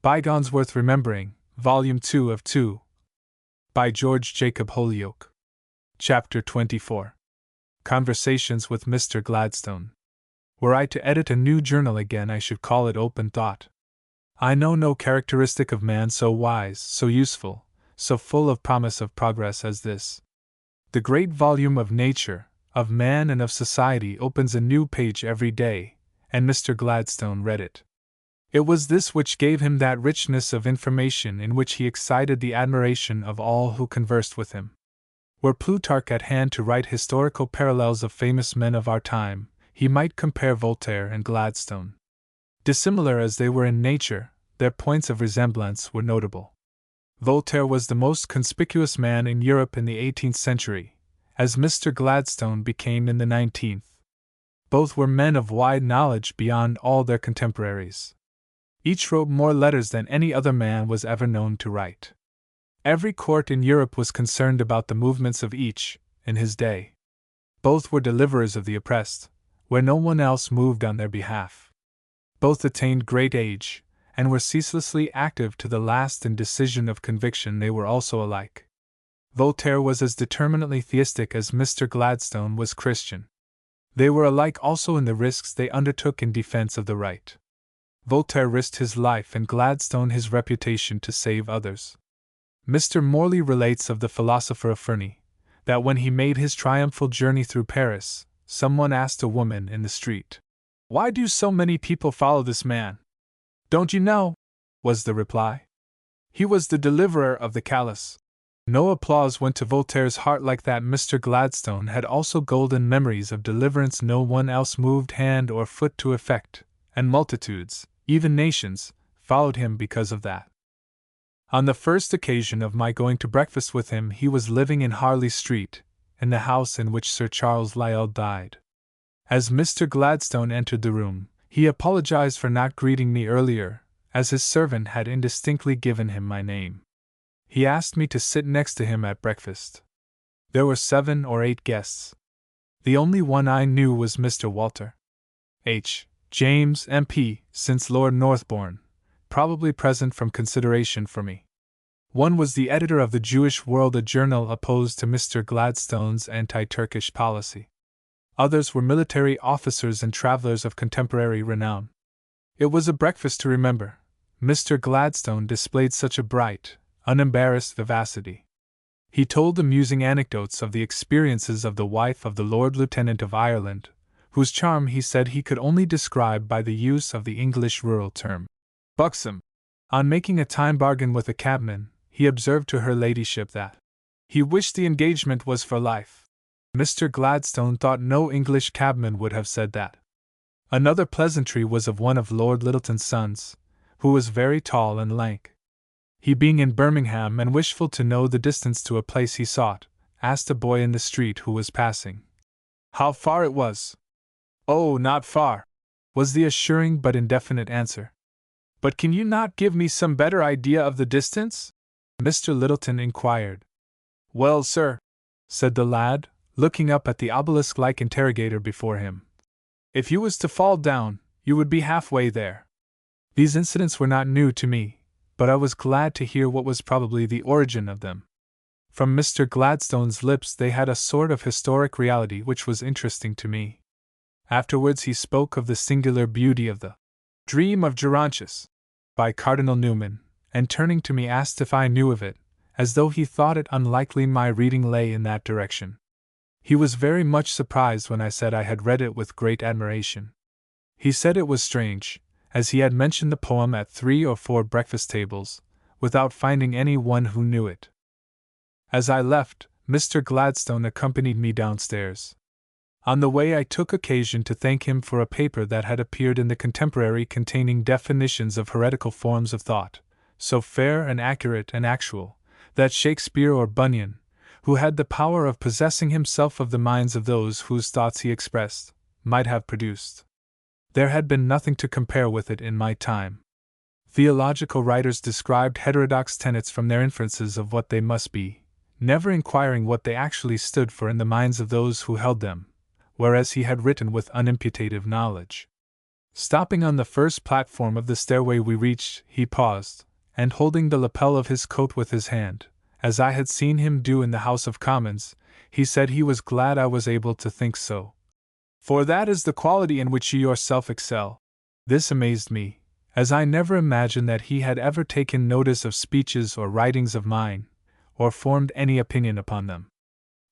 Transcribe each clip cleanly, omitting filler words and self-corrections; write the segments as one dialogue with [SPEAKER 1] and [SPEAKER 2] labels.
[SPEAKER 1] Bygones Worth Remembering, Volume 2 of 2. By George Jacob Holyoake. Chapter 24. Conversations with Mr. Gladstone. Were I to edit a new journal again, I should call it Open Thought. I know no characteristic of man so wise, so useful, so full of promise of progress as this. The great volume of nature, of man and of society opens a new page every day, and Mr. Gladstone read it. It was this which gave him that richness of information in which he excited the admiration of all who conversed with him. Were Plutarch at hand to write historical parallels of famous men of our time, he might compare Voltaire and Gladstone. Dissimilar as they were in nature, their points of resemblance were notable. Voltaire was the most conspicuous man in Europe in the 18th century, as Mr. Gladstone became in the 19th. Both were men of wide knowledge beyond all their contemporaries. Each wrote more letters than any other man was ever known to write. Every court in Europe was concerned about the movements of each, in his day. Both were deliverers of the oppressed, where no one else moved on their behalf. Both attained great age, and were ceaselessly active to the last in decision of conviction. They were also alike. Voltaire was as determinately theistic as Mr. Gladstone was Christian. They were alike also in the risks they undertook in defense of the right. Voltaire risked his life and Gladstone his reputation to save others. Mr. Morley relates of the philosopher of Ferney, that when he made his triumphal journey through Paris, someone asked a woman in the street, "Why do so many people follow this man?" "Don't you know?" was the reply. "He was the deliverer of the callous." No applause went to Voltaire's heart like that. Mr. Gladstone had also golden memories of deliverance no one else moved hand or foot to effect, and multitudes, even nations, followed him because of that. On the first occasion of my going to breakfast with him, he was living in Harley Street, in the house in which Sir Charles Lyell died. As Mr. Gladstone entered the room, he apologized for not greeting me earlier, as his servant had indistinctly given him my name. He asked me to sit next to him at breakfast. There were 7 or 8 guests. The only one I knew was Mr. Walter H. James, M.P., since Lord Northbourne, probably present from consideration for me. One was the editor of the Jewish World, a journal opposed to Mr. Gladstone's anti-Turkish policy. Others were military officers and travelers of contemporary renown. It was a breakfast to remember. Mr. Gladstone displayed such a bright, unembarrassed vivacity. He told amusing anecdotes of the experiences of the wife of the Lord Lieutenant of Ireland, whose charm he said he could only describe by the use of the English rural term, buxom. On making a time bargain with a cabman, he observed to her ladyship that he wished the engagement was for life. Mr. Gladstone thought no English cabman would have said that. Another pleasantry was of one of Lord Lyttelton's sons, who was very tall and lank. He, being in Birmingham and wishful to know the distance to a place he sought, asked a boy in the street who was passing how far it was. "Oh, not far," was the assuring but indefinite answer. "But can you not give me some better idea of the distance?" Mr. Lyttelton inquired. "Well, sir," said the lad, looking up at the obelisk-like interrogator before him, "if you was to fall down, you would be halfway there." These incidents were not new to me, but I was glad to hear what was probably the origin of them. From Mr. Gladstone's lips they had a sort of historic reality which was interesting to me. Afterwards he spoke of the singular beauty of the Dream of Gerontius, by Cardinal Newman, and turning to me asked if I knew of it, as though he thought it unlikely my reading lay in that direction. He was very much surprised when I said I had read it with great admiration. He said it was strange, as he had mentioned the poem at 3 or 4 breakfast tables, without finding any one who knew it. As I left, Mr. Gladstone accompanied me downstairs. On the way I took occasion to thank him for a paper that had appeared in the Contemporary containing definitions of heretical forms of thought, so fair and accurate and actual, that Shakespeare or Bunyan, who had the power of possessing himself of the minds of those whose thoughts he expressed, might have produced. There had been nothing to compare with it in my time. Theological writers described heterodox tenets from their inferences of what they must be, never inquiring what they actually stood for in the minds of those who held them, whereas he had written with unimputative knowledge. Stopping on the first platform of the stairway we reached, he paused, and holding the lapel of his coat with his hand, as I had seen him do in the House of Commons, he said he was glad I was able to think so. "For that is the quality in which you yourself excel." This amazed me, as I never imagined that he had ever taken notice of speeches or writings of mine, or formed any opinion upon them.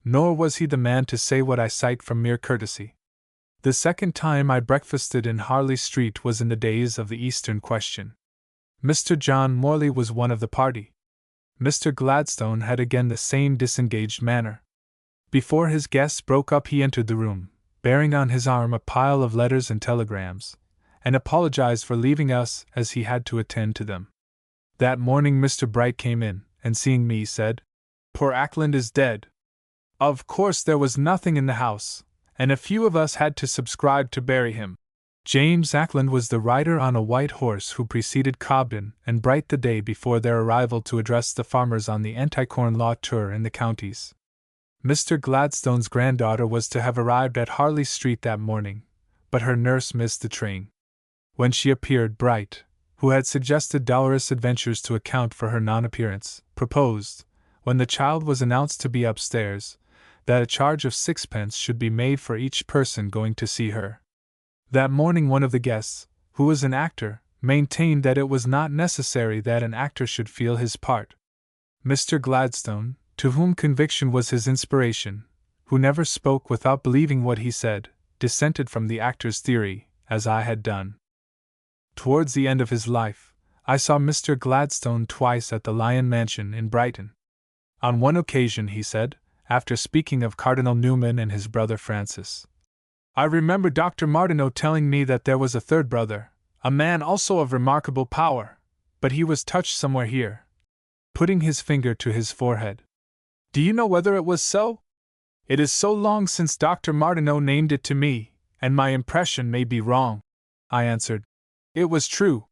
[SPEAKER 1] Nor was he the man to say what I cite from mere courtesy. The second time I breakfasted in Harley Street was in the days of the Eastern Question. Mr. John Morley was one of the party. Mr. Gladstone had again the same disengaged manner. Before his guests broke up, he entered the room, bearing on his arm a pile of letters and telegrams, and apologized for leaving us as he had to attend to them. That morning Mr. Bright came in, and seeing me said, "Poor Ackland is dead." Of course there was nothing in the house, and a few of us had to subscribe to bury him. James Ackland was the rider on a white horse who preceded Cobden and Bright the day before their arrival to address the farmers on the anti-corn law tour in the counties. Mr. Gladstone's granddaughter was to have arrived at Harley Street that morning, but her nurse missed the train. When she appeared, Bright, who had suggested dolorous adventures to account for her non-appearance, proposed, when the child was announced to be upstairs, that a charge of 6 pence should be made for each person going to see her. That morning one of the guests, who was an actor, maintained that it was not necessary that an actor should feel his part. Mr. Gladstone, to whom conviction was his inspiration, who never spoke without believing what he said, dissented from the actor's theory, as I had done. Towards the end of his life, I saw Mr. Gladstone twice at the Lion Mansion in Brighton. On one occasion he said, after speaking of Cardinal Newman and his brother Francis, "I remember Dr. Martineau telling me that there was a third brother, a man also of remarkable power, but he was touched somewhere here," putting his finger to his forehead. "Do you know whether it was so? It is so long since Dr. Martineau named it to me, and my impression may be wrong." I answered, "It was true.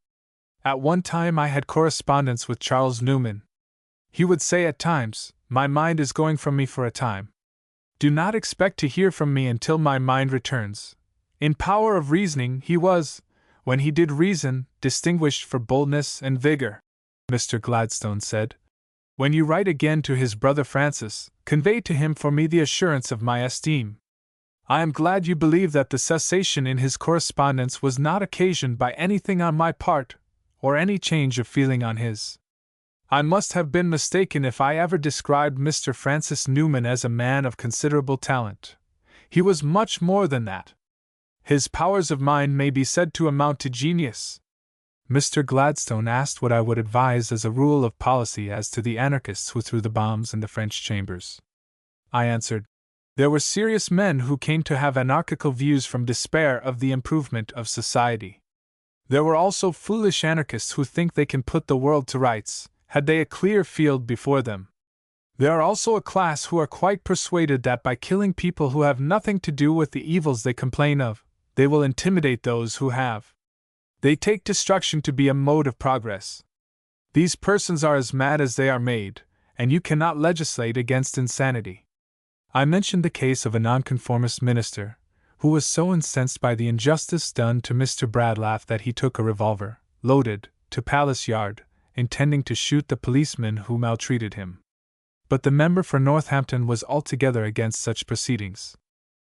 [SPEAKER 1] At one time I had correspondence with Charles Newman. He would say at times, 'My mind is going from me for a time. Do not expect to hear from me until my mind returns.' In power of reasoning he was, when he did reason, distinguished for boldness and vigor." Mr. Gladstone said, "When you write again to his brother Francis, convey to him for me the assurance of my esteem. I am glad you believe that the cessation in his correspondence was not occasioned by anything on my part, or any change of feeling on his. I must have been mistaken if I ever described Mr. Francis Newman as a man of considerable talent. He was much more than that. His powers of mind may be said to amount to genius." Mr. Gladstone asked what I would advise as a rule of policy as to the anarchists who threw the bombs in the French chambers. I answered, "There were serious men who came to have anarchical views from despair of the improvement of society. There were also foolish anarchists who think they can put the world to rights, had they a clear field before them. There are also a class who are quite persuaded that by killing people who have nothing to do with the evils they complain of, they will intimidate those who have. They take destruction to be a mode of progress. These persons are as mad as they are made, and you cannot legislate against insanity." I mentioned the case of a nonconformist minister, who was so incensed by the injustice done to Mr. Bradlaugh that he took a revolver, loaded, to Palace Yard, intending to shoot the policeman who maltreated him. But the member for Northampton was altogether against such proceedings.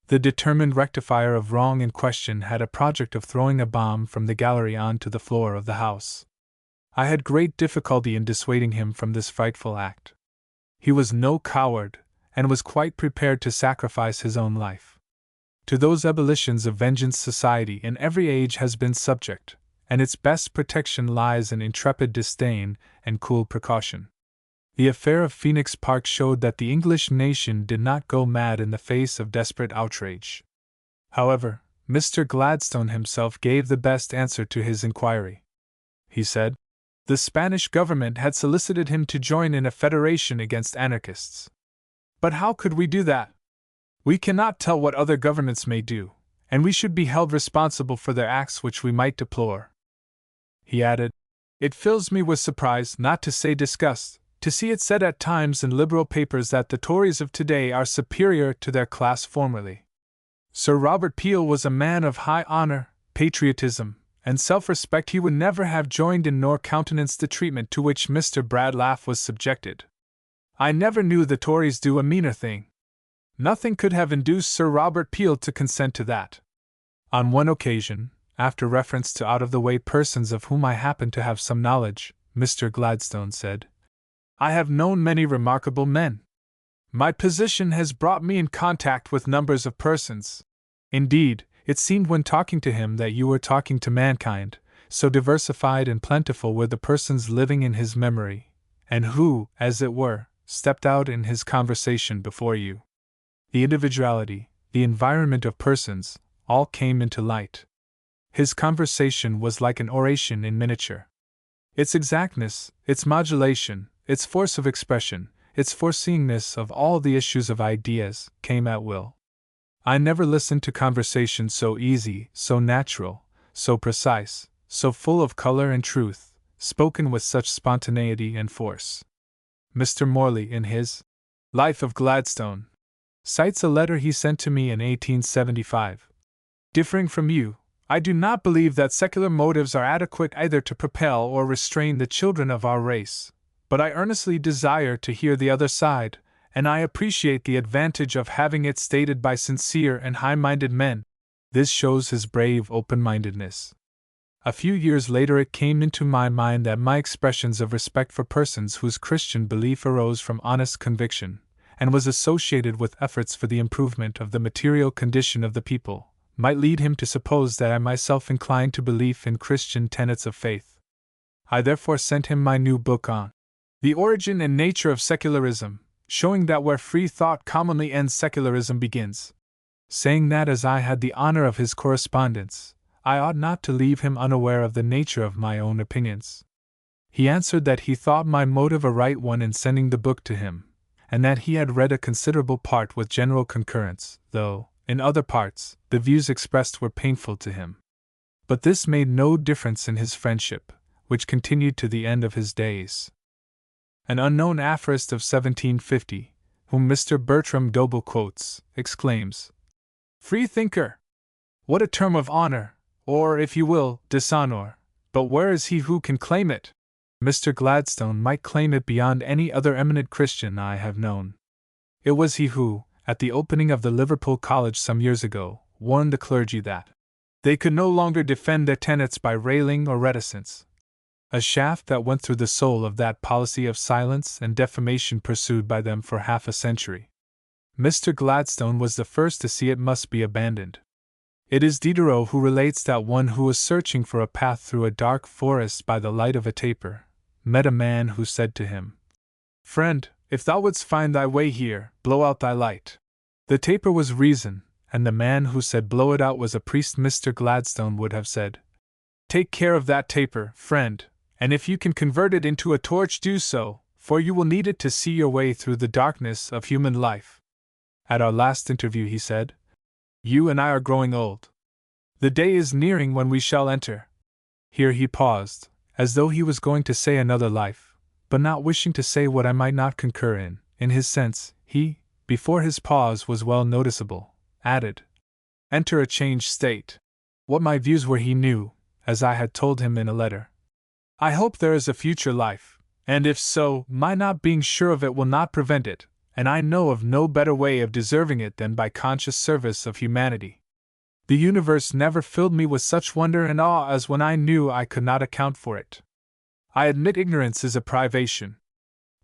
[SPEAKER 1] The determined rectifier of wrong in question had a project of throwing a bomb from the gallery on to the floor of the House. I had great difficulty in dissuading him from this frightful act. He was no coward, and was quite prepared to sacrifice his own life. To those ebullitions of vengeance society in every age has been subject, and its best protection lies in intrepid disdain and cool precaution. The affair of Phoenix Park showed that the English nation did not go mad in the face of desperate outrage. However, Mr. Gladstone himself gave the best answer to his inquiry. He said, "The Spanish government had solicited him to join in a federation against anarchists. But how could we do that? We cannot tell what other governments may do, and we should be held responsible for their acts which we might deplore." He added, "It fills me with surprise, not to say disgust, to see it said at times in liberal papers that the Tories of today are superior to their class formerly. Sir Robert Peel was a man of high honor, patriotism, and self-respect he would never have joined in nor countenanced the treatment to which Mr. Bradlaugh was subjected. I never knew the Tories do a meaner thing. Nothing could have induced Sir Robert Peel to consent to that. On one occasion, after reference to out-of-the-way persons of whom I happened to have some knowledge, Mr. Gladstone said, "I have known many remarkable men. My position has brought me in contact with numbers of persons. Indeed, it seemed when talking to him that you were talking to mankind, so diversified and plentiful were the persons living in his memory, and who, as it were, stepped out in his conversation before you. The individuality, the environment of persons, all came into light. His conversation was like an oration in miniature. Its exactness, its modulation, its force of expression, its foreseeingness of all the issues of ideas, came at will. I never listened to conversation so easy, so natural, so precise, so full of color and truth, spoken with such spontaneity and force." Mr. Morley, in his Life of Gladstone, cites a letter he sent to me in 1875. "Differing from you, I do not believe that secular motives are adequate either to propel or restrain the children of our race, but I earnestly desire to hear the other side, and I appreciate the advantage of having it stated by sincere and high-minded men." This shows his brave open-mindedness. A few years later it came into my mind that my expressions of respect for persons whose Christian belief arose from honest conviction, and was associated with efforts for the improvement of the material condition of the people, might lead him to suppose that I myself inclined to belief in Christian tenets of faith. I therefore sent him my new book on The Origin and Nature of Secularism, showing that where free thought commonly ends secularism begins. Saying that as I had the honor of his correspondence, I ought not to leave him unaware of the nature of my own opinions. He answered that he thought my motive a right one in sending the book to him, and that he had read a considerable part with general concurrence, though, in other parts, the views expressed were painful to him. But this made no difference in his friendship, which continued to the end of his days. An unknown aphorist of 1750, whom Mr. Bertram Doble quotes, exclaims, "Freethinker! What a term of honor, or, if you will, dishonor, but where is he who can claim it?" Mr. Gladstone might claim it beyond any other eminent Christian I have known. It was he who, at the opening of the Liverpool College some years ago, warned the clergy that they could no longer defend their tenets by railing or reticence. A shaft that went through the soul of that policy of silence and defamation pursued by them for half a century. Mr. Gladstone was the first to see it must be abandoned. It is Diderot who relates that one who was searching for a path through a dark forest by the light of a taper met a man who said to him, "Friend, if thou wouldst find thy way here, blow out thy light." The taper was reason, and the man who said blow it out was a priest. Mr. Gladstone would have said, "Take care of that taper, friend, and if you can convert it into a torch, do so, for you will need it to see your way through the darkness of human life." At our last interview he said, "You and I are growing old. The day is nearing when we shall enter." Here he paused, as though he was going to say another life, but not wishing to say what I might not concur in. In his sense, he, before his pause was well noticeable, added, "Enter a changed state." What my views were he knew, as I had told him in a letter. I hope there is a future life, and if so, my not being sure of it will not prevent it, and I know of no better way of deserving it than by conscious service of humanity. The universe never filled me with such wonder and awe as when I knew I could not account for it. I admit ignorance is a privation.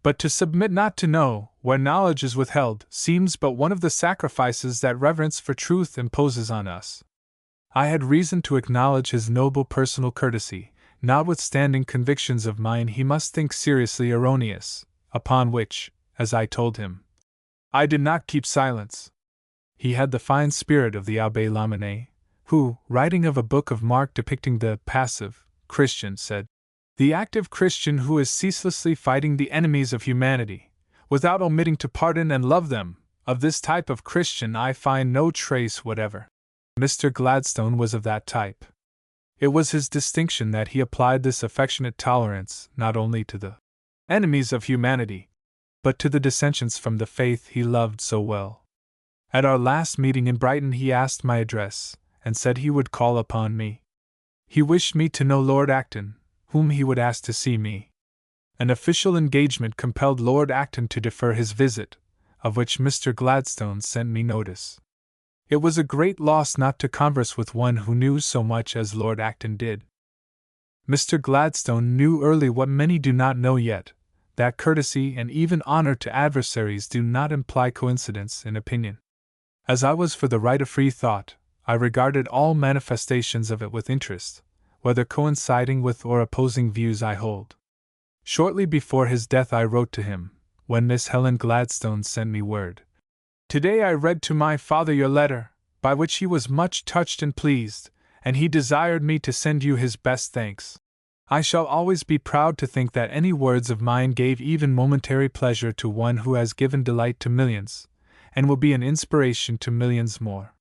[SPEAKER 1] But to submit not to know, where knowledge is withheld, seems but one of the sacrifices that reverence for truth imposes on us. I had reason to acknowledge his noble personal courtesy, notwithstanding convictions of mine he must think seriously erroneous, upon which, as I told him, I did not keep silence. He had the fine spirit of the Abbé Lamennais, who, writing of a book of Mark depicting the passive Christian, said, "The active Christian who is ceaselessly fighting the enemies of humanity, without omitting to pardon and love them, of this type of Christian I find no trace whatever." Mr. Gladstone was of that type. It was his distinction that he applied this affectionate tolerance not only to the enemies of humanity, but to the dissentients from the faith he loved so well. At our last meeting in Brighton he asked my address, and said he would call upon me. He wished me to know Lord Acton, whom he would ask to see me. An official engagement compelled Lord Acton to defer his visit, of which Mr. Gladstone sent me notice. It was a great loss not to converse with one who knew so much as Lord Acton did. Mr. Gladstone knew early what many do not know yet, that courtesy and even honor to adversaries do not imply coincidence in opinion. As I was for the right of free thought, I regarded all manifestations of it with interest, whether coinciding with or opposing views I hold. Shortly before his death I wrote to him, when Miss Helen Gladstone sent me word. Today I read to my father your letter, by which he was much touched and pleased, and he desired me to send you his best thanks. I shall always be proud to think that any words of mine gave even momentary pleasure to one who has given delight to millions, and will be an inspiration to millions more.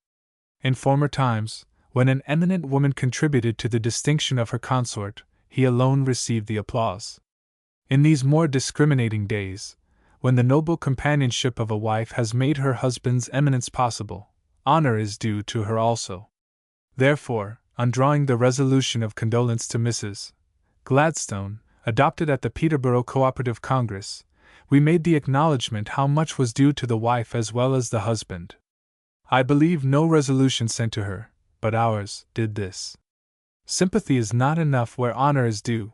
[SPEAKER 1] In former times, when an eminent woman contributed to the distinction of her consort, he alone received the applause. In these more discriminating days, when the noble companionship of a wife has made her husband's eminence possible, honor is due to her also. Therefore, on drawing the resolution of condolence to Mrs. Gladstone, adopted at the Peterborough Cooperative Congress, we made the acknowledgment how much was due to the wife as well as the husband. I believe no resolution sent to her, but ours, did this. Sympathy is not enough where honor is due.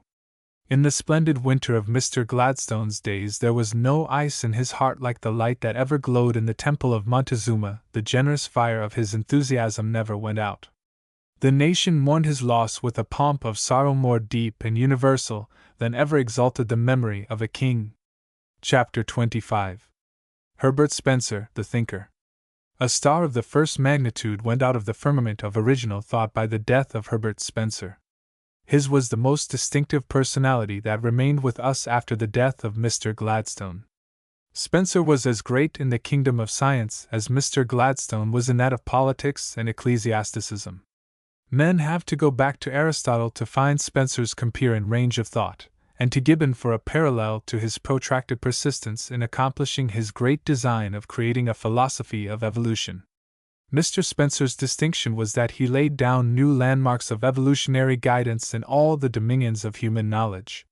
[SPEAKER 1] In the splendid winter of Mr. Gladstone's days there was no ice in his heart like the light that ever glowed in the temple of Montezuma. The generous fire of his enthusiasm never went out. The nation mourned his loss with a pomp of sorrow more deep and universal than ever exalted the memory of a king. Chapter 25. Herbert Spencer, the Thinker. A star of the first magnitude went out of the firmament of original thought by the death of Herbert Spencer. His was the most distinctive personality that remained with us after the death of Mr. Gladstone. Spencer was as great in the kingdom of science as Mr. Gladstone was in that of politics and ecclesiasticism. Men have to go back to Aristotle to find Spencer's compeer in range of thought, and to Gibbon for a parallel to his protracted persistence in accomplishing his great design of creating a philosophy of evolution. Mr. Spencer's distinction was that he laid down new landmarks of evolutionary guidance in all the dominions of human knowledge.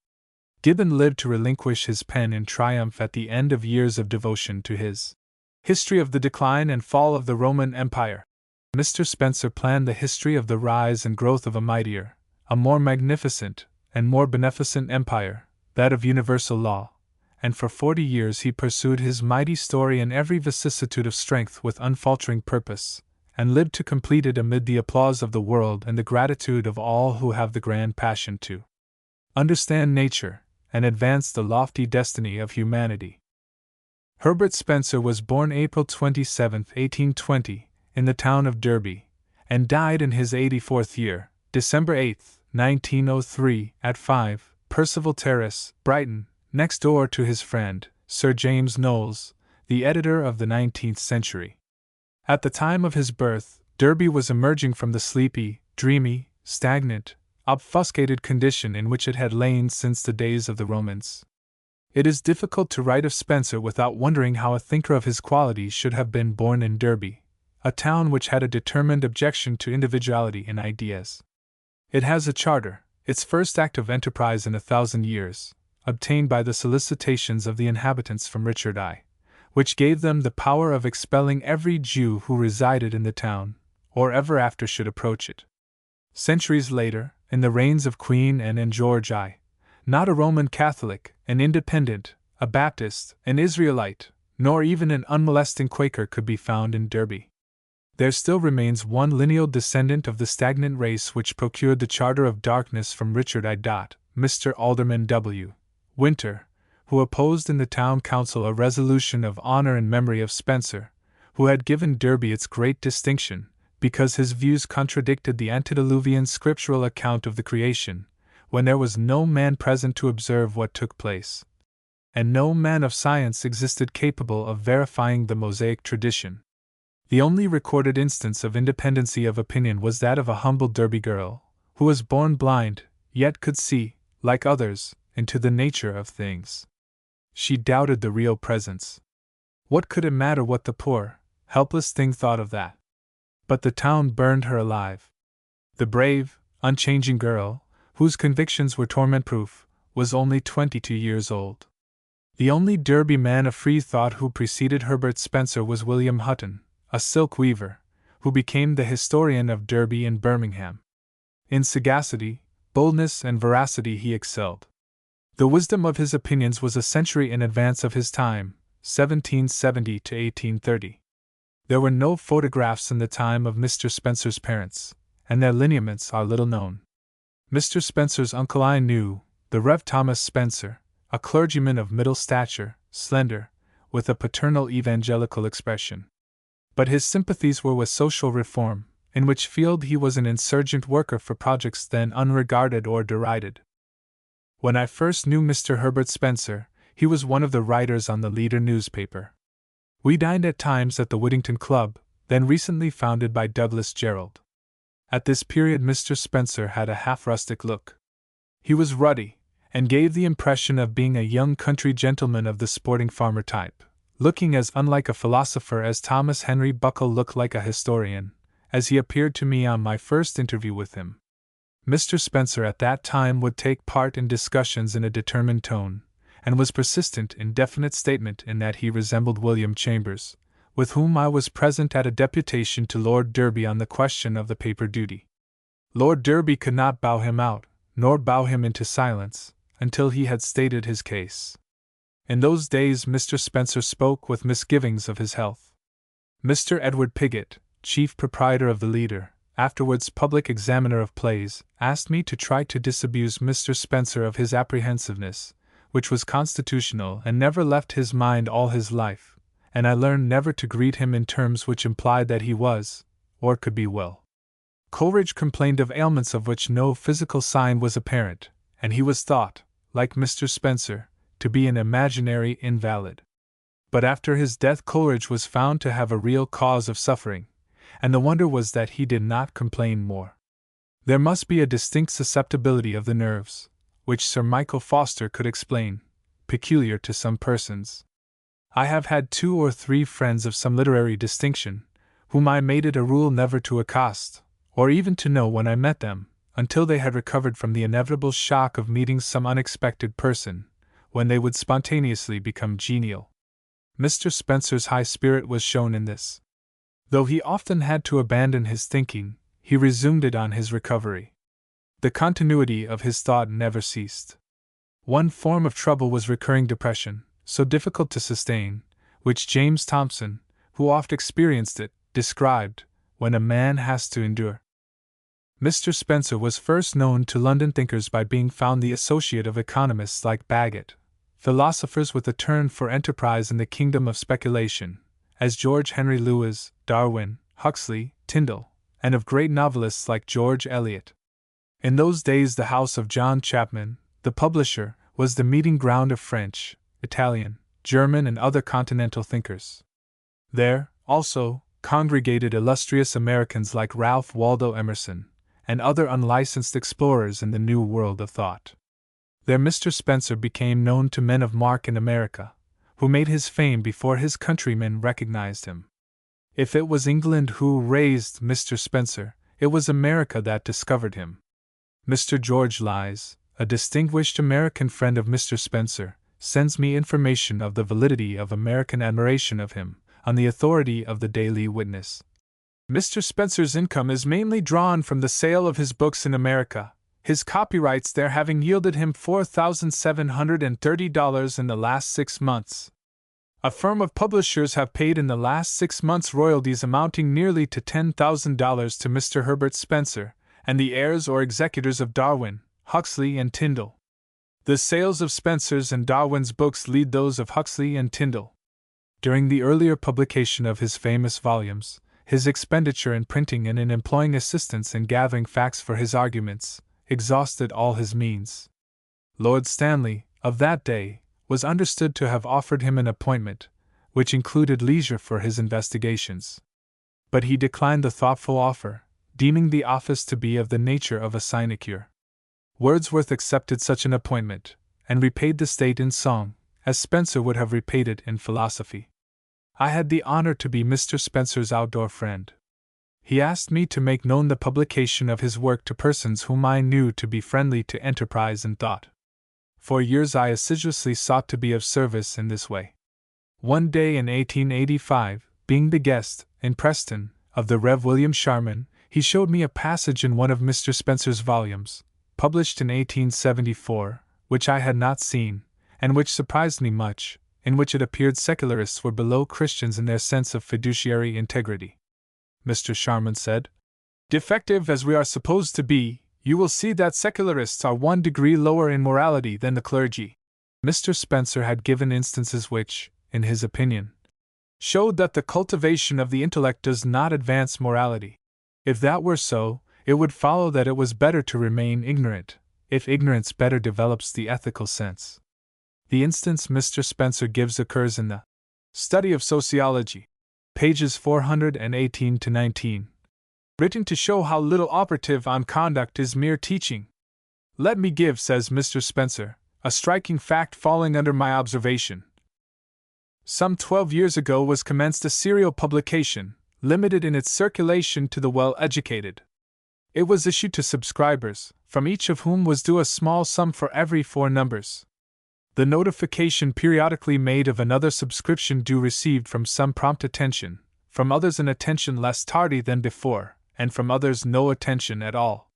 [SPEAKER 1] Gibbon lived to relinquish his pen in triumph at the end of years of devotion to his History of the Decline and Fall of the Roman Empire. Mr. Spencer planned the history of the rise and growth of a mightier, a more magnificent, and more beneficent empire, that of universal law, and for 40 years he pursued his mighty story in every vicissitude of strength with unfaltering purpose, and lived to complete it amid the applause of the world and the gratitude of all who have the grand passion to understand nature and advance the lofty destiny of humanity. Herbert Spencer was born April 27, 1820, in the town of Derby, and died in his 84th year, December 8, 1903, at 5, Percival Terrace, Brighton, next door to his friend, Sir James Knowles, the editor of the 19th century. At the time of his birth, Derby was emerging from the sleepy, dreamy, stagnant, obfuscated condition in which it had lain since the days of the Romans. It is difficult to write of Spencer without wondering how a thinker of his qualities should have been born in Derby, a town which had a determined objection to individuality in ideas. It has a charter, its first act of enterprise in 1,000 years, obtained by the solicitations of the inhabitants from Richard I, which gave them the power of expelling every Jew who resided in the town, or ever after should approach it. Centuries later, in the reigns of Queen Anne and George I, not a Roman Catholic, an Independent, a Baptist, an Israelite, nor even an unmolesting Quaker could be found in Derby. There still remains one lineal descendant of the stagnant race which procured the charter of darkness from Richard I. Mr. Alderman W. Winter, who opposed in the town council a resolution of honor in memory of Spencer, who had given Derby its great distinction, because his views contradicted the antediluvian scriptural account of the creation, when there was no man present to observe what took place, and no man of science existed capable of verifying the Mosaic tradition. The only recorded instance of independency of opinion was that of a humble Derby girl, who was born blind, yet could see, like others, into the nature of things. She doubted the real presence. What could it matter what the poor, helpless thing thought of that? But the town burned her alive. The brave, unchanging girl, whose convictions were torment-proof, was only 22 years old. The only Derby man of free thought who preceded Herbert Spencer was William Hutton, a silk weaver, who became the historian of Derby and Birmingham. In sagacity, boldness, and veracity he excelled. The wisdom of his opinions was a century in advance of his time, 1770 to 1830. There were no photographs in the time of Mr. Spencer's parents, and their lineaments are little known. Mr. Spencer's uncle I knew, the Rev. Thomas Spencer, a clergyman of middle stature, slender, with a paternal evangelical expression. But his sympathies were with social reform, in which field he was an insurgent worker for projects then unregarded or derided. When I first knew Mr. Herbert Spencer, he was one of the writers on the Leader newspaper. We dined at times at the Whittington Club, then recently founded by Douglas Jerrold. At this period Mr. Spencer had a half-rustic look. He was ruddy, and gave the impression of being a young country gentleman of the sporting farmer type, looking as unlike a philosopher as Thomas Henry Buckle looked like a historian, as he appeared to me on my first interview with him. Mr. Spencer at that time would take part in discussions in a determined tone, and was persistent in definite statement in that he resembled William Chambers, with whom I was present at a deputation to Lord Derby on the question of the paper duty. Lord Derby could not bow him out, nor bow him into silence, until he had stated his case. In those days Mr. Spencer spoke with misgivings of his health. Mr. Edward Pigott, chief proprietor of the Leader, afterwards public examiner of plays, asked me to try to disabuse Mr. Spencer of his apprehensiveness, which was constitutional and never left his mind all his life, and I learned never to greet him in terms which implied that he was, or could be well. Coleridge complained of ailments of which no physical sign was apparent, and he was thought, like Mr. Spencer, to be an imaginary invalid. But after his death Coleridge was found to have a real cause of suffering, and the wonder was that he did not complain more. There must be a distinct susceptibility of the nerves, which Sir Michael Foster could explain, peculiar to some persons. I have had 2 or 3 friends of some literary distinction, whom I made it a rule never to accost, or even to know when I met them, until they had recovered from the inevitable shock of meeting some unexpected person, when they would spontaneously become genial. Mr. Spencer's high spirit was shown in this. Though he often had to abandon his thinking, he resumed it on his recovery. The continuity of his thought never ceased. One form of trouble was recurring depression, so difficult to sustain, which James Thomson, who oft experienced it, described, when a man has to endure. Mr. Spencer was first known to London thinkers by being found the associate of economists like Bagot, philosophers with a turn for enterprise in the kingdom of speculation, as George Henry Lewes, Darwin, Huxley, Tyndall, and of great novelists like George Eliot. In those days the house of John Chapman, the publisher, was the meeting ground of French, Italian, German, and other continental thinkers. There, also, congregated illustrious Americans like Ralph Waldo Emerson, and other unlicensed explorers in the new world of thought. There Mr. Spencer became known to men of mark in America, who made his fame before his countrymen recognized him. If it was England who raised Mr. Spencer, it was America that discovered him. Mr. George Lies, a distinguished American friend of Mr. Spencer, sends me information of the validity of American admiration of him, on the authority of the Daily Witness. Mr. Spencer's income is mainly drawn from the sale of his books in America, his copyrights there having yielded him $4,730 in the last 6 months. A firm of publishers have paid in the last 6 months royalties amounting nearly to $10,000 to Mr. Herbert Spencer, and the heirs or executors of Darwin, Huxley, and Tyndall. The sales of Spencer's and Darwin's books lead those of Huxley and Tyndall. During the earlier publication of his famous volumes, his expenditure in printing and in employing assistants in gathering facts for his arguments exhausted all his means. Lord Stanley, of that day, was understood to have offered him an appointment, which included leisure for his investigations. But he declined the thoughtful offer, deeming the office to be of the nature of a sinecure. Wordsworth accepted such an appointment, and repaid the state in song, as Spencer would have repaid it in philosophy. I had the honor to be Mr. Spencer's outdoor friend. he asked me to make known the publication of his work to persons whom I knew to be friendly to enterprise and thought. For years I assiduously sought to be of service in this way. One day in 1885, being the guest, in Preston, of the Rev. William Sharman, he showed me a passage in one of Mr. Spencer's volumes, published in 1874, which I had not seen, and which surprised me much, in which it appeared secularists were below Christians in their sense of fiduciary integrity. Mr. Sharman said, "Defective as we are supposed to be, you will see that secularists are 1 degree lower in morality than the clergy." Mr. Spencer had given instances which, in his opinion, showed that the cultivation of the intellect does not advance morality. If that were so, it would follow that it was better to remain ignorant, if ignorance better develops the ethical sense. The instance Mr. Spencer gives occurs in the Study of Sociology, pages 418 to 19, written to show how little operative on conduct is mere teaching. "Let me give," says Mr. Spencer, "a striking fact falling under my observation. Some 12 years ago was commenced a serial publication, limited in its circulation to the well-educated. It was issued to subscribers, from each of whom was due a small sum for every 4 numbers. The notification periodically made of another subscription due received from some prompt attention, from others an attention less tardy than before, and from others no attention at all.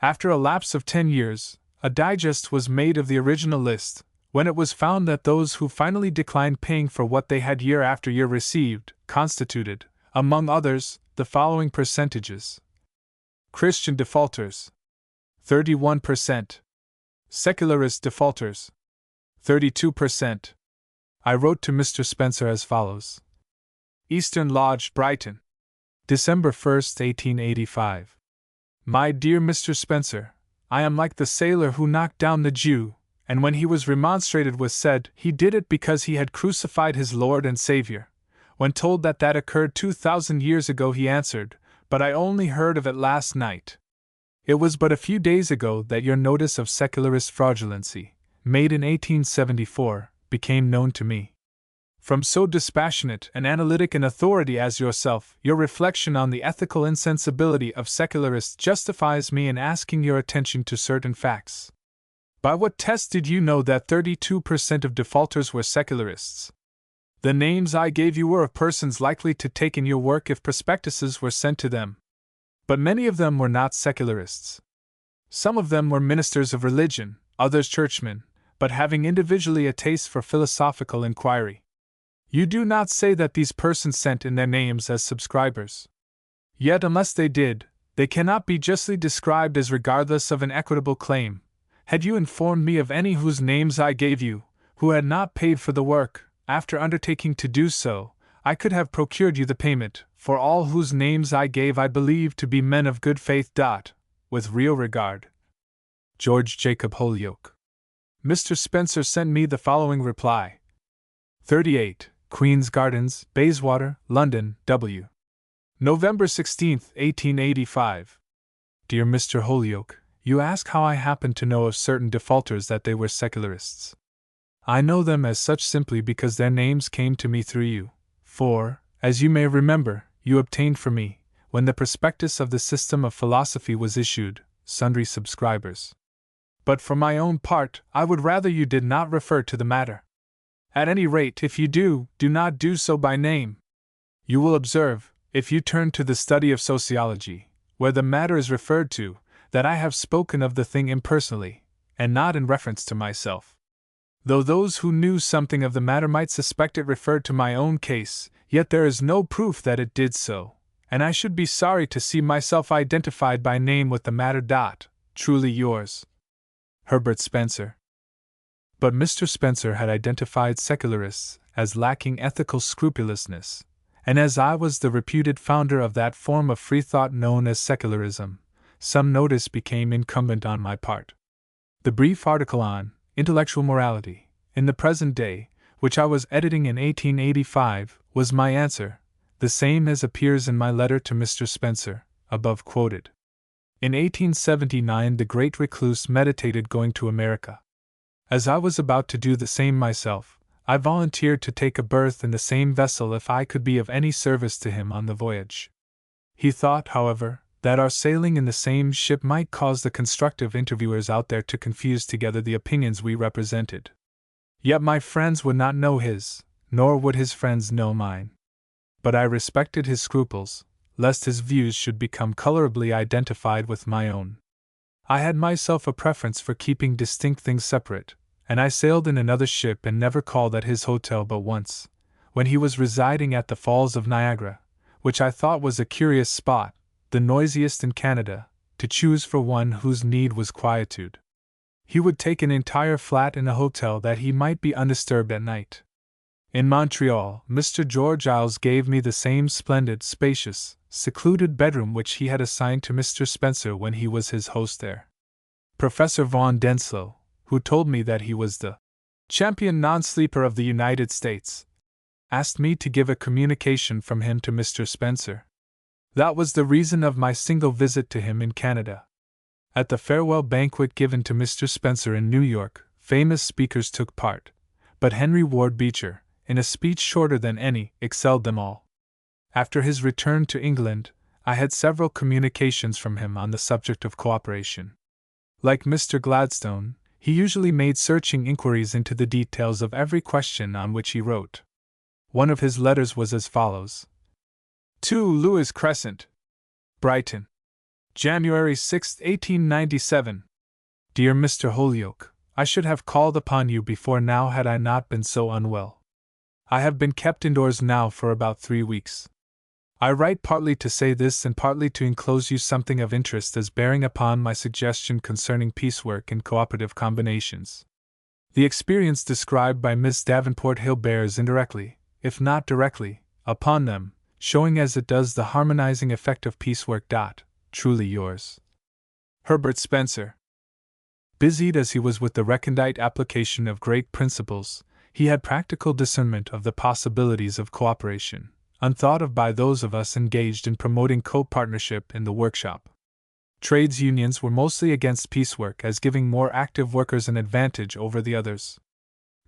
[SPEAKER 1] After a lapse of 10 years, a digest was made of the original list, when it was found that those who finally declined paying for what they had year after year received, constituted, among others, the following percentages: Christian defaulters, 31%; secularist defaulters, 32%. I wrote to Mr. Spencer as follows: Eastern Lodge, Brighton, December 1, 1885. My dear Mr. Spencer, I am like the sailor who knocked down the Jew, and when he was remonstrated with said he did it because he had crucified his Lord and Savior. When told that that occurred 2,000 years ago, he answered, "But I only heard of it last night." It was but a few days ago that your notice of secularist fraudulency, made in 1874, became known to me. From so dispassionate and analytic an authority as yourself, your reflection on the ethical insensibility of secularists justifies me in asking your attention to certain facts. By what test did you know that 32% of defaulters were secularists? The names I gave you were of persons likely to take in your work if prospectuses were sent to them. But many of them were not secularists. Some of them were ministers of religion, others churchmen, but having individually a taste for philosophical inquiry. You do not say that these persons sent in their names as subscribers. Yet unless they did, they cannot be justly described as regardless of an equitable claim. Had you informed me of any whose names I gave you, who had not paid for the work, after undertaking to do so, I could have procured you the payment, for all whose names I gave I believe to be men of good faith. With real regard, George Jacob Holyoake. Mr. Spencer sent me the following reply: 38, Queen's Gardens, Bayswater, London, W. November 16, 1885. Dear Mr. Holyoake, you ask how I happened to know of certain defaulters that they were secularists. I know them as such simply because their names came to me through you, for, as you may remember, you obtained for me, when the prospectus of the System of Philosophy was issued, sundry subscribers. But for my own part, I would rather you did not refer to the matter. At any rate, if you do not do so by name. You will observe, if you turn to the Study of Sociology, where the matter is referred to, that I have spoken of the thing impersonally, and not in reference to myself. Though those who knew something of the matter might suspect it referred to my own case, yet there is no proof that it did so, and I should be sorry to see myself identified by name with the matter. Truly yours, Herbert Spencer. But Mr. Spencer had identified secularists as lacking ethical scrupulousness, and as I was the reputed founder of that form of freethought known as secularism, some notice became incumbent on my part. The brief article on Intellectual Morality, in the Present Day, which I was editing in 1885, was my answer, the same as appears in my letter to Mr. Spencer, above quoted. In 1879 the great recluse meditated going to America. As I was about to do the same myself, I volunteered to take a berth in the same vessel if I could be of any service to him on the voyage. He thought, however, that our sailing in the same ship might cause the constructive interviewers out there to confuse together the opinions we represented. Yet my friends would not know his, nor would his friends know mine. But I respected his scruples, lest his views should become colorably identified with my own. I had myself a preference for keeping distinct things separate, and I sailed in another ship and never called at his hotel but once, when he was residing at the Falls of Niagara, which I thought was a curious spot, the noisiest in Canada, to choose for one whose need was quietude. He would take an entire flat in a hotel that he might be undisturbed at night. In Montreal, Mr. George Iles gave me the same splendid, spacious, secluded bedroom which he had assigned to Mr. Spencer when he was his host there. Professor Vaughan Denslow, who told me that he was the champion non-sleeper of the United States, asked me to give a communication from him to Mr. Spencer. That was the reason of my single visit to him in Canada. At the farewell banquet given to Mr. Spencer in New York, famous speakers took part, but Henry Ward Beecher, in a speech shorter than any, excelled them all. After his return to England, I had several communications from him on the subject of cooperation. Like Mr. Gladstone, he usually made searching inquiries into the details of every question on which he wrote. One of his letters was as follows: 2 Lewis Crescent, Brighton, January 6, 1897. Dear Mr. Holyoake, I should have called upon you before now had I not been so unwell. I have been kept indoors now for about 3 weeks. I write partly to say this and partly to enclose you something of interest as bearing upon my suggestion concerning piecework and cooperative combinations. The experience described by Miss Davenport Hill bears indirectly, if not directly, upon them, showing as it does the harmonizing effect of piecework. Truly yours, Herbert Spencer. Busied as he was with the recondite application of great principles, he had practical discernment of the possibilities of cooperation, unthought of by those of us engaged in promoting co-partnership in the workshop. Trades unions were mostly against piecework as giving more active workers an advantage over the others.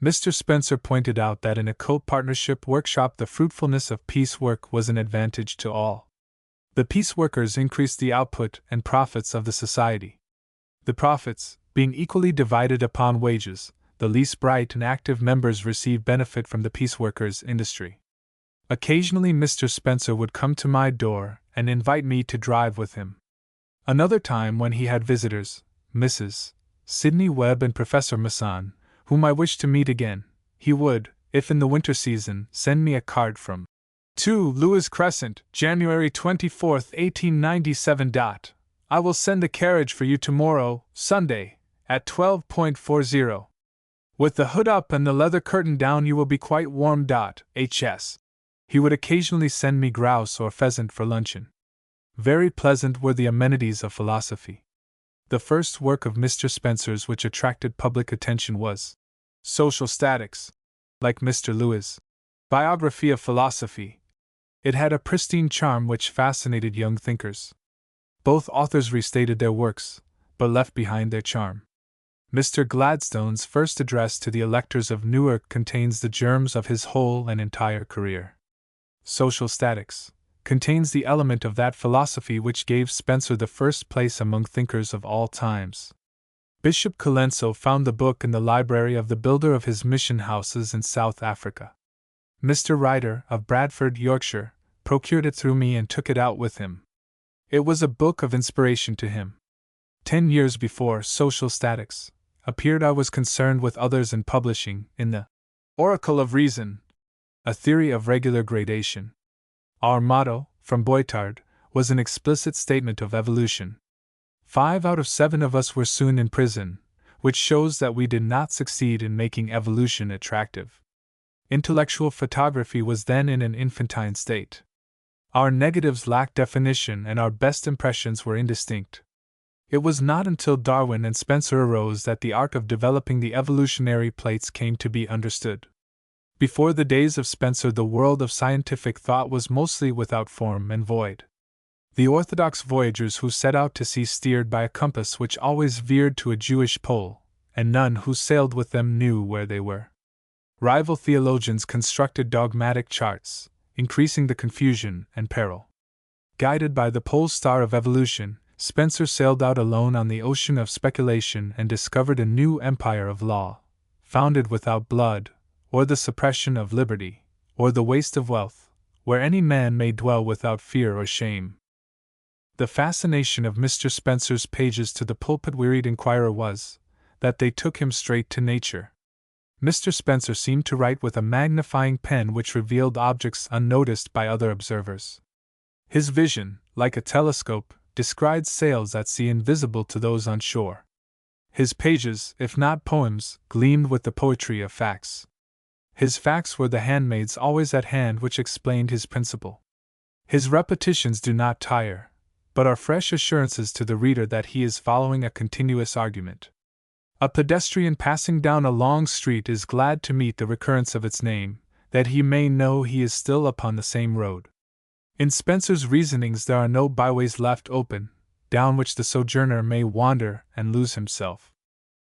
[SPEAKER 1] Mr. Spencer pointed out that in a co-partnership workshop the fruitfulness of piecework was an advantage to all. The pieceworkers increased the output and profits of the society. The profits, being equally divided upon wages, the least bright and active members received benefit from the pieceworkers' industry. Occasionally Mr. Spencer would come to my door and invite me to drive with him. Another time, when he had visitors, Mrs. Sidney Webb and Professor Masson, whom I wished to meet again, he would, if in the winter season, send me a card from 2 Lewis Crescent, January 24, 1897. I will send the carriage for you tomorrow, Sunday, at 12:40. With the hood up and the leather curtain down you will be quite warm. H.S. He would occasionally send me grouse or pheasant for luncheon. Very pleasant were the amenities of philosophy. The first work of Mr. Spencer's which attracted public attention was Social Statics. Like Mr. Lewis' Biography of Philosophy, it had a pristine charm which fascinated young thinkers. Both authors restated their works, but left behind their charm. Mr. Gladstone's first address to the electors of Newark contains the germs of his whole and entire career. Social Statics contains the element of that philosophy which gave Spencer the first place among thinkers of all times. Bishop Colenso found the book in the library of the builder of his mission houses in South Africa. Mr. Ryder, of Bradford, Yorkshire, procured it through me and took it out with him. It was a book of inspiration to him. 10 years before Social Statics appeared I was concerned with others in publishing, in the Oracle of Reason, a theory of regular gradation. Our motto, from Boitard, was an explicit statement of evolution. 5 out of 7 of us were soon in prison, which shows that we did not succeed in making evolution attractive. Intellectual photography was then in an infantine state. Our negatives lacked definition and our best impressions were indistinct. It was not until Darwin and Spencer arose that the art of developing the evolutionary plates came to be understood. Before the days of Spencer, the world of scientific thought was mostly without form and void. The orthodox voyagers who set out to sea steered by a compass which always veered to a Jewish pole, and none who sailed with them knew where they were. Rival theologians constructed dogmatic charts, increasing the confusion and peril. Guided by the pole star of evolution, Spencer sailed out alone on the ocean of speculation and discovered a new empire of law, founded without blood, or the suppression of liberty, or the waste of wealth, where any man may dwell without fear or shame. The fascination of Mr. Spencer's pages to the pulpit-wearied inquirer was that they took him straight to nature. Mr. Spencer seemed to write with a magnifying pen which revealed objects unnoticed by other observers. His vision, like a telescope, descried sails at sea invisible to those on shore. His pages, if not poems, gleamed with the poetry of facts. His facts were the handmaids always at hand which explained his principle. His repetitions do not tire, but are fresh assurances to the reader that he is following a continuous argument. A pedestrian passing down a long street is glad to meet the recurrence of its name, that he may know he is still upon the same road. In Spencer's reasonings there are no byways left open, down which the sojourner may wander and lose himself.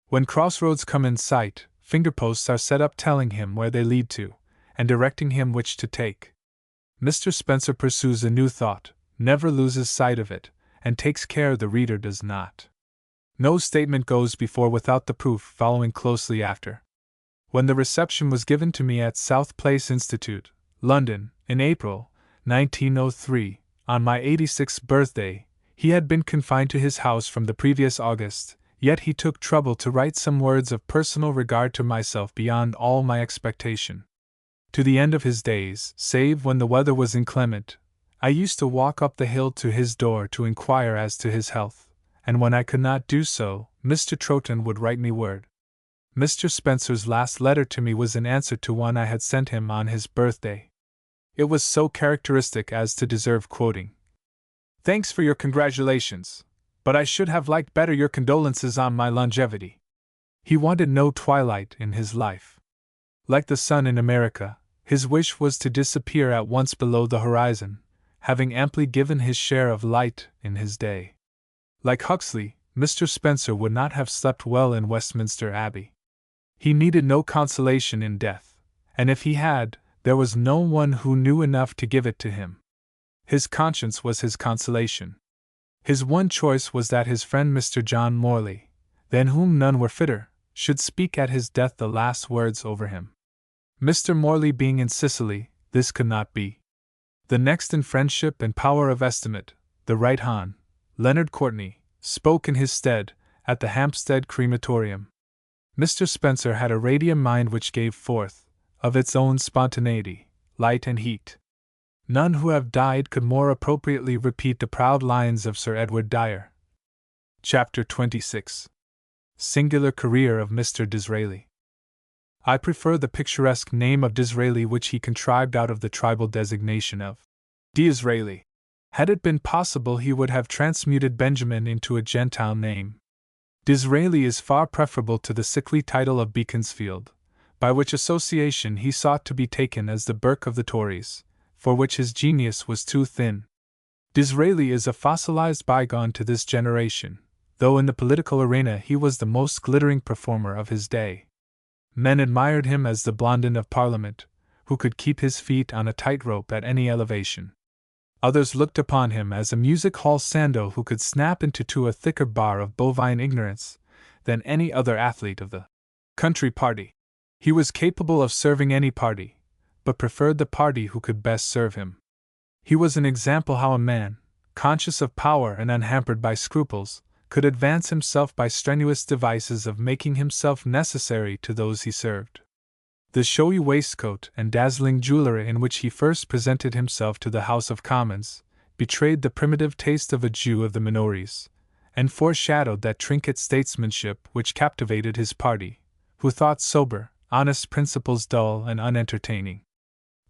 [SPEAKER 1] When crossroads come in sight, fingerposts are set up telling him where they lead to, and directing him which to take. Mr. Spencer pursues a new thought, never loses sight of it, and takes care the reader does not. No statement goes before without the proof following closely after. When the reception was given to me at South Place Institute, London, in April 1903, on my 86th birthday, he had been confined to his house from the previous August, yet he took trouble to write some words of personal regard to myself beyond all my expectation. To the end of his days, save when the weather was inclement, I used to walk up the hill to his door to inquire as to his health, and when I could not do so, Mr. Troughton would write me word. Mr. Spencer's last letter to me was in answer to one I had sent him on his birthday. It was so characteristic as to deserve quoting. "Thanks for your congratulations, but I should have liked better your condolences on my longevity." He wanted no twilight in his life. Like the sun in America, his wish was to disappear at once below the horizon, having amply given his share of light in his day. Like Huxley, Mr. Spencer would not have slept well in Westminster Abbey. He needed no consolation in death, and if he had, there was no one who knew enough to give it to him. His conscience was his consolation. His one choice was that his friend Mr. John Morley, than whom none were fitter, should speak at his death the last words over him. Mr. Morley being in Sicily, this could not be. The next in friendship and power of estimate, the Right Hon. Leonard Courtney, spoke in his stead, at the Hampstead crematorium. Mr. Spencer had a radiant mind which gave forth, of its own spontaneity, light and heat. None who have died could more appropriately repeat the proud lines of Sir Edward Dyer. Chapter 26. Singular Career of Mr. Disraeli. I prefer the picturesque name of Disraeli which he contrived out of the tribal designation of Disraeli. Had it been possible he would have transmuted Benjamin into a Gentile name. Disraeli is far preferable to the sickly title of Beaconsfield, by which association he sought to be taken as the Burke of the Tories, for which his genius was too thin. Disraeli is a fossilized bygone to this generation, though in the political arena he was the most glittering performer of his day. Men admired him as the Blondin of Parliament, who could keep his feet on a tightrope at any elevation. Others looked upon him as a music-hall Sandow who could snap into a thicker bar of bovine ignorance than any other athlete of the country party. He was capable of serving any party, but preferred the party who could best serve him. He was an example how a man, conscious of power and unhampered by scruples, could advance himself by strenuous devices of making himself necessary to those he served. The showy waistcoat and dazzling jewellery in which he first presented himself to the House of Commons betrayed the primitive taste of a Jew of the Minories, and foreshadowed that trinket statesmanship which captivated his party, who thought sober, honest principles dull and unentertaining.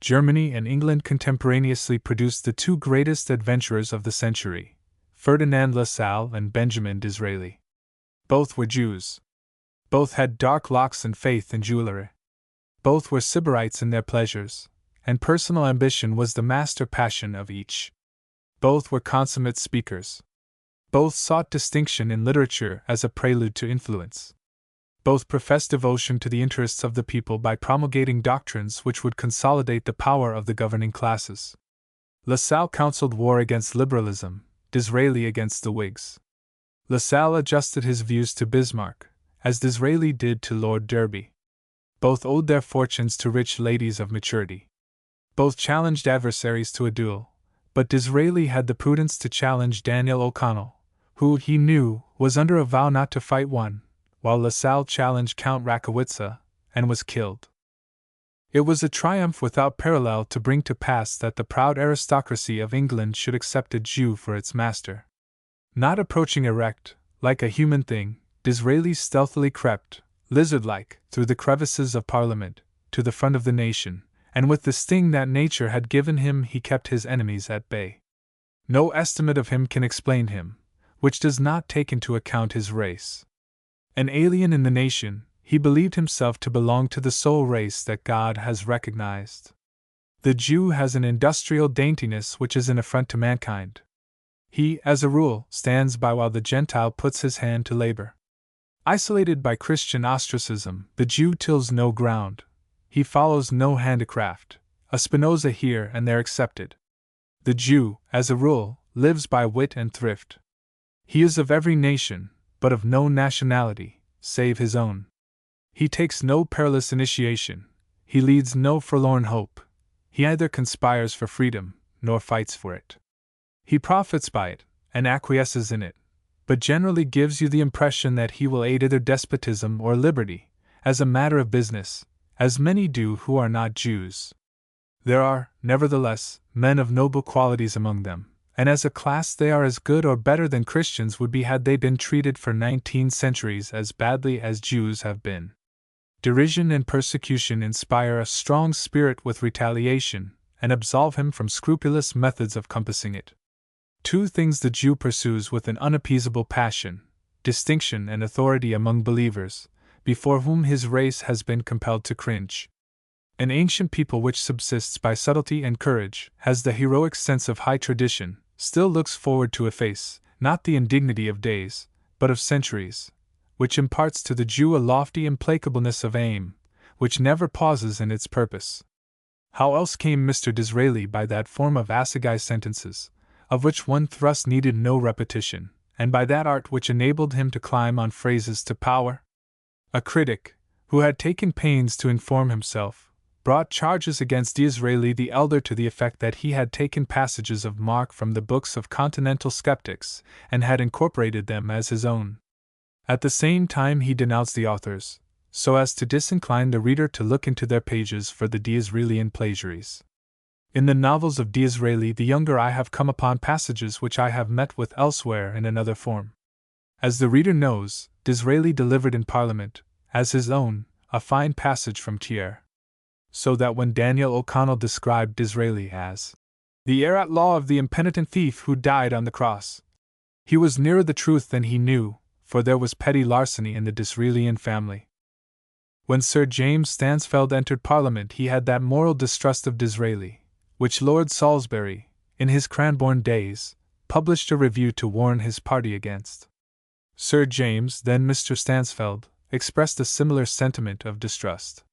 [SPEAKER 1] Germany and England contemporaneously produced the two greatest adventurers of the century, Ferdinand Lassalle and Benjamin Disraeli. Both were Jews. Both had dark locks and faith in jewellery. Both were sybarites in their pleasures, and personal ambition was the master passion of each. Both were consummate speakers. Both sought distinction in literature as a prelude to influence. Both professed devotion to the interests of the people by promulgating doctrines which would consolidate the power of the governing classes. LaSalle counseled war against liberalism, Disraeli against the Whigs. LaSalle adjusted his views to Bismarck, as Disraeli did to Lord Derby. Both owed their fortunes to rich ladies of maturity. Both challenged adversaries to a duel, but Disraeli had the prudence to challenge Daniel O'Connell, who, he knew, was under a vow not to fight one, while LaSalle challenged Count Rakowitza, and was killed. It was a triumph without parallel to bring to pass that the proud aristocracy of England should accept a Jew for its master. Not approaching erect, like a human thing, Disraeli stealthily crept, lizard-like, through the crevices of Parliament, to the front of the nation, and with the sting that nature had given him he kept his enemies at bay. No estimate of him can explain him, which does not take into account his race. An alien in the nation, he believed himself to belong to the sole race that God has recognized. The Jew has an industrial daintiness which is an affront to mankind. He, as a rule, stands by while the Gentile puts his hand to labor. Isolated by Christian ostracism, the Jew tills no ground. He follows no handicraft, a Spinoza here and there accepted. The Jew, as a rule, lives by wit and thrift. He is of every nation, but of no nationality, save his own. He takes no perilous initiation, he leads no forlorn hope, he neither conspires for freedom, nor fights for it. He profits by it, and acquiesces in it, but generally gives you the impression that he will aid either despotism or liberty, as a matter of business, as many do who are not Jews. There are, nevertheless, men of noble qualities among them, and as a class they are as good or better than Christians would be had they been treated for 19 centuries as badly as Jews have been. Derision and persecution inspire a strong spirit with retaliation, and absolve him from scrupulous methods of compassing it. Two things the Jew pursues with an unappeasable passion: distinction and authority among believers, before whom his race has been compelled to cringe. An ancient people which subsists by subtlety and courage, has the heroic sense of high tradition, still looks forward to efface, not the indignity of days, but of centuries, which imparts to the Jew a lofty implacableness of aim, which never pauses in its purpose. How else came Mr. Disraeli by that form of assegai sentences, of which one thrust needed no repetition, and by that art which enabled him to climb on phrases to power? A critic, who had taken pains to inform himself, brought charges against Disraeli the elder to the effect that he had taken passages of Mark from the books of continental skeptics, and had incorporated them as his own. At the same time he denounced the authors, so as to disincline the reader to look into their pages for the Disraelian plagiaries. In the novels of Disraeli the younger I have come upon passages which I have met with elsewhere in another form. As the reader knows, Disraeli delivered in Parliament, as his own, a fine passage from Thiers. So that when Daniel O'Connell described Disraeli as the heir at law of the impenitent thief who died on the cross, he was nearer the truth than he knew, for there was petty larceny in the Disraelian family. When Sir James Stansfeld entered Parliament he had that moral distrust of Disraeli, which Lord Salisbury, in his Cranbourne days, published a review to warn his party against. Sir James, then Mr. Stansfeld, expressed a similar sentiment of distrust.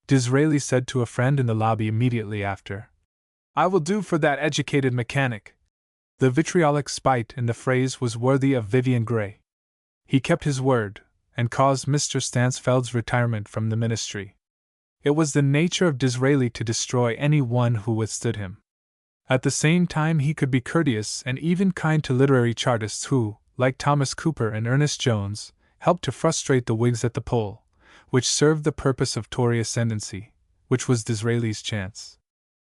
[SPEAKER 1] Disraeli said to a friend in the lobby immediately after, "I will do for that educated mechanic." The vitriolic spite in the phrase was worthy of Vivian Grey. He kept his word, and caused Mr. Stansfeld's retirement from the ministry. It was the nature of Disraeli to destroy any one who withstood him. At the same time he could be courteous and even kind to literary chartists who, like Thomas Cooper and Ernest Jones, helped to frustrate the Whigs at the poll, which served the purpose of Tory ascendancy, which was Disraeli's chance.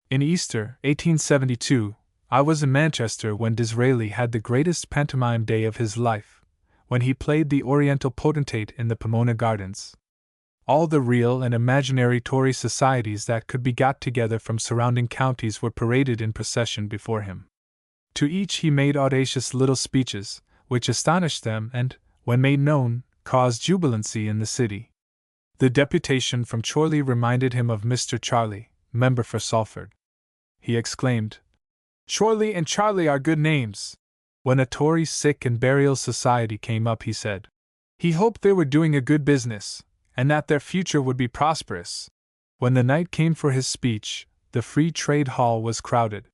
[SPEAKER 1] In Easter, 1872, I was in Manchester when Disraeli had the greatest pantomime day of his life, when he played the Oriental potentate in the Pomona Gardens. All the real and imaginary Tory societies that could be got together from surrounding counties were paraded in procession before him. To each he made audacious little speeches, which astonished them and, when made known, caused jubilancy in the city. The deputation from Chorley reminded him of Mr. Charley, member for Salford. He exclaimed, "Chorley and Charley are good names." When a Tory sick and burial society came up he said, he hoped they were doing a good business, and that their future would be prosperous. When the night came for his speech, the Free Trade Hall was crowded.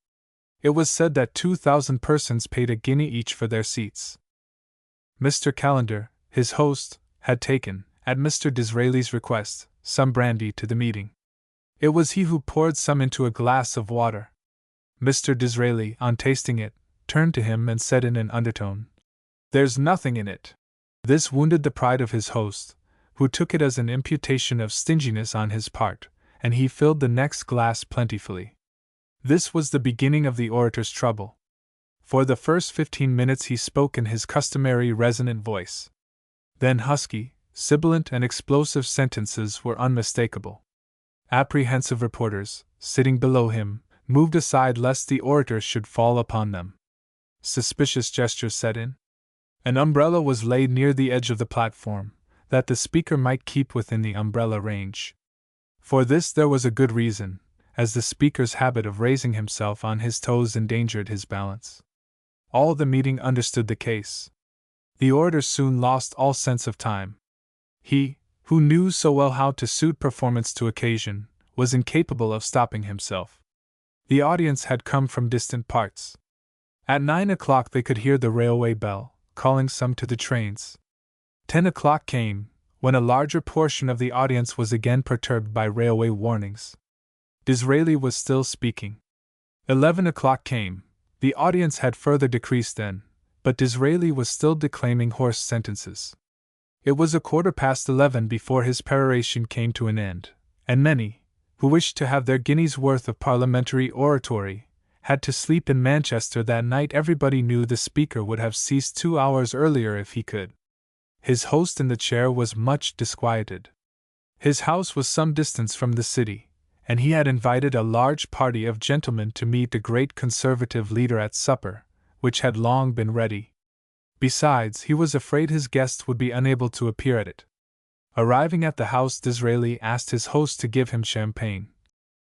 [SPEAKER 1] It was said that 2,000 persons paid a guinea each for their seats. Mr. Calendar, his host, had taken, at Mr. Disraeli's request, some brandy to the meeting. It was he who poured some into a glass of water. Mr. Disraeli, on tasting it, turned to him and said in an undertone, "There's nothing in it." This wounded the pride of his host, who took it as an imputation of stinginess on his part, and he filled the next glass plentifully. This was the beginning of the orator's trouble. For the first 15 minutes he spoke in his customary resonant voice. Then husky, sibilant, and explosive sentences were unmistakable. Apprehensive reporters, sitting below him, moved aside lest the orator should fall upon them. Suspicious gestures set in. An umbrella was laid near the edge of the platform, that the speaker might keep within the umbrella range. For this there was a good reason, as the speaker's habit of raising himself on his toes endangered his balance. All the meeting understood the case. The orator soon lost all sense of time. He, who knew so well how to suit performance to occasion, was incapable of stopping himself. The audience had come from distant parts. At 9 o'clock they could hear the railway bell, calling some to the trains. 10 o'clock came, when a larger portion of the audience was again perturbed by railway warnings. Disraeli was still speaking. 11 o'clock came. The audience had further decreased then, but Disraeli was still declaiming hoarse sentences. It was 11:15 before his peroration came to an end, and many, who wished to have their guinea's worth of parliamentary oratory, had to sleep in Manchester that night. Everybody knew the speaker would have ceased 2 hours earlier if he could. His host in the chair was much disquieted. His house was some distance from the city, and he had invited a large party of gentlemen to meet the great Conservative leader at supper, which had long been ready. Besides, he was afraid his guests would be unable to appear at it. Arriving at the house, Disraeli asked his host to give him champagne.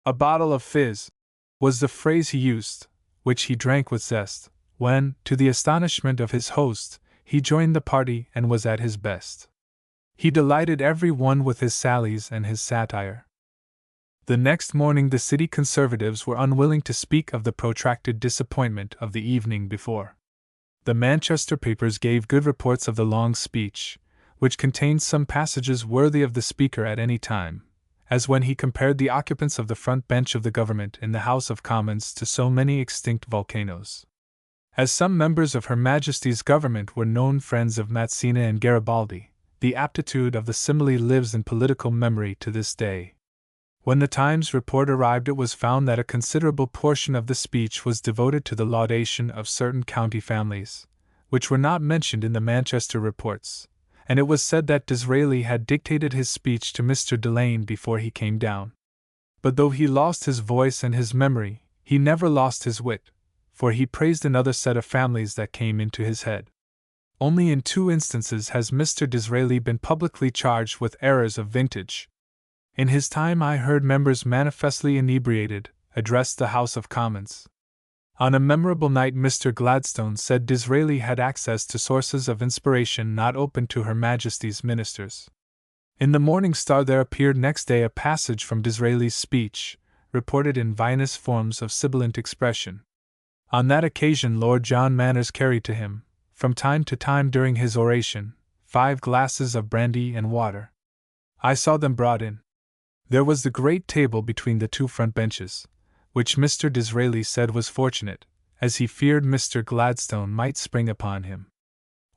[SPEAKER 1] "A bottle of fizz," was the phrase he used, which he drank with zest, when, to the astonishment of his host, he joined the party and was at his best. He delighted every one with his sallies and his satire. The next morning the city Conservatives were unwilling to speak of the protracted disappointment of the evening before. The Manchester papers gave good reports of the long speech, which contained some passages worthy of the speaker at any time, as when he compared the occupants of the front bench of the government in the House of Commons to so many extinct volcanoes. As some members of Her Majesty's government were known friends of Mazzini and Garibaldi, the aptitude of the simile lives in political memory to this day. When the Times report arrived, it was found that a considerable portion of the speech was devoted to the laudation of certain county families, which were not mentioned in the Manchester reports, and it was said that Disraeli had dictated his speech to Mr. Delane before he came down. But though he lost his voice and his memory, he never lost his wit, for he praised another set of families that came into his head. Only in 2 instances has Mr. Disraeli been publicly charged with errors of vintage. In his time I heard members manifestly inebriated address the House of Commons. On a memorable night Mr. Gladstone said Disraeli had access to sources of inspiration not open to Her Majesty's ministers. In the Morning Star there appeared next day a passage from Disraeli's speech, reported in vinous forms of sibilant expression. On that occasion Lord John Manners carried to him, from time to time during his oration, 5 glasses of brandy and water. I saw them brought in. There was the great table between the 2 front benches, which Mr. Disraeli said was fortunate, as he feared Mr. Gladstone might spring upon him.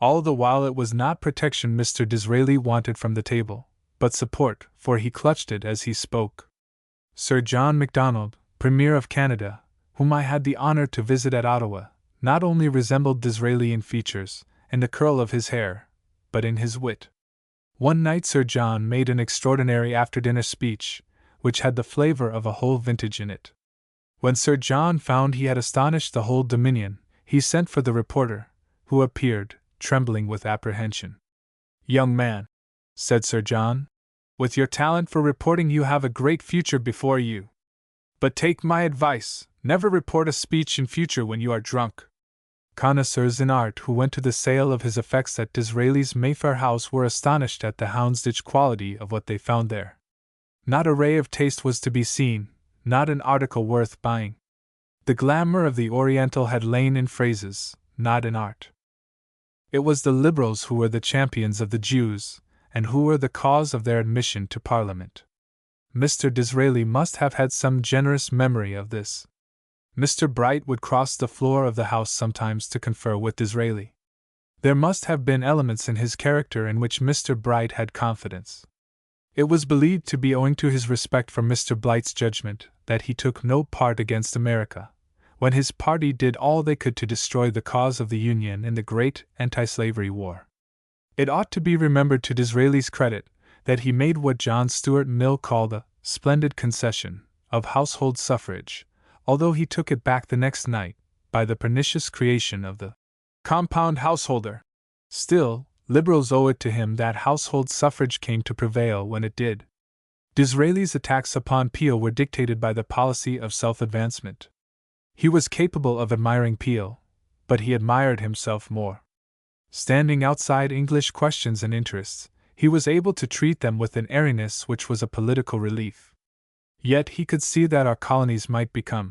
[SPEAKER 1] All the while it was not protection Mr. Disraeli wanted from the table, but support, for he clutched it as he spoke. Sir John Macdonald, Premier of Canada, whom I had the honor to visit at Ottawa, not only resembled Disraeli in features and the curl of his hair, but in his wit. One night Sir John made an extraordinary after-dinner speech, which had the flavor of a whole vintage in it. When Sir John found he had astonished the whole Dominion, he sent for the reporter, who appeared, trembling with apprehension. "Young man," said Sir John, "with your talent for reporting you have a great future before you. But take my advice, never report a speech in future when you are drunk." Connoisseurs in art who went to the sale of his effects at Disraeli's Mayfair house were astonished at the Houndsditch quality of what they found there. Not a ray of taste was to be seen, not an article worth buying. The glamour of the Oriental had lain in phrases, not in art. It was the Liberals who were the champions of the Jews, and who were the cause of their admission to Parliament. Mr. Disraeli must have had some generous memory of this. Mr. Bright would cross the floor of the House sometimes to confer with Disraeli. There must have been elements in his character in which Mr. Bright had confidence. It was believed to be owing to his respect for Mr. Bright's judgment that he took no part against America, when his party did all they could to destroy the cause of the Union in the great anti-slavery war. It ought to be remembered to Disraeli's credit that he made what John Stuart Mill called a splendid concession of household suffrage, although he took it back the next night by the pernicious creation of the compound householder. Still, Liberals owe it to him that household suffrage came to prevail when it did. Disraeli's attacks upon Peel were dictated by the policy of self-advancement. He was capable of admiring Peel, but he admired himself more. Standing outside English questions and interests, he was able to treat them with an airiness which was a political relief. Yet he could see that our colonies might become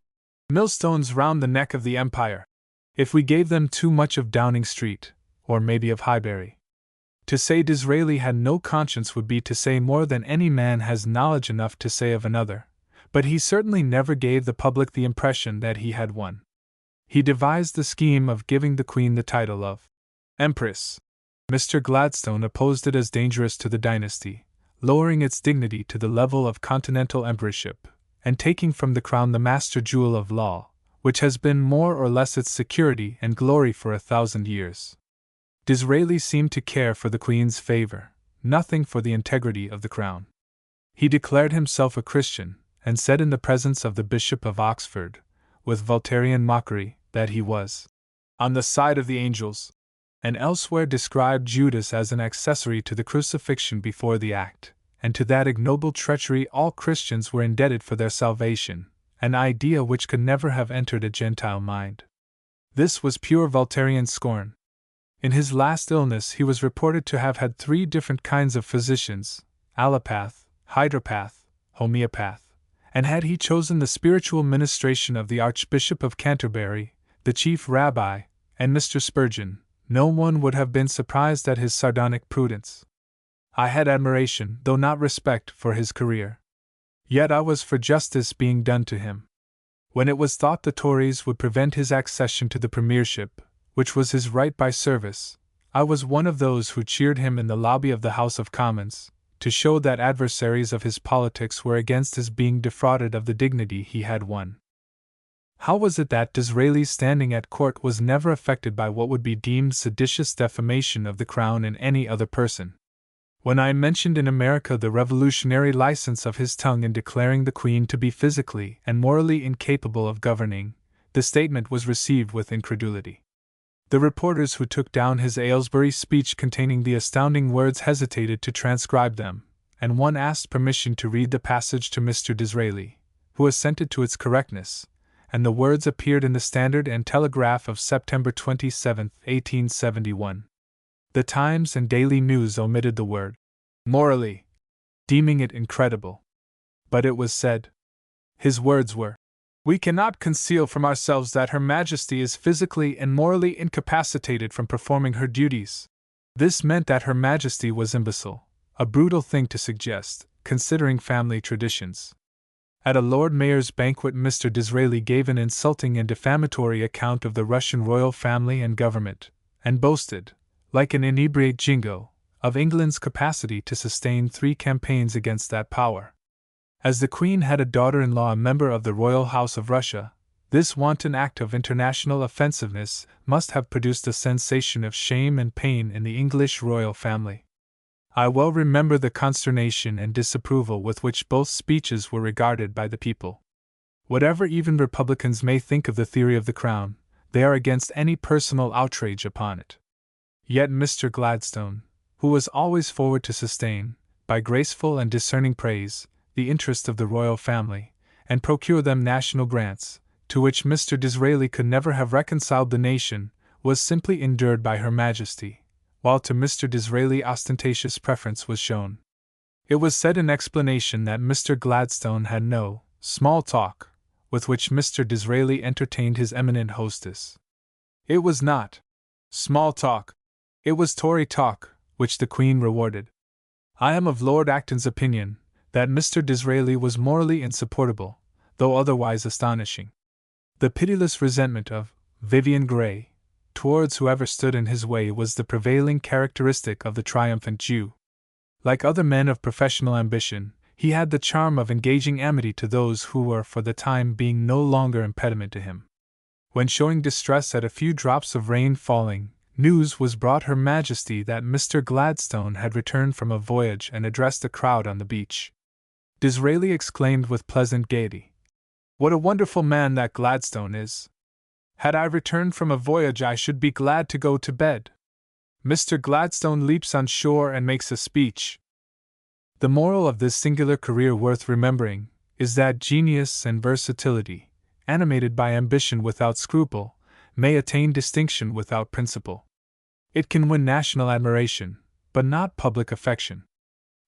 [SPEAKER 1] millstones round the neck of the Empire, if we gave them too much of Downing Street, or maybe of Highbury. To say Disraeli had no conscience would be to say more than any man has knowledge enough to say of another, but he certainly never gave the public the impression that he had one. He devised the scheme of giving the Queen the title of Empress. Mr. Gladstone opposed it as dangerous to the dynasty, lowering its dignity to the level of continental emperorship, and taking from the crown the master jewel of law, which has been more or less its security and glory for 1,000 years. Disraeli seemed to care for the Queen's favor, nothing for the integrity of the crown. He declared himself a Christian, and said in the presence of the Bishop of Oxford, with Voltairean mockery, that he was on the side of the angels, and elsewhere described Judas as an accessory to the crucifixion before the act, and to that ignoble treachery all Christians were indebted for their salvation, an idea which could never have entered a Gentile mind. This was pure Voltairean scorn. In his last illness he was reported to have had 3 different kinds of physicians, allopath, hydropath, homeopath, and had he chosen the spiritual ministration of the Archbishop of Canterbury, the chief rabbi, and Mr. Spurgeon, no one would have been surprised at his sardonic prudence. I had admiration, though not respect, for his career. Yet I was for justice being done to him. When it was thought the Tories would prevent his accession to the premiership, which was his right by service, I was one of those who cheered him in the lobby of the House of Commons, to show that adversaries of his politics were against his being defrauded of the dignity he had won. How was it that Disraeli's standing at court was never affected by what would be deemed seditious defamation of the crown in any other person? When I mentioned in America the revolutionary license of his tongue in declaring the Queen to be physically and morally incapable of governing, the statement was received with incredulity. The reporters who took down his Aylesbury speech containing the astounding words hesitated to transcribe them, and one asked permission to read the passage to Mr. Disraeli, who assented to its correctness, and the words appeared in the Standard and Telegraph of September 27, 1871. The Times and Daily News omitted the word morally, deeming it incredible. But it was said. His words were, "We cannot conceal from ourselves that Her Majesty is physically and morally incapacitated from performing her duties." This meant that Her Majesty was imbecile, a brutal thing to suggest, considering family traditions. At a Lord Mayor's banquet Mr. Disraeli gave an insulting and defamatory account of the Russian royal family and government, and boasted, like an inebriate jingo, of England's capacity to sustain 3 campaigns against that power. As the Queen had a daughter-in-law a member of the Royal House of Russia, this wanton act of international offensiveness must have produced a sensation of shame and pain in the English royal family. I well remember the consternation and disapproval with which both speeches were regarded by the people. Whatever even Republicans may think of the theory of the Crown, they are against any personal outrage upon it. Yet Mr. Gladstone, who was always forward to sustain, by graceful and discerning praise, the interest of the royal family, and procure them national grants, to which Mr. Disraeli could never have reconciled the nation, was simply endured by Her Majesty, while to Mr. Disraeli ostentatious preference was shown. It was said in explanation that Mr. Gladstone had no small talk, with which Mr. Disraeli entertained his eminent hostess. It was not small talk, it was Tory talk, which the Queen rewarded. I am of Lord Acton's opinion that Mr. Disraeli was morally insupportable, though otherwise astonishing. The pitiless resentment of Vivian Grey towards whoever stood in his way was the prevailing characteristic of the triumphant Jew. Like other men of professional ambition, he had the charm of engaging amity to those who were for the time being no longer impediment to him. When showing distress at a few drops of rain falling, news was brought Her Majesty that Mr. Gladstone had returned from a voyage and addressed a crowd on the beach. Disraeli exclaimed with pleasant gaiety, "What a wonderful man that Gladstone is! Had I returned from a voyage I should be glad to go to bed. Mr. Gladstone leaps on shore and makes a speech." The moral of this singular career worth remembering is that genius and versatility, animated by ambition without scruple, may attain distinction without principle. It can win national admiration, but not public affection.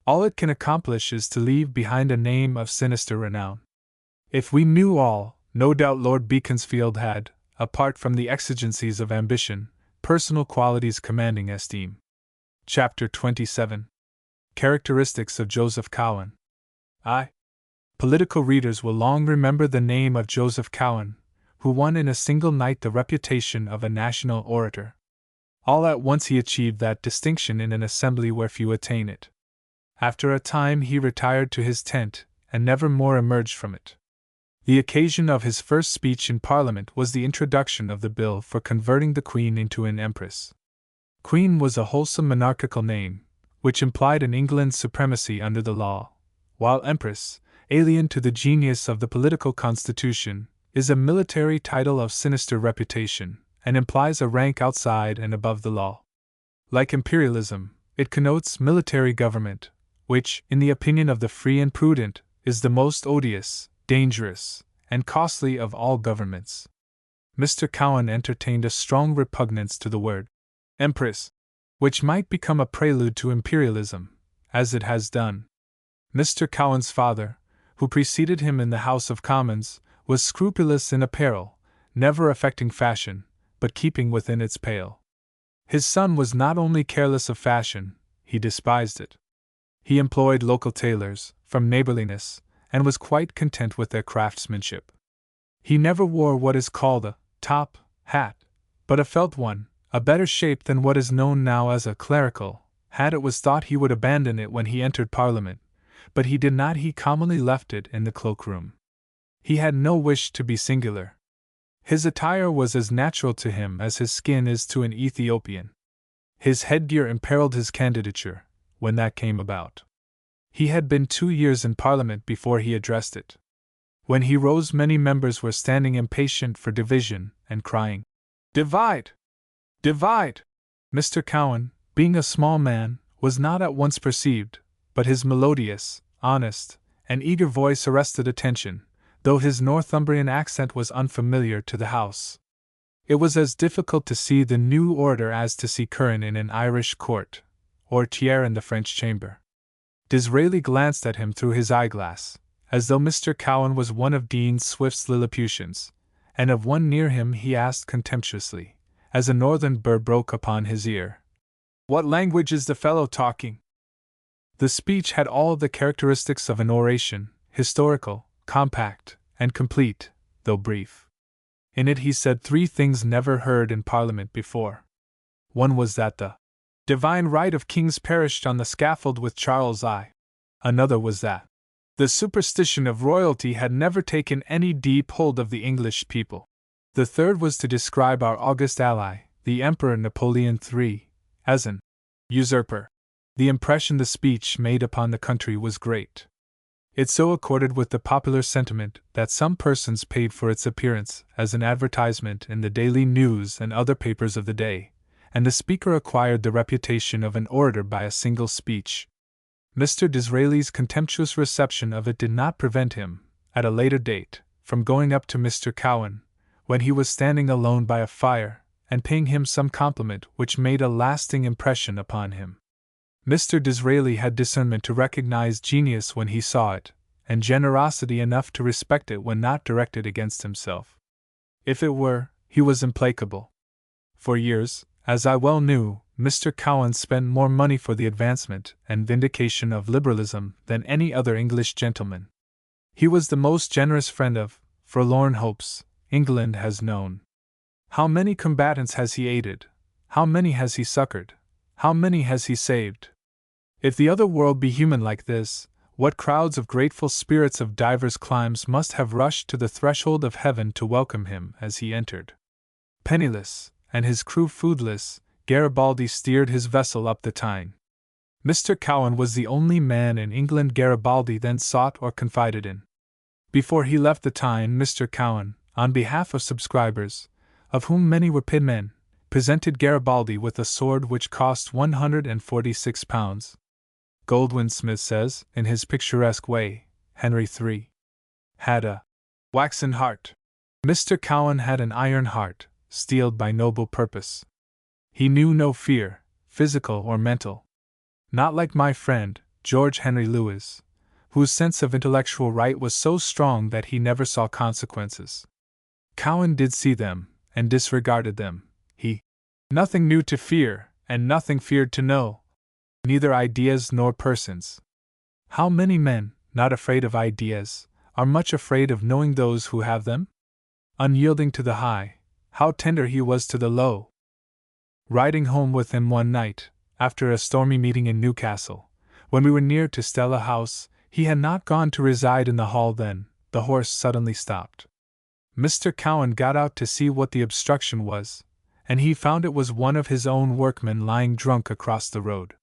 [SPEAKER 1] All it can accomplish is to leave behind a name of sinister renown. If we knew all, no doubt Lord Beaconsfield had, apart from the exigencies of ambition, personal qualities commanding esteem. Chapter 27. Characteristics of Joseph Cowen. Political readers will long remember the name of Joseph Cowen, who won in a single night the reputation of a national orator. All at once he achieved that distinction in an assembly where few attain it. After a time he retired to his tent, and never more emerged from it. The occasion of his first speech in Parliament was the introduction of the bill for converting the Queen into an Empress. Queen was a wholesome monarchical name, which implied in England supremacy under the law, while Empress, alien to the genius of the political constitution, is a military title of sinister reputation, and implies a rank outside and above the law. Like imperialism, it connotes military government, which, in the opinion of the free and prudent, is the most odious, dangerous, and costly of all governments. Mr. Cowen entertained a strong repugnance to the word Empress, which might become a prelude to imperialism, as it has done. Mr. Cowen's father, who preceded him in the House of Commons, was scrupulous in apparel, never affecting fashion, but keeping within its pale. His son was not only careless of fashion, he despised it. He employed local tailors, from neighborliness, and was quite content with their craftsmanship. He never wore what is called a top hat, but a felt one, a better shape than what is known now as a clerical hat. It was thought he would abandon it when he entered Parliament, but he did not. He commonly left it in the cloakroom. He had no wish to be singular. His attire was as natural to him as his skin is to an Ethiopian. His headgear imperiled his candidature, when that came about. He had been 2 years in Parliament before he addressed it. When he rose, many members were standing impatient for division, and crying, "Divide! Divide!" Mr. Cowen, being a small man, was not at once perceived, but his melodious, honest, and eager voice arrested attention, though his Northumbrian accent was unfamiliar to the House. It was as difficult to see the new orator as to see Curran in an Irish court, or Thiers in the French chamber. Disraeli glanced at him through his eyeglass, as though Mr. Cowen was one of Dean Swift's Lilliputians, and of one near him he asked contemptuously, as a northern bird broke upon his ear, "What language is the fellow talking?" The speech had all the characteristics of an oration, historical, compact, and complete, though brief. In it he said 3 things never heard in Parliament before. One was that the divine right of kings perished on the scaffold with Charles I. Another was that the superstition of royalty had never taken any deep hold of the English people. The third was to describe our august ally, the Emperor Napoleon III, as an usurper. The impression the speech made upon the country was great. It so accorded with the popular sentiment that some persons paid for its appearance as an advertisement in the Daily News and other papers of the day, and the speaker acquired the reputation of an orator by a single speech. Mr. Disraeli's contemptuous reception of it did not prevent him, at a later date, from going up to Mr. Cowen, when he was standing alone by a fire, and paying him some compliment which made a lasting impression upon him. Mr. Disraeli had discernment to recognize genius when he saw it, and generosity enough to respect it when not directed against himself. If it were, he was implacable. For years, as I well knew, Mr. Cowan spent more money for the advancement and vindication of liberalism than any other English gentleman. He was the most generous friend of forlorn hopes England has known. How many combatants has he aided? How many has he succored? How many has he saved? If the other world be human like this, what crowds of grateful spirits of divers climes must have rushed to the threshold of heaven to welcome him as he entered. Penniless, and his crew foodless, Garibaldi steered his vessel up the Tyne. Mr. Cowan was the only man in England Garibaldi then sought or confided in. Before he left the Tyne, Mr. Cowan, on behalf of subscribers, of whom many were pitmen, presented Garibaldi with a sword which cost £146. Goldwin Smith says, in his picturesque way, Henry III had a waxen heart. Mr. Cowan had an iron heart, steeled by noble purpose. He knew no fear, physical or mental. Not like my friend, George Henry Lewis, whose sense of intellectual right was so strong that he never saw consequences. Cowan did see them, and disregarded them. He nothing knew to fear, and nothing feared to know. Neither ideas nor persons. How many men, not afraid of ideas, are much afraid of knowing those who have them? Unyielding to the high, how tender he was to the low. Riding home with him one night, after a stormy meeting in Newcastle, when we were near to Stella House, he had not gone to reside in the hall then, the horse suddenly stopped. Mr. Cowan got out to see what the obstruction was, and he found it was one of his own workmen lying drunk across the road.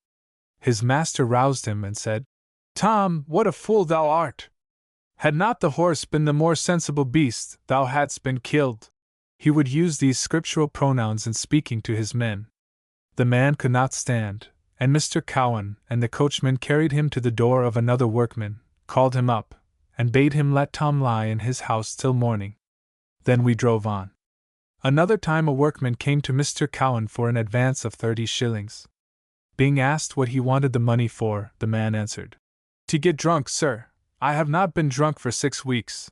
[SPEAKER 1] His master roused him and said, "Tom, what a fool thou art! Had not the horse been the more sensible beast, thou hadst been killed." He would use these scriptural pronouns in speaking to his men. The man could not stand, and Mr. Cowan and the coachman carried him to the door of another workman, called him up, and bade him let Tom lie in his house till morning. Then we drove on. Another time a workman came to Mr. Cowan for an advance of 30 shillings. Being asked what he wanted the money for, the man answered, "To get drunk, sir. I have not been drunk for 6 weeks."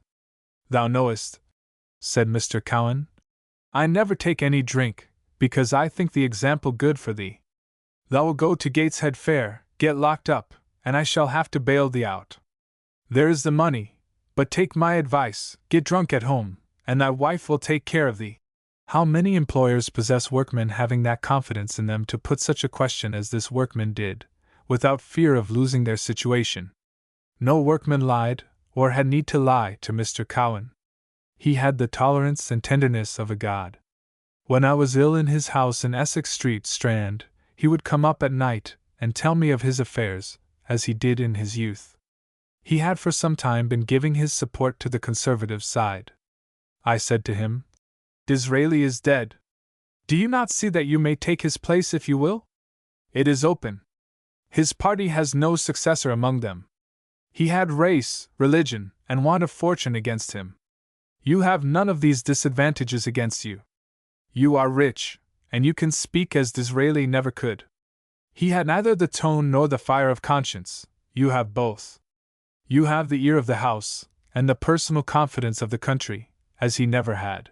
[SPEAKER 1] "Thou knowest," said Mr. Cowan, "I never take any drink, because I think the example good for thee. Thou will go to Gateshead Fair, get locked up, and I shall have to bail thee out. There is the money, but take my advice, get drunk at home, and thy wife will take care of thee." How many employers possess workmen having that confidence in them to put such a question as this workman did, without fear of losing their situation? No workman lied, or had need to lie, to Mr. Cowan. He had the tolerance and tenderness of a god. When I was ill in his house in Essex Street, Strand, he would come up at night and tell me of his affairs, as he did in his youth. He had for some time been giving his support to the Conservative side. I said to him, "Disraeli is dead. Do you not see that you may take his place if you will? It is open. His party has no successor among them. He had race, religion, and want of fortune against him. You have none of these disadvantages against you. You are rich, and you can speak as Disraeli never could. He had neither the tone nor the fire of conscience. You have both. You have the ear of the House, and the personal confidence of the country, as he never had.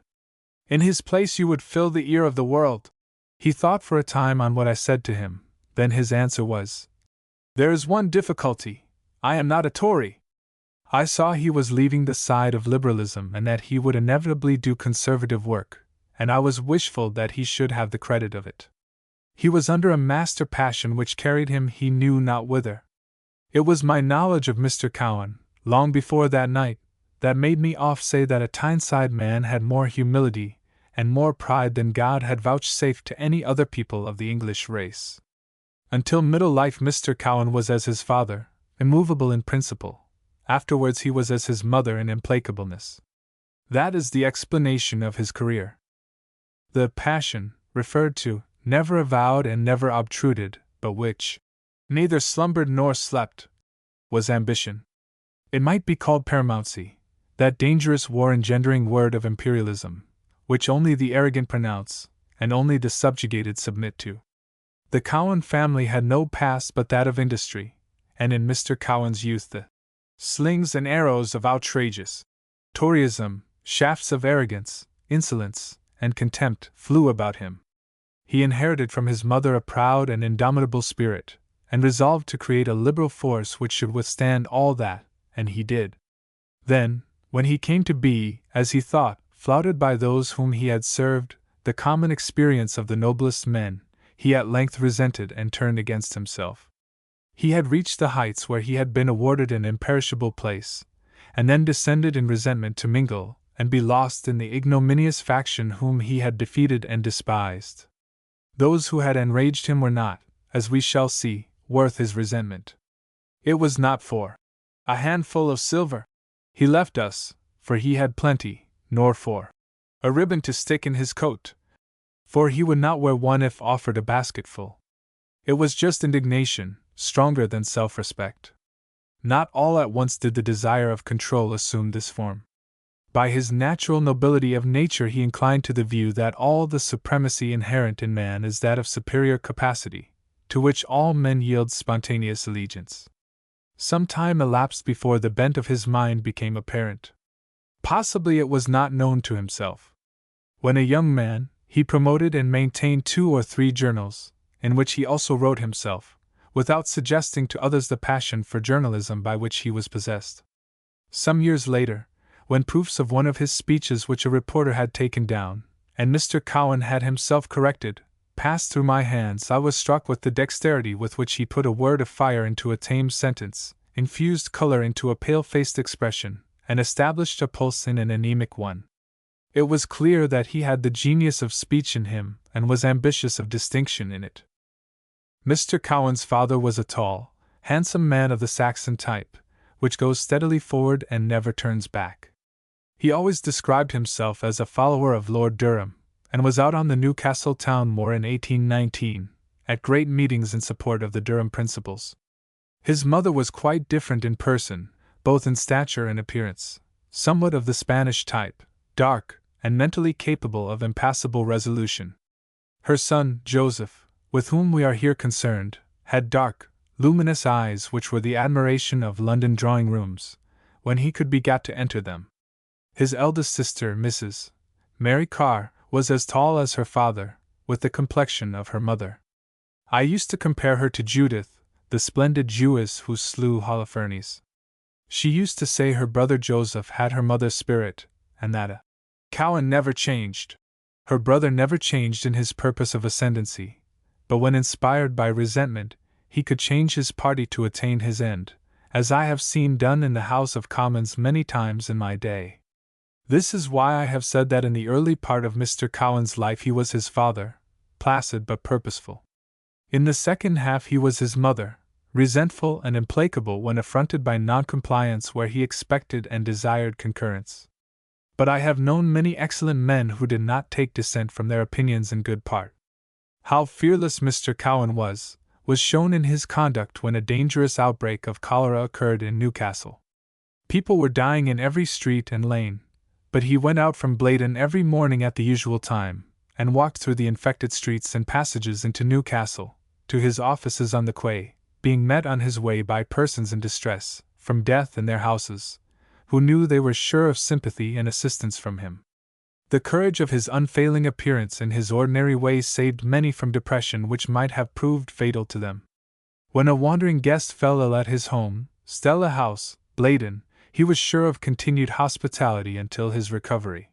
[SPEAKER 1] In his place you would fill the ear of the world." He thought for a time on what I said to him, then his answer was, "There is one difficulty. I am not a Tory." I saw he was leaving the side of liberalism and that he would inevitably do conservative work, and I was wishful that he should have the credit of it. He was under a master passion which carried him he knew not whither. It was my knowledge of Mr. Cowan, long before that night, that made me oft say that a Tyneside man had more humility and more pride than God had vouchsafed to any other people of the English race. Until middle life Mr. Cowan was as his father, immovable in principle. Afterwards he was as his mother in implacableness. That is the explanation of his career. The passion, referred to, never avowed and never obtruded, but which neither slumbered nor slept, was ambition. It might be called paramountcy, that dangerous war-engendering word of imperialism, which only the arrogant pronounce, and only the subjugated submit to. The Cowan family had no past but that of industry, and in Mr. Cowan's youth the Slings and arrows of outrageous Toryism, shafts of arrogance, insolence, and contempt flew about him. He inherited from his mother a proud and indomitable spirit, and resolved to create a liberal force which should withstand all that, and he did. Then, when he came to be, as he thought, flouted by those whom he had served, the common experience of the noblest men, he at length resented and turned against himself. He had reached the heights where he had been awarded an imperishable place, and then descended in resentment to mingle and be lost in the ignominious faction whom he had defeated and despised. Those who had enraged him were not, as we shall see, worth his resentment. It was not for a handful of silver he left us, for he had plenty, nor for a ribbon to stick in his coat, for he would not wear one if offered a basketful. It was just indignation, stronger than self-respect. Not all at once did the desire of control assume this form. By his natural nobility of nature he inclined to the view that all the supremacy inherent in man is that of superior capacity, to which all men yield spontaneous allegiance. Some time elapsed before the bent of his mind became apparent. Possibly it was not known to himself. When a young man, he promoted and maintained 2 or 3 journals, in which he also wrote himself, without suggesting to others the passion for journalism by which he was possessed. Some years later, when proofs of one of his speeches which a reporter had taken down, and Mr. Cowan had himself corrected, passed through my hands, I was struck with the dexterity with which he put a word of fire into a tame sentence, infused color into a pale-faced expression, and established a pulse in an anemic one. It was clear that he had the genius of speech in him, and was ambitious of distinction in it. Mr. Cowan's father was a tall, handsome man of the Saxon type, which goes steadily forward and never turns back. He always described himself as a follower of Lord Durham, and was out on the Newcastle town moor in 1819, at great meetings in support of the Durham principles. His mother was quite different in person, both in stature and appearance, somewhat of the Spanish type, dark, and mentally capable of impassable resolution. Her son, Joseph, with whom we are here concerned, had dark, luminous eyes which were the admiration of London drawing-rooms, when he could be got to enter them. His eldest sister, Mrs. Mary Carr, was as tall as her father, with the complexion of her mother. I used to compare her to Judith, the splendid Jewess who slew Holofernes. She used to say her brother Joseph had her mother's spirit, and that Cowan never changed. Her brother never changed in his purpose of ascendancy, but when inspired by resentment, he could change his party to attain his end, as I have seen done in the House of Commons many times in my day. This is why I have said that in the early part of Mr. Cowan's life he was his father, placid but purposeful. In the second half he was his mother, resentful and implacable when affronted by noncompliance where he expected and desired concurrence. But I have known many excellent men who did not take dissent from their opinions in good part. How fearless Mr. Cowan was shown in his conduct when a dangerous outbreak of cholera occurred in Newcastle. People were dying in every street and lane, but he went out from Blaydon every morning at the usual time, and walked through the infected streets and passages into Newcastle, to his offices on the quay, being met on his way by persons in distress, from death in their houses, who knew they were sure of sympathy and assistance from him. The courage of his unfailing appearance in his ordinary ways saved many from depression which might have proved fatal to them. When a wandering guest fell ill at his home, Stella House, Blaydon, he was sure of continued hospitality until his recovery.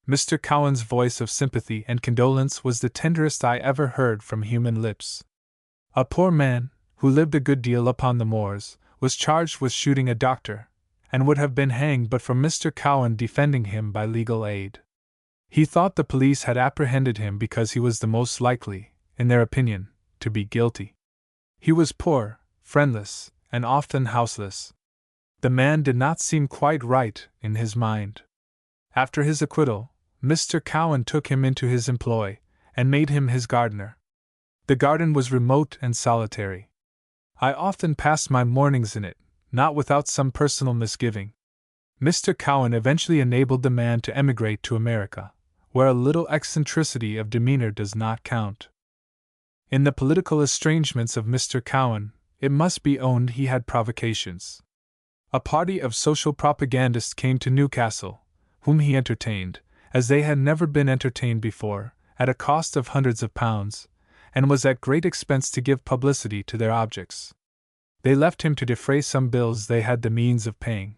[SPEAKER 1] Mr. Cowan's voice of sympathy and condolence was the tenderest I ever heard from human lips. A poor man, who lived a good deal upon the moors, was charged with shooting a doctor, and would have been hanged but for Mr. Cowan defending him by legal aid. He thought the police had apprehended him because he was the most likely, in their opinion, to be guilty. He was poor, friendless, and often houseless. The man did not seem quite right in his mind. After his acquittal, Mr. Cowan took him into his employ, and made him his gardener. The garden was remote and solitary. I often passed my mornings in it, not without some personal misgiving. Mr. Cowan eventually enabled the man to emigrate to America, where a little eccentricity of demeanor does not count. In the political estrangements of Mr. Cowan, it must be owned he had provocations. A party of social propagandists came to Newcastle, whom he entertained, as they had never been entertained before, at a cost of hundreds of pounds, and was at great expense to give publicity to their objects. They left him to defray some bills they had the means of paying.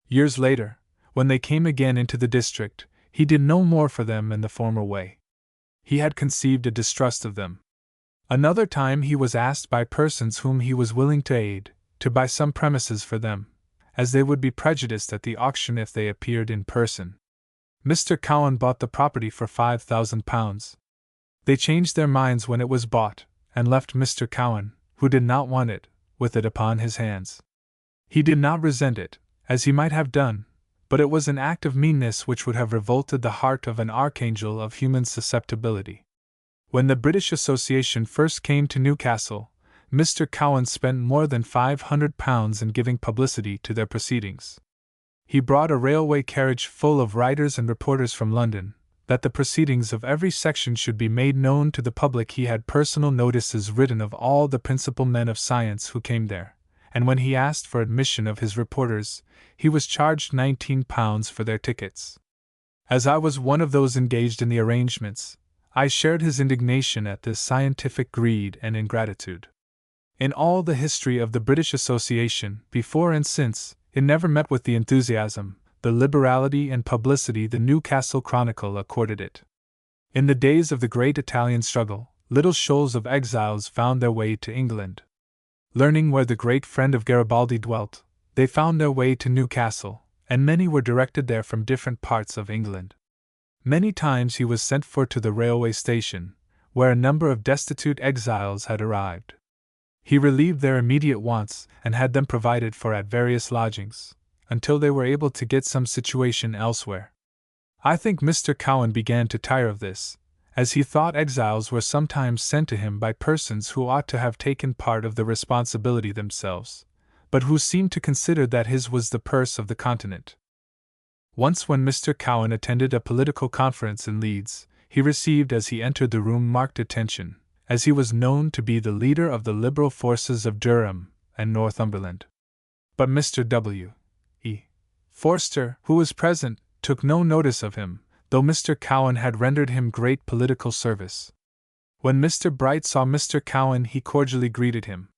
[SPEAKER 1] Years later, when they came again into the district, he did no more for them in the former way. He had conceived a distrust of them. Another time he was asked by persons whom he was willing to aid, to buy some premises for them, as they would be prejudiced at the auction if they appeared in person. Mr. Cowan bought the property for £5,000. They changed their minds when it was bought, and left Mr. Cowan, who did not want it, with it upon his hands. He did not resent it, as he might have done, but it was an act of meanness which would have revolted the heart of an archangel of human susceptibility. When the British Association first came to Newcastle, Mr. Cowan spent more than £500 in giving publicity to their proceedings. He brought a railway carriage full of writers and reporters from London, that the proceedings of every section should be made known to the public. He had personal notices written of all the principal men of science who came there, and when he asked for admission of his reporters, he was charged £19 for their tickets. As I was one of those engaged in the arrangements, I shared his indignation at this scientific greed and ingratitude. In all the history of the British Association, before and since, it never met with the enthusiasm, the liberality and publicity the Newcastle Chronicle accorded it. In the days of the great Italian struggle, little shoals of exiles found their way to England. Learning where the great friend of Garibaldi dwelt, they found their way to Newcastle, and many were directed there from different parts of England. Many times he was sent for to the railway station, where a number of destitute exiles had arrived. He relieved their immediate wants and had them provided for at various lodgings, until they were able to get some situation elsewhere. I think Mr. Cowan began to tire of this, as he thought exiles were sometimes sent to him by persons who ought to have taken part of the responsibility themselves, but who seemed to consider that his was the purse of the continent. Once when Mr. Cowan attended a political conference in Leeds, he received as he entered the room marked attention, as he was known to be the leader of the Liberal forces of Durham and Northumberland. But Mr. W. E. Forster, who was present, took no notice of him, though Mr. Cowan had rendered him great political service. When Mr. Bright saw Mr. Cowan, he cordially greeted him.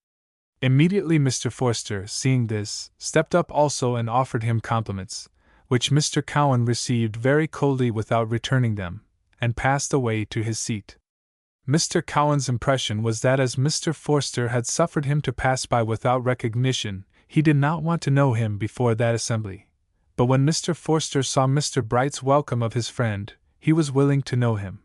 [SPEAKER 1] Immediately Mr. Forster, seeing this, stepped up also and offered him compliments, which Mr. Cowan received very coldly without returning them, and passed away to his seat. Mr. Cowan's impression was that as Mr. Forster had suffered him to pass by without recognition, he did not want to know him before that assembly. But when Mr. Forster saw Mr. Bright's welcome of his friend, he was willing to know him.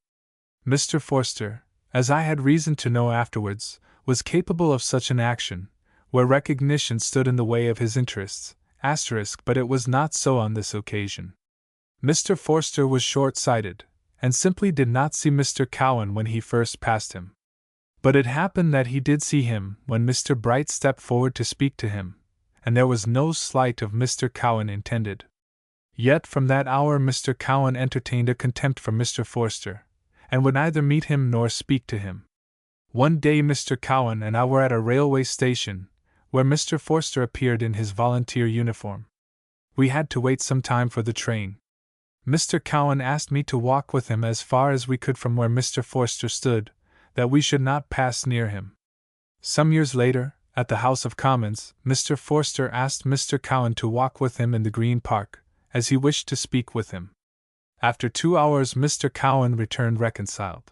[SPEAKER 1] Mr. Forster, as I had reason to know afterwards, was capable of such an action, where recognition stood in the way of his interests, but it was not so on this occasion. Mr. Forster was short-sighted, and simply did not see Mr. Cowan when he first passed him. But it happened that he did see him when Mr. Bright stepped forward to speak to him, and there was no slight of Mr. Cowan intended. Yet from that hour Mr. Cowan entertained a contempt for Mr. Forster, and would neither meet him nor speak to him. One day Mr. Cowan and I were at a railway station, where Mr. Forster appeared in his volunteer uniform. We had to wait some time for the train. Mr. Cowan asked me to walk with him as far as we could from where Mr. Forster stood, that we should not pass near him. Some years later, at the House of Commons, Mr. Forster asked Mr. Cowan to walk with him in the Green Park, as he wished to speak with him. After 2 hours Mr. Cowan returned reconciled.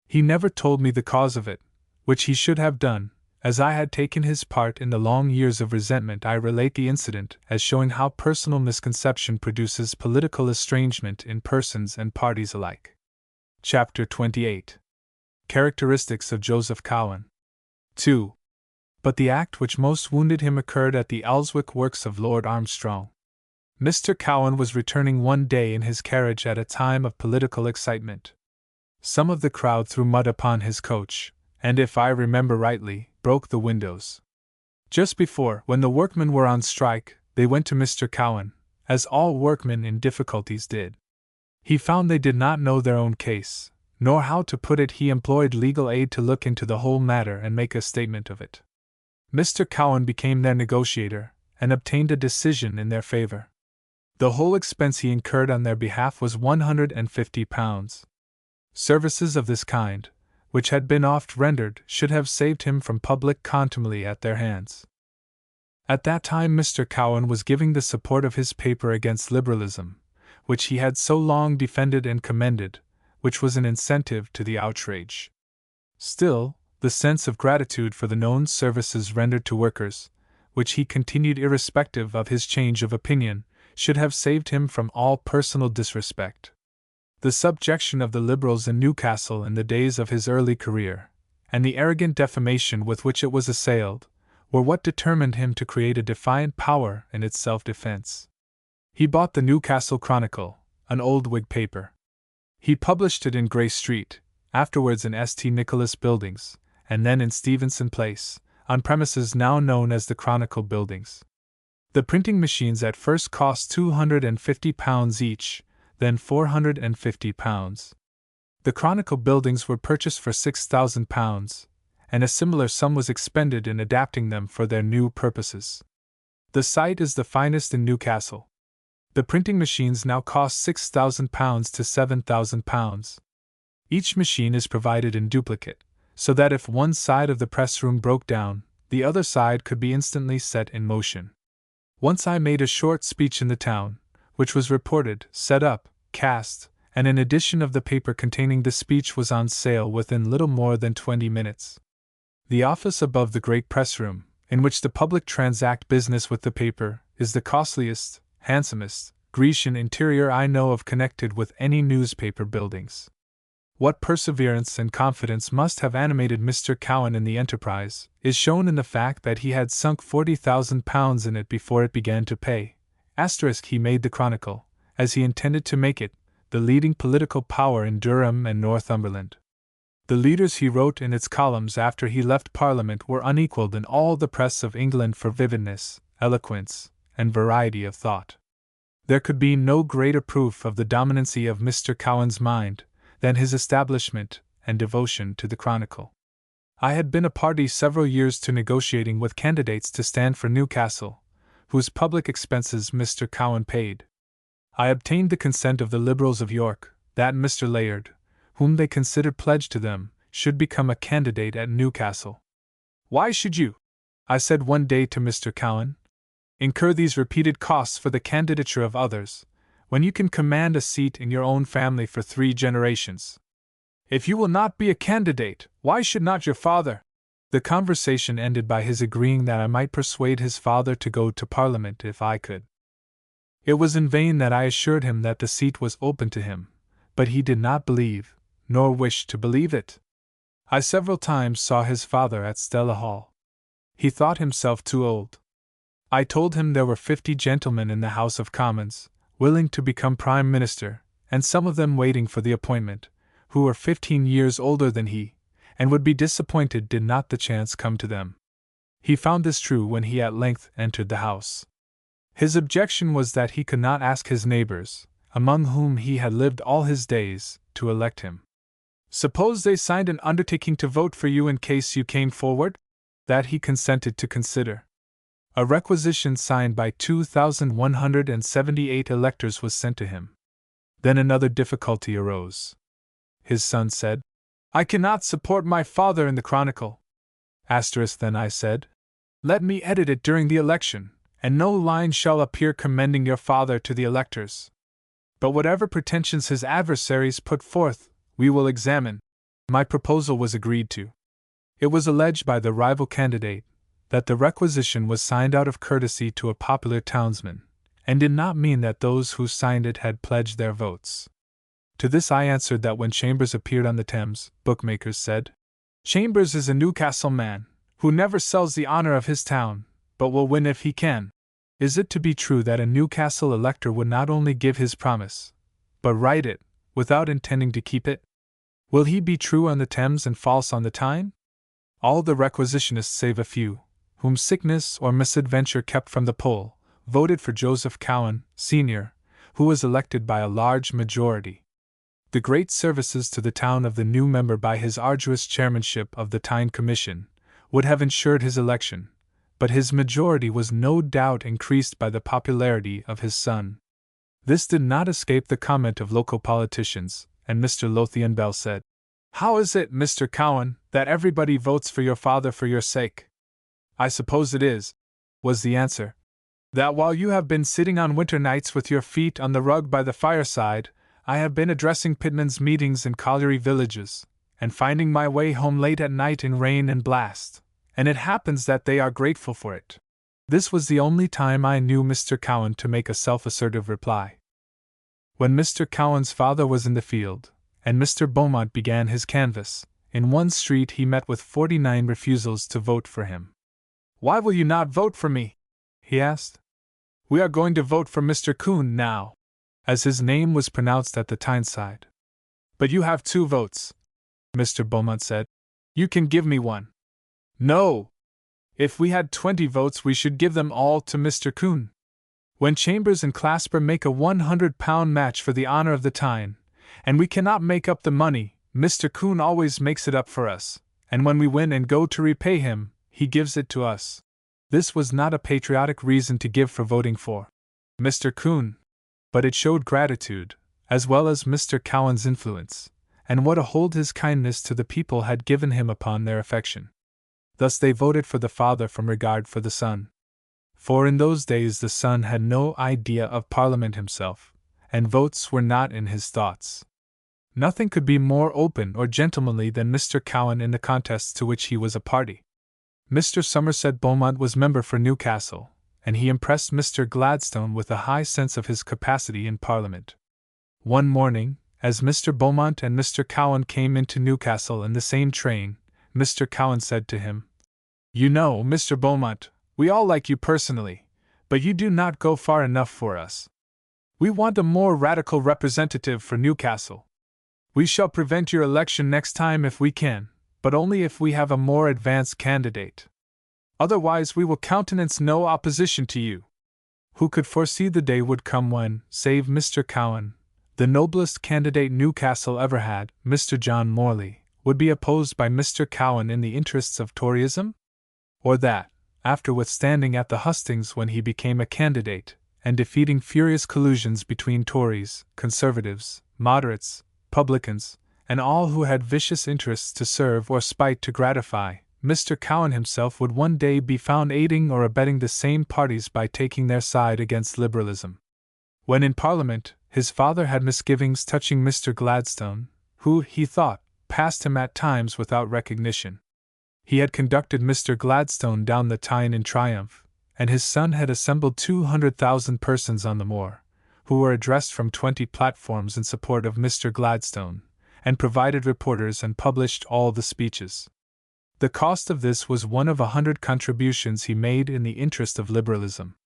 [SPEAKER 1] He never told me the cause of it, which he should have done. As I had taken his part in the long years of resentment, I relate the incident as showing how personal misconception produces political estrangement in persons and parties alike. Chapter 28. Characteristics of Joseph Cowan. 2. But the act which most wounded him occurred at the Elswick Works of Lord Armstrong. Mr. Cowan was returning one day in his carriage at a time of political excitement. Some of the crowd threw mud upon his coach, and if I remember rightly, broke the windows. Just before, when the workmen were on strike, they went to Mr. Cowan, as all workmen in difficulties did. He found they did not know their own case, nor how to put it. He employed legal aid to look into the whole matter and make a statement of it. Mr. Cowan became their negotiator, and obtained a decision in their favor. The whole expense he incurred on their behalf was £150. Services of this kind, which had been oft rendered, should have saved him from public contumely at their hands. At that time Mr. Cowan was giving the support of his paper against liberalism, which he had so long defended and commended, which was an incentive to the outrage. Still, the sense of gratitude for the known services rendered to workers, which he continued irrespective of his change of opinion, should have saved him from all personal disrespect. The subjection of the Liberals in Newcastle in the days of his early career, and the arrogant defamation with which it was assailed, were what determined him to create a defiant power in its self-defense. He bought the Newcastle Chronicle, an old Whig paper. He published it in Grey Street, afterwards in St. Nicholas Buildings, and then in Stevenson Place, on premises now known as the Chronicle Buildings. The printing machines at first cost £250 each, then £450. The Chronicle Buildings were purchased for £6,000, and a similar sum was expended in adapting them for their new purposes. The site is the finest in Newcastle. The printing machines now cost £6,000 to £7,000. Each machine is provided in duplicate, so that if one side of the press room broke down, the other side could be instantly set in motion. Once I made a short speech in the town, which was reported, set up, cast, and an edition of the paper containing the speech was on sale within little more than 20 minutes. The office above the great press room, in which the public transact business with the paper, is the costliest, handsomest, Grecian interior I know of connected with any newspaper buildings. What perseverance and confidence must have animated Mr. Cowan in the enterprise is shown in the fact that he had sunk £40,000 in it before it began to pay. He made the Chronicle, as he intended to make it, the leading political power in Durham and Northumberland. The leaders he wrote in its columns after he left Parliament were unequalled in all the press of England for vividness, eloquence, and variety of thought. There could be no greater proof of the dominancy of Mr. Cowan's mind than his establishment and devotion to the Chronicle. I had been a party several years to negotiating with candidates to stand for Newcastle, whose public expenses Mr. Cowan paid. I obtained the consent of the Liberals of York, that Mr. Layard, whom they considered pledged to them, should become a candidate at Newcastle. "Why should you," I said one day to Mr. Cowan, "incur these repeated costs for the candidature of others, when you can command a seat in your own family for 3 generations? If you will not be a candidate, why should not your father?" The conversation ended by his agreeing that I might persuade his father to go to Parliament if I could. It was in vain that I assured him that the seat was open to him, but he did not believe, nor wish to believe it. I several times saw his father at Stella Hall. He thought himself too old. I told him there were 50 gentlemen in the House of Commons, willing to become Prime Minister, and some of them waiting for the appointment, who were 15 years older than he, and would be disappointed did not the chance come to them. He found this true when he at length entered the House. His objection was that he could not ask his neighbors, among whom he had lived all his days, to elect him. "Suppose they signed an undertaking to vote for you in case you came forward?" That he consented to consider. A requisition signed by 2,178 electors was sent to him. Then another difficulty arose. His son said, "I cannot support my father in the Chronicle." Then I said, "Let me edit it during the election, and no line shall appear commending your father to the electors. But whatever pretensions his adversaries put forth, we will examine." My proposal was agreed to. It was alleged by the rival candidate that the requisition was signed out of courtesy to a popular townsman, and did not mean that those who signed it had pledged their votes. To this I answered that when Chambers appeared on the Thames, bookmakers said, "Chambers is a Newcastle man, who never sells the honor of his town, but will win if he can." Is it to be true that a Newcastle elector would not only give his promise, but write it, without intending to keep it? Will he be true on the Thames and false on the Tyne? All the requisitionists save a few, whom sickness or misadventure kept from the poll, voted for Joseph Cowan, Sr., who was elected by a large majority. The great services to the town of the new member by his arduous chairmanship of the Tyne Commission would have ensured his election, but his majority was no doubt increased by the popularity of his son. This did not escape the comment of local politicians, and Mr. Lothian Bell said, "How is it, Mr. Cowan, that everybody votes for your father for your sake?" "I suppose it is," was the answer, "that while you have been sitting on winter nights with your feet on the rug by the fireside, I have been addressing pitmen's meetings in colliery villages, and finding my way home late at night in rain and blast, and it happens that they are grateful for it." This was the only time I knew Mr. Cowan to make a self-assertive reply. When Mr. Cowan's father was in the field, and Mr. Beaumont began his canvass, in one street he met with 49 refusals to vote for him. "Why will you not vote for me?" he asked. "We are going to vote for Mr. Coon now," as his name was pronounced at the Tyneside. "But you have 2 votes," Mr. Beaumont said. "You can give me 1. "No! If we had 20 votes we should give them all to Mr. Coon. When Chambers and Clasper make a £100 match for the honor of the Tyne, and we cannot make up the money, Mr. Coon always makes it up for us, and when we win and go to repay him, he gives it to us." This was not a patriotic reason to give for voting for Mr. Coon, but it showed gratitude, as well as Mr. Cowan's influence, and what a hold his kindness to the people had given him upon their affection. Thus they voted for the father from regard for the son. For in those days the son had no idea of Parliament himself, and votes were not in his thoughts. Nothing could be more open or gentlemanly than Mr. Cowan in the contests to which he was a party. Mr. Somerset Beaumont was member for Newcastle, and he impressed Mr. Gladstone with a high sense of his capacity in Parliament. One morning, as Mr. Beaumont and Mr. Cowan came into Newcastle in the same train, Mr. Cowan said to him, "You know, Mr. Beaumont, we all like you personally, but you do not go far enough for us. We want a more radical representative for Newcastle. We shall prevent your election next time if we can, but only if we have a more advanced candidate. Otherwise we will countenance no opposition to you." Who could foresee the day would come when, save Mr. Cowan, the noblest candidate Newcastle ever had, Mr. John Morley, would be opposed by Mr. Cowan in the interests of Toryism? Or that, after withstanding at the hustings when he became a candidate, and defeating furious collusions between Tories, Conservatives, Moderates, Publicans, and all who had vicious interests to serve or spite to gratify, Mr. Cowan himself would one day be found aiding or abetting the same parties by taking their side against liberalism. When in Parliament, his father had misgivings touching Mr. Gladstone, who, he thought, passed him at times without recognition. He had conducted Mr. Gladstone down the Tyne in triumph, and his son had assembled 200,000 persons on the moor, who were addressed from 20 platforms in support of Mr. Gladstone, and provided reporters and published all the speeches. The cost of this was one of 100 contributions he made in the interest of liberalism.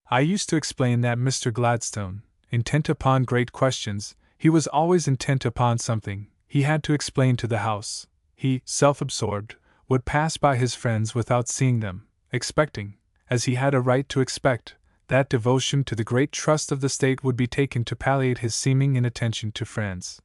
[SPEAKER 1] I used to explain that Mr. Gladstone, intent upon great questions, he was always intent upon something he had to explain to the House. He, self-absorbed, would pass by his friends without seeing them, expecting, as he had a right to expect, that devotion to the great trust of the state would be taken to palliate his seeming inattention to friends.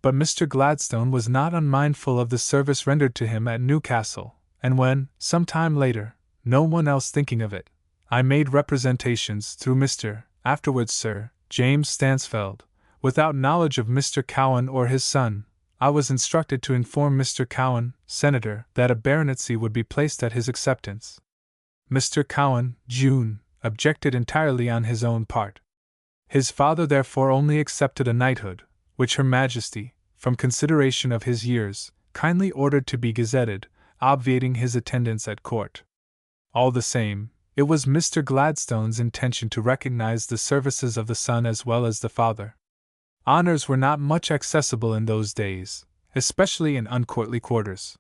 [SPEAKER 1] But Mr. Gladstone was not unmindful of the service rendered to him at Newcastle, and when, some time later, no one else thinking of it, I made representations through Mr. afterwards Sir James Stansfeld, without knowledge of Mr. Cowan or his son, I was instructed to inform Mr. Cowan, Senator, that a baronetcy would be placed at his acceptance. Mr. Cowan, June, objected entirely on his own part. His father therefore only accepted a knighthood, which Her Majesty, from consideration of his years, kindly ordered to be gazetted, obviating his attendance at court. All the same, it was Mr. Gladstone's intention to recognize the services of the son as well as the father. Honors were not much accessible in those days, especially in uncourtly quarters.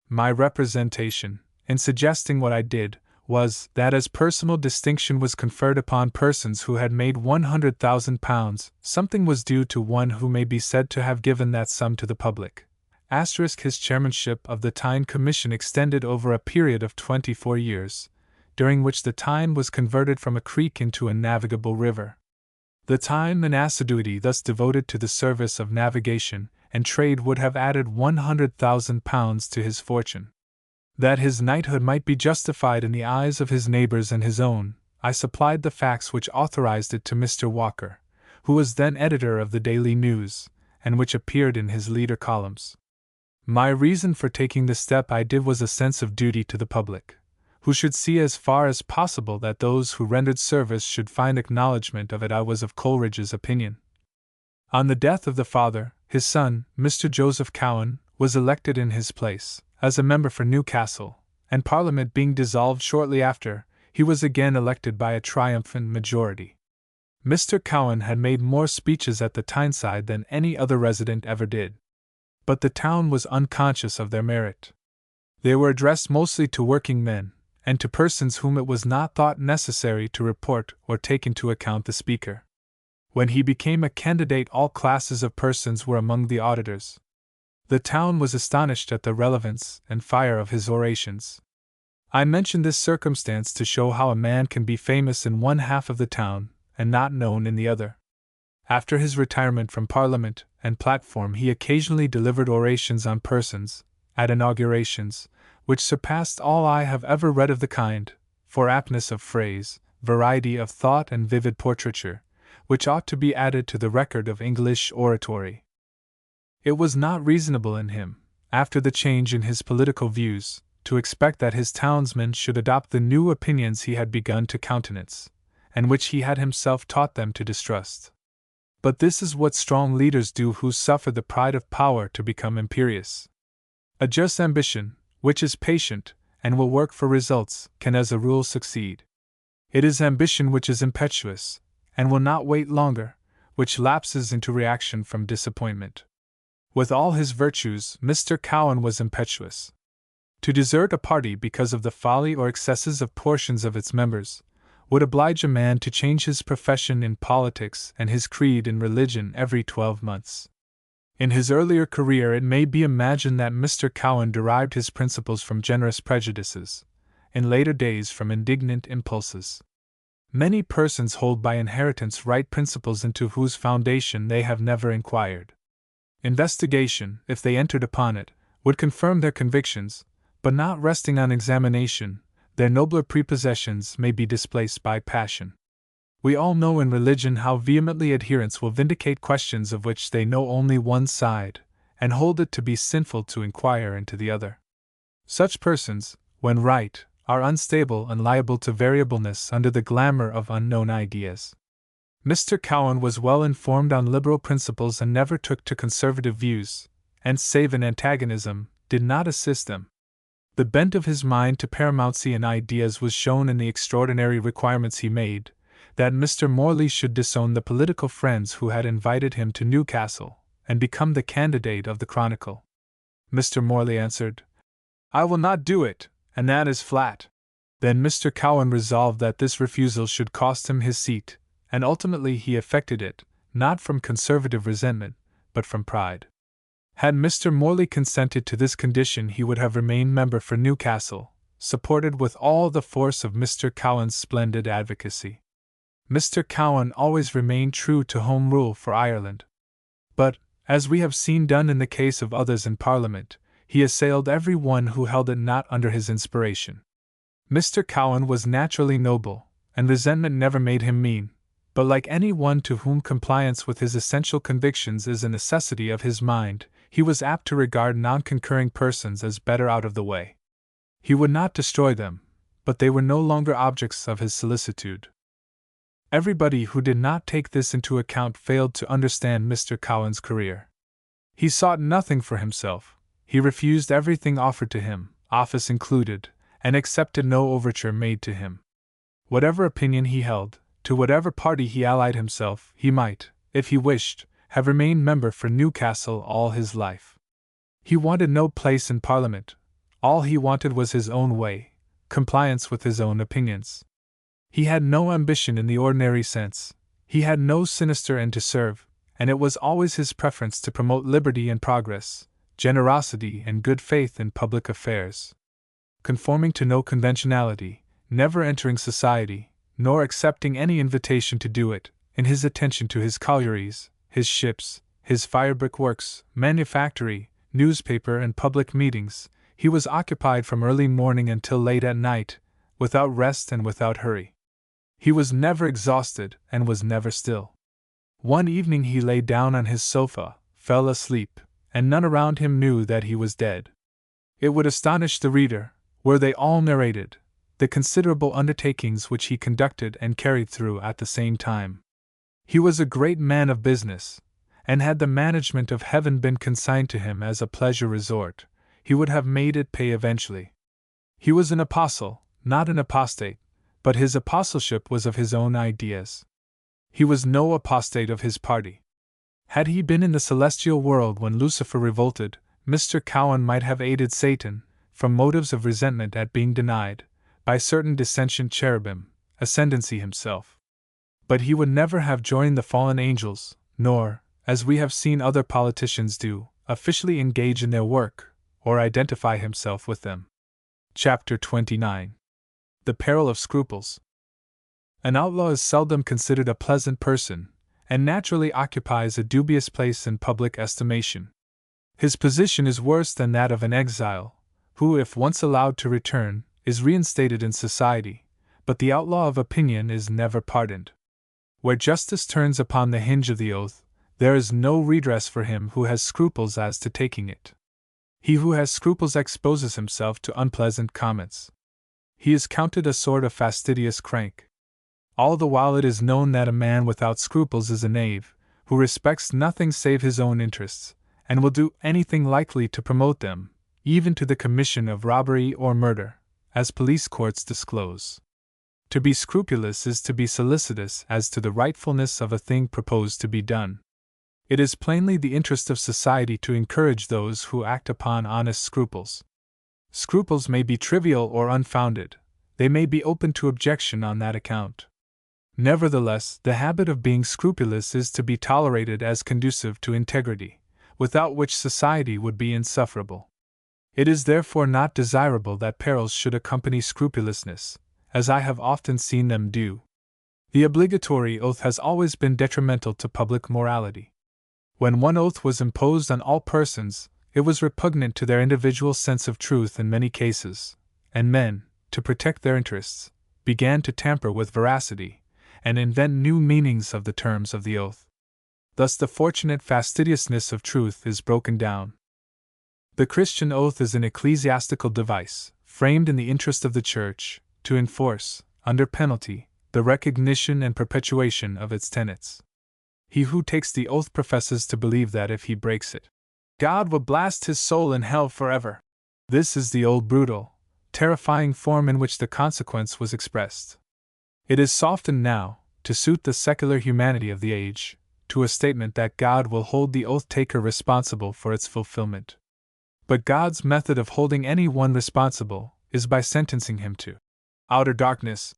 [SPEAKER 1] My representation, in suggesting what I did, was that as personal distinction was conferred upon persons who had made £100,000, something was due to one who may be said to have given that sum to the public. His chairmanship of the Tyne Commission extended over a period of 24 years, during which the Tyne was converted from a creek into a navigable river. The time and assiduity thus devoted to the service of navigation and trade would have added £100,000 to his fortune. That his knighthood might be justified in the eyes of his neighbors and his own, I supplied the facts which authorized it to Mr. Walker, who was then editor of the Daily News, and which appeared in his leader columns. My reason for taking the step I did was a sense of duty to the public, who should see as far as possible that those who rendered service should find acknowledgment of it. I was of Coleridge's opinion. On the death of the father, his son, Mr. Joseph Cowen, was elected in his place, as a member for Newcastle, and Parliament being dissolved shortly after, he was again elected by a triumphant majority. Mr. Cowen had made more speeches at the Tyneside than any other resident ever did. But the town was unconscious of their merit. They were addressed mostly to working men, and to persons whom it was not thought necessary to report or take into account the speaker. When he became a candidate, all classes of persons were among the auditors. The town was astonished at the relevance and fire of his orations. I mention this circumstance to show how a man can be famous in one half of the town and not known in the other. After his retirement from Parliament and platform, he occasionally delivered orations on persons, at inaugurations, which surpassed all I have ever read of the kind, for aptness of phrase, variety of thought, and vivid portraiture, which ought to be added to the record of English oratory. It was not reasonable in him, after the change in his political views, to expect that his townsmen should adopt the new opinions he had begun to countenance, and which he had himself taught them to distrust. But this is what strong leaders do who suffer the pride of power to become imperious. A just ambition, which is patient, and will work for results, can as a rule succeed. It is ambition which is impetuous, and will not wait longer, which lapses into reaction from disappointment. With all his virtues, Mr. Cowen was impetuous. To desert a party because of the folly or excesses of portions of its members would oblige a man to change his profession in politics and his creed in religion every 12 months. In his earlier career, it may be imagined that Mr. Cowen derived his principles from generous prejudices, in later days from indignant impulses. Many persons hold by inheritance right principles into whose foundation they have never inquired. Investigation, if they entered upon it, would confirm their convictions, but not resting on examination, their nobler prepossessions may be displaced by passion. We all know in religion how vehemently adherents will vindicate questions of which they know only one side, and hold it to be sinful to inquire into the other. Such persons, when right, are unstable and liable to variableness under the glamour of unknown ideas. Mr. Cowen was well informed on liberal principles and never took to conservative views, and save in antagonism, did not assist them. The bent of his mind to paramountcy in ideas was shown in the extraordinary requirements he made, that Mr. Morley should disown the political friends who had invited him to Newcastle, and become the candidate of the Chronicle. Mr. Morley answered, "I will not do it, and that is flat." Then Mr. Cowen resolved that this refusal should cost him his seat, and ultimately he effected it, not from conservative resentment, but from pride. Had Mr. Morley consented to this condition, he would have remained member for Newcastle, supported with all the force of Mr. Cowen's splendid advocacy. Mr. Cowen always remained true to Home Rule for Ireland. But, as we have seen done in the case of others in Parliament, he assailed every one who held it not under his inspiration. Mr. Cowen was naturally noble, and resentment never made him mean, but like any one to whom compliance with his essential convictions is a necessity of his mind, he was apt to regard non-concurring persons as better out of the way. He would not destroy them, but they were no longer objects of his solicitude. Everybody who did not take this into account failed to understand Mr. Cowen's career. He sought nothing for himself, he refused everything offered to him, office included, and accepted no overture made to him. Whatever opinion he held, to whatever party he allied himself, he might, if he wished, have remained member for Newcastle all his life. He wanted no place in Parliament, all he wanted was his own way, compliance with his own opinions. He had no ambition in the ordinary sense, he had no sinister end to serve, and it was always his preference to promote liberty and progress, generosity and good faith in public affairs. Conforming to no conventionality, never entering society, nor accepting any invitation to do it, in his attention to his collieries, his ships, his firebrick works, manufactory, newspaper and public meetings, He was occupied from early morning until late at night, without rest and without hurry. He was never exhausted and was never still. One evening he lay down on his sofa, fell asleep, and none around him knew that he was dead. It would astonish the reader, were they all narrated, the considerable undertakings which he conducted and carried through at the same time. He was a great man of business, and had the management of heaven been consigned to him as a pleasure resort, he would have made it pay eventually. He was an apostle, not an apostate, but his apostleship was of his own ideas. He was no apostate of his party. Had he been in the celestial world when Lucifer revolted, Mr. Cowan might have aided Satan, from motives of resentment at being denied, by certain dissentient cherubim, ascendancy himself. But he would never have joined the fallen angels, nor, as we have seen other politicians do, officially engage in their work, or identify himself with them. Chapter 29. The Peril of Scruples. An outlaw is seldom considered a pleasant person, and naturally occupies a dubious place in public estimation. His position is worse than that of an exile, who, if once allowed to return, is reinstated in society, but the outlaw of opinion is never pardoned. Where justice turns upon the hinge of the oath, there is no redress for him who has scruples as to taking it. He who has scruples exposes himself to unpleasant comments. He is counted a sort of fastidious crank. All the while it is known that a man without scruples is a knave, who respects nothing save his own interests, and will do anything likely to promote them, even to the commission of robbery or murder, as police courts disclose. To be scrupulous is to be solicitous as to the rightfulness of a thing proposed to be done. It is plainly the interest of society to encourage those who act upon honest scruples. Scruples may be trivial or unfounded, they may be open to objection on that account. Nevertheless, the habit of being scrupulous is to be tolerated as conducive to integrity, without which society would be insufferable. It is therefore not desirable that perils should accompany scrupulousness, as I have often seen them do. The obligatory oath has always been detrimental to public morality. When one oath was imposed on all persons, it was repugnant to their individual sense of truth in many cases, and men, to protect their interests, began to tamper with veracity, and invent new meanings of the terms of the oath. Thus the fortunate fastidiousness of truth is broken down. The Christian oath is an ecclesiastical device, framed in the interest of the Church, to enforce, under penalty, the recognition and perpetuation of its tenets. He who takes the oath professes to believe that if he breaks it, God will blast his soul in hell forever. This is the old brutal, terrifying form in which the consequence was expressed. It is softened now, to suit the secular humanity of the age, to a statement that God will hold the oath-taker responsible for its fulfillment. But God's method of holding any one responsible is by sentencing him to outer darkness,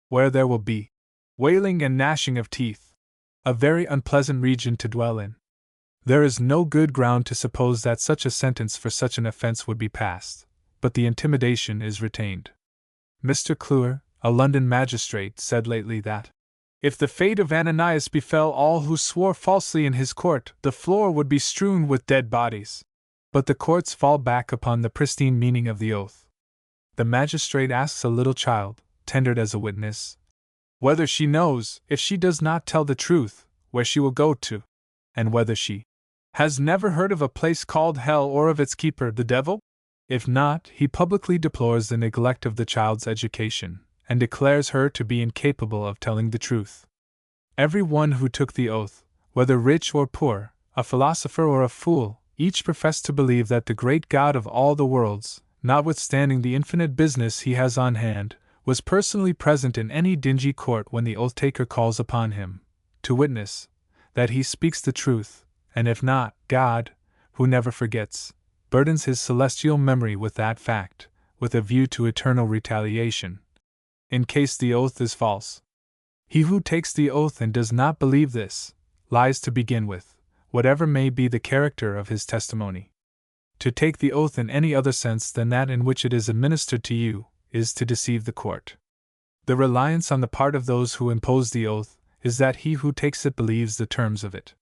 [SPEAKER 1] where there will be wailing and gnashing of teeth, a very unpleasant region to dwell in. There is no good ground to suppose that such a sentence for such an offense would be passed, but the intimidation is retained. Mr. Clure, a London magistrate, said lately that, if the fate of Ananias befell all who swore falsely in his court, the floor would be strewn with dead bodies. But the courts fall back upon the pristine meaning of the oath. The magistrate asks a little child, tendered as a witness, whether she knows, if she does not tell the truth, where she will go to, and whether she has never heard of a place called hell or of its keeper, the devil? If not, he publicly deplores the neglect of the child's education, and declares her to be incapable of telling the truth. Every one who took the oath, whether rich or poor, a philosopher or a fool, each professed to believe that the great God of all the worlds, notwithstanding the infinite business he has on hand, was personally present in any dingy court when the oath-taker calls upon him, to witness that he speaks the truth, and if not, God, who never forgets, burdens his celestial memory with that fact, with a view to eternal retaliation, in case the oath is false. He who takes the oath and does not believe this, lies to begin with, whatever may be the character of his testimony. To take the oath in any other sense than that in which it is administered to you, is to deceive the court. The reliance on the part of those who impose the oath is that he who takes it believes the terms of it.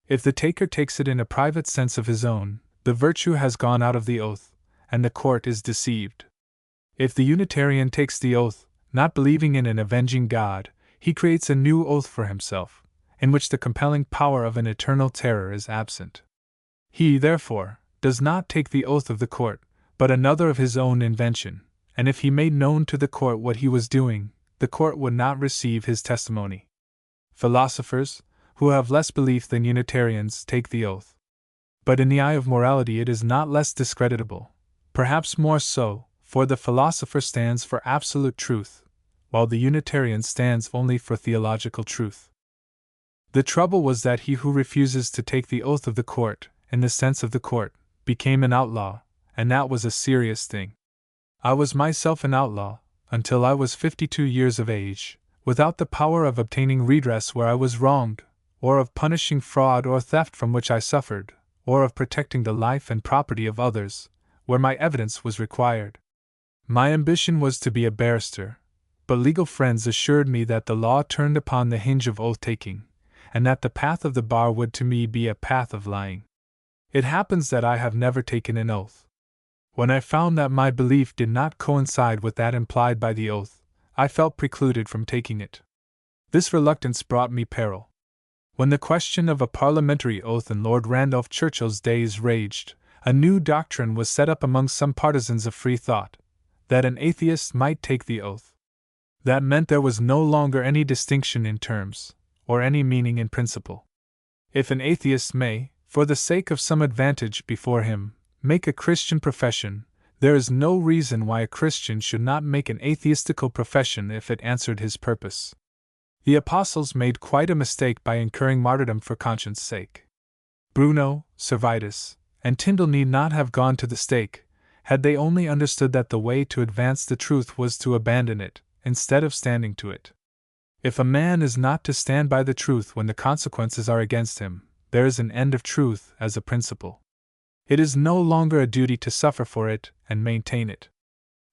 [SPEAKER 1] If the taker takes it in a private sense of his own, the virtue has gone out of the oath, and the court is deceived. If the Unitarian takes the oath, not believing in an avenging God, he creates a new oath for himself, in which the compelling power of an eternal terror is absent. He, therefore, does not take the oath of the court, but another of his own invention, and if he made known to the court what he was doing, the court would not receive his testimony. Philosophers, who have less belief than Unitarians, take the oath. But in the eye of morality it is not less discreditable, perhaps more so, for the philosopher stands for absolute truth, while the Unitarian stands only for theological truth. The trouble was that he who refuses to take the oath of the court, in the sense of the court, became an outlaw, and that was a serious thing. I was myself an outlaw, until I was 52 years of age, without the power of obtaining redress where I was wronged, or of punishing fraud or theft from which I suffered, or of protecting the life and property of others, where my evidence was required. My ambition was to be a barrister, but legal friends assured me that the law turned upon the hinge of oath-taking, and that the path of the bar would to me be a path of lying. It happens that I have never taken an oath. When I found that my belief did not coincide with that implied by the oath, I felt precluded from taking it. This reluctance brought me peril. When the question of a parliamentary oath in Lord Randolph Churchill's days raged, a new doctrine was set up among some partisans of free thought, that an atheist might take the oath. That meant there was no longer any distinction in terms, or any meaning in principle. If an atheist may, for the sake of some advantage before him, make a Christian profession, there is no reason why a Christian should not make an atheistical profession if it answered his purpose. The apostles made quite a mistake by incurring martyrdom for conscience' sake. Bruno, Servetus, and Tyndall need not have gone to the stake, had they only understood that the way to advance the truth was to abandon it, instead of standing to it. If a man is not to stand by the truth when the consequences are against him, there is an end of truth as a principle. It is no longer a duty to suffer for it and maintain it.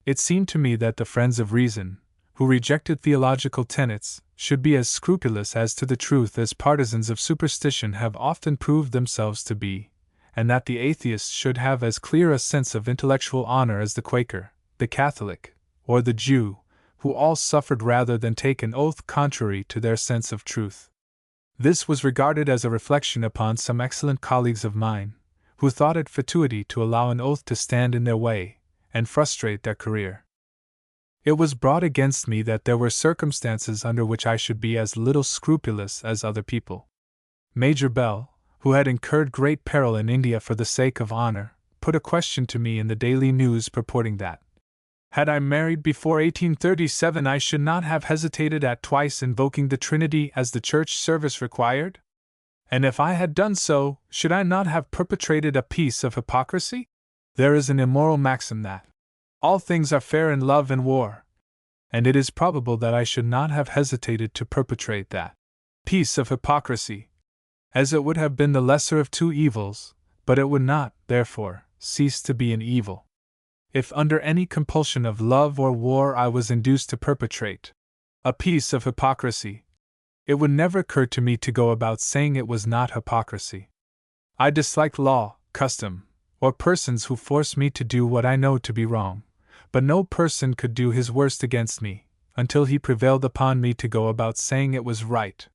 [SPEAKER 1] It seemed to me that the friends of reason, who rejected theological tenets, should be as scrupulous as to the truth as partisans of superstition have often proved themselves to be, and that the atheist should have as clear a sense of intellectual honor as the Quaker, the Catholic, or the Jew, who all suffered rather than take an oath contrary to their sense of truth. This was regarded as a reflection upon some excellent colleagues of mine, who thought it fatuity to allow an oath to stand in their way, and frustrate their career. It was brought against me that there were circumstances under which I should be as little scrupulous as other people. Major Bell, who had incurred great peril in India for the sake of honor, put a question to me in the Daily News purporting that, had I married before 1837 I should not have hesitated at twice invoking the Trinity as the church service required? And if I had done so, should I not have perpetrated a piece of hypocrisy? There is an immoral maxim that all things are fair in love and war, and it is probable that I should not have hesitated to perpetrate that piece of hypocrisy, as it would have been the lesser of two evils, but it would not, therefore, cease to be an evil. If under any compulsion of love or war I was induced to perpetrate a piece of hypocrisy, it would never occur to me to go about saying it was not hypocrisy. I dislike law, custom, or persons who force me to do what I know to be wrong, but no person could do his worst against me, until he prevailed upon me to go about saying it was right.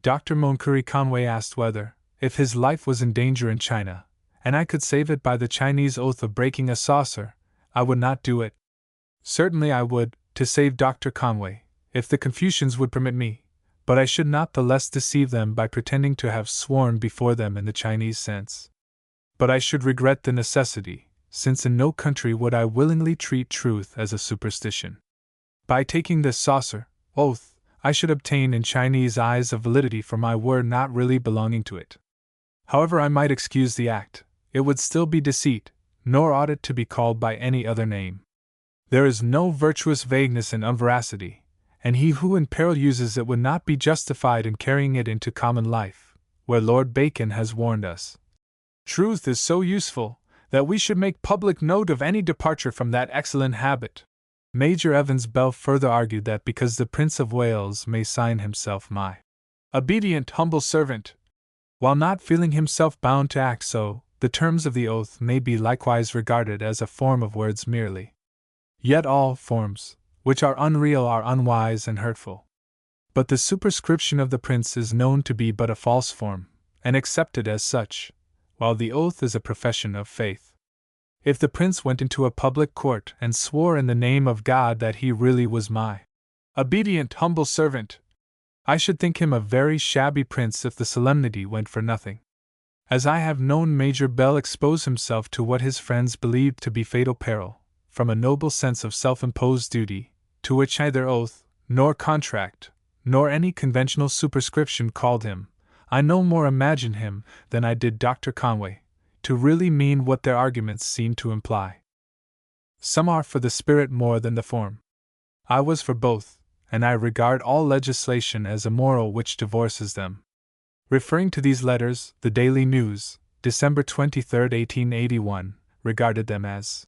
[SPEAKER 1] Dr. Montgomery Conway asked whether, if his life was in danger in China, and I could save it by the Chinese oath of breaking a saucer, I would not do it. Certainly I would, to save Dr. Conway, if the Confucians would permit me, but I should not the less deceive them by pretending to have sworn before them in the Chinese sense. But I should regret the necessity, since in no country would I willingly treat truth as a superstition. By taking this saucer oath, I should obtain in Chinese eyes a validity for my word not really belonging to it. However I might excuse the act, it would still be deceit, nor ought it to be called by any other name. There is no virtuous vagueness in unveracity, and he who in peril uses it would not be justified in carrying it into common life, where Lord Bacon has warned us. Truth is so useful that we should make public note of any departure from that excellent habit. Major Evans Bell further argued that because the Prince of Wales may sign himself my obedient humble servant, while not feeling himself bound to act so, the terms of the oath may be likewise regarded as a form of words merely. Yet all forms, which are unreal, are unwise and hurtful. But the superscription of the prince is known to be but a false form, and accepted as such, while the oath is a profession of faith. If the prince went into a public court and swore in the name of God that he really was my obedient, humble servant, I should think him a very shabby prince if the solemnity went for nothing. As I have known Major Bell expose himself to what his friends believed to be fatal peril, from a noble sense of self-imposed duty, to which neither oath, nor contract, nor any conventional superscription called him, I no more imagine him than I did Dr. Conway, to really mean what their arguments seem to imply. Some are for the spirit more than the form. I was for both, and I regard all legislation as immoral which divorces them. Referring to these letters, the Daily News, December 23, 1881, regarded them as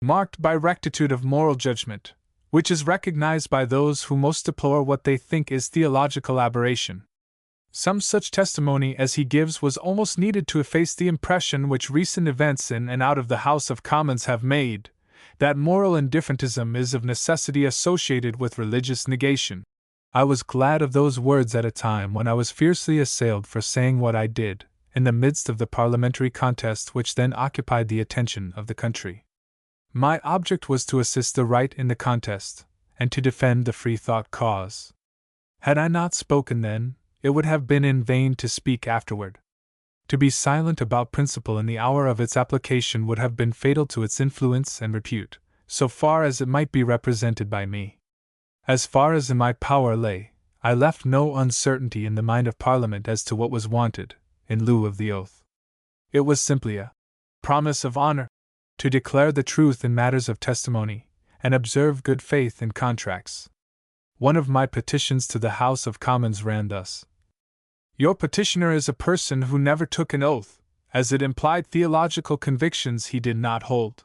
[SPEAKER 1] marked by rectitude of moral judgment, which is recognized by those who most deplore what they think is theological aberration. Some such testimony as he gives was almost needed to efface the impression which recent events in and out of the House of Commons have made, that moral indifferentism is of necessity associated with religious negation. I was glad of those words at a time when I was fiercely assailed for saying what I did, in the midst of the parliamentary contest which then occupied the attention of the country. My object was to assist the right in the contest, and to defend the free thought cause. Had I not spoken then, it would have been in vain to speak afterward. To be silent about principle in the hour of its application would have been fatal to its influence and repute, so far as it might be represented by me. As far as in my power lay, I left no uncertainty in the mind of Parliament as to what was wanted, in lieu of the oath. It was simply a promise of honor, to declare the truth in matters of testimony, and observe good faith in contracts. One of my petitions to the House of Commons ran thus: Your petitioner is a person who never took an oath, as it implied theological convictions he did not hold.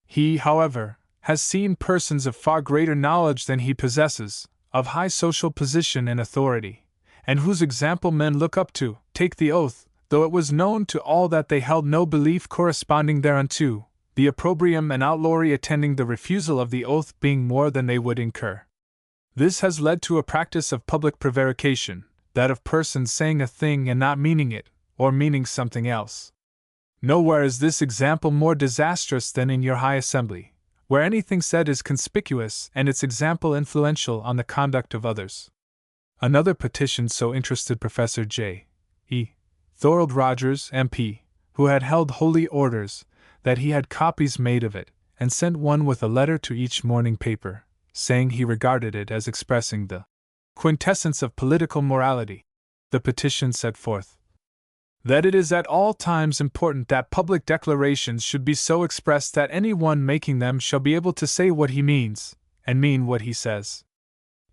[SPEAKER 1] He, however, has seen persons of far greater knowledge than he possesses, of high social position and authority, and whose example men look up to, take the oath, though it was known to all that they held no belief corresponding thereunto, the opprobrium and outlawry attending the refusal of the oath being more than they would incur. This has led to a practice of public prevarication, that of persons saying a thing and not meaning it, or meaning something else. Nowhere is this example more disastrous than in your high assembly, where anything said is conspicuous and its example influential on the conduct of others. Another petition so interested Professor J. E. Thorold Rogers, M.P., who had held holy orders, that he had copies made of it, and sent one with a letter to each morning paper, saying he regarded it as expressing the quintessence of political morality. The petition set forth that it is at all times important that public declarations should be so expressed that any one making them shall be able to say what he means, and mean what he says.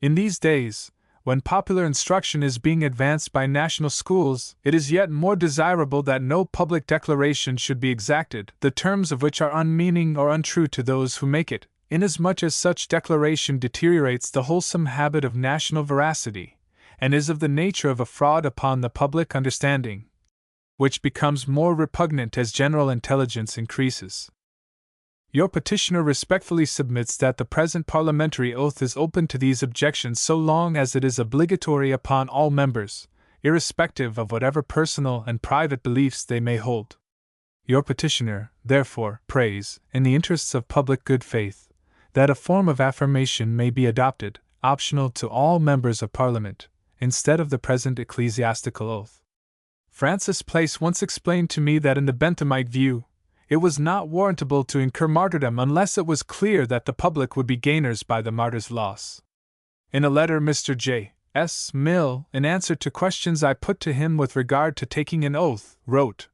[SPEAKER 1] In these days, when popular instruction is being advanced by national schools, it is yet more desirable that no public declaration should be exacted, the terms of which are unmeaning or untrue to those who make it, inasmuch as such declaration deteriorates the wholesome habit of national veracity, and is of the nature of a fraud upon the public understanding, which becomes more repugnant as general intelligence increases. Your petitioner respectfully submits that the present parliamentary oath is open to these objections so long as it is obligatory upon all members, irrespective of whatever personal and private beliefs they may hold. Your petitioner, therefore, prays, in the interests of public good faith, that a form of affirmation may be adopted, optional to all members of Parliament, instead of the present ecclesiastical oath. Francis Place once explained to me that in the Benthamite view, it was not warrantable to incur martyrdom unless it was clear that the public would be gainers by the martyr's loss. In a letter Mr. J. S. Mill, in answer to questions I put to him with regard to taking an oath, wrote,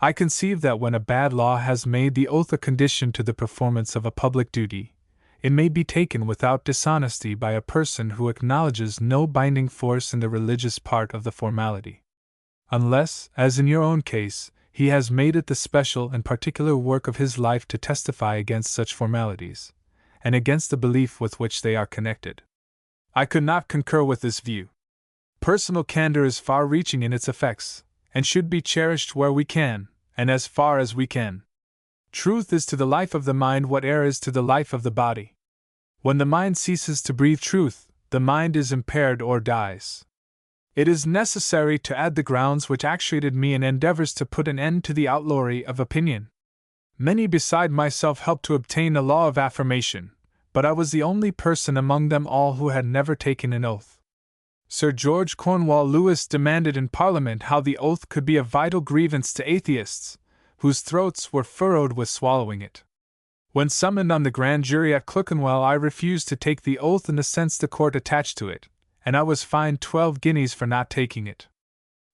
[SPEAKER 1] I conceive that when a bad law has made the oath a condition to the performance of a public duty, it may be taken without dishonesty by a person who acknowledges no binding force in the religious part of the formality. Unless, as in your own case, he has made it the special and particular work of his life to testify against such formalities, and against the belief with which they are connected. I could not concur with this view. Personal candor is far-reaching in its effects, and should be cherished where we can, and as far as we can. Truth is to the life of the mind what air is to the life of the body. When the mind ceases to breathe truth, the mind is impaired or dies. It is necessary to add the grounds which actuated me in endeavors to put an end to the outlawry of opinion. Many beside myself helped to obtain a law of affirmation, but I was the only person among them all who had never taken an oath. Sir George Cornwall Lewis demanded in Parliament how the oath could be a vital grievance to atheists, whose throats were furrowed with swallowing it. When summoned on the grand jury at Clerkenwell, I refused to take the oath in the sense the court attached to it, and I was fined 12 guineas for not taking it.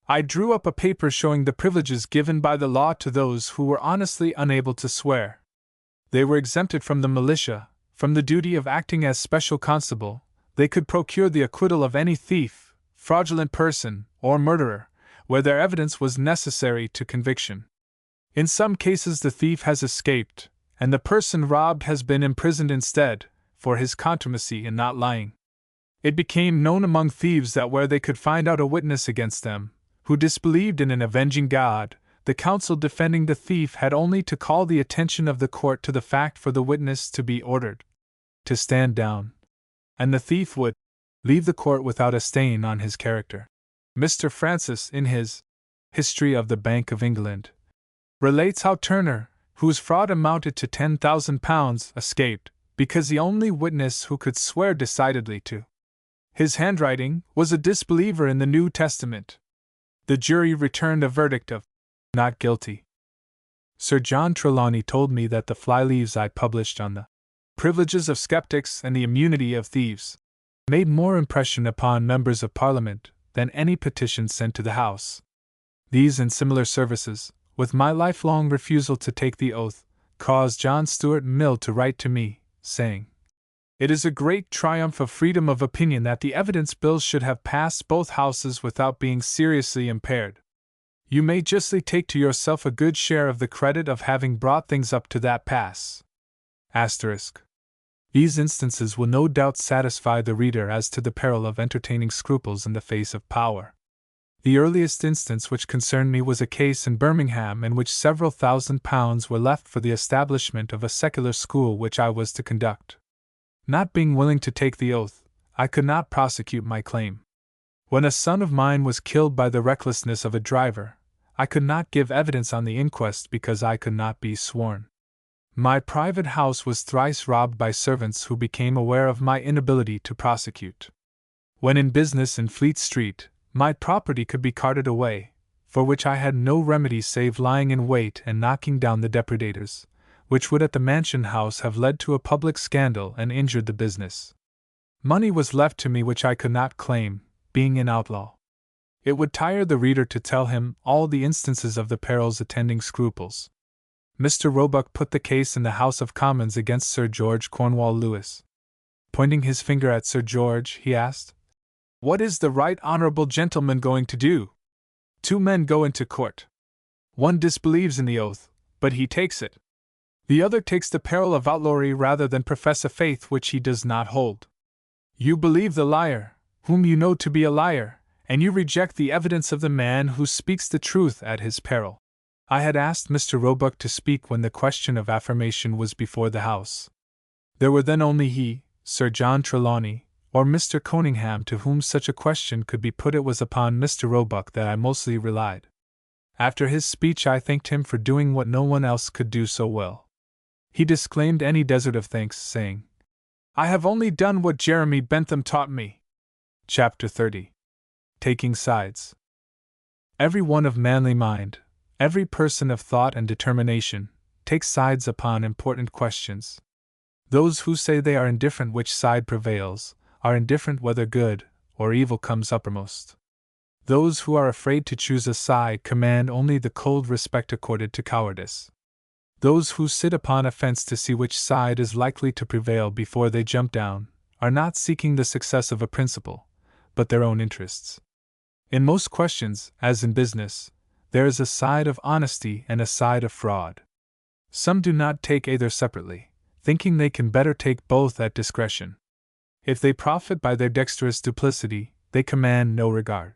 [SPEAKER 1] I drew up a paper showing the privileges given by the law to those who were honestly unable to swear. They were exempted from the militia, from the duty of acting as special constable. They could procure the acquittal of any thief, fraudulent person, or murderer, where their evidence was necessary to conviction. In some cases the thief has escaped, and the person robbed has been imprisoned instead, for his contumacy in not lying. It became known among thieves that where they could find out a witness against them, who disbelieved in an avenging God, the counsel defending the thief had only to call the attention of the court to the fact for the witness to be ordered to stand down, and the thief would leave the court without a stain on his character. Mr. Francis, in his History of the Bank of England, relates how Turner, whose fraud amounted to £10,000, escaped, because the only witness who could swear decidedly to his handwriting was a disbeliever in the New Testament. The jury returned a verdict of not guilty. Sir John Trelawney told me that the fly-leaves I published on the privileges of skeptics and the immunity of thieves made more impression upon members of Parliament than any petition sent to the House. These and similar services, with my lifelong refusal to take the oath, caused John Stuart Mill to write to me, saying, "It is a great triumph of freedom of opinion that the evidence bills should have passed both houses without being seriously impaired. You may justly take to yourself a good share of the credit of having brought things up to that pass." These instances will no doubt satisfy the reader as to the peril of entertaining scruples in the face of power. The earliest instance which concerned me was a case in Birmingham in which several £1,000s were left for the establishment of a secular school which I was to conduct. Not being willing to take the oath, I could not prosecute my claim. When a son of mine was killed by the recklessness of a driver, I could not give evidence on the inquest because I could not be sworn. My private house was thrice robbed by servants who became aware of my inability to prosecute. When in business in Fleet Street, my property could be carted away, for which I had no remedy save lying in wait and knocking down the depredators, which would at the Mansion House have led to a public scandal and injured the business. Money was left to me which I could not claim, being an outlaw. It would tire the reader to tell him all the instances of the perils attending scruples. Mr. Roebuck put the case in the House of Commons against Sir George Cornwall Lewis. Pointing his finger at Sir George, he asked, "What is the right honourable gentleman going to do? Two men go into court. One disbelieves in the oath, but he takes it. The other takes the peril of outlawry rather than profess a faith which he does not hold. You believe the liar, whom you know to be a liar, and you reject the evidence of the man who speaks the truth at his peril." I had asked Mr. Roebuck to speak when the question of affirmation was before the House. There were then only he, Sir John Trelawney, or Mr. Coningham to whom such a question could be put. It was upon Mr. Roebuck that I mostly relied. After his speech I thanked him for doing what no one else could do so well. He disclaimed any desert of thanks, saying, "I have only done what Jeremy Bentham taught me." Chapter 30. Taking Sides. Every one of manly mind, every person of thought and determination, takes sides upon important questions. Those who say they are indifferent which side prevails, are indifferent whether good or evil comes uppermost. Those who are afraid to choose a side command only the cold respect accorded to cowardice. Those who sit upon a fence to see which side is likely to prevail before they jump down, are not seeking the success of a principle, but their own interests. In most questions, as in business, there is a side of honesty and a side of fraud. Some do not take either separately, thinking they can better take both at discretion. If they profit by their dexterous duplicity, they command no regard.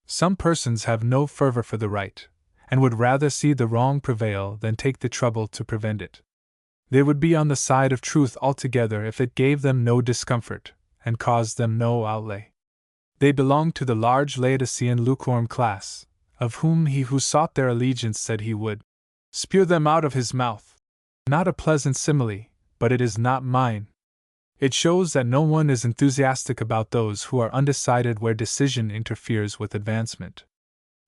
[SPEAKER 1] Some persons have no fervor for the right, and would rather see the wrong prevail than take the trouble to prevent it. They would be on the side of truth altogether if it gave them no discomfort, and caused them no outlay. They belonged to the large Laodicean lukewarm class, of whom he who sought their allegiance said he would spew them out of his mouth. Not a pleasant simile, but it is not mine. It shows that no one is enthusiastic about those who are undecided where decision interferes with advancement.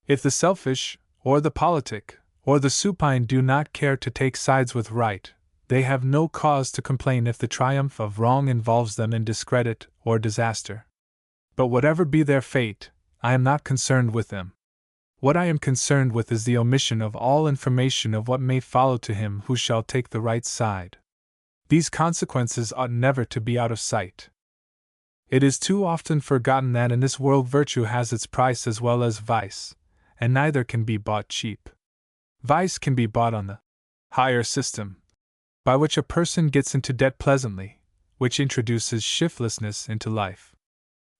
[SPEAKER 1] If the selfish, or the politic, or the supine do not care to take sides with right, they have no cause to complain if the triumph of wrong involves them in discredit or disaster. But whatever be their fate, I am not concerned with them. What I am concerned with is the omission of all information of what may follow to him who shall take the right side. These consequences ought never to be out of sight. It is too often forgotten that in this world virtue has its price as well as vice, and neither can be bought cheap. Vice can be bought on the higher system, by which a person gets into debt pleasantly, which introduces shiftlessness into life.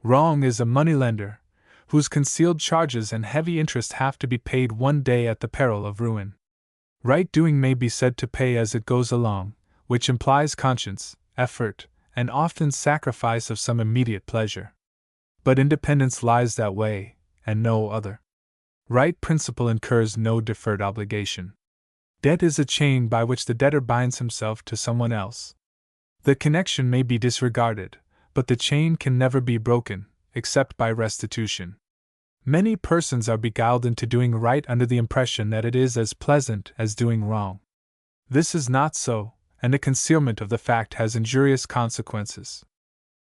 [SPEAKER 1] Wrong is a moneylender, whose concealed charges and heavy interest have to be paid one day at the peril of ruin. Right doing may be said to pay as it goes along, which implies conscience, effort, and often sacrifice of some immediate pleasure. But independence lies that way, and no other. Right principle incurs no deferred obligation. Debt is a chain by which the debtor binds himself to someone else. The connection may be disregarded, but the chain can never be broken, except by restitution. Many persons are beguiled into doing right under the impression that it is as pleasant as doing wrong. This is not so, and the concealment of the fact has injurious consequences.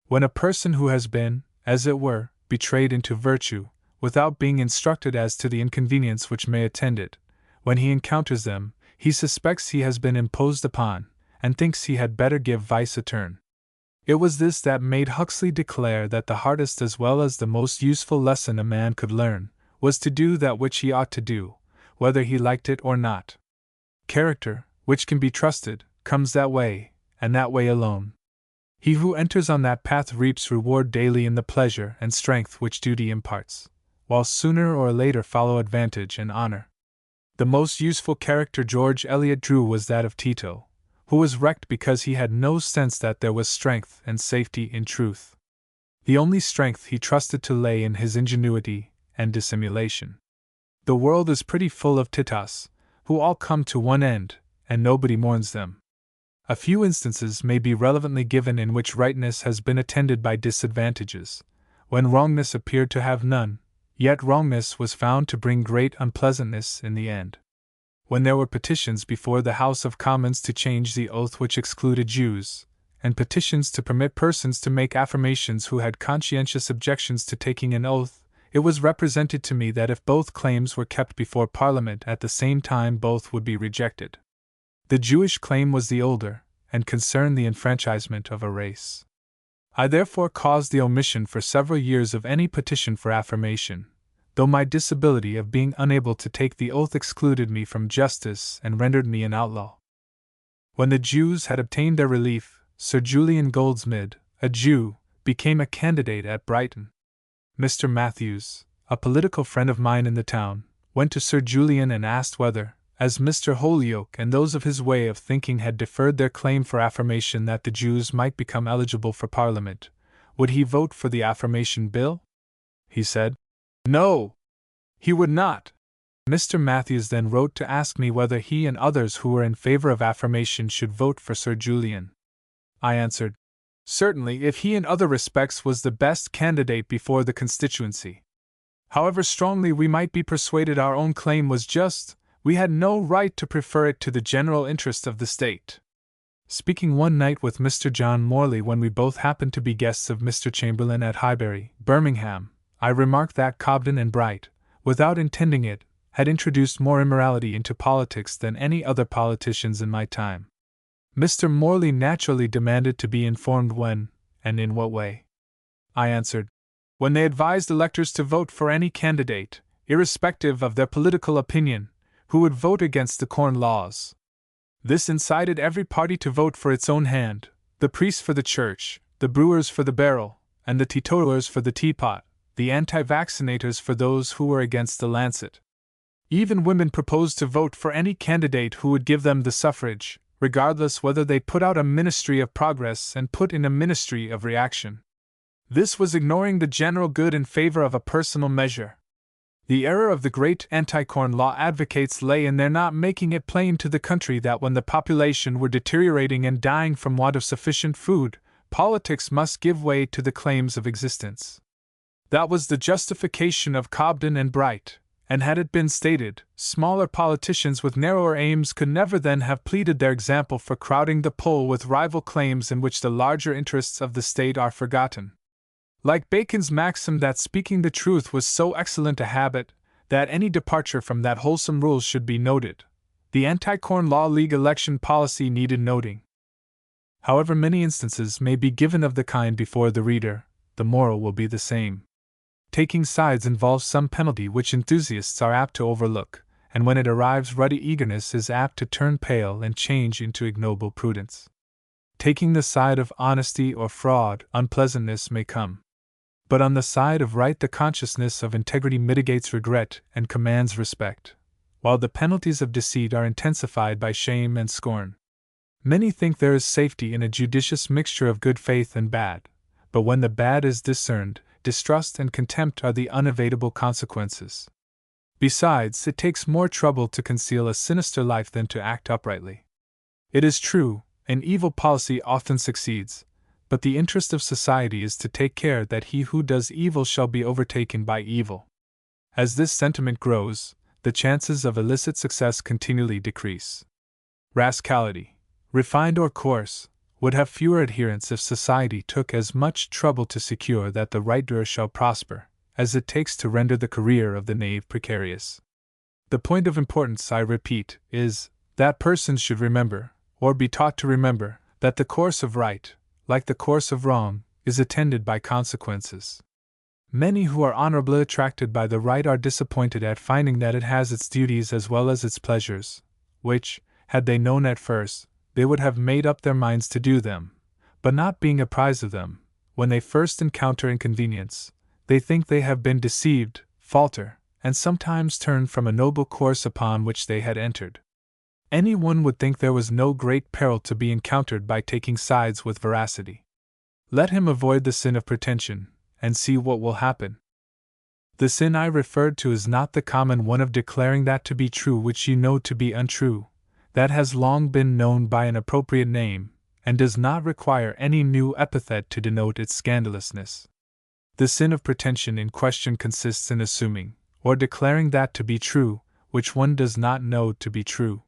[SPEAKER 1] When a person who has been, as it were, betrayed into virtue, without being instructed as to the inconvenience which may attend it, when he encounters them, he suspects he has been imposed upon, and thinks he had better give vice a turn. It was this that made Huxley declare that the hardest as well as the most useful lesson a man could learn was to do that which he ought to do, whether he liked it or not. Character, which can be trusted, comes that way, and that way alone. He who enters on that path reaps reward daily in the pleasure and strength which duty imparts, while sooner or later follow advantage and honor. The most useful character George Eliot drew was that of Tito, who was wrecked because he had no sense that there was strength and safety in truth. The only strength he trusted to lay in his ingenuity and dissimulation. The world is pretty full of Titos, who all come to one end, and nobody mourns them. A few instances may be relevantly given in which rightness has been attended by disadvantages, when wrongness appeared to have none, yet wrongness was found to bring great unpleasantness in the end. When there were petitions before the House of Commons to change the oath which excluded Jews, and petitions to permit persons to make affirmations who had conscientious objections to taking an oath, it was represented to me that if both claims were kept before Parliament at the same time, both would be rejected. The Jewish claim was the older, and concerned the enfranchisement of a race. I therefore caused the omission for several years of any petition for affirmation, though my disability of being unable to take the oath excluded me from justice and rendered me an outlaw. When the Jews had obtained their relief, Sir Julian Goldsmid, a Jew, became a candidate at Brighton. Mr. Matthews, a political friend of mine in the town, went to Sir Julian and asked whether, as Mr. Holyoake and those of his way of thinking had deferred their claim for affirmation that the Jews might become eligible for Parliament, would he vote for the affirmation bill? He said, "No, he would not." Mr. Matthews then wrote to ask me whether he and others who were in favor of affirmation should vote for Sir Julian. I answered, "Certainly, if he in other respects was the best candidate before the constituency. However strongly we might be persuaded our own claim was just, we had no right to prefer it to the general interest of the state." Speaking one night with Mr. John Morley when we both happened to be guests of Mr. Chamberlain at Highbury, Birmingham, I remarked that Cobden and Bright, without intending it, had introduced more immorality into politics than any other politicians in my time. Mr. Morley naturally demanded to be informed when, and in what way. I answered, "When they advised electors to vote for any candidate, irrespective of their political opinion, who would vote against the Corn Laws. This incited every party to vote for its own hand, the priests for the church, the brewers for the barrel, and the teetotalers for the teapot, the anti-vaccinators for those who were against the lancet. Even women proposed to vote for any candidate who would give them the suffrage, regardless whether they put out a ministry of progress and put in a ministry of reaction. This was ignoring the general good in favor of a personal measure. The error of the great anti-corn law advocates lay in their not making it plain to the country that when the population were deteriorating and dying from want of sufficient food, politics must give way to the claims of existence. That was the justification of Cobden and Bright, and had it been stated, smaller politicians with narrower aims could never then have pleaded their example for crowding the poll with rival claims in which the larger interests of the state are forgotten. Like Bacon's maxim that speaking the truth was so excellent a habit that any departure from that wholesome rule should be noted, the Anti-Corn Law League election policy needed noting. However many instances may be given of the kind before the reader, the moral will be the same. Taking sides involves some penalty which enthusiasts are apt to overlook, and when it arrives ruddy eagerness is apt to turn pale and change into ignoble prudence. Taking the side of honesty or fraud, unpleasantness may come. But on the side of right the consciousness of integrity mitigates regret and commands respect, while the penalties of deceit are intensified by shame and scorn. Many think there is safety in a judicious mixture of good faith and bad, but when the bad is discerned, distrust and contempt are the unavoidable consequences. Besides, it takes more trouble to conceal a sinister life than to act uprightly. It is true, an evil policy often succeeds, but the interest of society is to take care that he who does evil shall be overtaken by evil. As this sentiment grows, the chances of illicit success continually decrease. Rascality, refined or coarse, would have fewer adherents if society took as much trouble to secure that the right doer shall prosper, as it takes to render the career of the knave precarious. The point of importance, I repeat, is, that persons should remember, or be taught to remember, that the course of right, like the course of wrong, is attended by consequences. Many who are honorably attracted by the right are disappointed at finding that it has its duties as well as its pleasures, which, had they known at first, they would have made up their minds to do them, but not being apprised of them, when they first encounter inconvenience, they think they have been deceived, falter, and sometimes turn from a noble course upon which they had entered. Any one would think there was no great peril to be encountered by taking sides with veracity. Let him avoid the sin of pretension, and see what will happen. The sin I referred to is not the common one of declaring that to be true which you know to be untrue. That has long been known by an appropriate name, and does not require any new epithet to denote its scandalousness. The sin of pretension in question consists in assuming, or declaring that to be true, which one does not know to be true.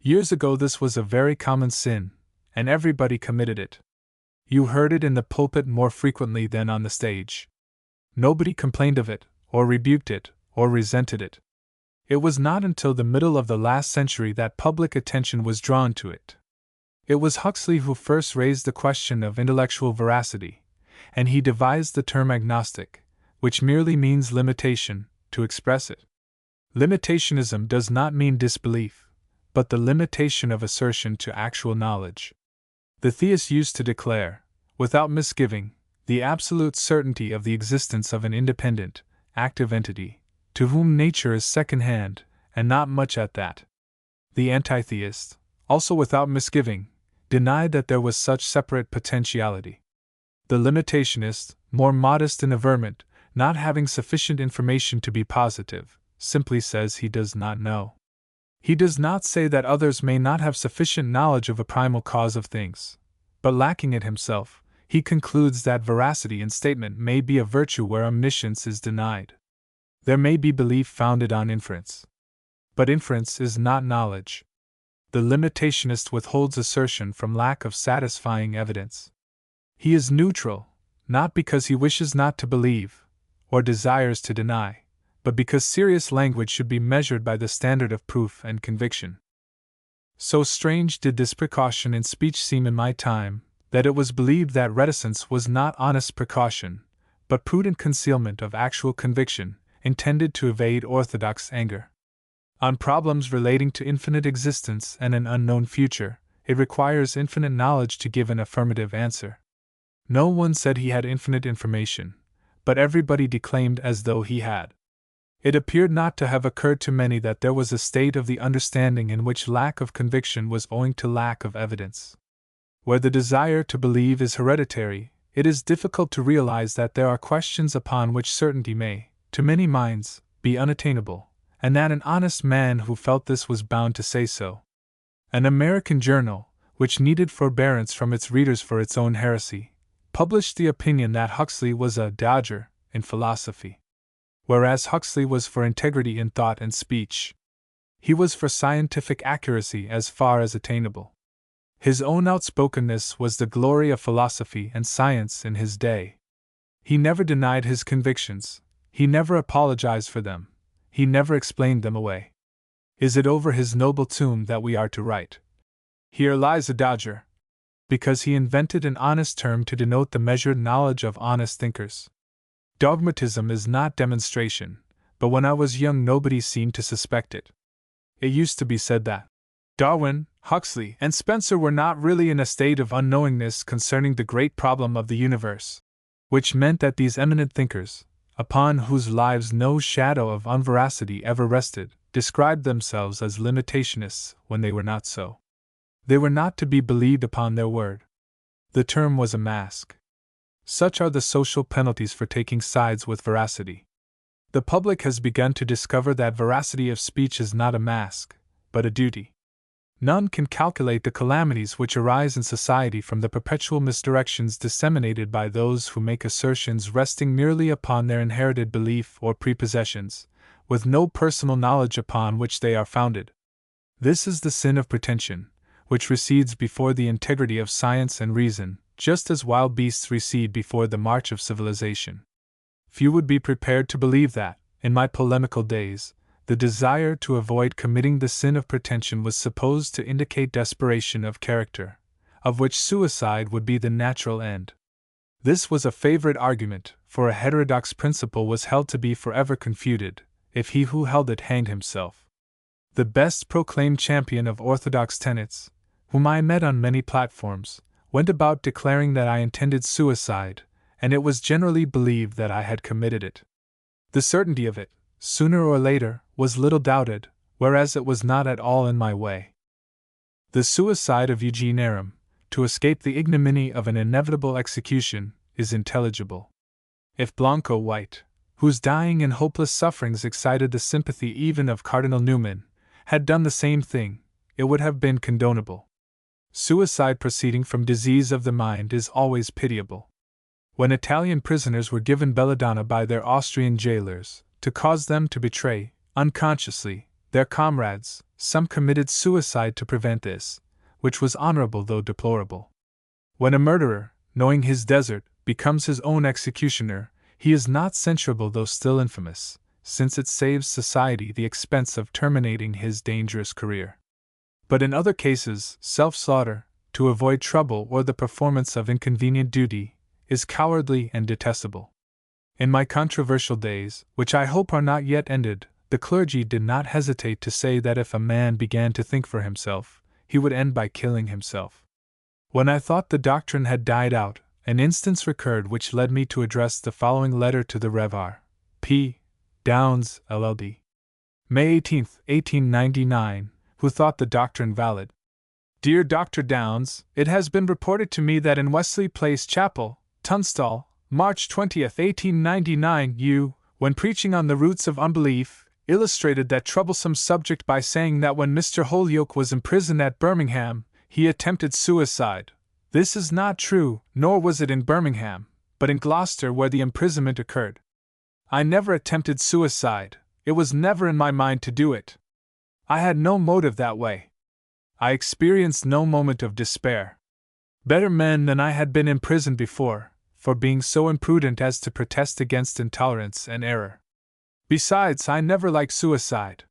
[SPEAKER 1] Years ago this was a very common sin, and everybody committed it. You heard it in the pulpit more frequently than on the stage. Nobody complained of it, or rebuked it, or resented it. It was not until the middle of the last century that public attention was drawn to it. It was Huxley who first raised the question of intellectual veracity, and he devised the term agnostic, which merely means limitation, to express it. Limitationism does not mean disbelief, but the limitation of assertion to actual knowledge. The theist used to declare, without misgiving, the absolute certainty of the existence of an independent, active entity, to whom nature is second-hand, and not much at that. The anti-theist, also without misgiving, denied that there was such separate potentiality. The limitationist, more modest in averment, not having sufficient information to be positive, simply says he does not know. He does not say that others may not have sufficient knowledge of a primal cause of things, but lacking it himself, he concludes that veracity in statement may be a virtue where omniscience is denied. There may be belief founded on inference. But inference is not knowledge. The limitationist withholds assertion from lack of satisfying evidence. He is neutral, not because he wishes not to believe, or desires to deny, but because serious language should be measured by the standard of proof and conviction. So strange did this precaution in speech seem in my time, that it was believed that reticence was not honest precaution, but prudent concealment of actual conviction, intended to evade orthodox anger. On problems relating to infinite existence and an unknown future, it requires infinite knowledge to give an affirmative answer. No one said he had infinite information, but everybody declaimed as though he had. It appeared not to have occurred to many that there was a state of the understanding in which lack of conviction was owing to lack of evidence. Where the desire to believe is hereditary, it is difficult to realize that there are questions upon which certainty may, to many minds, be unattainable, and that an honest man who felt this was bound to say so. An American journal, which needed forbearance from its readers for its own heresy, published the opinion that Huxley was a dodger in philosophy. Whereas Huxley was for integrity in thought and speech. He was for scientific accuracy as far as attainable. His own outspokenness was the glory of philosophy and science in his day. He never denied his convictions, he never apologized for them, he never explained them away. Is it over his noble tomb that we are to write, "Here lies a dodger," because he invented an honest term to denote the measured knowledge of honest thinkers? Dogmatism is not demonstration, but when I was young nobody seemed to suspect it. It used to be said that Darwin, Huxley, and Spencer were not really in a state of unknowingness concerning the great problem of the universe, which meant that these eminent thinkers, upon whose lives no shadow of unveracity ever rested, described themselves as limitationists when they were not so. They were not to be believed upon their word. The term was a mask. Such are the social penalties for taking sides with veracity. The public has begun to discover that veracity of speech is not a mask, but a duty. None can calculate the calamities which arise in society from the perpetual misdirections disseminated by those who make assertions resting merely upon their inherited belief or prepossessions, with no personal knowledge upon which they are founded. This is the sin of pretension, which recedes before the integrity of science and reason, just as wild beasts recede before the march of civilization. Few would be prepared to believe that, in my polemical days, the desire to avoid committing the sin of pretension was supposed to indicate desperation of character, of which suicide would be the natural end. This was a favorite argument, for a heterodox principle was held to be forever confuted, if he who held it hanged himself. The best proclaimed champion of orthodox tenets, whom I met on many platforms, went about declaring that I intended suicide, and it was generally believed that I had committed it. The certainty of it, sooner or later, was little doubted, whereas it was not at all in my way. The suicide of Eugene Aram, to escape the ignominy of an inevitable execution, is intelligible. If Blanco White, whose dying and hopeless sufferings excited the sympathy even of Cardinal Newman, had done the same thing, it would have been condonable. Suicide proceeding from disease of the mind is always pitiable. When Italian prisoners were given belladonna by their Austrian jailers, to cause them to betray, unconsciously, their comrades, some committed suicide to prevent this, which was honorable though deplorable. When a murderer, knowing his desert, becomes his own executioner, he is not censurable though still infamous, since it saves society the expense of terminating his dangerous career. But in other cases, self-slaughter, to avoid trouble or the performance of inconvenient duty, is cowardly and detestable. In my controversial days, which I hope are not yet ended, the clergy did not hesitate to say that if a man began to think for himself, he would end by killing himself. When I thought the doctrine had died out, an instance recurred which led me to address the following letter to the Rev. R. P. Downes, LL.D. May 18, 1899, who thought the doctrine valid. Dear Dr. Downes, it has been reported to me that in Wesley Place Chapel, Tunstall, March 20, 1899, you, when preaching on the roots of unbelief, illustrated that troublesome subject by saying that when Mr. Holyoake was imprisoned at Birmingham, he attempted suicide. This is not true, nor was it in Birmingham, but in Gloucester where the imprisonment occurred. I never attempted suicide, it was never in my mind to do it. I had no motive that way. I experienced no moment of despair. Better men than I had been imprisoned before, for being so imprudent as to protest against intolerance and error. Besides, I never liked suicide.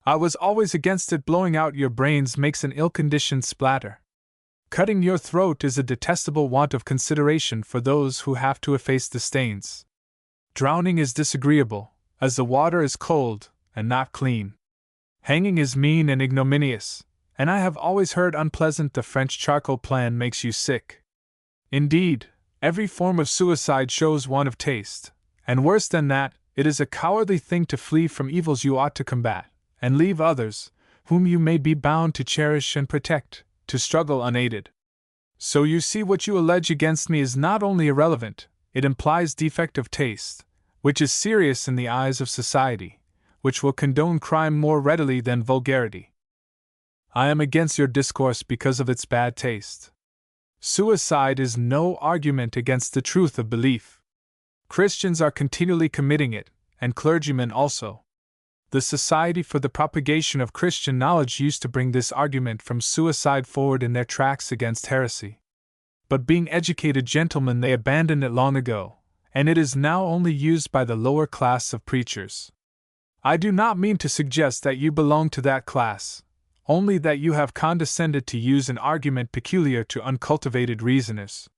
[SPEAKER 1] I was always against it. Blowing out your brains makes an ill-conditioned splatter. Cutting your throat is a detestable want of consideration for those who have to efface the stains. Drowning is disagreeable, as the water is cold and not clean. Hanging is mean and ignominious, and I have always heard unpleasant the French charcoal plan makes you sick. Indeed, every form of suicide shows want of taste, and worse than that, It is a cowardly thing to flee from evils you ought to combat, and leave others, whom you may be bound to cherish and protect, to struggle unaided. So you see what you allege against me is not only irrelevant, it implies defect of taste, which is serious in the eyes of society, which will condone crime more readily than vulgarity. I am against your discourse because of its bad taste. Suicide is no argument against the truth of belief. Christians are continually committing it, and clergymen also. The Society for the Propagation of Christian Knowledge used to bring this argument from suicide forward in their tracts against heresy. But being educated gentlemen, they abandoned it long ago, and it is now only used by the lower class of preachers. I do not mean to suggest that you belong to that class, only that you have condescended to use an argument peculiar to uncultivated reasoners.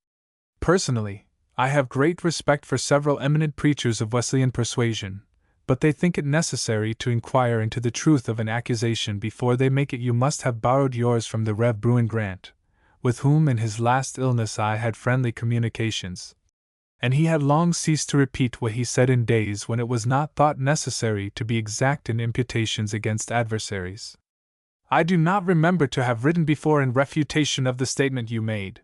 [SPEAKER 1] Personally, I have great respect for several eminent preachers of Wesleyan persuasion, but they think it necessary to inquire into the truth of an accusation before they make it. You must have borrowed yours from the Rev. Bruin Grant, with whom in his last illness I had friendly communications, and he had long ceased to repeat what he said in days when it was not thought necessary to be exact in imputations against adversaries. I do not remember to have written before in refutation of the statement you made.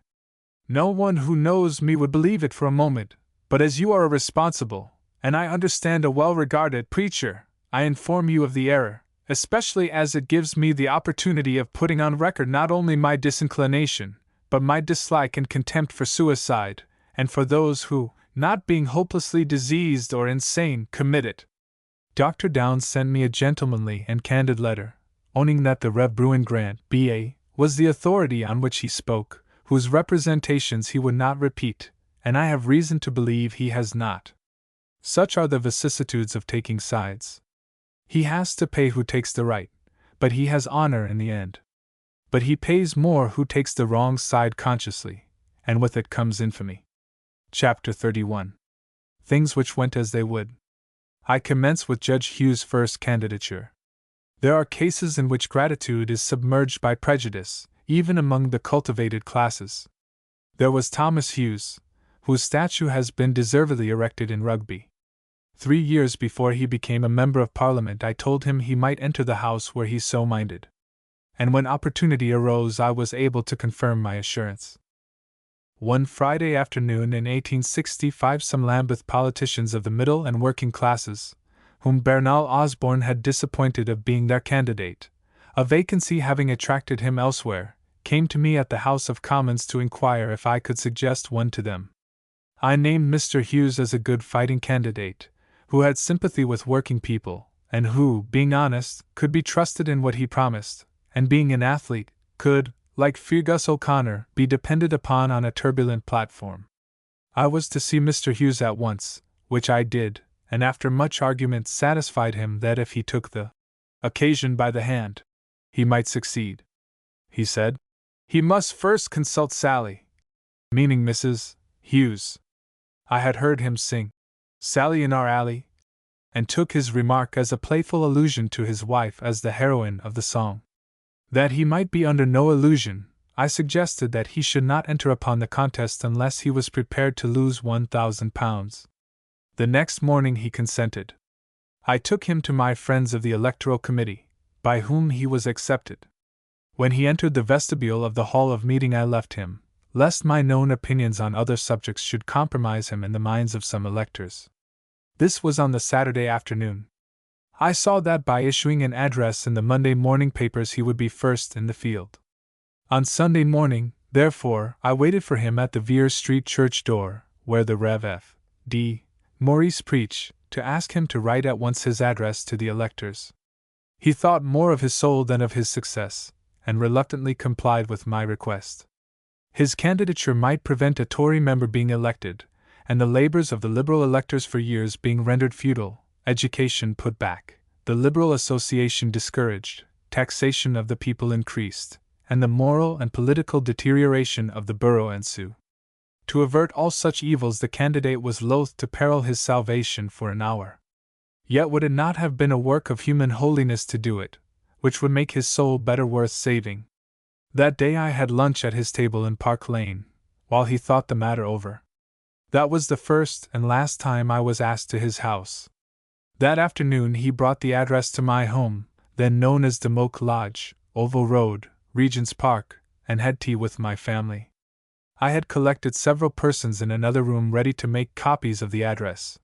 [SPEAKER 1] No one who knows me would believe it for a moment, but as you are a responsible, and I understand a well-regarded preacher, I inform you of the error, especially as it gives me the opportunity of putting on record not only my disinclination, but my dislike and contempt for suicide, and for those who, not being hopelessly diseased or insane, commit it. Dr. Downes sent me a gentlemanly and candid letter, owning that the Rev. Bruin Grant, B.A., was the authority on which he spoke, whose representations he would not repeat, and I have reason to believe he has not. Such are the vicissitudes of taking sides. He has to pay who takes the right, but he has honor in the end. But he pays more who takes the wrong side consciously, and with it comes infamy. Chapter 31. Things which went as they would. I commence with Judge Hughes' first candidature. There are cases in which gratitude is submerged by prejudice, even among the cultivated classes. There was Thomas Hughes, whose statue has been deservedly erected in Rugby. 3 years before he became a member of Parliament, I told him he might enter the House were he so minded. And when opportunity arose, I was able to confirm my assurance. One Friday afternoon in 1865, some Lambeth politicians of the middle and working classes, whom Bernal Osborne had disappointed of being their candidate, a vacancy having attracted him elsewhere, came to me at the House of Commons to inquire if I could suggest one to them. I named Mr. Hughes as a good fighting candidate, who had sympathy with working people, and who, being honest, could be trusted in what he promised, and being an athlete, could, like Fergus O'Connor, be depended upon on a turbulent platform. I was to see Mr. Hughes at once, which I did, and after much argument satisfied him that if he took the occasion by the hand, he might succeed. He said, he must first consult Sally, meaning Mrs. Hughes. I had heard him sing Sally in Our Alley, and took his remark as a playful allusion to his wife as the heroine of the song. That he might be under no illusion, I suggested that he should not enter upon the contest unless he was prepared to lose £1,000. The next morning he consented. I took him to my friends of the Electoral Committee, by whom he was accepted. When he entered the vestibule of the Hall of Meeting, I left him, lest my known opinions on other subjects should compromise him in the minds of some electors. This was on the Saturday afternoon. I saw that by issuing an address in the Monday morning papers he would be first in the field. On Sunday morning, therefore, I waited for him at the Vere Street church door, where the Rev. F. D. Maurice preached, to ask him to write at once his address to the electors. He thought more of his soul than of his success, and reluctantly complied with my request. His candidature might prevent a Tory member being elected, and the labors of the Liberal electors for years being rendered futile, education put back, the Liberal Association discouraged, taxation of the people increased, and the moral and political deterioration of the borough ensue. To avert all such evils, the candidate was loath to peril his salvation for an hour. Yet would it not have been a work of human holiness to do it, which would make his soul better worth saving? That day I had lunch at his table in Park Lane, while he thought the matter over. That was the first and last time I was asked to his house. That afternoon he brought the address to my home, then known as the Moke Lodge, Oval Road, Regent's Park, and had tea with my family. I had collected several persons in another room ready to make copies of the address.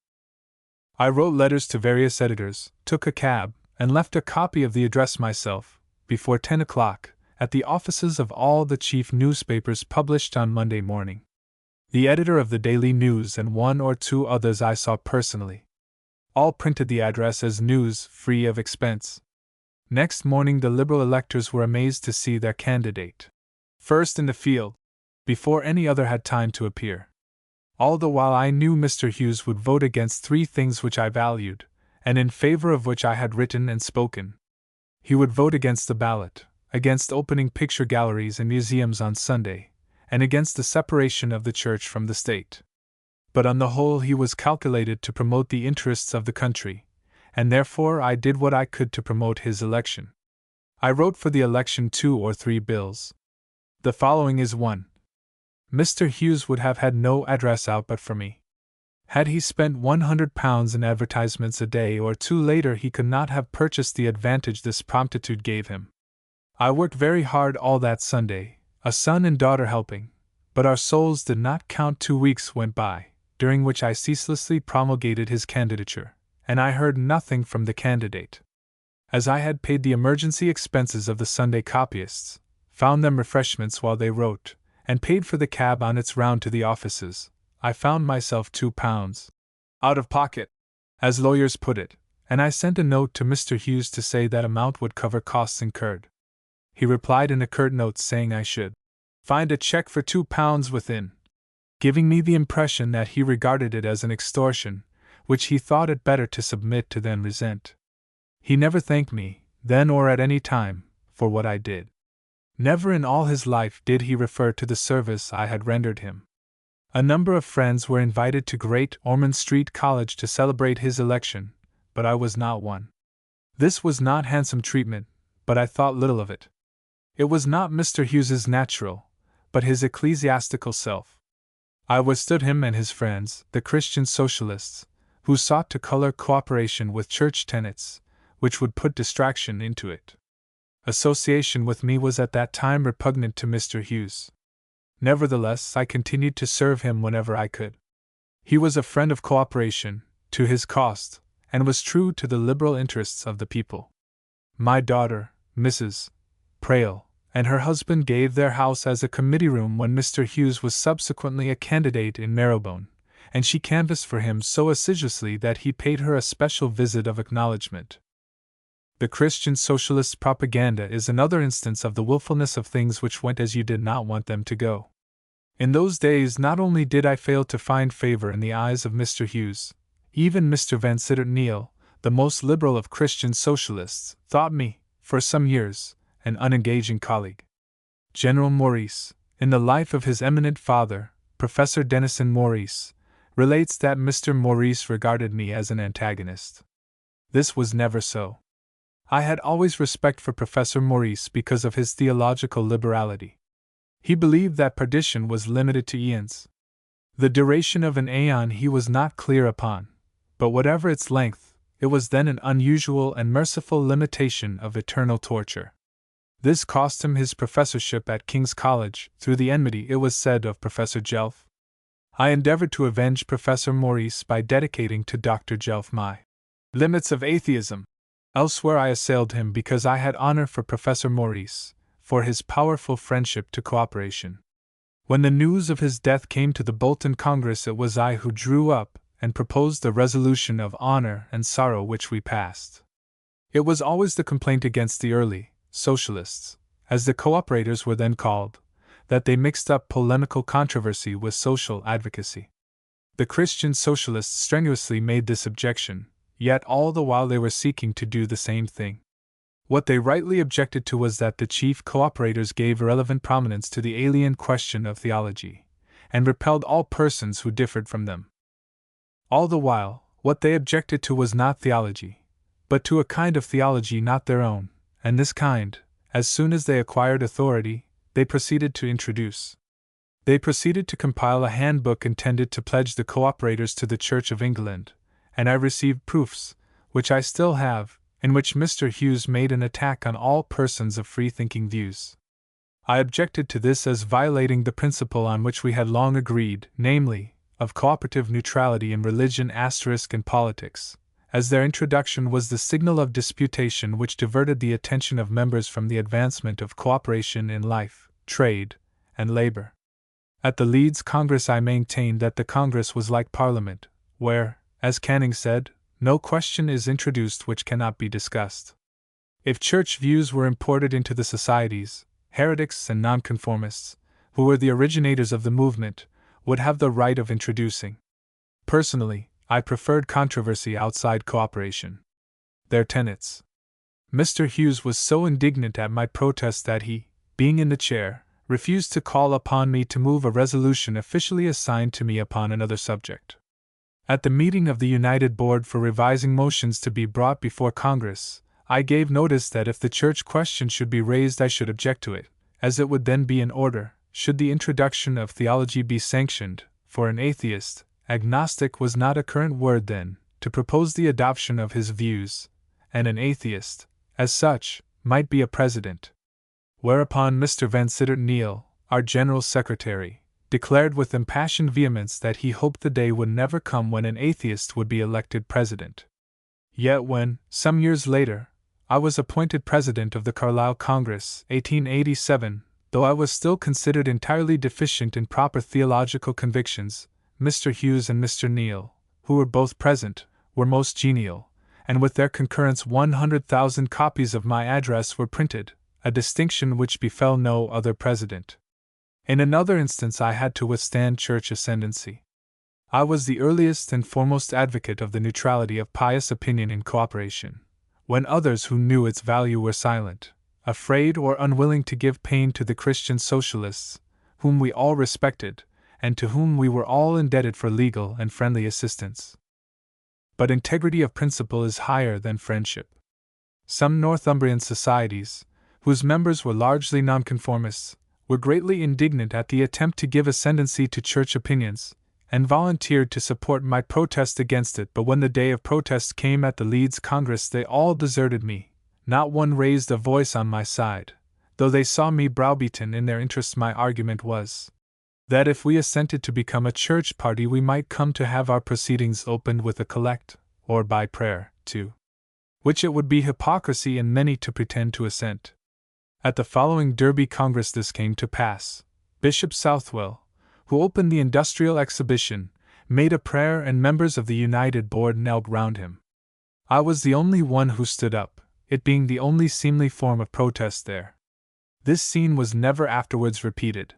[SPEAKER 1] I wrote letters to various editors, took a cab, and left a copy of the address myself, before 10 o'clock, at the offices of all the chief newspapers published on Monday morning. The editor of the Daily News and one or two others I saw personally. All printed the address as news, free of expense. Next morning the Liberal electors were amazed to see their candidate first in the field, before any other had time to appear. All the while I knew Mr. Hughes would vote against 3 things which I valued, and in favor of which I had written and spoken. He would vote against the ballot, against opening picture galleries and museums on Sunday, and against the separation of the church from the state. But on the whole he was calculated to promote the interests of the country, and therefore I did what I could to promote his election. I wrote for the election 2 or 3 bills. The following is one. Mr. Hughes would have had no address out but for me. Had he spent £100 in advertisements a day or 2 later he could not have purchased the advantage this promptitude gave him. I worked very hard all that Sunday, a son and daughter helping, but our souls did not count. 2 weeks went by, during which I ceaselessly promulgated his candidature, and I heard nothing from the candidate. As I had paid the emergency expenses of the Sunday copyists, found them refreshments while they wrote, and paid for the cab on its round to the offices, I found myself £2 out of pocket, as lawyers put it, and I sent a note to Mr. Hughes to say that amount would cover costs incurred. He replied in a curt note saying I should find a check for £2 within, giving me the impression that he regarded it as an extortion, which he thought it better to submit to than resent. He never thanked me, then or at any time, for what I did. Never in all his life did he refer to the service I had rendered him. A number of friends were invited to Great Ormond Street College to celebrate his election, but I was not one. This was not handsome treatment, but I thought little of it. It was not Mr. Hughes's natural, but his ecclesiastical self. I withstood him and his friends, the Christian Socialists, who sought to color cooperation with church tenets, which would put distraction into it. Association with me was at that time repugnant to Mr. Hughes. Nevertheless, I continued to serve him whenever I could. He was a friend of cooperation, to his cost, and was true to the liberal interests of the people. My daughter, Mrs. Prale, and her husband gave their house as a committee room when Mr. Hughes was subsequently a candidate in Marylebone, and she canvassed for him so assiduously that he paid her a special visit of acknowledgment. The Christian Socialist propaganda is another instance of the wilfulness of things which went as you did not want them to go. In those days not only did I fail to find favor in the eyes of Mr. Hughes, even Mr. Vansittart Neale, the most liberal of Christian Socialists, thought me, for some years, an unengaging colleague. General Maurice, in the life of his eminent father, Professor Denison Maurice, relates that Mr. Maurice regarded me as an antagonist. This was never so. I had always respect for Professor Maurice because of his theological liberality. He believed that perdition was limited to aeons. The duration of an aeon he was not clear upon, but whatever its length, it was then an unusual and merciful limitation of eternal torture. This cost him his professorship at King's College through the enmity, it was said, of Professor Jelf. I endeavored to avenge Professor Maurice by dedicating to Dr. Jelf my Limits of Atheism. Elsewhere I assailed him because I had honor for Professor Maurice, for his powerful friendship to cooperation. When the news of his death came to the Bolton Congress, it was I who drew up and proposed the resolution of honor and sorrow which we passed. It was always the complaint against the early Socialists, as the cooperators were then called, that they mixed up polemical controversy with social advocacy. The Christian Socialists strenuously made this objection, yet all the while they were seeking to do the same thing. What they rightly objected to was that the chief cooperators gave irrelevant prominence to the alien question of theology, and repelled all persons who differed from them. All the while, what they objected to was not theology, but to a kind of theology not their own, and this kind, as soon as they acquired authority, they proceeded to introduce. They proceeded to compile a handbook intended to pledge the cooperators to the Church of England, and I received proofs, which I still have, in which Mr. Hughes made an attack on all persons of free-thinking views. I objected to this as violating the principle on which we had long agreed, namely, of cooperative neutrality in religion and politics, as their introduction was the signal of disputation which diverted the attention of members from the advancement of cooperation in life, trade, and labor. At the Leeds Congress I maintained that the Congress was like Parliament, where, as Canning said, no question is introduced which cannot be discussed. If church views were imported into the societies, heretics and nonconformists, who were the originators of the movement, would have the right of introducing. Personally, I preferred controversy outside cooperation. Their tenets. Mr. Hughes was so indignant at my protest that he, being in the chair, refused to call upon me to move a resolution officially assigned to me upon another subject. At the meeting of the United Board for revising motions to be brought before Congress, I gave notice that if the church question should be raised I should object to it, as it would then be in order, should the introduction of theology be sanctioned, for an atheist, agnostic was not a current word then, to propose the adoption of his views, and an atheist, as such, might be a president. Whereupon Mr. Vansittart Neale, our General Secretary, declared with impassioned vehemence that he hoped the day would never come when an atheist would be elected president. Yet when, some years later, I was appointed president of the Carlisle Congress, 1887, though I was still considered entirely deficient in proper theological convictions, Mr. Hughes and Mr. Neale, who were both present, were most genial, and with their concurrence 100,000 copies of my address were printed, a distinction which befell no other president. In another instance I had to withstand church ascendancy. I was the earliest and foremost advocate of the neutrality of pious opinion in cooperation, when others who knew its value were silent, afraid or unwilling to give pain to the Christian socialists, whom we all respected, and to whom we were all indebted for legal and friendly assistance. But integrity of principle is higher than friendship. Some Northumbrian societies, whose members were largely nonconformists, were greatly indignant at the attempt to give ascendancy to church opinions, and volunteered to support my protest against it, but when the day of protest came at the Leeds Congress they all deserted me. Not one raised a voice on my side, though they saw me browbeaten in their interests. My argument was that if we assented to become a church party we might come to have our proceedings opened with a collect, or by prayer, to which it would be hypocrisy in many to pretend to assent. At the following Derby Congress this came to pass. Bishop Southwell, who opened the industrial exhibition, made a prayer and members of the United Board knelt round him. I was the only one who stood up, it being the only seemly form of protest there. This scene was never afterwards repeated.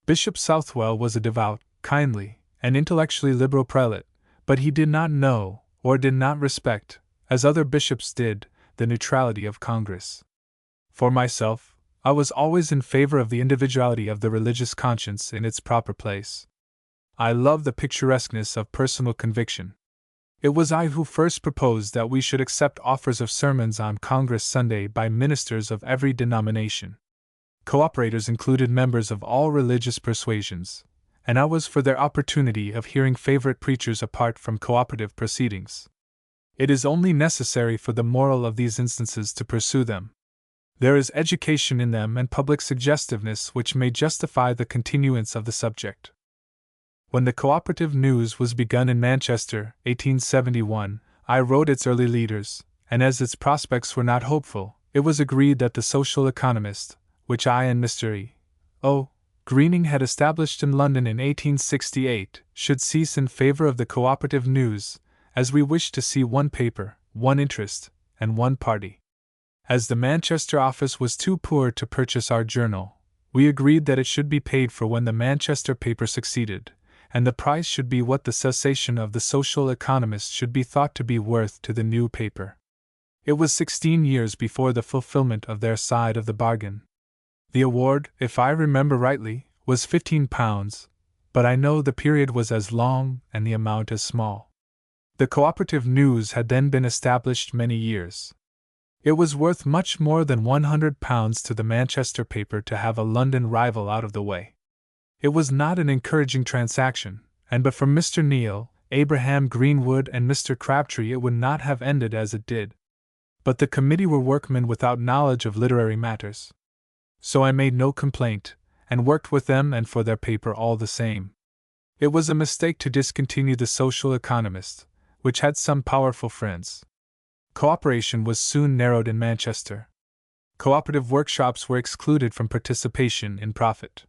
[SPEAKER 1] Bishop Southwell was a devout, kindly, and intellectually liberal prelate, but he did not know, or did not respect, as other bishops did, the neutrality of Congress. For myself, I was always in favor of the individuality of the religious conscience in its proper place. I love the picturesqueness of personal conviction. It was I who first proposed that we should accept offers of sermons on Congress Sunday by ministers of every denomination. Cooperators included members of all religious persuasions, and I was for their opportunity of hearing favorite preachers apart from cooperative proceedings. It is only necessary for the moral of these instances to pursue them. There is education in them and public suggestiveness which may justify the continuance of the subject. When the cooperative news was begun in Manchester, 1871, I wrote its early leaders, and as its prospects were not hopeful, it was agreed that the Social Economist, which I and Mr. E.O. Greening had established in London in 1868, should cease in favor of the cooperative news, as we wished to see one paper, one interest, and one party. As the Manchester office was too poor to purchase our journal, we agreed that it should be paid for when the Manchester paper succeeded, and the price should be what the cessation of the Social Economist should be thought to be worth to the new paper. It was 16 years before the fulfillment of their side of the bargain. The award, if I remember rightly, was £15, but I know the period was as long and the amount as small. The cooperative news had then been established many years. It was worth much more than £100 to the Manchester paper to have a London rival out of the way. It was not an encouraging transaction, and but for Mr. Neale, Abraham Greenwood and Mr. Crabtree, it would not have ended as it did. But the committee were workmen without knowledge of literary matters. So I made no complaint, and worked with them and for their paper all the same. It was a mistake to discontinue the Social Economist, which had some powerful friends. Cooperation was soon narrowed in Manchester. Cooperative workshops were excluded from participation in profit.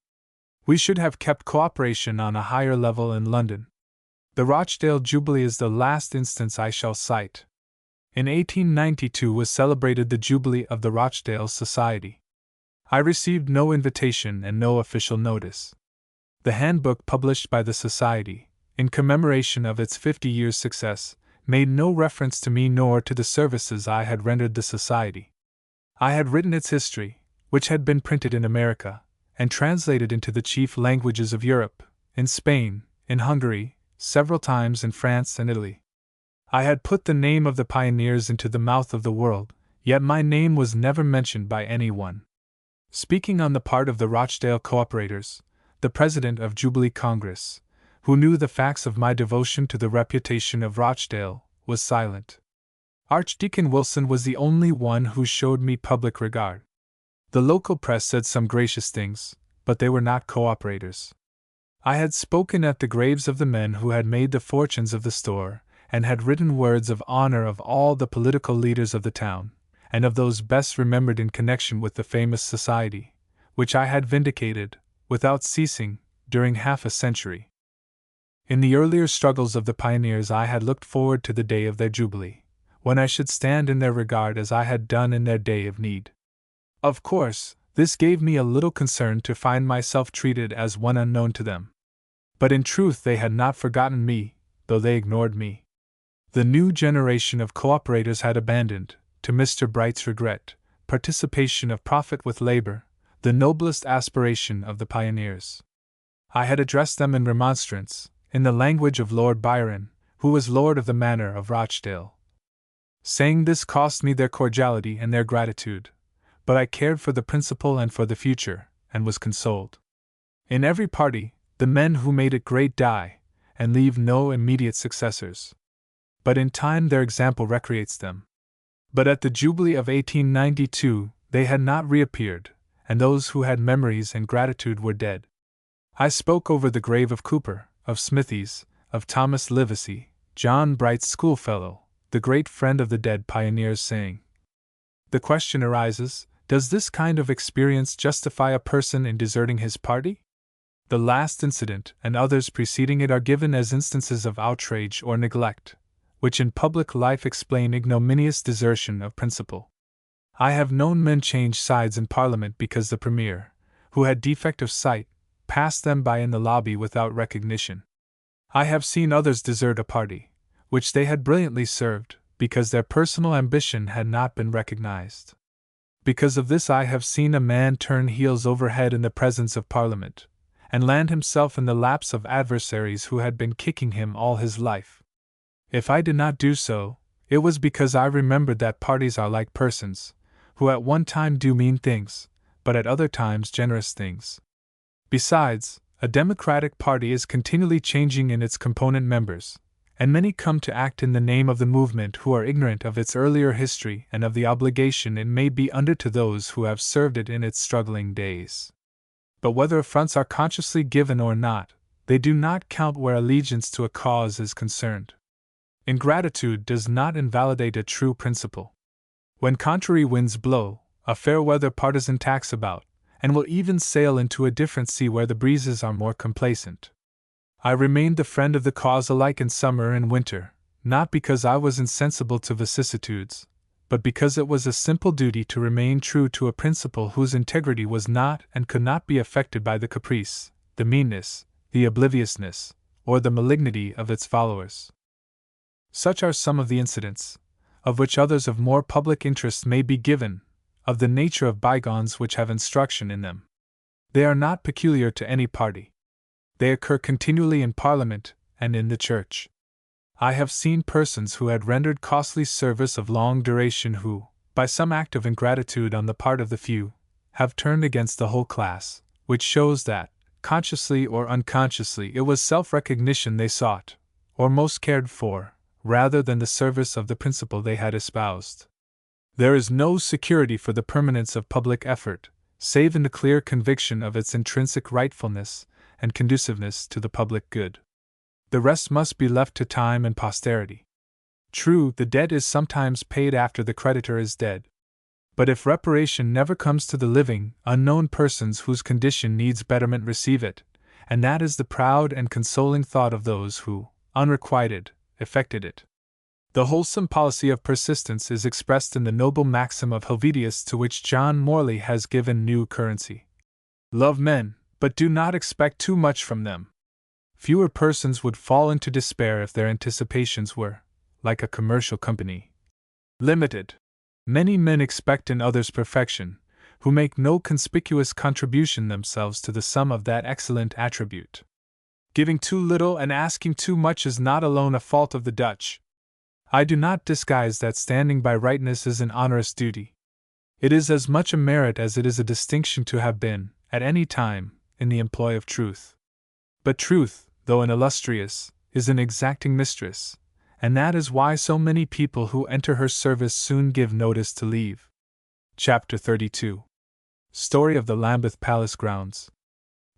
[SPEAKER 1] We should have kept cooperation on a higher level in London. The Rochdale Jubilee is the last instance I shall cite. In 1892 was celebrated the Jubilee of the Rochdale Society. I received no invitation and no official notice. The handbook published by the Society, in commemoration of its 50 years' success, made no reference to me nor to the services I had rendered the Society. I had written its history, which had been printed in America, and translated into the chief languages of Europe, in Spain, in Hungary, several times in France and Italy. I had put the name of the pioneers into the mouth of the world, yet my name was never mentioned by any one. Speaking on the part of the Rochdale Cooperators, the president of Jubilee Congress, who knew the facts of my devotion to the reputation of Rochdale, was silent. Archdeacon Wilson was the only one who showed me public regard. The local press said some gracious things, but they were not cooperators. I had spoken at the graves of the men who had made the fortunes of the store, and had written words of honor of all the political leaders of the town, and of those best remembered in connection with the famous society, which I had vindicated, without ceasing, during half a century. In the earlier struggles of the pioneers I had looked forward to the day of their jubilee, when I should stand in their regard as I had done in their day of need. Of course, this gave me a little concern to find myself treated as one unknown to them. But in truth they had not forgotten me, though they ignored me. The new generation of cooperators had abandoned, to Mr. Bright's regret, participation of profit with labor, the noblest aspiration of the pioneers. I had addressed them in remonstrance, in the language of Lord Byron, who was lord of the manor of Rochdale, saying this cost me their cordiality and their gratitude, but I cared for the principle and for the future, and was consoled. In every party, the men who made it great die, and leave no immediate successors. But in time their example recreates them. But at the Jubilee of 1892 they had not reappeared, and those who had memories and gratitude were dead. I spoke over the grave of Cooper, of Smithies, of Thomas Livesey, John Bright's schoolfellow, the great friend of the dead pioneers, saying, "The question arises, does this kind of experience justify a person in deserting his party?" The last incident and others preceding it are given as instances of outrage or neglect, which in public life explain ignominious desertion of principle. I have known men change sides in Parliament because the Premier, who had defect of sight, passed them by in the lobby without recognition. I have seen others desert a party, which they had brilliantly served, because their personal ambition had not been recognized. Because of this I have seen a man turn heels over head in the presence of Parliament, and land himself in the laps of adversaries who had been kicking him all his life. If I did not do so, it was because I remembered that parties are like persons, who at one time do mean things, but at other times generous things. Besides, a democratic party is continually changing in its component members, and many come to act in the name of the movement who are ignorant of its earlier history and of the obligation it may be under to those who have served it in its struggling days. But whether affronts are consciously given or not, they do not count where allegiance to a cause is concerned. Ingratitude does not invalidate a true principle. When contrary winds blow, a fair weather partisan tacks about, and will even sail into a different sea where the breezes are more complacent. I remained the friend of the cause alike in summer and winter, not because I was insensible to vicissitudes, but because it was a simple duty to remain true to a principle whose integrity was not and could not be affected by the caprice, the meanness, the obliviousness, or the malignity of its followers. Such are some of the incidents, of which others of more public interest may be given, of the nature of bygones which have instruction in them. They are not peculiar to any party. They occur continually in Parliament and in the Church. I have seen persons who had rendered costly service of long duration who, by some act of ingratitude on the part of the few, have turned against the whole class, which shows that, consciously or unconsciously, it was self-recognition they sought, or most cared for, rather than the service of the principle they had espoused. There is no security for the permanence of public effort, save in the clear conviction of its intrinsic rightfulness and conduciveness to the public good. The rest must be left to time and posterity. True, the debt is sometimes paid after the creditor is dead. But if reparation never comes to the living, unknown persons whose condition needs betterment receive it, and that is the proud and consoling thought of those who, unrequited, effected it. The wholesome policy of persistence is expressed in the noble maxim of Helvetius, to which John Morley has given new currency. Love men, but do not expect too much from them. Fewer persons would fall into despair if their anticipations were, like a commercial company, limited. Many men expect in others perfection, who make no conspicuous contribution themselves to the sum of that excellent attribute. Giving too little and asking too much is not alone a fault of the Dutch. I do not disguise that standing by rightness is an onerous duty. It is as much a merit as it is a distinction to have been, at any time, in the employ of truth. But truth, though an illustrious, is an exacting mistress, and that is why so many people who enter her service soon give notice to leave. Chapter 32. Story of the Lambeth Palace Grounds.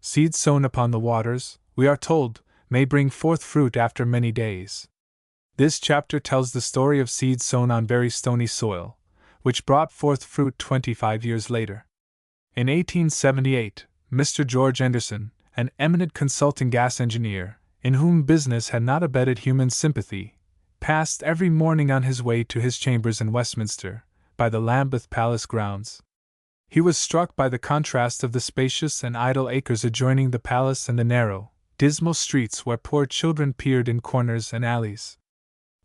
[SPEAKER 1] Seeds sown upon the waters, we are told, may bring forth fruit after many days. This chapter tells the story of seeds sown on very stony soil, which brought forth fruit 25 years later. In 1878, Mr. George Anderson, an eminent consulting gas engineer, in whom business had not abetted human sympathy, passed every morning on his way to his chambers in Westminster, by the Lambeth Palace grounds. He was struck by the contrast of the spacious and idle acres adjoining the palace and the narrow, dismal streets where poor children peered in corners and alleys.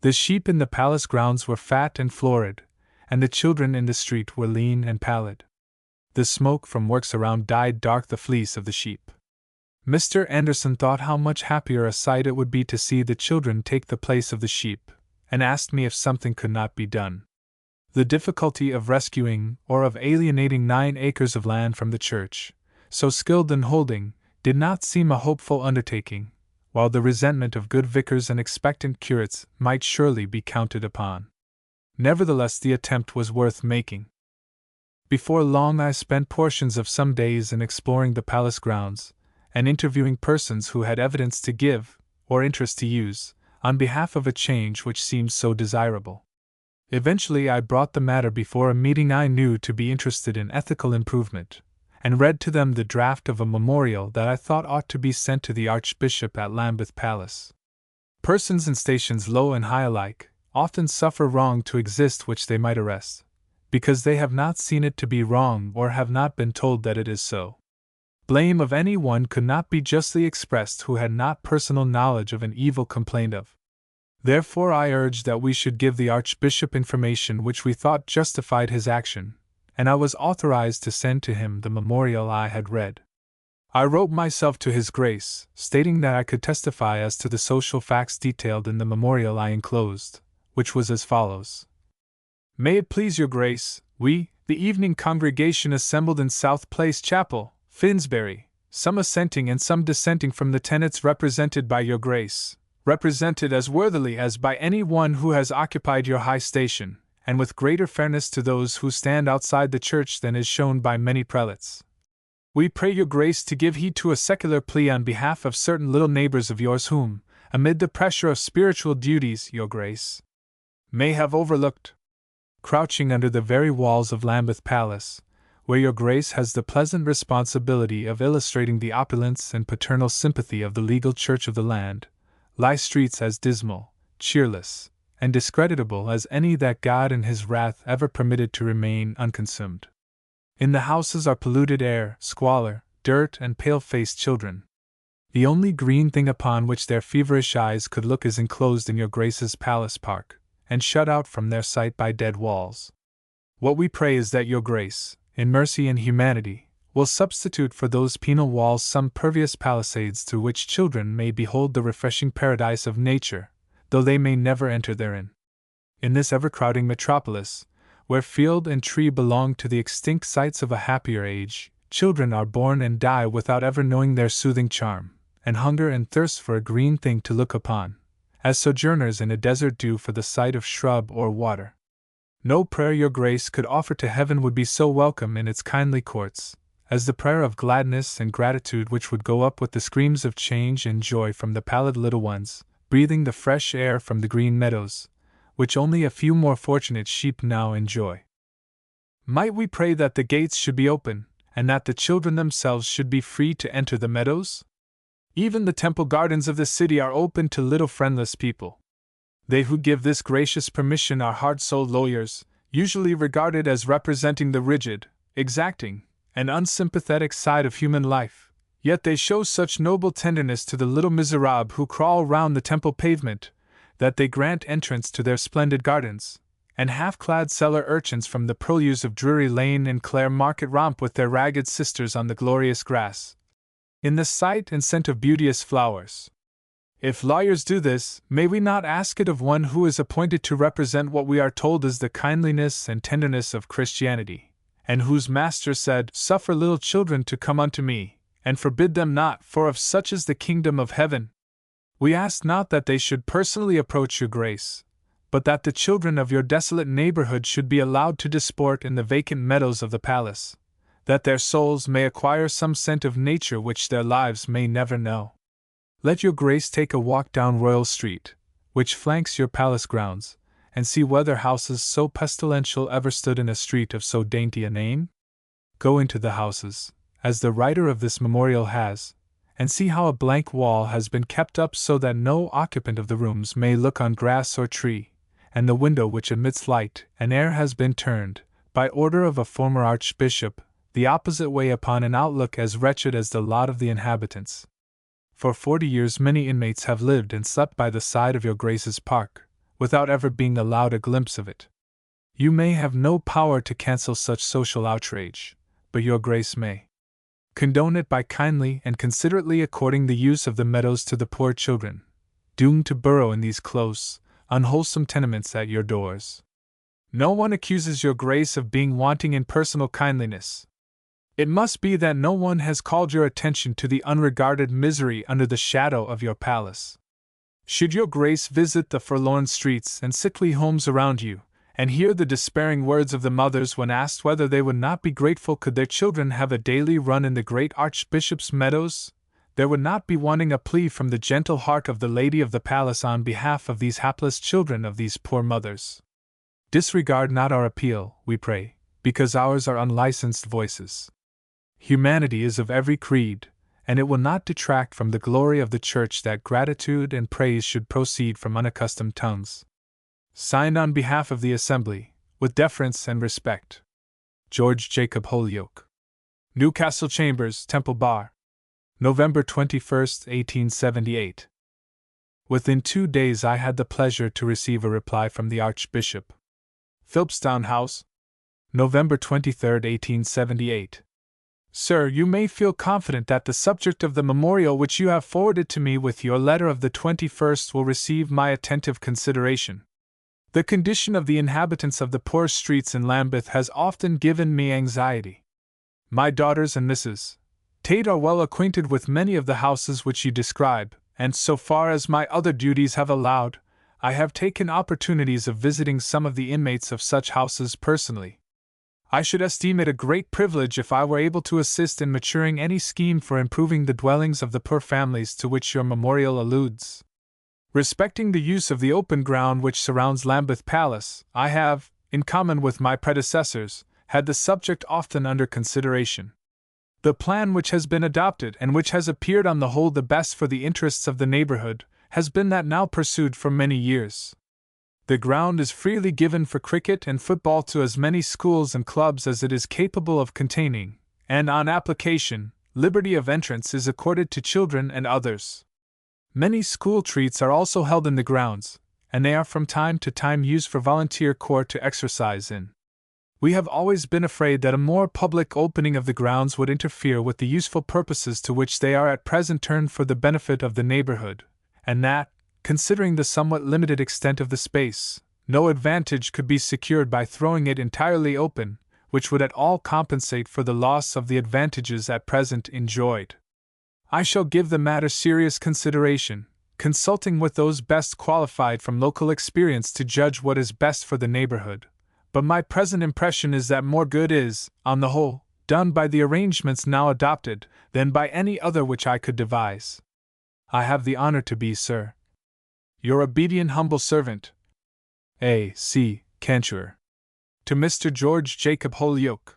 [SPEAKER 1] The sheep in the palace grounds were fat and florid, and the children in the street were lean and pallid. The smoke from works around dyed dark the fleece of the sheep. Mr. Anderson thought how much happier a sight it would be to see the children take the place of the sheep, and asked me if something could not be done. The difficulty of rescuing or of alienating 9 acres of land from the church, so skilled in holding, did not seem a hopeful undertaking, while the resentment of good vicars and expectant curates might surely be counted upon. Nevertheless, the attempt was worth making. Before long I spent portions of some days in exploring the palace grounds, and interviewing persons who had evidence to give, or interest to use, on behalf of a change which seemed so desirable. Eventually I brought the matter before a meeting I knew to be interested in ethical improvement, and read to them the draft of a memorial that I thought ought to be sent to the Archbishop at Lambeth Palace. Persons in stations low and high alike often suffer wrong to exist which they might arrest, because they have not seen it to be wrong or have not been told that it is so. Blame of any one could not be justly expressed who had not personal knowledge of an evil complained of. Therefore I urged that we should give the Archbishop information which we thought justified his action, and I was authorized to send to him the memorial I had read. I wrote myself to His Grace, stating that I could testify as to the social facts detailed in the memorial I enclosed, which was as follows. May it please your Grace, we, the evening congregation assembled in South Place Chapel, Finsbury, some assenting and some dissenting from the tenets represented by your Grace, represented as worthily as by any one who has occupied your high station, and with greater fairness to those who stand outside the church than is shown by many prelates. We pray your Grace to give heed to a secular plea on behalf of certain little neighbors of yours whom, amid the pressure of spiritual duties, your Grace may have overlooked. Crouching under the very walls of Lambeth Palace, where your Grace has the pleasant responsibility of illustrating the opulence and paternal sympathy of the legal church of the land, lie streets as dismal, cheerless, and discreditable as any that God in His wrath ever permitted to remain unconsumed. In the houses are polluted air, squalor, dirt, and pale-faced children. The only green thing upon which their feverish eyes could look is enclosed in your Grace's palace park, and shut out from their sight by dead walls. What we pray is that your Grace, in mercy and humanity, will substitute for those penal walls some pervious palisades through which children may behold the refreshing paradise of nature, though they may never enter therein. In this ever-crowding metropolis, where field and tree belong to the extinct sights of a happier age, children are born and die without ever knowing their soothing charm, and hunger and thirst for a green thing to look upon, as sojourners in a desert do for the sight of shrub or water. No prayer your grace could offer to heaven would be so welcome in its kindly courts, as the prayer of gladness and gratitude which would go up with the screams of change and joy from the pallid little ones, breathing the fresh air from the green meadows, which only a few more fortunate sheep now enjoy. Might we pray that the gates should be open, and that the children themselves should be free to enter the meadows? Even the temple gardens of the city are open to little friendless people. They who give this gracious permission are hard-souled lawyers, usually regarded as representing the rigid, exacting, and unsympathetic side of human life, yet they show such noble tenderness to the little miserables who crawl round the temple pavement, that they grant entrance to their splendid gardens, and half-clad cellar urchins from the purlieus of Drury Lane and Clare Market romp with their ragged sisters on the glorious grass, in the sight and scent of beauteous flowers. If lawyers do this, may we not ask it of one who is appointed to represent what we are told is the kindliness and tenderness of Christianity, and whose master said, "Suffer little children to come unto me, and forbid them not, for of such is the kingdom of heaven." We ask not that they should personally approach your grace, but that the children of your desolate neighborhood should be allowed to disport in the vacant meadows of the palace, that their souls may acquire some scent of nature which their lives may never know. Let your grace take a walk down Royal Street, which flanks your palace grounds, and see whether houses so pestilential ever stood in a street of so dainty a name. Go into the houses, as the writer of this memorial has, and see how a blank wall has been kept up so that no occupant of the rooms may look on grass or tree, and the window which admits light and air has been turned, by order of a former archbishop, the opposite way upon an outlook as wretched as the lot of the inhabitants. For 40 years many inmates have lived and slept by the side of your grace's park, without ever being allowed a glimpse of it. You may have no power to cancel such social outrage, but your grace may condone it by kindly and considerately according the use of the meadows to the poor children, doomed to burrow in these close, unwholesome tenements at your doors. No one accuses your grace of being wanting in personal kindliness. It must be that no one has called your attention to the unregarded misery under the shadow of your palace. Should your grace visit the forlorn streets and sickly homes around you, and hear the despairing words of the mothers when asked whether they would not be grateful could their children have a daily run in the great Archbishop's meadows, there would not be wanting a plea from the gentle heart of the lady of the palace on behalf of these hapless children of these poor mothers. Disregard not our appeal, we pray, because ours are unlicensed voices. Humanity is of every creed, and it will not detract from the glory of the Church that gratitude and praise should proceed from unaccustomed tongues. Signed on behalf of the Assembly, with deference and respect. George Jacob Holyoake. Newcastle Chambers, Temple Bar. November 21, 1878. Within 2 days I had the pleasure to receive a reply from the Archbishop. Philipstown House, November 23, 1878. Sir, you may feel confident that the subject of the memorial which you have forwarded to me with your letter of the 21st will receive my attentive consideration. The condition of the inhabitants of the poor streets in Lambeth has often given me anxiety. My daughters and Mrs. Tate are well acquainted with many of the houses which you describe, and so far as my other duties have allowed, I have taken opportunities of visiting some of the inmates of such houses personally. I should esteem it a great privilege if I were able to assist in maturing any scheme for improving the dwellings of the poor families to which your memorial alludes. Respecting the use of the open ground which surrounds Lambeth Palace, I have, in common with my predecessors, had the subject often under consideration. The plan which has been adopted and which has appeared on the whole the best for the interests of the neighborhood has been that now pursued for many years. The ground is freely given for cricket and football to as many schools and clubs as it is capable of containing, and on application, liberty of entrance is accorded to children and others. Many school treats are also held in the grounds, and they are from time to time used for volunteer corps to exercise in. We have always been afraid that a more public opening of the grounds would interfere with the useful purposes to which they are at present turned for the benefit of the neighborhood, and that, considering the somewhat limited extent of the space, no advantage could be secured by throwing it entirely open, which would at all compensate for the loss of the advantages at present enjoyed. I shall give the matter serious consideration, consulting with those best qualified from local experience to judge what is best for the neighborhood, but my present impression is that more good is, on the whole, done by the arrangements now adopted than by any other which I could devise. I have the honor to be, sir, your obedient humble servant, A. C. Cantuer. To Mr. George Jacob Holyoake.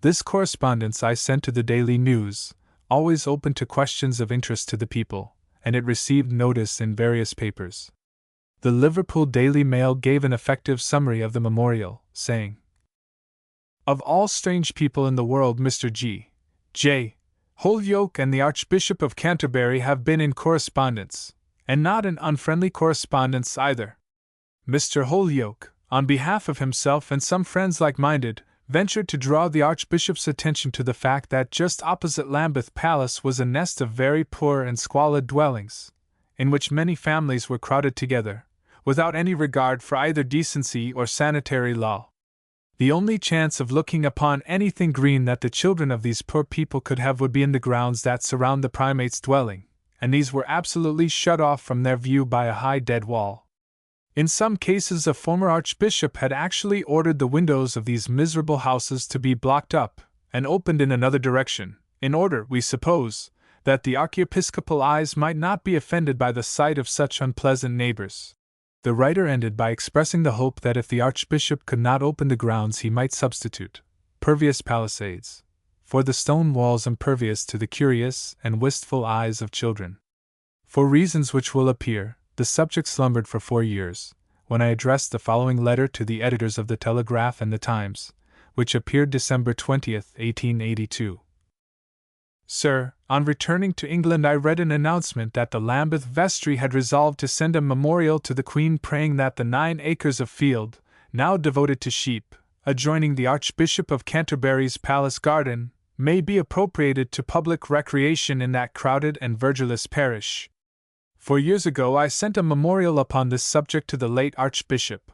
[SPEAKER 1] This correspondence I sent to the Daily News, always open to questions of interest to the people, and it received notice in various papers. The Liverpool Daily Mail gave an effective summary of the memorial, saying, "Of all strange people in the world, Mr. J. Holyoake and the Archbishop of Canterbury have been in correspondence, and not an unfriendly correspondence either. Mr. Holyoake, on behalf of himself and some friends like-minded, ventured to draw the Archbishop's attention to the fact that just opposite Lambeth Palace was a nest of very poor and squalid dwellings, in which many families were crowded together, without any regard for either decency or sanitary law. The only chance of looking upon anything green that the children of these poor people could have would be in the grounds that surround the primate's dwelling, and these were absolutely shut off from their view by a high dead wall. In some cases a former archbishop had actually ordered the windows of these miserable houses to be blocked up and opened in another direction, in order, we suppose, that the archiepiscopal eyes might not be offended by the sight of such unpleasant neighbors." The writer ended by expressing the hope that if the archbishop could not open the grounds he might substitute pervious palisades for the stone walls impervious to the curious and wistful eyes of children. For reasons which will appear, the subject slumbered for 4 years, when I addressed the following letter to the editors of the Telegraph and the Times, which appeared December 20, 1882. Sir, on returning to England I read an announcement that the Lambeth Vestry had resolved to send a memorial to the Queen praying that the 9 acres of field, now devoted to sheep, adjoining the Archbishop of Canterbury's palace garden, may be appropriated to public recreation in that crowded and verdureless parish. 4 years ago I sent a memorial upon this subject to the late Archbishop.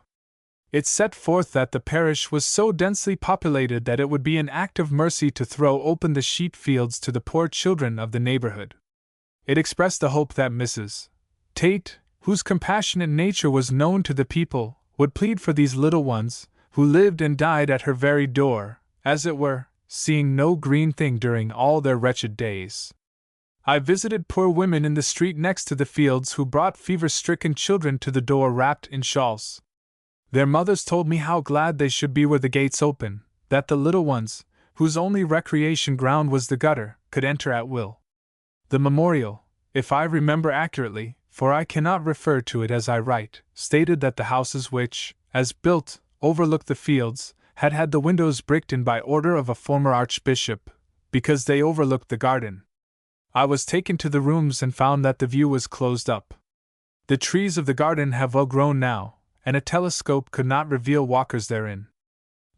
[SPEAKER 1] It set forth that the parish was so densely populated that it would be an act of mercy to throw open the sheep fields to the poor children of the neighborhood. It expressed the hope that Mrs. Tate, whose compassionate nature was known to the people, would plead for these little ones, who lived and died at her very door, as it were, seeing no green thing during all their wretched days. I visited poor women in the street next to the fields who brought fever-stricken children to the door wrapped in shawls. Their mothers told me how glad they should be were the gates open, that the little ones, whose only recreation ground was the gutter, could enter at will. The memorial, if I remember accurately, for I cannot refer to it as I write, stated that the houses which, as built, overlooked the fields, had had the windows bricked in by order of a former archbishop, because they overlooked the garden. I was taken to the rooms and found that the view was closed up. The trees of the garden have well grown now, and a telescope could not reveal walkers therein.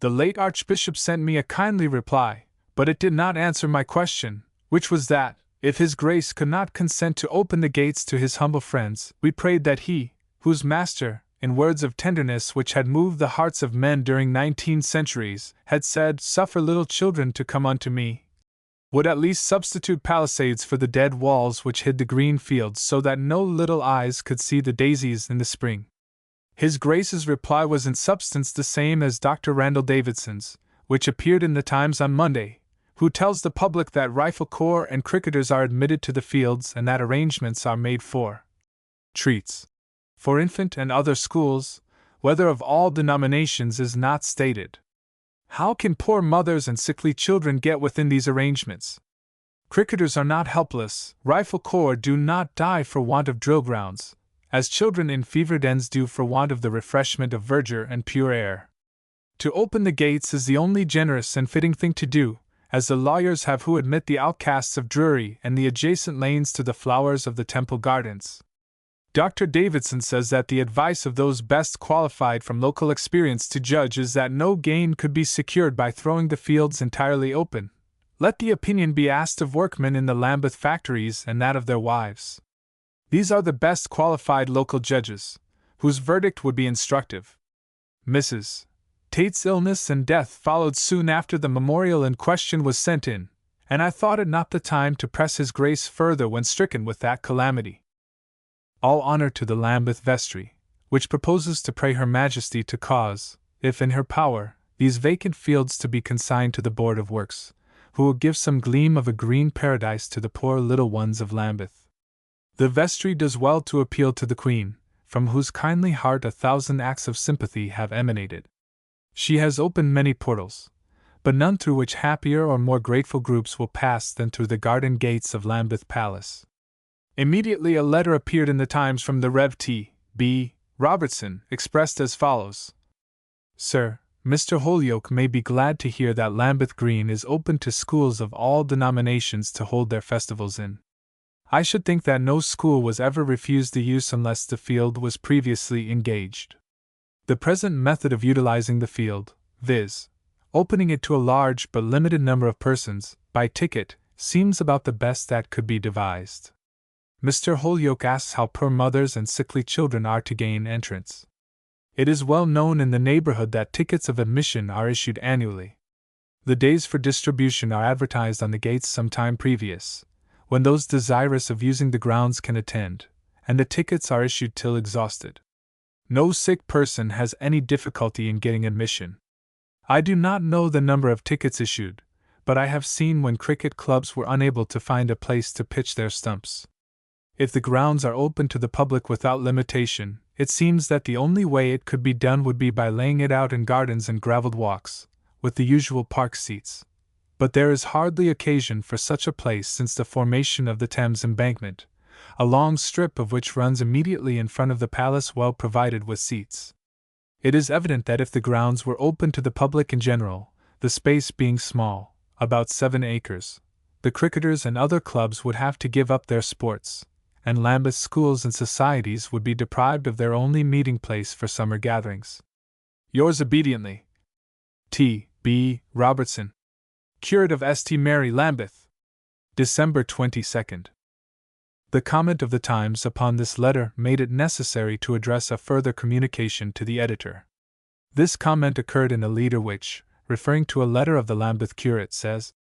[SPEAKER 1] The late Archbishop sent me a kindly reply, but it did not answer my question, which was that, if His Grace could not consent to open the gates to his humble friends, we prayed that He, whose Master, in words of tenderness which had moved the hearts of men during 19 centuries, had said, "Suffer little children to come unto me," would at least substitute palisades for the dead walls which hid the green fields so that no little eyes could see the daisies in the spring. His Grace's reply was in substance the same as Dr. Randall Davidson's, which appeared in the Times on Monday, who tells the public that rifle corps and cricketers are admitted to the fields and that arrangements are made for treats for infant and other schools, whether of all denominations is not stated. How can poor mothers and sickly children get within these arrangements? Cricketers are not helpless, rifle corps do not die for want of drill grounds, as children in fever dens do for want of the refreshment of verdure and pure air. To open the gates is the only generous and fitting thing to do, as the lawyers have who admit the outcasts of Drury and the adjacent lanes to the flowers of the Temple Gardens. Dr. Davidson says that the advice of those best qualified from local experience to judge is that no gain could be secured by throwing the fields entirely open. Let the opinion be asked of workmen in the Lambeth factories and that of their wives. These are the best qualified local judges, whose verdict would be instructive. Mrs. Tate's illness and death followed soon after the memorial in question was sent in, and I thought it not the time to press His Grace further when stricken with that calamity. All honor to the Lambeth Vestry, which proposes to pray Her Majesty to cause, if in her power, these vacant fields to be consigned to the Board of Works, who will give some gleam of a green paradise to the poor little ones of Lambeth. The vestry does well to appeal to the Queen, from whose kindly heart 1,000 acts of sympathy have emanated. She has opened many portals, but none through which happier or more grateful groups will pass than through the garden gates of Lambeth Palace. Immediately a letter appeared in the Times from the Rev. T. B. Robertson, expressed as follows: Sir, Mr. Holyoake may be glad to hear that Lambeth Green is open to schools of all denominations to hold their festivals in. I should think that no school was ever refused the use unless the field was previously engaged. The present method of utilizing the field, viz., opening it to a large but limited number of persons, by ticket, seems about the best that could be devised. Mr. Holyoake asks how poor mothers and sickly children are to gain entrance. It is well known in the neighborhood that tickets of admission are issued annually. The days for distribution are advertised on the gates some time previous, when those desirous of using the grounds can attend, and the tickets are issued till exhausted. No sick person has any difficulty in getting admission. I do not know the number of tickets issued, but I have seen when cricket clubs were unable to find a place to pitch their stumps. If the grounds are open to the public without limitation, it seems that the only way it could be done would be by laying it out in gardens and gravelled walks, with the usual park seats. But there is hardly occasion for such a place since the formation of the Thames Embankment, a long strip of which runs immediately in front of the palace well provided with seats. It is evident that if the grounds were open to the public in general, the space being small, about 7 acres, the cricketers and other clubs would have to give up their sports, and Lambeth schools and societies would be deprived of their only meeting place for summer gatherings. Yours obediently, T. B. Robertson, Curate of St. Mary, Lambeth. December 22. The comment of the Times upon this letter made it necessary to address a further communication to the editor. This comment occurred in a leader which, referring to a letter of the Lambeth curate, says,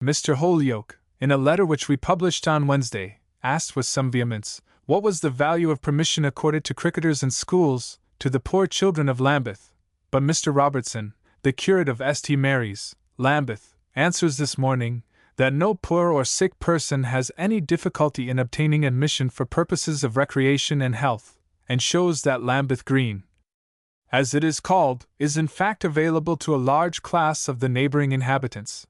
[SPEAKER 1] Mr. Holyoake, in a letter which we published on Wednesday, asked with some vehemence, what was the value of permission accorded to cricketers and schools, to the poor children of Lambeth, but Mr. Robertson, the curate of St. Mary's, Lambeth, answers this morning, that no poor or sick person has any difficulty in obtaining admission for purposes of recreation and health, and shows that Lambeth Green, as it is called, is in fact available to a large class of the neighboring inhabitants.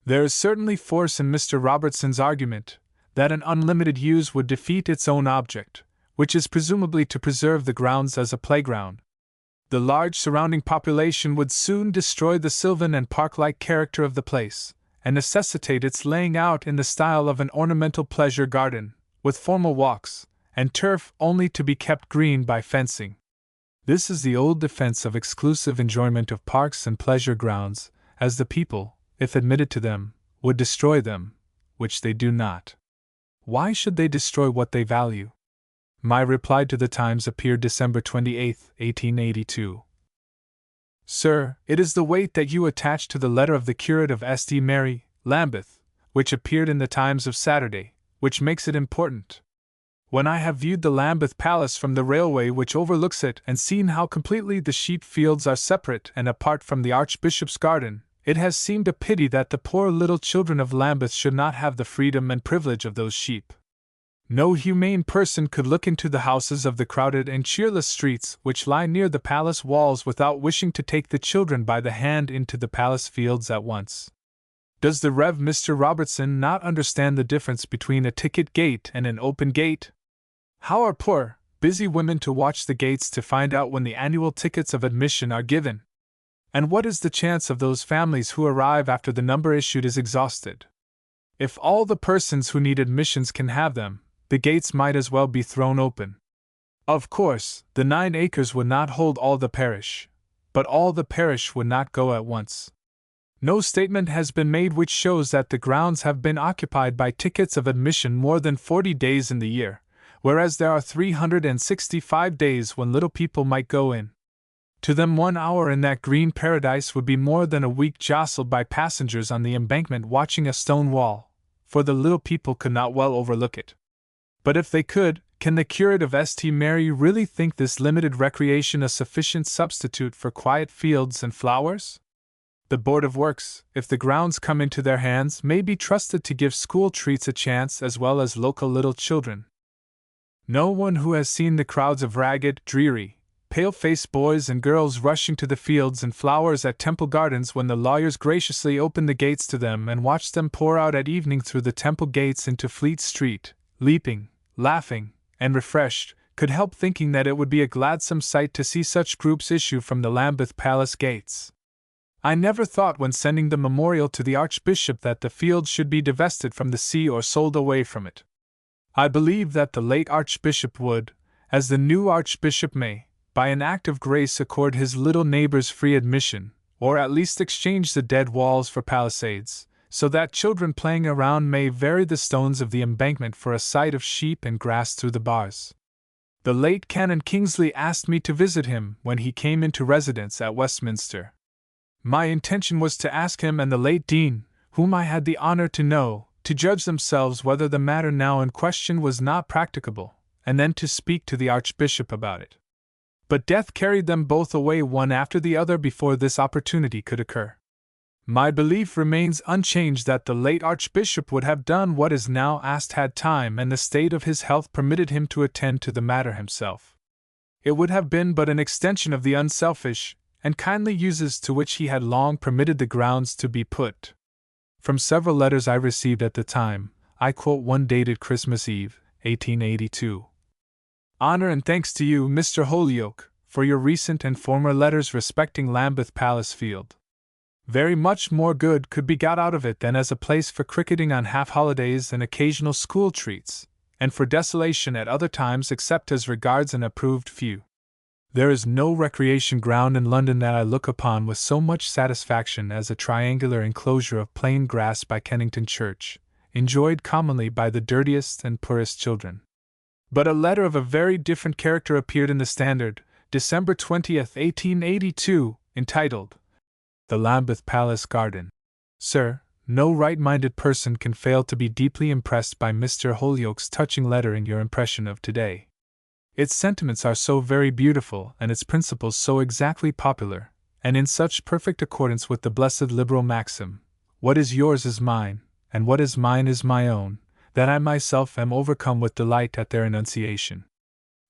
[SPEAKER 1] There is certainly force in Mr. Robertson's argument that an unlimited use would defeat its own object, which is presumably to preserve the grounds as a playground. The large surrounding population would soon destroy the sylvan and park-like character of the place, and necessitate its laying out in the style of an ornamental pleasure garden, with formal walks, and turf only to be kept green by fencing. This is the old defense of exclusive enjoyment of parks and pleasure grounds, as the people, if admitted to them, would destroy them, which they do not. Why should they destroy what they value? My reply to the Times appeared December 28, 1882. Sir, it is the weight that you attach to the letter of the curate of St. Mary, Lambeth, which appeared in the Times of Saturday, which makes it important. When I have viewed the Lambeth Palace from the railway which overlooks it and seen how completely the sheep fields are separate and apart from the Archbishop's garden, it has seemed a pity that the poor little children of Lambeth should not have the freedom and privilege of those sheep. No humane person could look into the houses of the crowded and cheerless streets which lie near the palace walls without wishing to take the children by the hand into the palace fields at once. Does the Rev. Mr. Robertson not understand the difference between a ticket gate and an open gate? How are poor, busy women to watch the gates to find out when the annual tickets of admission are given? And what is the chance of those families who arrive after the number issued is exhausted? If all the persons who need admissions can have them, the gates might as well be thrown open. Of course, the 9 acres would not hold all the parish, but all the parish would not go at once. No statement has been made which shows that the grounds have been occupied by tickets of admission more than 40 days in the year, whereas there are 365 days when little people might go in. To them 1 hour in that green paradise would be more than a week jostled by passengers on the embankment watching a stone wall, for the little people could not well overlook it. But if they could, can the curate of St. Mary really think this limited recreation a sufficient substitute for quiet fields and flowers? The Board of Works, if the grounds come into their hands, may be trusted to give school treats a chance as well as local little children. No one who has seen the crowds of ragged, dreary, pale-faced boys and girls rushing to the fields and flowers at Temple Gardens when the lawyers graciously opened the gates to them and watched them pour out at evening through the Temple gates into Fleet Street, leaping, laughing, and refreshed, could help thinking that it would be a gladsome sight to see such groups issue from the Lambeth Palace gates. I never thought when sending the memorial to the Archbishop that the field should be divested from the sea or sold away from it. I believe that the late Archbishop would, as the new Archbishop may, by an act of grace accord his little neighbors free admission, or at least exchange the dead walls for palisades, so that children playing around may vary the stones of the embankment for a sight of sheep and grass through the bars. The late Canon Kingsley asked me to visit him when he came into residence at Westminster. My intention was to ask him and the late Dean, whom I had the honor to know, to judge themselves whether the matter now in question was not practicable, and then to speak to the Archbishop about it. But death carried them both away one after the other before this opportunity could occur. My belief remains unchanged that the late Archbishop would have done what is now asked had time and the state of his health permitted him to attend to the matter himself. It would have been but an extension of the unselfish and kindly uses to which he had long permitted the grounds to be put. From several letters I received at the time, I quote one dated Christmas Eve, 1882. Honor and thanks to you, Mr. Holyoake, for your recent and former letters respecting Lambeth Palace Field. Very much more good could be got out of it than as a place for cricketing on half-holidays and occasional school treats, and for desolation at other times except as regards an approved few. There is no recreation ground in London that I look upon with so much satisfaction as a triangular enclosure of plain grass by Kennington Church, enjoyed commonly by the dirtiest and poorest children. But a letter of a very different character appeared in the Standard, December 20th, 1882, entitled, The Lambeth Palace Garden. Sir, no right-minded person can fail to be deeply impressed by Mr. Holyoake's touching letter in your impression of today. Its sentiments are so very beautiful and its principles so exactly popular, and in such perfect accordance with the blessed liberal maxim, what is yours is mine, and what is mine is my own, that I myself am overcome with delight at their enunciation.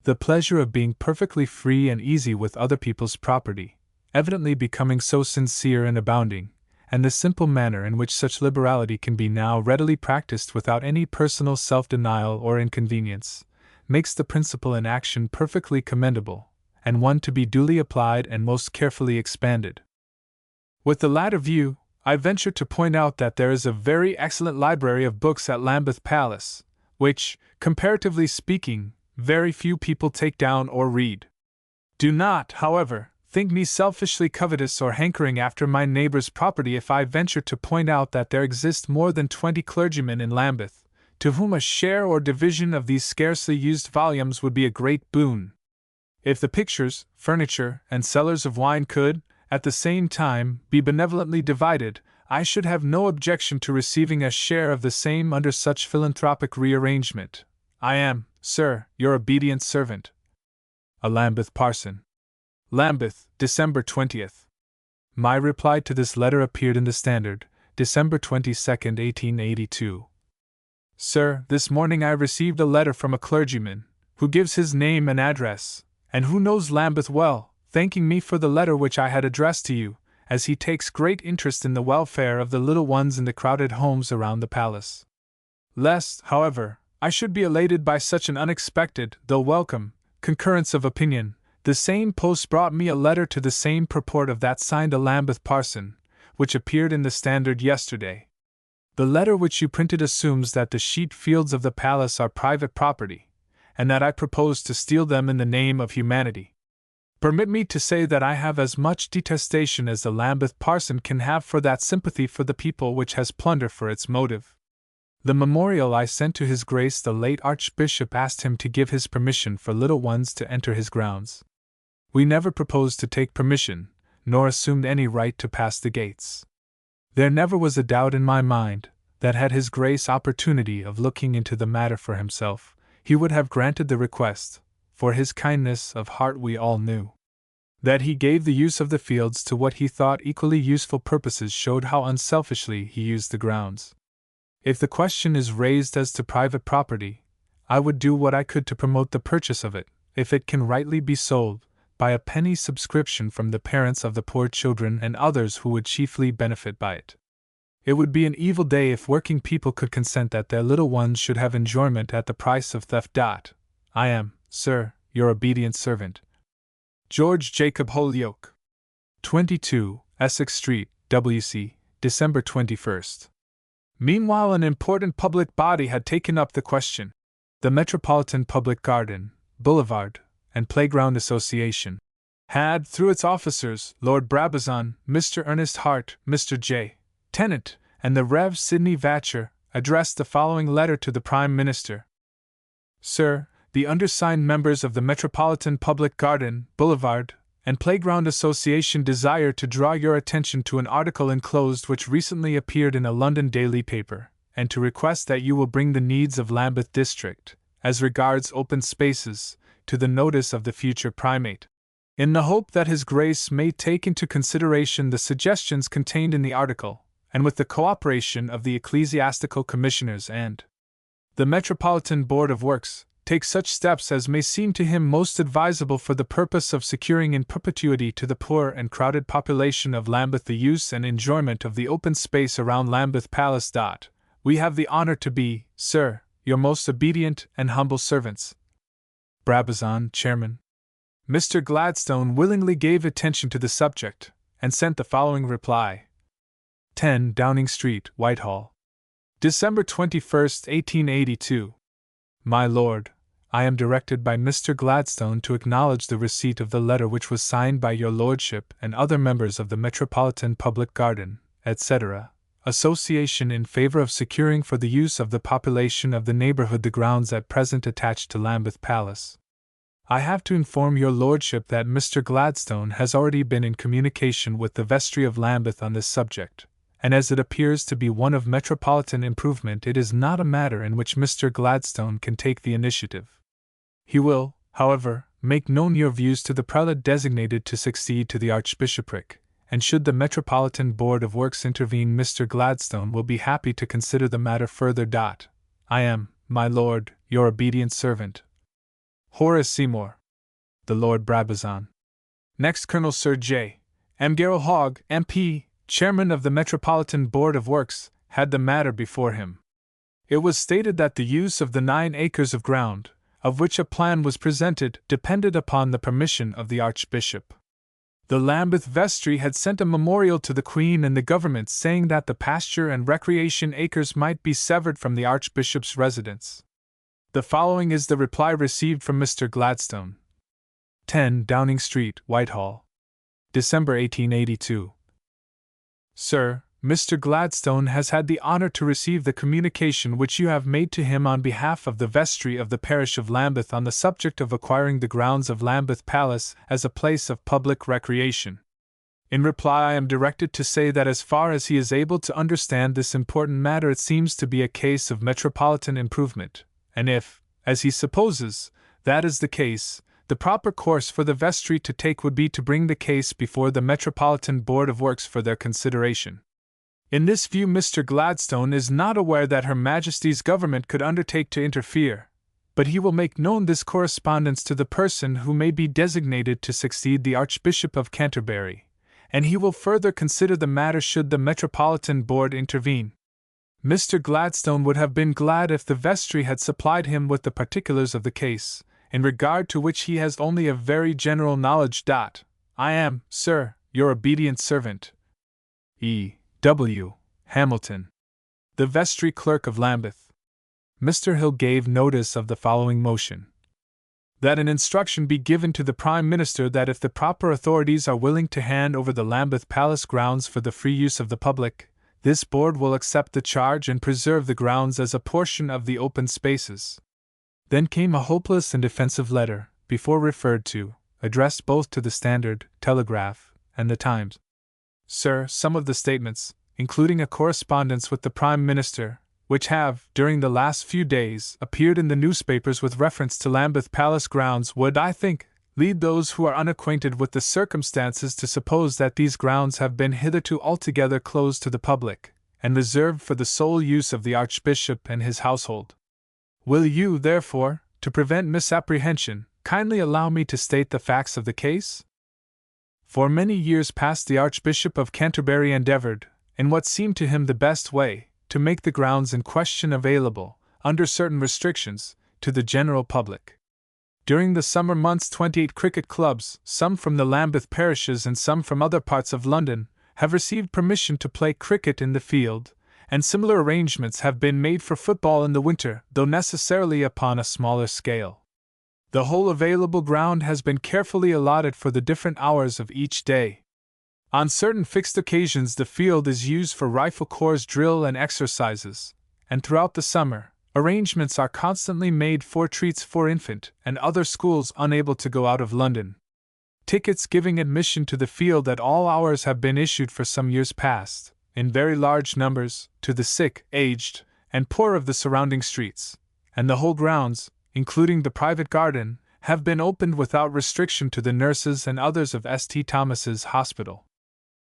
[SPEAKER 1] The pleasure of being perfectly free and easy with other people's property, evidently becoming so sincere and abounding, and the simple manner in which such liberality can be now readily practiced without any personal self-denial or inconvenience, makes the principle in action perfectly commendable, and one to be duly applied and most carefully expanded. With the latter view, I venture to point out that there is a very excellent library of books at Lambeth Palace, which, comparatively speaking, very few people take down or read. Do not, however, think me selfishly covetous or hankering after my neighbor's property if I venture to point out that there exist more than 20 clergymen in Lambeth, to whom a share or division of these scarcely used volumes would be a great boon. If the pictures, furniture, and cellars of wine could, at the same time, be benevolently divided, I should have no objection to receiving a share of the same under such philanthropic rearrangement. I am, sir, your obedient servant, a Lambeth Parson. Lambeth, December 20th. My reply to this letter appeared in the Standard, December 22nd, 1882. Sir, this morning I received a letter from a clergyman, who gives his name and address, and who knows Lambeth well, thanking me for the letter which I had addressed to you, as he takes great interest in the welfare of the little ones in the crowded homes around the palace. Lest, however, I should be elated by such an unexpected, though welcome, concurrence of opinion, the same post brought me a letter to the same purport of that signed a Lambeth parson, which appeared in the Standard yesterday. The letter which you printed assumes that the sheep fields of the palace are private property, and that I propose to steal them in the name of humanity. Permit me to say that I have as much detestation as the Lambeth parson can have for that sympathy for the people which has plunder for its motive. The memorial I sent to His Grace the late Archbishop asked him to give his permission for little ones to enter his grounds. We never proposed to take permission, nor assumed any right to pass the gates. There never was a doubt in my mind that had His Grace opportunity of looking into the matter for himself, he would have granted the request, for his kindness of heart we all knew. That he gave the use of the fields to what he thought equally useful purposes showed how unselfishly he used the grounds. If the question is raised as to private property, I would do what I could to promote the purchase of it, if it can rightly be sold, by a penny subscription from the parents of the poor children and others who would chiefly benefit by it. It would be an evil day if working people could consent that their little ones should have enjoyment at the price of theft. I am, sir, your obedient servant, George Jacob Holyoake. 22, Essex Street, W.C., December 21st. Meanwhile, an important public body had taken up the question. The Metropolitan Public Garden, Boulevard, and Playground Association had, through its officers, Lord Brabazon, Mr. Ernest Hart, Mr. J. Tennant, and the Rev. Sidney Vatcher, addressed the following letter to the Prime Minister. Sir, the undersigned members of the Metropolitan Public Garden, Boulevard, and Playground Association desire to draw your attention to an article enclosed which recently appeared in a London daily paper, and to request that you will bring the needs of Lambeth District, as regards open spaces, to the notice of the future Primate, in the hope that His Grace may take into consideration the suggestions contained in the article, and with the cooperation of the Ecclesiastical Commissioners and the Metropolitan Board of Works, take such steps as may seem to him most advisable for the purpose of securing in perpetuity to the poor and crowded population of Lambeth the use and enjoyment of the open space around Lambeth Palace. We have the honor to be, sir, your most obedient and humble servants. Brabazon, Chairman. Mr. Gladstone willingly gave attention to the subject, and sent the following reply. 10 Downing Street, Whitehall. December 21, 1882. My Lord, I am directed by Mr. Gladstone to acknowledge the receipt of the letter which was signed by your Lordship and other members of the Metropolitan Public Garden, etc., Association in favor of securing for the use of the population of the neighborhood the grounds at present attached to Lambeth Palace. I have to inform your Lordship that Mr. Gladstone has already been in communication with the Vestry of Lambeth on this subject, and as it appears to be one of metropolitan improvement, it is not a matter in which Mr. Gladstone can take the initiative. He will, however, make known your views to the prelate designated to succeed to the archbishopric, and should the Metropolitan Board of Works intervene, Mr. Gladstone will be happy to consider the matter further. I am, my lord, your obedient servant, Horace Seymour. The Lord Brabazon. Next, Colonel Sir J. M. Garrow Hogg, MP, Chairman of the Metropolitan Board of Works, had the matter before him. It was stated that the use of the 9 acres of ground, of which a plan was presented, depended upon the permission of the Archbishop. The Lambeth Vestry had sent a memorial to the Queen and the Government saying that the pasture and recreation acres might be severed from the Archbishop's residence. The following is the reply received from Mr. Gladstone. 10 Downing Street, Whitehall. December 1882. Sir, Mr. Gladstone has had the honor to receive the communication which you have made to him on behalf of the vestry of the parish of Lambeth on the subject of acquiring the grounds of Lambeth Palace as a place of public recreation. In reply, I am directed to say that as far as he is able to understand this important matter, it seems to be a case of metropolitan improvement, and if, as he supposes, that is the case, the proper course for the vestry to take would be to bring the case before the Metropolitan Board of Works for their consideration. In this view, Mr. Gladstone is not aware that Her Majesty's government could undertake to interfere, but he will make known this correspondence to the person who may be designated to succeed the Archbishop of Canterbury, and he will further consider the matter should the Metropolitan Board intervene. Mr. Gladstone would have been glad if the vestry had supplied him with the particulars of the case, in regard to which he has only a very general knowledge. I am, sir, your obedient servant, E. W. Hamilton, the Vestry Clerk of Lambeth. Mr. Hill gave notice of the following motion: that an instruction be given to the Prime Minister that if the proper authorities are willing to hand over the Lambeth Palace grounds for the free use of the public, this board will accept the charge and preserve the grounds as a portion of the open spaces. Then came a hopeless and defensive letter, before referred to, addressed both to the Standard, Telegraph, and the Times. Sir, some of the statements, including a correspondence with the Prime Minister, which have, during the last few days, appeared in the newspapers with reference to Lambeth Palace grounds would, I think, lead those who are unacquainted with the circumstances to suppose that these grounds have been hitherto altogether closed to the public, and reserved for the sole use of the Archbishop and his household. Will you, therefore, to prevent misapprehension, kindly allow me to state the facts of the case? For many years past the Archbishop of Canterbury endeavored, in what seemed to him the best way, to make the grounds in question available, under certain restrictions, to the general public. During the summer months 28 cricket clubs, some from the Lambeth parishes and some from other parts of London, have received permission to play cricket in the field, and similar arrangements have been made for football in the winter, though necessarily upon a smaller scale. The whole available ground has been carefully allotted for the different hours of each day. On certain fixed occasions the field is used for rifle corps drill and exercises, and throughout the summer, arrangements are constantly made for treats for infant and other schools unable to go out of London. Tickets giving admission to the field at all hours have been issued for some years past, in very large numbers, to the sick, aged, and poor of the surrounding streets, and the whole grounds, including the private garden, have been opened without restriction to the nurses and others of St. Thomas's Hospital.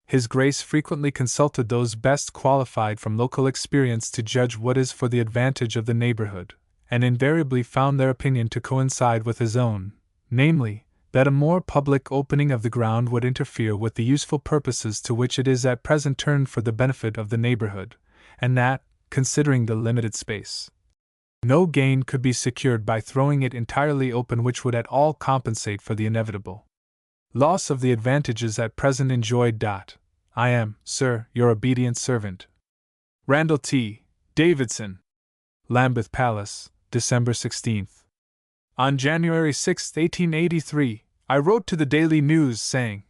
[SPEAKER 1] His Grace frequently consulted those best qualified from local experience to judge what is for the advantage of the neighborhood, and invariably found their opinion to coincide with his own, namely, that a more public opening of the ground would interfere with the useful purposes to which it is at present turned for the benefit of the neighborhood, and that, considering the limited space, no gain could be secured by throwing it entirely open which would at all compensate for the inevitable loss of the advantages at present enjoyed. I am, sir, your obedient servant, Randall T. Davidson. Lambeth Palace, December 16th. On January 6, 1883, I wrote to the Daily News saying,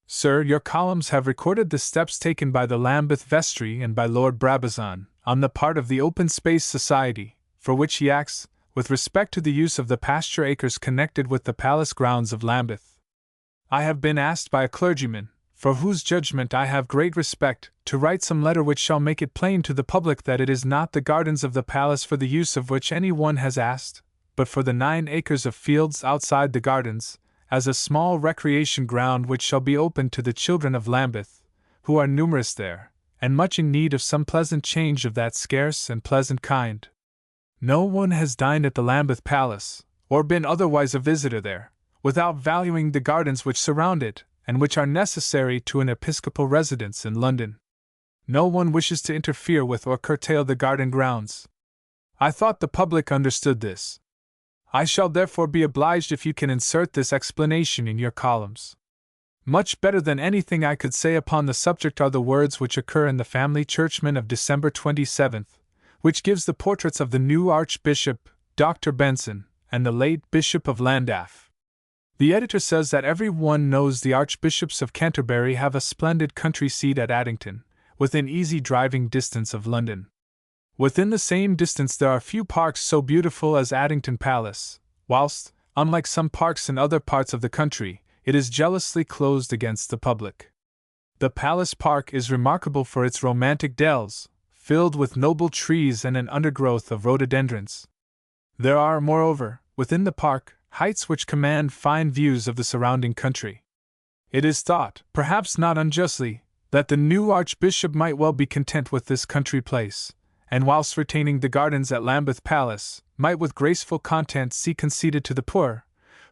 [SPEAKER 1] Sir, your columns have recorded the steps taken by the Lambeth Vestry and by Lord Brabazon, on the part of the Open Space Society, for which he acts, with respect to the use of the pasture acres connected with the palace grounds of Lambeth. I have been asked by a clergyman, for whose judgment I have great respect, to write some letter which shall make it plain to the public that it is not the gardens of the palace for the use of which any one has asked, but for the 9 acres of fields outside the gardens, as a small recreation ground which shall be open to the children of Lambeth, who are numerous there, and much in need of some pleasant change of that scarce and pleasant kind. No one has dined at the Lambeth Palace, or been otherwise a visitor there, without valuing the gardens which surround it, and which are necessary to an episcopal residence in London. No one wishes to interfere with or curtail the garden grounds. I thought the public understood this. I shall therefore be obliged if you can insert this explanation in your columns. Much better than anything I could say upon the subject are the words which occur in the Family Churchman of December 27th, which gives the portraits of the new Archbishop, Dr. Benson, and the late Bishop of Llandaff. The editor says that every one knows the Archbishops of Canterbury have a splendid country seat at Addington, within easy driving distance of London. Within the same distance there are few parks so beautiful as Addington Palace, whilst, unlike some parks in other parts of the country, it is jealously closed against the public. The Palace Park is remarkable for its romantic dells, filled with noble trees and an undergrowth of rhododendrons. There are, moreover, within the park, heights which command fine views of the surrounding country. It is thought, perhaps not unjustly, that the new Archbishop might well be content with this country place, and whilst retaining the gardens at Lambeth Palace, might with graceful content see conceded to the poor,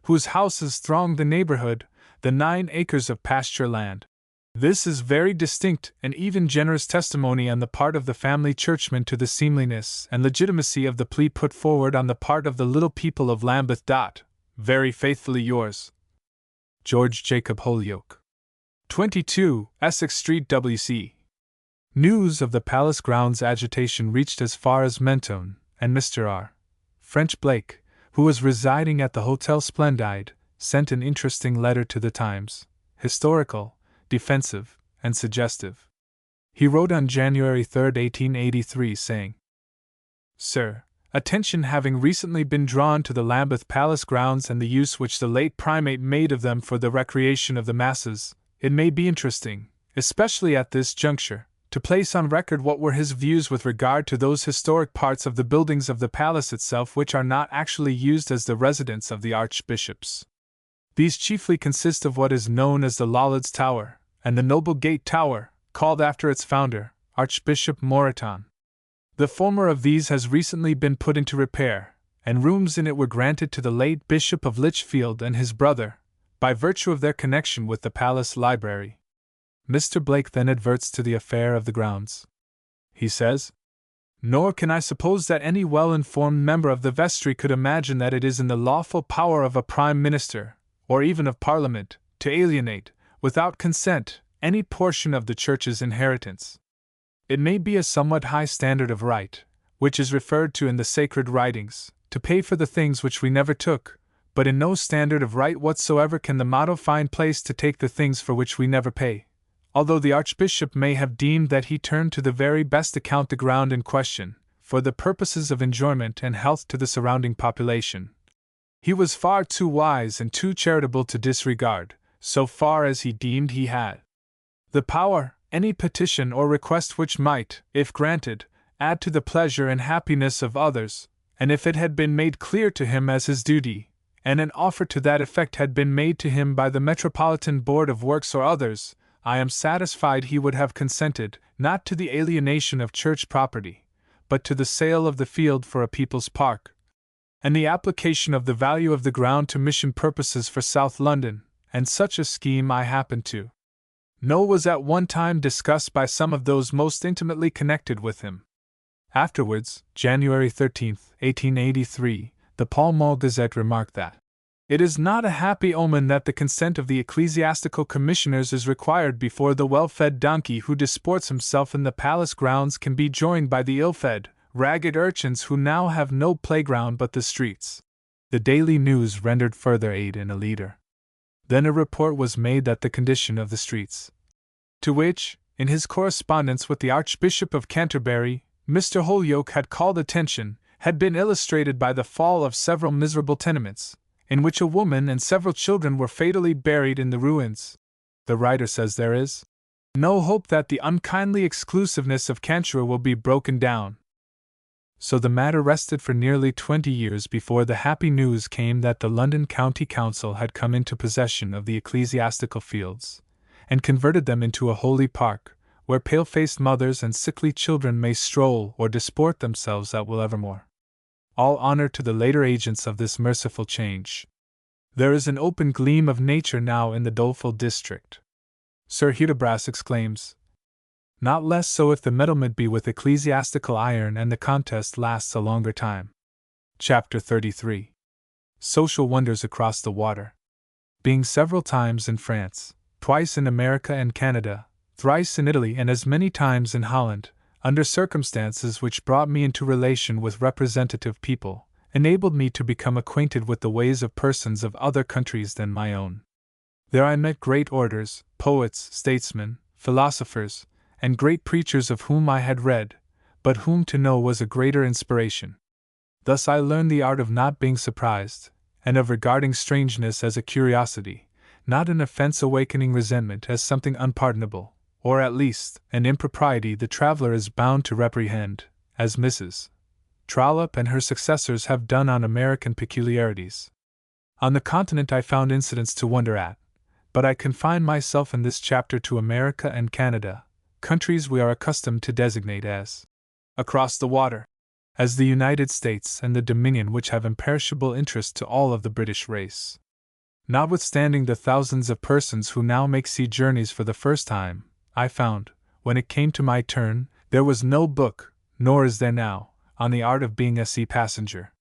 [SPEAKER 1] whose houses throng the neighborhood, the 9 acres of pasture land. This is very distinct and even generous testimony on the part of the family churchman to the seemliness and legitimacy of the plea put forward on the part of the little people of Lambeth. Very faithfully yours, George Jacob Holyoake. 22, Essex Street, W.C. News of the palace grounds agitation reached as far as Mentone, and Mr. R. French Blake, who was residing at the Hotel Splendide, sent an interesting letter to the Times, historical, defensive, and suggestive. He wrote on January 3, 1883, saying, Sir, attention having recently been drawn to the Lambeth Palace grounds and the use which the late primate made of them for the recreation of the masses, it may be interesting, especially at this juncture, to place on record what were his views with regard to those historic parts of the buildings of the palace itself which are not actually used as the residence of the archbishops. These chiefly consist of what is known as the Lollards Tower, and the Noble Gate Tower, called after its founder, Archbishop Moreton. The former of these has recently been put into repair, and rooms in it were granted to the late Bishop of Lichfield and his brother, by virtue of their connection with the palace library. Mr. Blake then adverts to the affair of the grounds. He says, "Nor can I suppose that any well-informed member of the vestry could imagine that it is in the lawful power of a Prime Minister, or even of Parliament, to alienate, without consent, any portion of the Church's inheritance. It may be a somewhat high standard of right, which is referred to in the sacred writings, to pay for the things which we never took, but in no standard of right whatsoever can the motto find place to take the things for which we never pay, although the Archbishop may have deemed that he turned to the very best account the ground in question, for the purposes of enjoyment and health to the surrounding population. He was far too wise and too charitable to disregard, so far as he deemed he had the power, any petition or request which might, if granted, add to the pleasure and happiness of others, and if it had been made clear to him as his duty, and an offer to that effect had been made to him by the Metropolitan Board of Works or others, I am satisfied he would have consented, not to the alienation of church property, but to the sale of the field for a people's park, and the application of the value of the ground to mission purposes for South London, and such a scheme I happen to know was at one time discussed by some of those most intimately connected with him." Afterwards, January 13, 1883, the Pall Mall Gazette remarked that "it is not a happy omen that the consent of the ecclesiastical commissioners is required before the well-fed donkey who disports himself in the palace grounds can be joined by the ill-fed, ragged urchins who now have no playground but the streets." The Daily News rendered further aid in a leader. Then a report was made that the condition of the streets, to which, in his correspondence with the Archbishop of Canterbury, Mr. Holyoake had called attention, had been illustrated by the fall of several miserable tenements, in which a woman and several children were fatally buried in the ruins. The writer says there is no hope that the unkindly exclusiveness of Canterbury will be broken down. So the matter rested for nearly 20 years before the happy news came that the London County Council had come into possession of the ecclesiastical fields, and converted them into a holy park, where pale-faced mothers and sickly children may stroll or disport themselves at will evermore. All honor to the later agents of this merciful change. There is an open gleam of nature now in the doleful district. Sir Hudibras exclaims, "Not less so if the meddlement be with ecclesiastical iron and the contest lasts a longer time." Chapter 33. Social Wonders Across the Water. Being several times in France, twice in America and Canada, thrice in Italy and as many times in Holland, under circumstances which brought me into relation with representative people, enabled me to become acquainted with the ways of persons of other countries than my own. There I met great orators, poets, statesmen, philosophers, and great preachers of whom I had read, but whom to know was a greater inspiration. Thus I learned the art of not being surprised, and of regarding strangeness as a curiosity, not an offense awakening resentment as something unpardonable, or at least an impropriety the traveler is bound to reprehend, as Mrs. Trollope and her successors have done on American peculiarities. On the continent I found incidents to wonder at, but I confine myself in this chapter to America and Canada, countries we are accustomed to designate as across the water, as the United States and the Dominion which have imperishable interest to all of the British race. Notwithstanding the thousands of persons who now make sea journeys for the first time, I found, when it came to my turn, there was no book, nor is there now, on the art of being a sea passenger.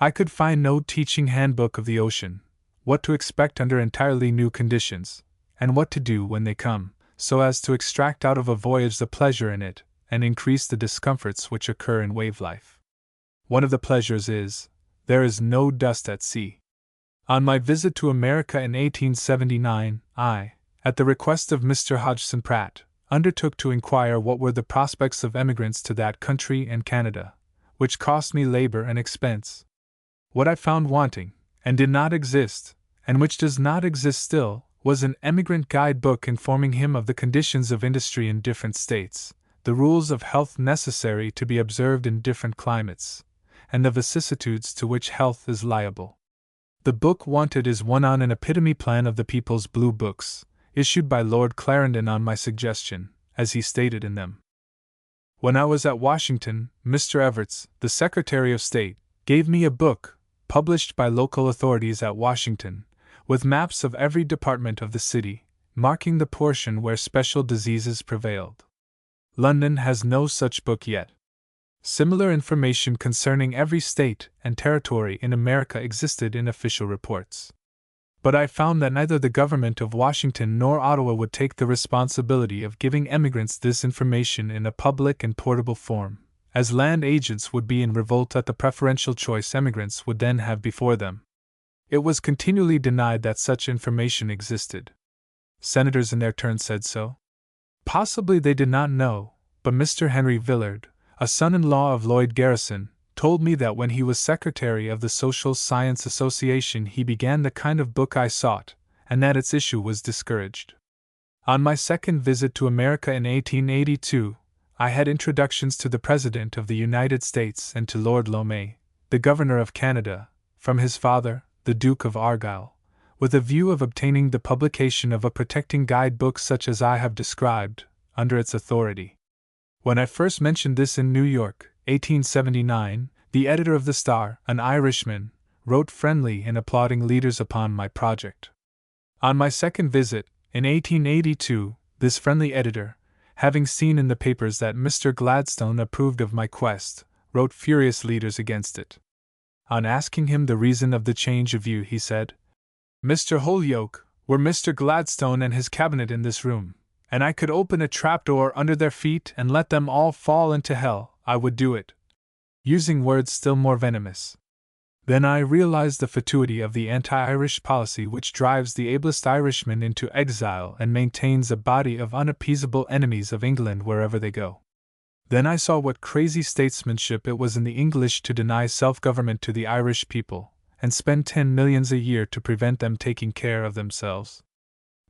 [SPEAKER 1] I could find no teaching handbook of the ocean, what to expect under entirely new conditions, and what to do when they come, so as to extract out of a voyage the pleasure in it, and increase the discomforts which occur in wave life. One of the pleasures is, there is no dust at sea. On my visit to America in 1879, I, at the request of Mr. Hodgson Pratt, undertook to inquire what were the prospects of emigrants to that country and Canada, which cost me labor and expense. What I found wanting, and did not exist, and which does not exist still, was an emigrant guide book informing him of the conditions of industry in different states, the rules of health necessary to be observed in different climates, and the vicissitudes to which health is liable. The book wanted is one on an epitome plan of the People's Blue Books, issued by Lord Clarendon on my suggestion, as he stated in them. When I was at Washington, Mr. Evarts, the Secretary of State, gave me a book, published by local authorities at Washington, with maps of every department of the city, marking the portion where special diseases prevailed. London has no such book yet. Similar information concerning every state and territory in America existed in official reports. But I found that neither the government of Washington nor Ottawa would take the responsibility of giving emigrants this information in a public and portable form, as land agents would be in revolt at the preferential choice emigrants would then have before them. It was continually denied that such information existed. Senators in their turn said so. Possibly they did not know, but Mr. Henry Villard, a son-in-law of Lloyd Garrison, told me that when he was secretary of the Social Science Association he began the kind of book I sought, and that its issue was discouraged. On my second visit to America in 1882, I had introductions to the President of the United States and to Lord Lomé, the Governor of Canada, from his father, the Duke of Argyll, with a view of obtaining the publication of a protecting guide-book such as I have described, under its authority. When I first mentioned this in New York, 1879, the editor of the Star, an Irishman, wrote friendly and applauding leaders upon my project. On my second visit, in 1882, this friendly editor, having seen in the papers that Mr. Gladstone approved of my quest, wrote furious leaders against it. On asking him the reason of the change of view, he said, "Mr. Holyoake, were Mr. Gladstone and his cabinet in this room, and I could open a trapdoor under their feet and let them all fall into hell, I would do it," using words still more venomous. Then I realized the fatuity of the anti-Irish policy which drives the ablest Irishman into exile and maintains a body of unappeasable enemies of England wherever they go. Then I saw what crazy statesmanship it was in the English to deny self-government to the Irish people, and spend 10 millions a year to prevent them taking care of themselves.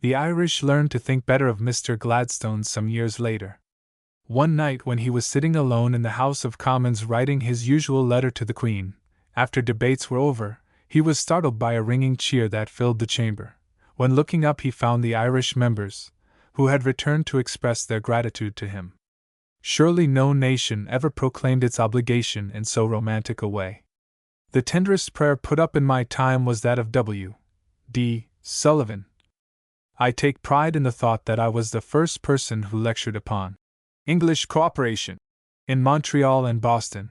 [SPEAKER 1] The Irish learned to think better of Mr. Gladstone some years later. One night when he was sitting alone in the House of Commons writing his usual letter to the Queen, after debates were over, he was startled by a ringing cheer that filled the chamber. When looking up he found the Irish members, who had returned to express their gratitude to him. Surely no nation ever proclaimed its obligation in so romantic a way. The tenderest prayer put up in my time was that of W. D. Sullivan. I take pride in the thought that I was the first person who lectured upon English cooperation in Montreal and Boston.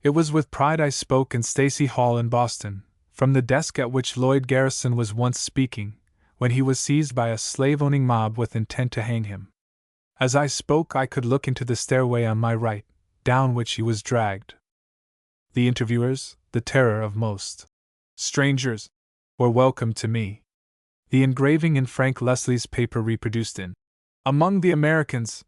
[SPEAKER 1] It was with pride I spoke in Stacy Hall in Boston, from the desk at which Lloyd Garrison was once speaking, when he was seized by a slave-owning mob with intent to hang him. As I spoke I could look into the stairway on my right, down which he was dragged. The interviewers, the terror of most strangers, were welcome to me. The engraving in Frank Leslie's paper reproduced in Among the Americans,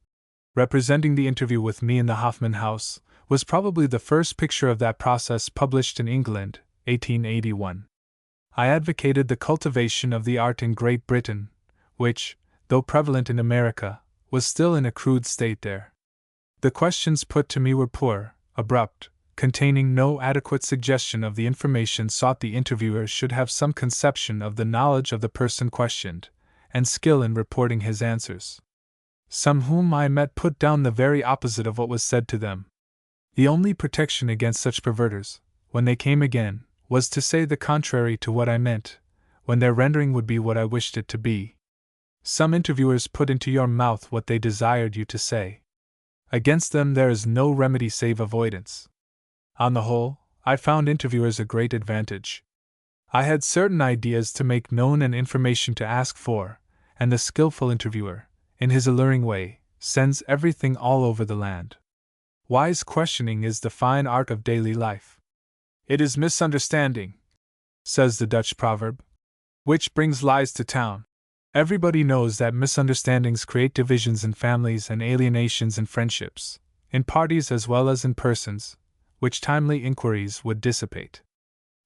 [SPEAKER 1] representing the interview with me in the Hoffman House, was probably the first picture of that process published in England, 1881. I advocated the cultivation of the art in Great Britain, which, though prevalent in America, was still in a crude state there. The questions put to me were poor, abrupt, containing no adequate suggestion of the information sought. The interviewer should have some conception of the knowledge of the person questioned, and skill in reporting his answers. Some whom I met put down the very opposite of what was said to them. The only protection against such perverters, when they came again, was to say the contrary to what I meant, when their rendering would be what I wished it to be. Some interviewers put into your mouth what they desired you to say. Against them there is no remedy save avoidance. On the whole, I found interviewers a great advantage. I had certain ideas to make known and information to ask for, and the skillful interviewer, in his alluring way, sends everything all over the land. Wise questioning is the fine art of daily life. It is misunderstanding, says the Dutch proverb, which brings lies to town. Everybody knows that misunderstandings create divisions in families and alienations in friendships, in parties as well as in persons, which timely inquiries would dissipate.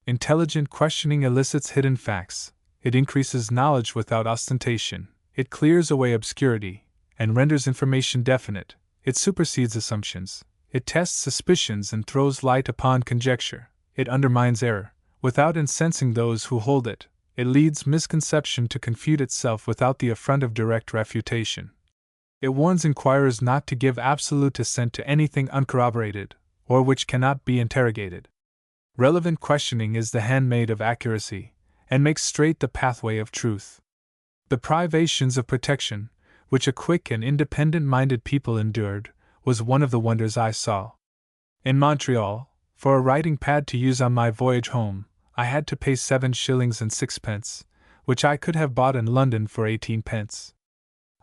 [SPEAKER 1] Intelligent questioning elicits hidden facts, it increases knowledge without ostentation, it clears away obscurity, and renders information definite, It supersedes assumptions, it tests suspicions and throws light upon conjecture, it undermines error, without incensing those who hold it, it leads misconception to confute itself without the affront of direct refutation. It warns inquirers not to give absolute assent to anything uncorroborated, or which cannot be interrogated. Relevant questioning is the handmaid of accuracy, and makes straight the pathway of truth. The privations of protection, which a quick and independent-minded people endured, was one of the wonders I saw. In Montreal, for a writing pad to use on my voyage home, I had to pay 7 shillings and 6pence, which I could have bought in London for 18 pence.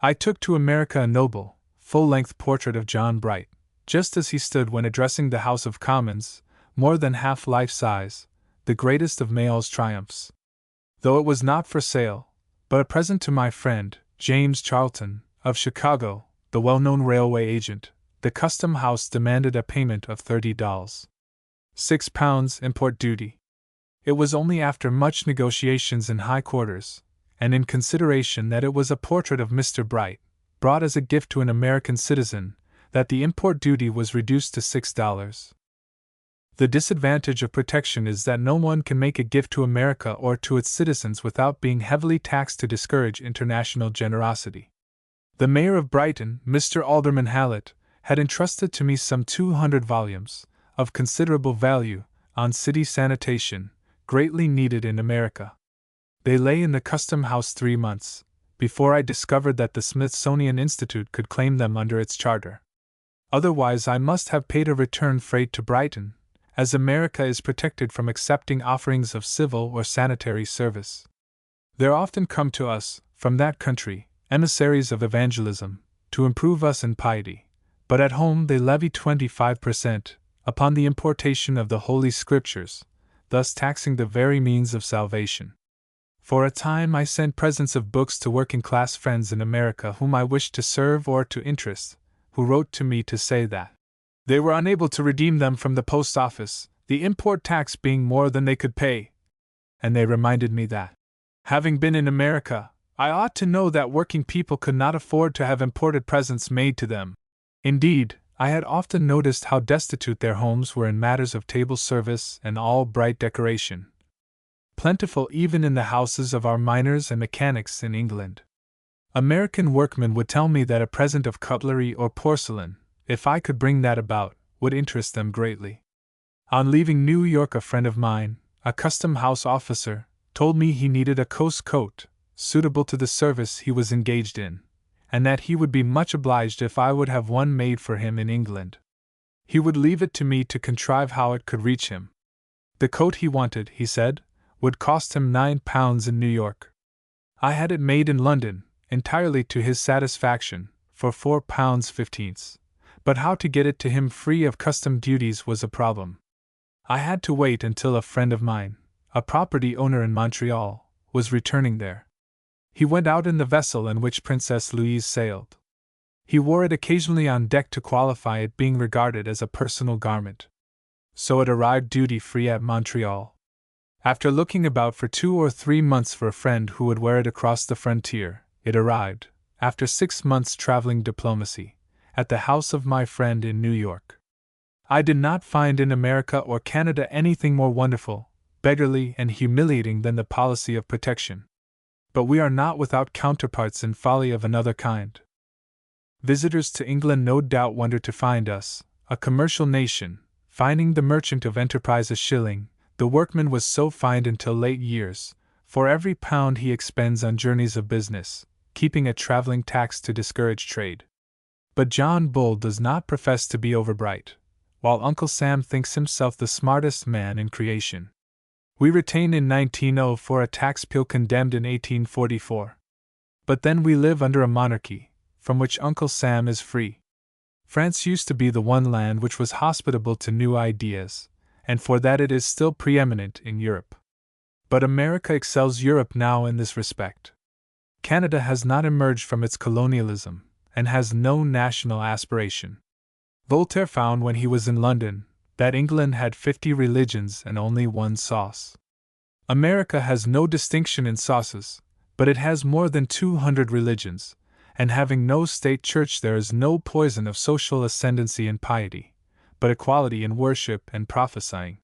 [SPEAKER 1] I took to America a noble, full-length portrait of John Bright, just as he stood when addressing the House of Commons, more than half life-size, the greatest of Mayall's triumphs. Though it was not for sale, but a present to my friend, James Charlton, of Chicago, the well-known railway agent, the custom house demanded a payment of $30. £6 import duty. It was only after much negotiations in high quarters, and in consideration that it was a portrait of Mr. Bright, brought as a gift to an American citizen, that the import duty was reduced to $6. The disadvantage of protection is that no one can make a gift to America or to its citizens without being heavily taxed to discourage international generosity. The mayor of Brighton, Mr. Alderman Hallett, had entrusted to me some 200 volumes, of considerable value, on city sanitation, greatly needed in America. They lay in the custom house 3 months, before I discovered that the Smithsonian Institute could claim them under its charter. Otherwise I must have paid a return freight to Brighton, as America is protected from accepting offerings of civil or sanitary service. There often come to us, from that country, emissaries of evangelism, to improve us in piety, but at home they levy 25% upon the importation of the Holy Scriptures, thus taxing the very means of salvation. For a time I sent presents of books to working-class friends in America whom I wished to serve or to interest, who wrote to me to say that they were unable to redeem them from the post office, the import tax being more than they could pay. And they reminded me that, having been in America, I ought to know that working people could not afford to have imported presents made to them. Indeed, I had often noticed how destitute their homes were in matters of table service and all bright decoration. Plentiful even in the houses of our miners and mechanics in England. American workmen would tell me that a present of cutlery or porcelain, if I could bring that about, would interest them greatly. On leaving New York, a friend of mine, a custom house officer, told me he needed a coast coat, suitable to the service he was engaged in, and that he would be much obliged if I would have one made for him in England. He would leave it to me to contrive how it could reach him. The coat he wanted, he said, would cost him £9 in New York. I had it made in London, entirely to his satisfaction, for £4.15. But how to get it to him free of custom duties was a problem. I had to wait until a friend of mine, a property owner in Montreal, was returning there. He went out in the vessel in which Princess Louise sailed. He wore it occasionally on deck to qualify it being regarded as a personal garment. So it arrived duty-free at Montreal. After looking about for 2 or 3 months for a friend who would wear it across the frontier, it arrived, after 6 months' traveling diplomacy, at the house of my friend in New York. I did not find in America or Canada anything more wonderful, beggarly, and humiliating than the policy of protection. But we are not without counterparts in folly of another kind. Visitors to England no doubt wonder to find us, a commercial nation, fining the merchant of enterprise a shilling, the workman was so fined until late years, for every pound he expends on journeys of business, keeping a traveling tax to discourage trade. But John Bull does not profess to be overbright, while Uncle Sam thinks himself the smartest man in creation. We retain in 1904 a tax bill condemned in 1844. But then we live under a monarchy, from which Uncle Sam is free. France used to be the one land which was hospitable to new ideas, and for that it is still preeminent in Europe. But America excels Europe now in this respect. Canada has not emerged from its colonialism, and has no national aspiration. Voltaire found when he was in London that England had 50 religions and only one sauce. America has no distinction in sauces, but it has more than 200 religions, and having no state church there is no poison of social ascendancy and piety, but equality in worship and prophesying.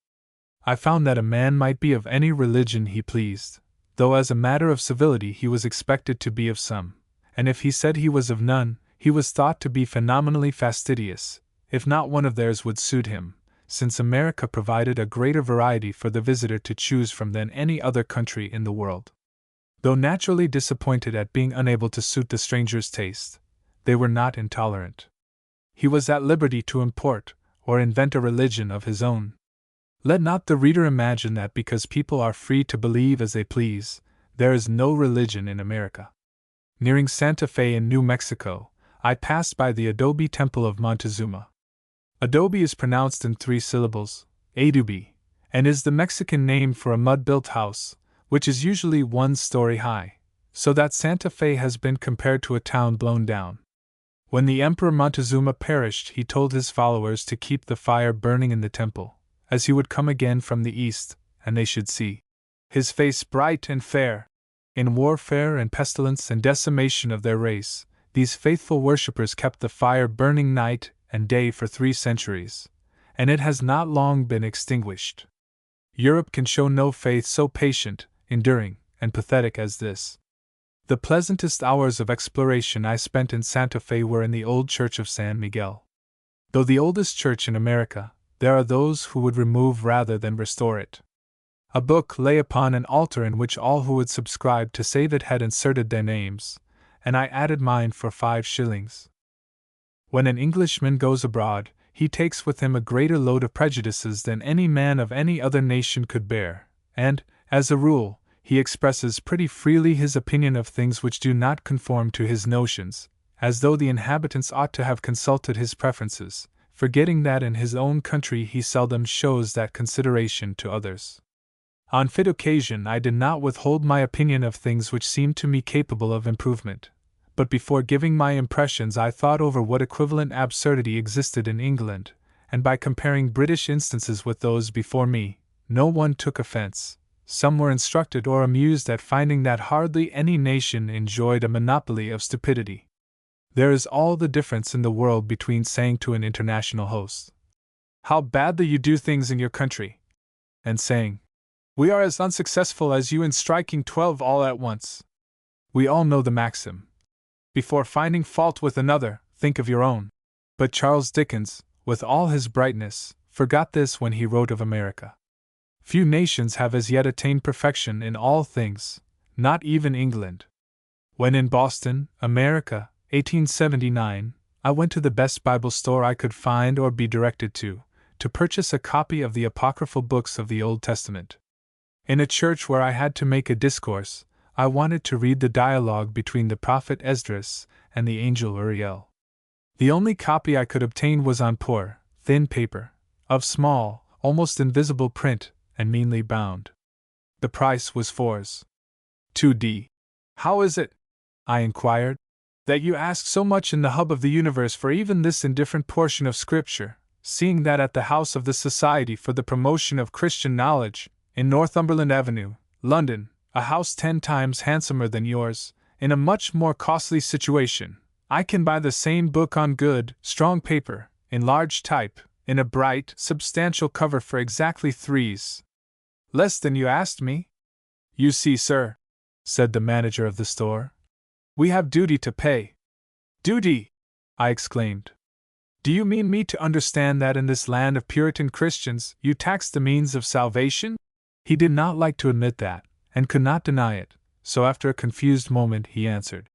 [SPEAKER 1] I found that a man might be of any religion he pleased, though as a matter of civility he was expected to be of some, and if he said he was of none, he was thought to be phenomenally fastidious, if not one of theirs would suit him, since America provided a greater variety for the visitor to choose from than any other country in the world. Though naturally disappointed at being unable to suit the stranger's taste, they were not intolerant. He was at liberty to import or invent a religion of his own. Let not the reader imagine that because people are free to believe as they please, there is no religion in America. Nearing Santa Fe in New Mexico, I passed by the adobe temple of Montezuma. Adobe is pronounced in 3 syllables, adobe, and is the Mexican name for a mud-built house, which is usually 1 story high, so that Santa Fe has been compared to a town blown down. When the Emperor Montezuma perished, he told his followers to keep the fire burning in the temple, as he would come again from the east, and they should see his face bright and fair. In warfare and pestilence and decimation of their race, these faithful worshippers kept the fire burning night and day for 3 centuries, and it has not long been extinguished. Europe can show no faith so patient, enduring, and pathetic as this. The pleasantest hours of exploration I spent in Santa Fe were in the old church of San Miguel. Though the oldest church in America, there are those who would remove rather than restore it. A book lay upon an altar in which all who would subscribe to save it had inserted their names, and I added mine for 5 shillings. When an Englishman goes abroad, he takes with him a greater load of prejudices than any man of any other nation could bear, and, as a rule, he expresses pretty freely his opinion of things which do not conform to his notions, as though the inhabitants ought to have consulted his preferences, forgetting that in his own country he seldom shows that consideration to others. On fit occasion I did not withhold my opinion of things which seemed to me capable of improvement, but before giving my impressions I thought over what equivalent absurdity existed in England, and by comparing British instances with those before me, no one took offense. Some were instructed or amused at finding that hardly any nation enjoyed a monopoly of stupidity. There is all the difference in the world between saying to an international host, "How badly you do things in your country," and saying, "We are as unsuccessful as you in striking 12 all at once." We all know the maxim, "Before finding fault with another, think of your own." But Charles Dickens, with all his brightness, forgot this when he wrote of America. Few nations have as yet attained perfection in all things, not even England. When in Boston, America, 1879, I went to the best Bible store I could find or be directed to purchase a copy of the apocryphal books of the Old Testament. In a church where I had to make a discourse, I wanted to read the dialogue between the prophet Esdras and the angel Uriel. The only copy I could obtain was on poor, thin paper, of small, almost invisible print, and meanly bound. The price was 4s. 2d. "How is it," I inquired, "that you ask so much in the hub of the universe for even this indifferent portion of Scripture, seeing that at the house of the Society for the Promotion of Christian Knowledge, in Northumberland Avenue, London, a house 10 times handsomer than yours, in a much more costly situation, I can buy the same book on good, strong paper, in large type, in a bright, substantial cover for exactly 3s. Less than you asked me?" "You see, sir," said the manager of the store, "we have duty to pay." "Duty!" I exclaimed. "Do you mean me to understand that in this land of Puritan Christians you tax the means of salvation?" He did not like to admit that, and could not deny it, so after a confused moment he answered,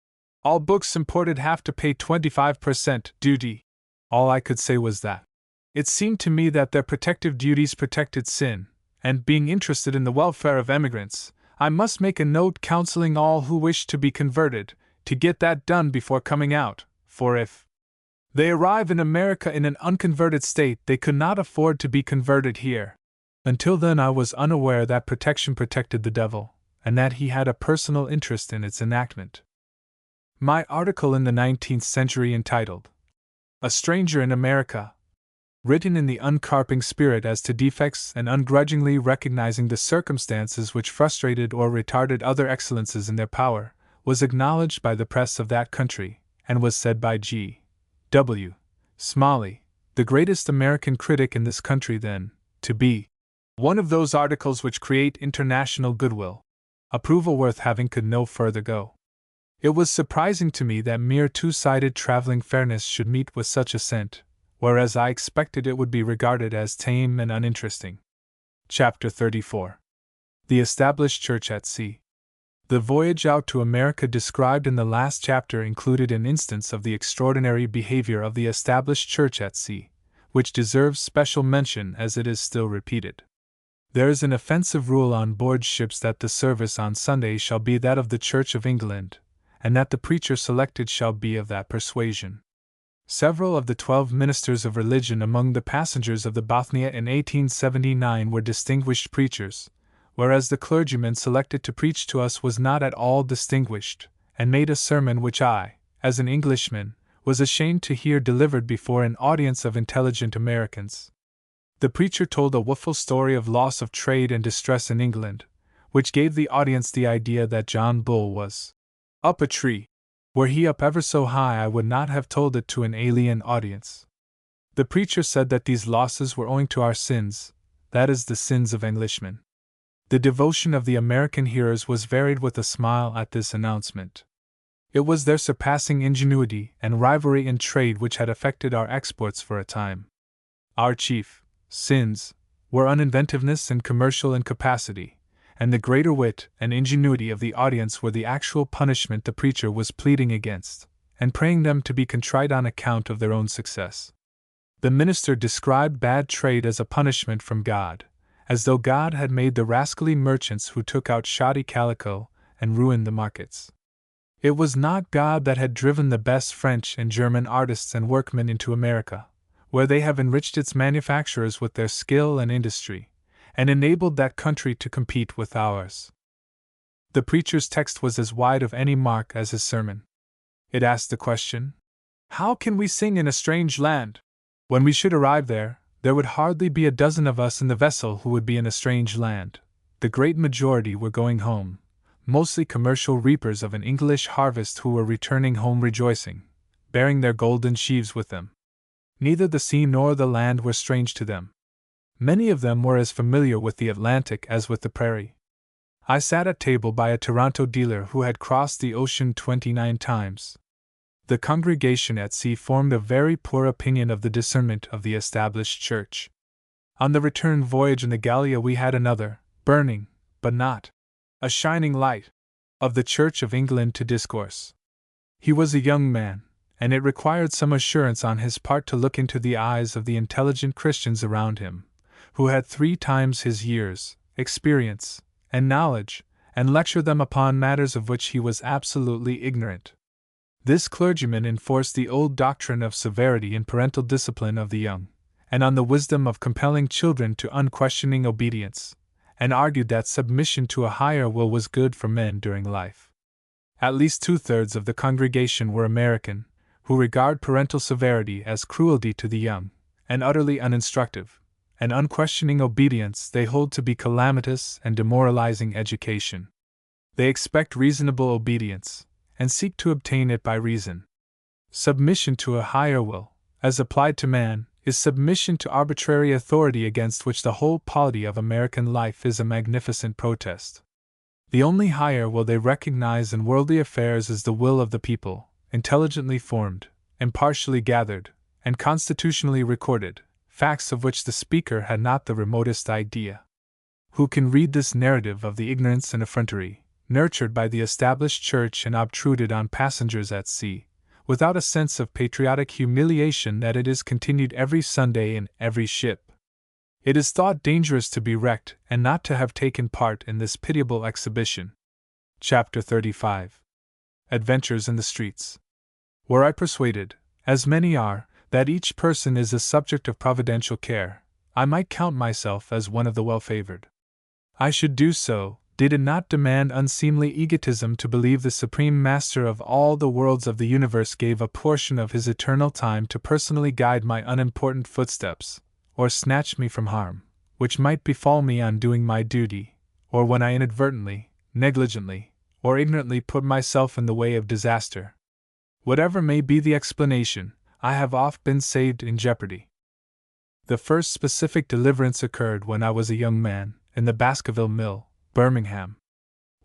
[SPEAKER 1] "All books imported have to pay 25% duty." All I could say was that it seemed to me that their protective duties protected sin, and being interested in the welfare of emigrants, I must make a note counseling all who wish to be converted to get that done before coming out, for if they arrive in America in an unconverted state they could not afford to be converted here. Until then I was unaware that protection protected the devil, and that he had a personal interest in its enactment. My article in the 19th century entitled, "A Stranger in America," written in the uncarping spirit as to defects and ungrudgingly recognizing the circumstances which frustrated or retarded other excellences in their power, was acknowledged by the press of that country, and was said by G. W. Smalley, the greatest American critic in this country then, to be one of those articles which create international goodwill. Approval worth having could no further go. It was surprising to me that mere two-sided traveling fairness should meet with such assent, whereas I expected it would be regarded as tame and uninteresting. Chapter 34. The Established Church at Sea. The voyage out to America described in the last chapter included an instance of the extraordinary behavior of the established church at sea, which deserves special mention as it is still repeated. There is an offensive rule on board ships that the service on Sunday shall be that of the Church of England, and that the preacher selected shall be of that persuasion. Several of the 12 ministers of religion among the passengers of the Bothnia in 1879 were distinguished preachers, whereas the clergyman selected to preach to us was not at all distinguished, and made a sermon which I, as an Englishman, was ashamed to hear delivered before an audience of intelligent Americans. The preacher told a woeful story of loss of trade and distress in England, which gave the audience the idea that John Bull was up a tree. Were he up ever so high, I would not have told it to an alien audience. The preacher said that these losses were owing to our sins, that is, the sins of Englishmen. The devotion of the American hearers was varied with a smile at this announcement. It was their surpassing ingenuity and rivalry in trade which had affected our exports for a time. Our chief sins were uninventiveness and commercial incapacity, and the greater wit and ingenuity of the audience were the actual punishment the preacher was pleading against, and praying them to be contrite on account of their own success. The minister described bad trade as a punishment from God, as though God had made the rascally merchants who took out shoddy calico and ruined the markets. It was not God that had driven the best French and German artists and workmen into America, where they have enriched its manufacturers with their skill and industry, and enabled that country to compete with ours. The preacher's text was as wide of any mark as his sermon. It asked the question, "How can we sing in a strange land? When we should arrive there would hardly be a dozen of us in the vessel who would be in a strange land. The great majority were going home, mostly commercial reapers of an English harvest who were returning home rejoicing, bearing their golden sheaves with them. Neither the sea nor the land were strange to them. Many of them were as familiar with the Atlantic as with the prairie. I sat at table by a Toronto dealer who had crossed the ocean 29 times. The congregation at sea formed a very poor opinion of the discernment of the established church. On the return voyage in the Gallia we had another, burning, but not a shining light, of the Church of England to discourse. He was a young man, and it required some assurance on his part to look into the eyes of the intelligent Christians around him, who had 3 times his years, experience, and knowledge, and lecture them upon matters of which he was absolutely ignorant. This clergyman enforced the old doctrine of severity in parental discipline of the young, and on the wisdom of compelling children to unquestioning obedience, and argued that submission to a higher will was good for men during life. At least 2/3 of the congregation were American, who regard parental severity as cruelty to the young, and utterly uninstructive, and unquestioning obedience they hold to be calamitous and demoralizing education. They expect reasonable obedience, and seek to obtain it by reason. Submission to a higher will, as applied to man, is submission to arbitrary authority against which the whole polity of American life is a magnificent protest. The only higher will they recognize in worldly affairs is the will of the people, intelligently formed, impartially gathered, and constitutionally recorded, facts of which the speaker had not the remotest idea. Who can read this narrative of the ignorance and effrontery, nurtured by the established church and obtruded on passengers at sea, without a sense of patriotic humiliation that it is continued every Sunday in every ship? It is thought dangerous to be wrecked and not to have taken part in this pitiable exhibition. Chapter 35. Adventures in the Streets. Were I persuaded, as many are, that each person is a subject of providential care, I might count myself as one of the well-favored. I should do so, did it not demand unseemly egotism to believe the Supreme Master of all the worlds of the universe gave a portion of his eternal time to personally guide my unimportant footsteps, or snatch me from harm, which might befall me on doing my duty, or when I inadvertently, negligently, or ignorantly put myself in the way of disaster. Whatever may be the explanation, I have oft been saved in jeopardy. The first specific deliverance occurred when I was a young man, in the Baskerville Mill, Birmingham.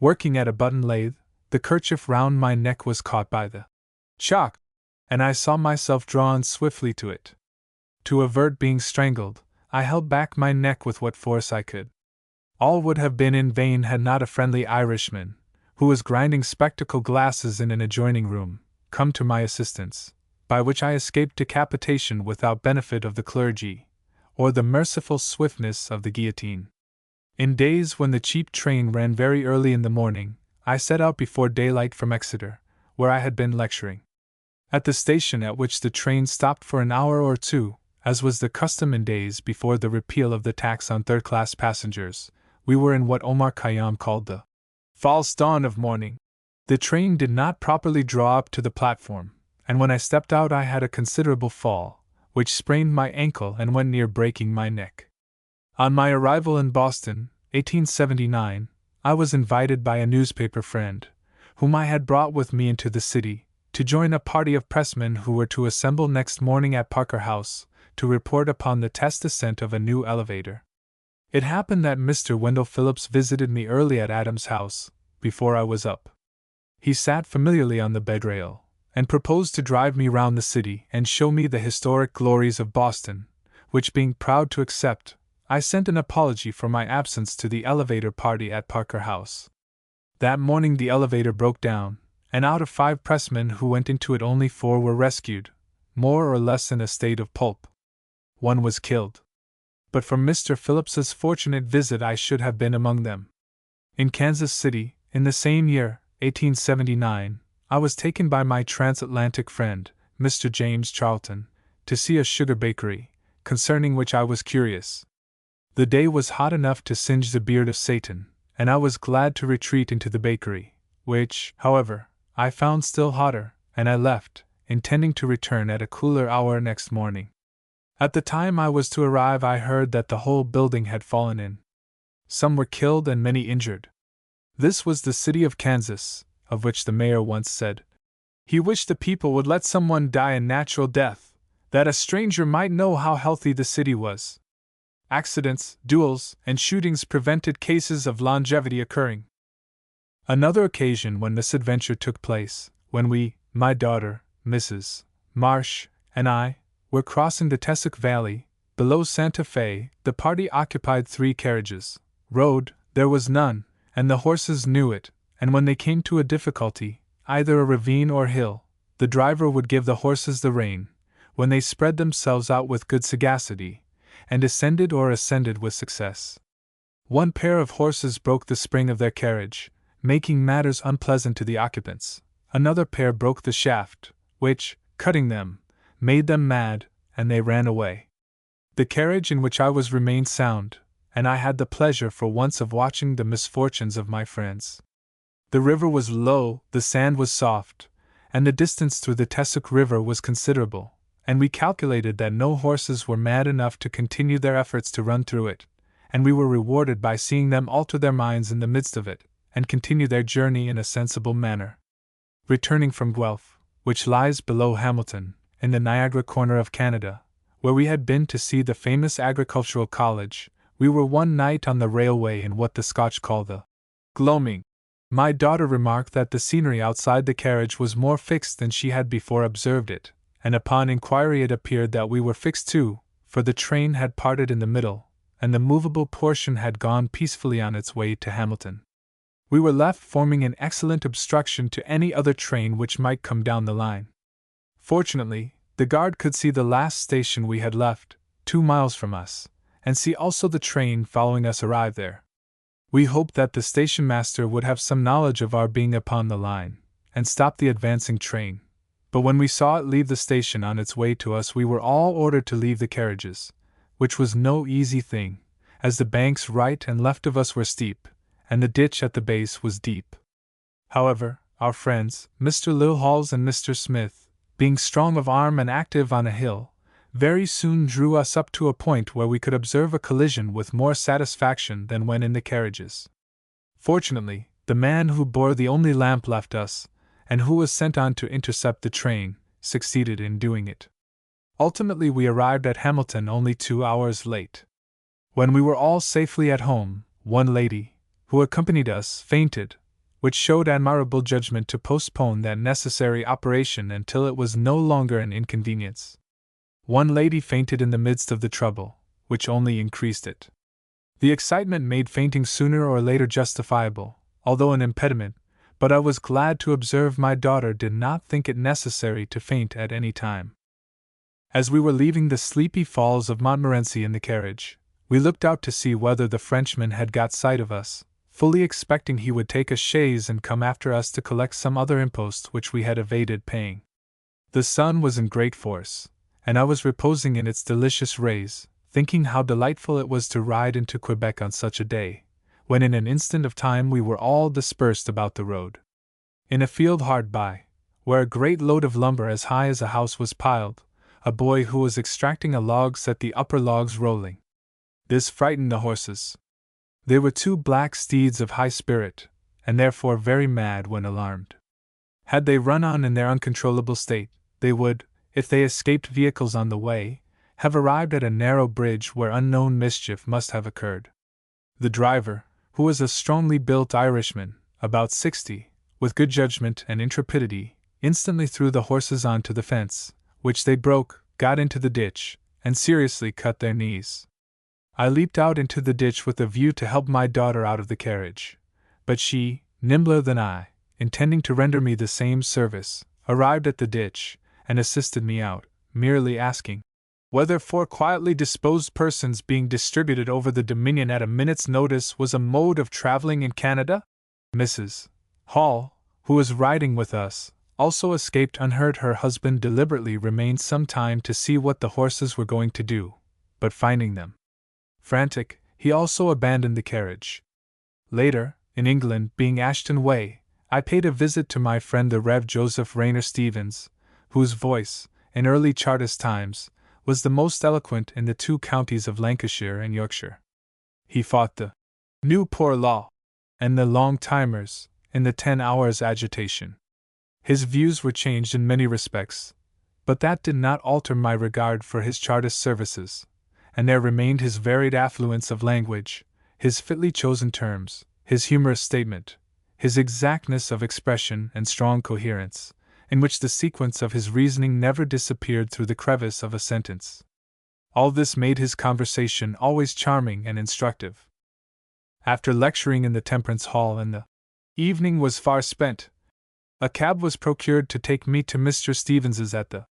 [SPEAKER 1] Working at a button lathe, the kerchief round my neck was caught by the shock, and I saw myself drawn swiftly to it. To avert being strangled, I held back my neck with what force I could. All would have been in vain had not a friendly Irishman, who was grinding spectacle glasses in an adjoining room, come to my assistance, by which I escaped decapitation without benefit of the clergy, or the merciful swiftness of the guillotine. In days when the cheap train ran very early in the morning, I set out before daylight from Exeter, where I had been lecturing. At the station at which the train stopped for an hour or two, as was the custom in days before the repeal of the tax on third-class passengers, we were in what Omar Khayyam called the false dawn of morning. The train did not properly draw up to the platform, and when I stepped out I had a considerable fall, which sprained my ankle and went near breaking my neck. On my arrival in Boston, 1879, I was invited by a newspaper friend, whom I had brought with me into the city, to join a party of pressmen who were to assemble next morning at Parker House, to report upon the test ascent of a new elevator. It happened that Mr. Wendell Phillips visited me early at Adams' house, before I was up. He sat familiarly on the bedrail, and proposed to drive me round the city and show me the historic glories of Boston, which being proud to accept, I sent an apology for my absence to the elevator party at Parker House. That morning the elevator broke down, and out of 5 pressmen who went into it only 4 were rescued, more or less in a state of pulp. 1 was killed. But for Mr. Phillips's fortunate visit I should have been among them. In Kansas City, in the same year, 1879, I was taken by my transatlantic friend, Mr. James Charlton, to see a sugar bakery, concerning which I was curious. The day was hot enough to singe the beard of Satan, and I was glad to retreat into the bakery, which, however, I found still hotter, and I left, intending to return at a cooler hour next morning. At the time I was to arrive I heard that the whole building had fallen in. Some were killed and many injured. This was the city of Kansas, of which the mayor once said, he wished the people would let someone die a natural death, that a stranger might know how healthy the city was. Accidents, duels, and shootings prevented cases of longevity occurring. Another occasion when this adventure took place, when we, my daughter, Mrs. Marsh, and I, were crossing the Tessock Valley, below Santa Fe. The party occupied 3 carriages. Road, there was none, and the horses knew it, and when they came to a difficulty, either a ravine or hill, the driver would give the horses the rein, when they spread themselves out with good sagacity, and descended or ascended with success. 1 pair of horses broke the spring of their carriage, making matters unpleasant to the occupants. Another pair broke the shaft, which, cutting them, made them mad, and they ran away. The carriage in which I was remained sound, and I had the pleasure for once of watching the misfortunes of my friends. The river was low, the sand was soft, and the distance through the Tessock River was considerable, and we calculated that no horses were mad enough to continue their efforts to run through it, and we were rewarded by seeing them alter their minds in the midst of it, and continue their journey in a sensible manner. Returning from Guelph, which lies below Hamilton, in the Niagara corner of Canada, where we had been to see the famous agricultural college, we were one night on the railway in what the Scotch call the gloaming. My daughter remarked that the scenery outside the carriage was more fixed than she had before observed it, and upon inquiry it appeared that we were fixed too, for the train had parted in the middle, and the movable portion had gone peacefully on its way to Hamilton. We were left forming an excellent obstruction to any other train which might come down the line. Fortunately, the guard could see the last station we had left, 2 miles from us, and see also the train following us arrive there. We hoped that the station master would have some knowledge of our being upon the line, and stop the advancing train, but when we saw it leave the station on its way to us we were all ordered to leave the carriages, which was no easy thing, as the banks right and left of us were steep, and the ditch at the base was deep. However, our friends, Mr. Lilhalls and Mr. Smith, being strong of arm and active on a hill, very soon drew us up to a point where we could observe a collision with more satisfaction than when in the carriages. Fortunately, the man who bore the only lamp left us, and who was sent on to intercept the train, succeeded in doing it. Ultimately, we arrived at Hamilton only 2 hours late. When we were all safely at home, one lady, who accompanied us, fainted, which showed admirable judgment to postpone that necessary operation until it was no longer an inconvenience. One lady fainted in the midst of the trouble, which only increased it. The excitement made fainting sooner or later justifiable, although an impediment, but I was glad to observe my daughter did not think it necessary to faint at any time. As we were leaving the sleepy falls of Montmorency in the carriage, we looked out to see whether the Frenchman had got sight of us, fully expecting he would take a chaise and come after us to collect some other impost which we had evaded paying. The sun was in great force, and I was reposing in its delicious rays, thinking how delightful it was to ride into Quebec on such a day, when in an instant of time we were all dispersed about the road. In a field hard by, where a great load of lumber as high as a house was piled, a boy who was extracting a log set the upper logs rolling. This frightened the horses. They were 2 black steeds of high spirit, and therefore very mad when alarmed. Had they run on in their uncontrollable state, they would, if they escaped vehicles on the way, have arrived at a narrow bridge where unknown mischief must have occurred. The driver, who was a strongly built Irishman, about 60, with good judgment and intrepidity, instantly threw the horses on to the fence, which they broke, got into the ditch, and seriously cut their knees. I leaped out into the ditch with a view to help my daughter out of the carriage, but she, nimbler than I, intending to render me the same service, arrived at the ditch, and assisted me out, merely asking whether 4 quietly disposed persons being distributed over the Dominion at a minute's notice was a mode of traveling in Canada? Mrs. Hall, who was riding with us, also escaped unhurt. Her husband deliberately remained some time to see what the horses were going to do, but finding them frantic, he also abandoned the carriage. Later, in England, being Ashton Way, I paid a visit to my friend the Rev. Joseph Rayner Stevens, whose voice, in early Chartist times, was the most eloquent in the 2 counties of Lancashire and Yorkshire. He fought the New Poor Law and the Long-Timers in the 10 Hours agitation. His views were changed in many respects, but that did not alter my regard for his Chartist services, and there remained his varied affluence of language, his fitly chosen terms, his humorous statement, his exactness of expression and strong coherence, in which the sequence of his reasoning never disappeared through the crevice of a sentence. All this made his conversation always charming and instructive. After lecturing in the Temperance Hall and the evening was far spent, a cab was procured to take me to Mr. Stevens's at the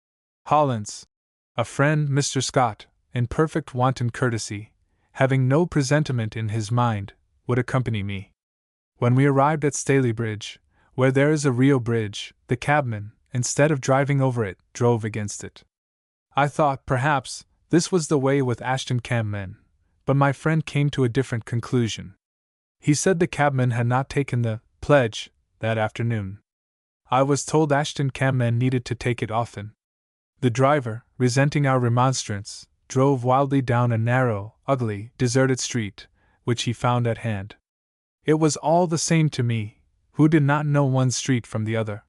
[SPEAKER 1] Hollands. A friend, Mr. Scott, in perfect wanton courtesy, having no presentiment in his mind, would accompany me. When we arrived at Stalybridge, where there is a Rio bridge, the cabman, instead of driving over it, drove against it. I thought, perhaps, this was the way with Ashton cabmen, but my friend came to a different conclusion. He said the cabman had not taken the pledge that afternoon. I was told Ashton cabmen needed to take it often. The driver, resenting our remonstrance, drove wildly down a narrow, ugly, deserted street, which he found at hand. It was all the same to me, who did not know one street from the other.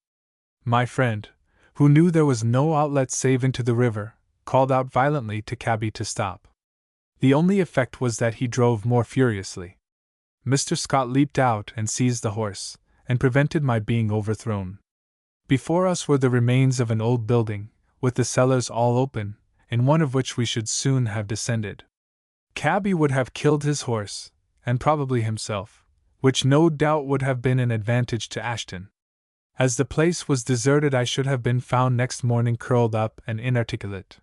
[SPEAKER 1] My friend, who knew there was no outlet save into the river, called out violently to cabby to stop. The only effect was that he drove more furiously. Mr. Scott leaped out and seized the horse, and prevented my being overthrown. Before us were the remains of an old building, with the cellars all open, in one of which we should soon have descended. Cabby would have killed his horse, and probably himself, which no doubt would have been an advantage to Ashton. As the place was deserted, I should have been found next morning curled up and inarticulate.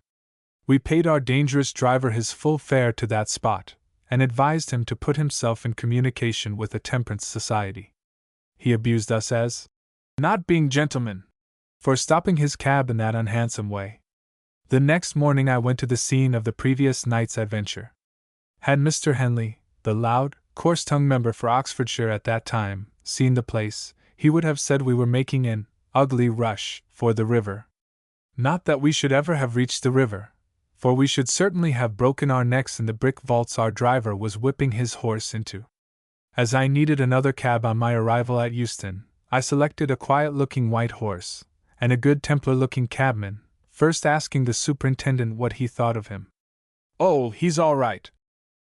[SPEAKER 1] We paid our dangerous driver his full fare to that spot, and advised him to put himself in communication with the Temperance Society. He abused us as not being gentlemen for stopping his cab in that unhandsome way. The next morning I went to the scene of the previous night's adventure. Had Mr. Henley, the loud, coarse-tongued member for Oxfordshire at that time, seen the place, he would have said we were making an ugly rush for the river. Not that we should ever have reached the river, for we should certainly have broken our necks in the brick vaults our driver was whipping his horse into. As I needed another cab on my arrival at Euston, I selected a quiet-looking white horse, and a good Templar-looking cabman, first asking the superintendent what he thought of him. "Oh, he's all right,"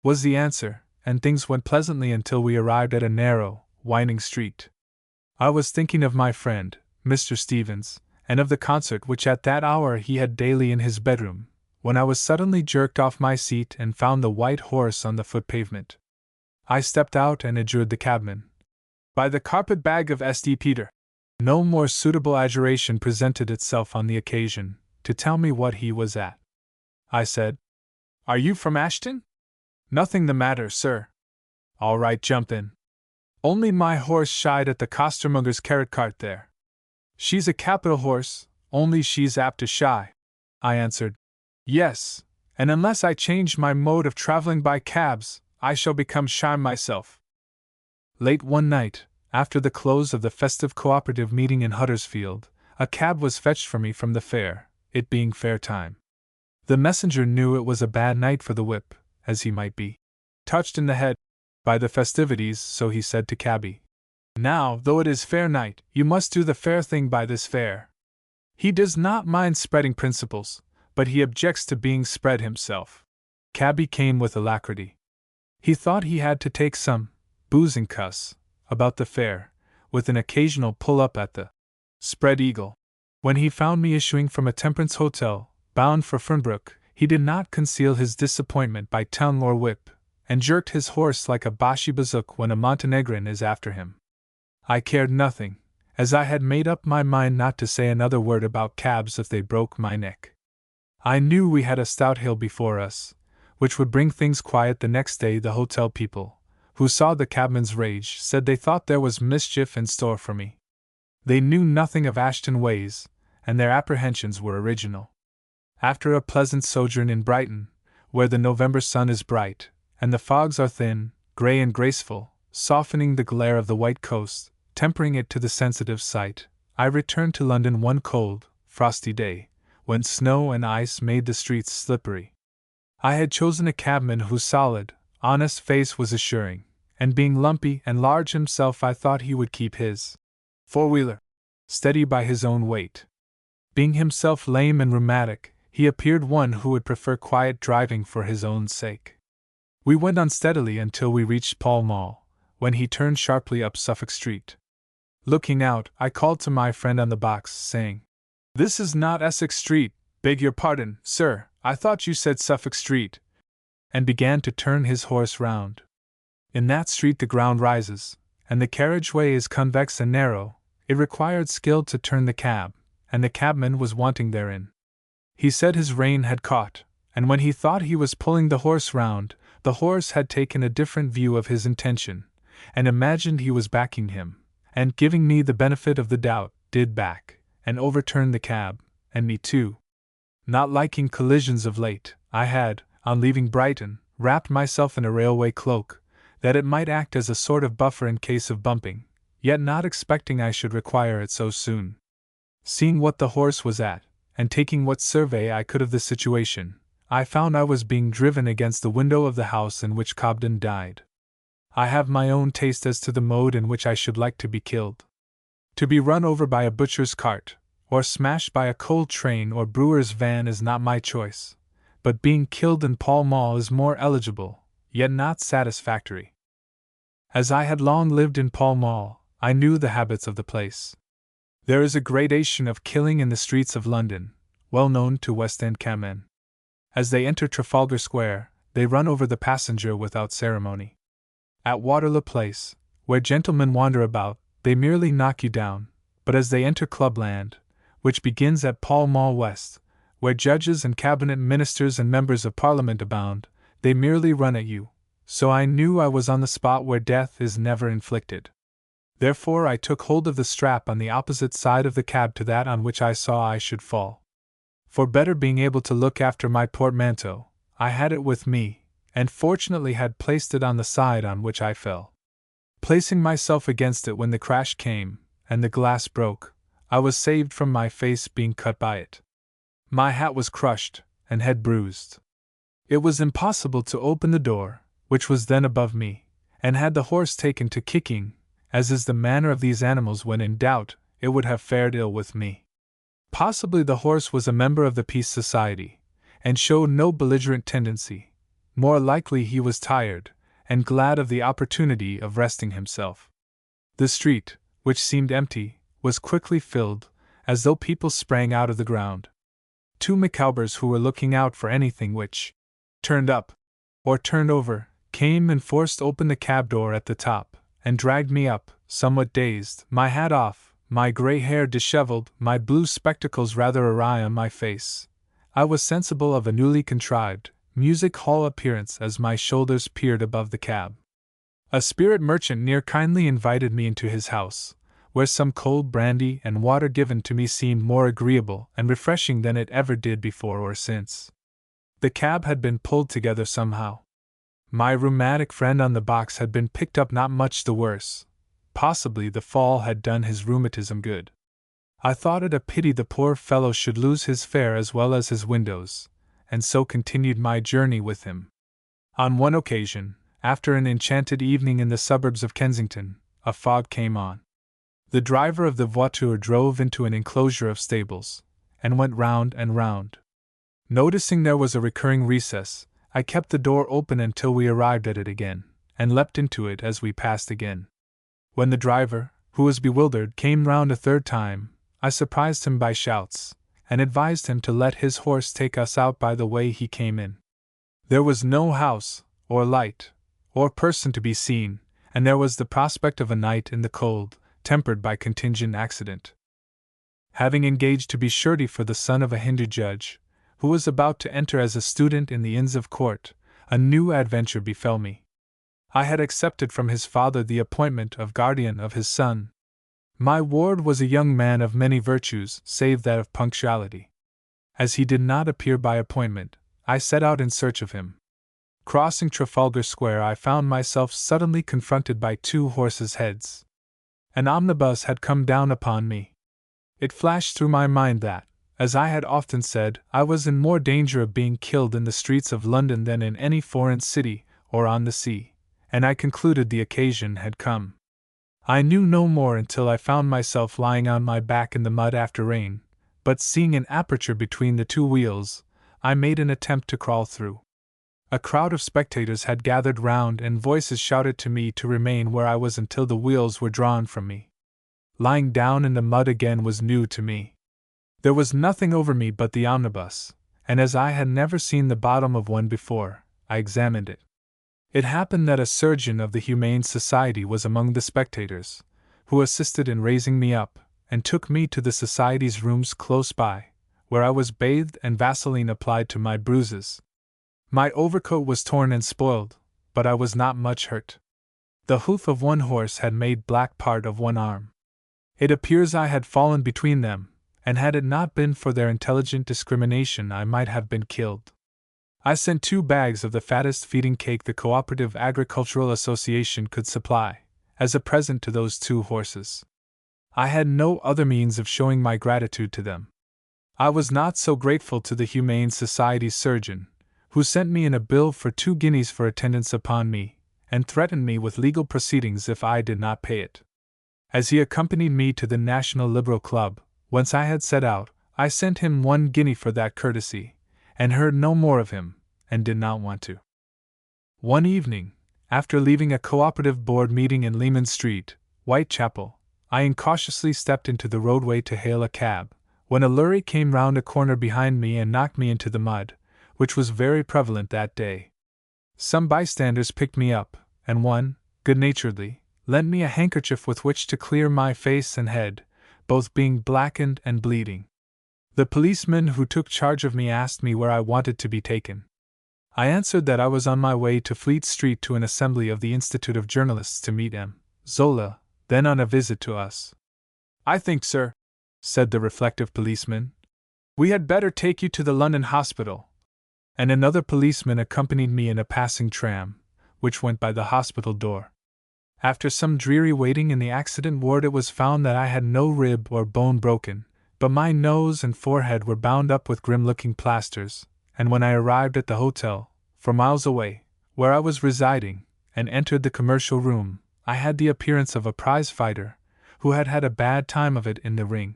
[SPEAKER 1] was the answer, and things went pleasantly until we arrived at a narrow, winding street. I was thinking of my friend, Mr. Stevens, and of the concert which at that hour he had daily in his bedroom, when I was suddenly jerked off my seat and found the white horse on the foot pavement. I stepped out and adjured the cabman. "By the carpet bag of St. Peter!" No more suitable adjuration presented itself on the occasion, to tell me what he was at. I said, "Are you from Ashton?" "Nothing the matter, sir." "All right, jump in." "Only my horse shied at the costermonger's carrot cart there." "She's a capital horse, only she's apt to shy," I answered. "Yes, and unless I change my mode of traveling by cabs, I shall become shy myself." Late one night, after the close of the festive cooperative meeting in Huddersfield, a cab was fetched for me from the fair, it being fair time. The messenger knew it was a bad night for the whip, as he might be touched in the head by the festivities, so he said to cabby, "Now, though it is fair night, you must do the fair thing by this fair." He does not mind spreading principles, but he objects to being spread himself. Cabby came with alacrity. He thought he had to take some boozing cuss about the fair, with an occasional pull-up at the Spread Eagle. When he found me issuing from a temperance hotel, bound for Fernbrook, he did not conceal his disappointment by tongue or whip, and jerked his horse like a Bashi bazook when a Montenegrin is after him. I cared nothing, as I had made up my mind not to say another word about cabs if they broke my neck. I knew we had a stout hill before us, which would bring things quiet the next day. The hotel people, who saw the cabman's rage, said they thought there was mischief in store for me. They knew nothing of Ashton ways, and their apprehensions were original. After a pleasant sojourn in Brighton, where the November sun is bright, and the fogs are thin, grey and graceful, softening the glare of the white coast, tempering it to the sensitive sight, I returned to London one cold, frosty day, when snow and ice made the streets slippery. I had chosen a cabman whose solid, honest face was assuring, and being lumpy and large himself, I thought he would keep his four-wheeler steady by his own weight. Being himself lame and rheumatic, he appeared one who would prefer quiet driving for his own sake. We went unsteadily until we reached Pall Mall, when he turned sharply up Suffolk Street. Looking out, I called to my friend on the box, saying, "This is not Essex Street, beg your pardon, sir, I thought you said Suffolk Street," and began to turn his horse round. In that street the ground rises, and the carriageway is convex and narrow. It required skill to turn the cab, and the cabman was wanting therein. He said his rein had caught, and when he thought he was pulling the horse round, the horse had taken a different view of his intention, and imagined he was backing him, and giving me the benefit of the doubt, did back, and overturned the cab, and me too. Not liking collisions of late, I had, on leaving Brighton, wrapped myself in a railway cloak, that it might act as a sort of buffer in case of bumping, yet not expecting I should require it so soon. Seeing what the horse was at, and taking what survey I could of the situation, I found I was being driven against the window of the house in which Cobden died. I have my own taste as to the mode in which I should like to be killed. To be run over by a butcher's cart, or smashed by a coal train or brewer's van is not my choice, but being killed in Pall Mall is more eligible, yet not satisfactory. As I had long lived in Pall Mall, I knew the habits of the place. There is a gradation of killing in the streets of London, well known to West End cabmen. As they enter Trafalgar Square, they run over the passenger without ceremony. At Waterloo Place, where gentlemen wander about, they merely knock you down, but as they enter Clubland, which begins at Pall Mall West, where judges and cabinet ministers and members of Parliament abound, they merely run at you, so I knew I was on the spot where death is never inflicted. Therefore I took hold of the strap on the opposite side of the cab to that on which I saw I should fall. For better being able to look after my portmanteau, I had it with me, and fortunately had placed it on the side on which I fell. Placing myself against it when the crash came, and the glass broke, I was saved from my face being cut by it. My hat was crushed, and head bruised. It was impossible to open the door, which was then above me, and had the horse taken to kicking, as is the manner of these animals when in doubt, it would have fared ill with me. Possibly the horse was a member of the Peace Society, and showed no belligerent tendency. More likely he was tired, and glad of the opportunity of resting himself. The street, which seemed empty, was quickly filled, as though people sprang out of the ground. 2 Micawbers who were looking out for anything which turned up, or turned over, came and forced open the cab door at the top, and dragged me up, somewhat dazed, my hat off, my grey hair disheveled, my blue spectacles rather awry on my face. I was sensible of a newly contrived, music-hall appearance as my shoulders peered above the cab. A spirit merchant near kindly invited me into his house, where some cold brandy and water given to me seemed more agreeable and refreshing than it ever did before or since. The cab had been pulled together somehow. My rheumatic friend on the box had been picked up not much the worse. Possibly the fall had done his rheumatism good. I thought it a pity the poor fellow should lose his fare as well as his windows, and so continued my journey with him. On one occasion, after an enchanted evening in the suburbs of Kensington, a fog came on. The driver of the voiture drove into an enclosure of stables, and went round and round. Noticing there was a recurring recess, I kept the door open until we arrived at it again, and leapt into it as we passed again. When the driver, who was bewildered, came round a third time, I surprised him by shouts, and advised him to let his horse take us out by the way he came in. There was no house, or light, or person to be seen, and there was the prospect of a night in the cold, tempered by contingent accident. Having engaged to be surety for the son of a Hindu judge, who was about to enter as a student in the Inns of Court, a new adventure befell me. I had accepted from his father the appointment of guardian of his son. My ward was a young man of many virtues, save that of punctuality. As he did not appear by appointment, I set out in search of him. Crossing Trafalgar Square, I found myself suddenly confronted by 2 horses' heads. An omnibus had come down upon me. It flashed through my mind that, as I had often said, I was in more danger of being killed in the streets of London than in any foreign city or on the sea, and I concluded the occasion had come. I knew no more until I found myself lying on my back in the mud after rain, but seeing an aperture between the 2 wheels, I made an attempt to crawl through. A crowd of spectators had gathered round, and voices shouted to me to remain where I was until the wheels were drawn from me. Lying down in the mud again was new to me. There was nothing over me but the omnibus, and as I had never seen the bottom of one before, I examined it. It happened that a surgeon of the Humane Society was among the spectators, who assisted in raising me up, and took me to the Society's rooms close by, where I was bathed and Vaseline applied to my bruises. My overcoat was torn and spoiled, but I was not much hurt. The hoof of one horse had made black part of one arm. It appears I had fallen between them, and had it not been for their intelligent discrimination I might have been killed. I sent 2 bags of the fattest feeding cake the Cooperative Agricultural Association could supply, as a present to those 2 horses. I had no other means of showing my gratitude to them. I was not so grateful to the Humane Society's surgeon, who sent me in a bill for 2 guineas for attendance upon me, and threatened me with legal proceedings if I did not pay it. As he accompanied me to the National Liberal Club, whence I had set out, I sent him 1 guinea for that courtesy, and heard no more of him, and did not want to. One evening, after leaving a cooperative board meeting in Leman Street, Whitechapel, I incautiously stepped into the roadway to hail a cab, when a lorry came round a corner behind me and knocked me into the mud, which was very prevalent that day. Some bystanders picked me up, and one, good-naturedly, lent me a handkerchief with which to clear my face and head, both being blackened and bleeding. The policeman who took charge of me asked me where I wanted to be taken. I answered that I was on my way to Fleet Street to an assembly of the Institute of Journalists to meet M. Zola, then on a visit to us. "I think, sir," said the reflective policeman, "we had better take you to the London hospital." And another policeman accompanied me in a passing tram, which went by the hospital door. After some dreary waiting in the accident ward, it was found that I had no rib or bone broken, but my nose and forehead were bound up with grim-looking plasters, and when I arrived at the hotel, 4 miles away, where I was residing, and entered the commercial room, I had the appearance of a prize fighter who had had a bad time of it in the ring.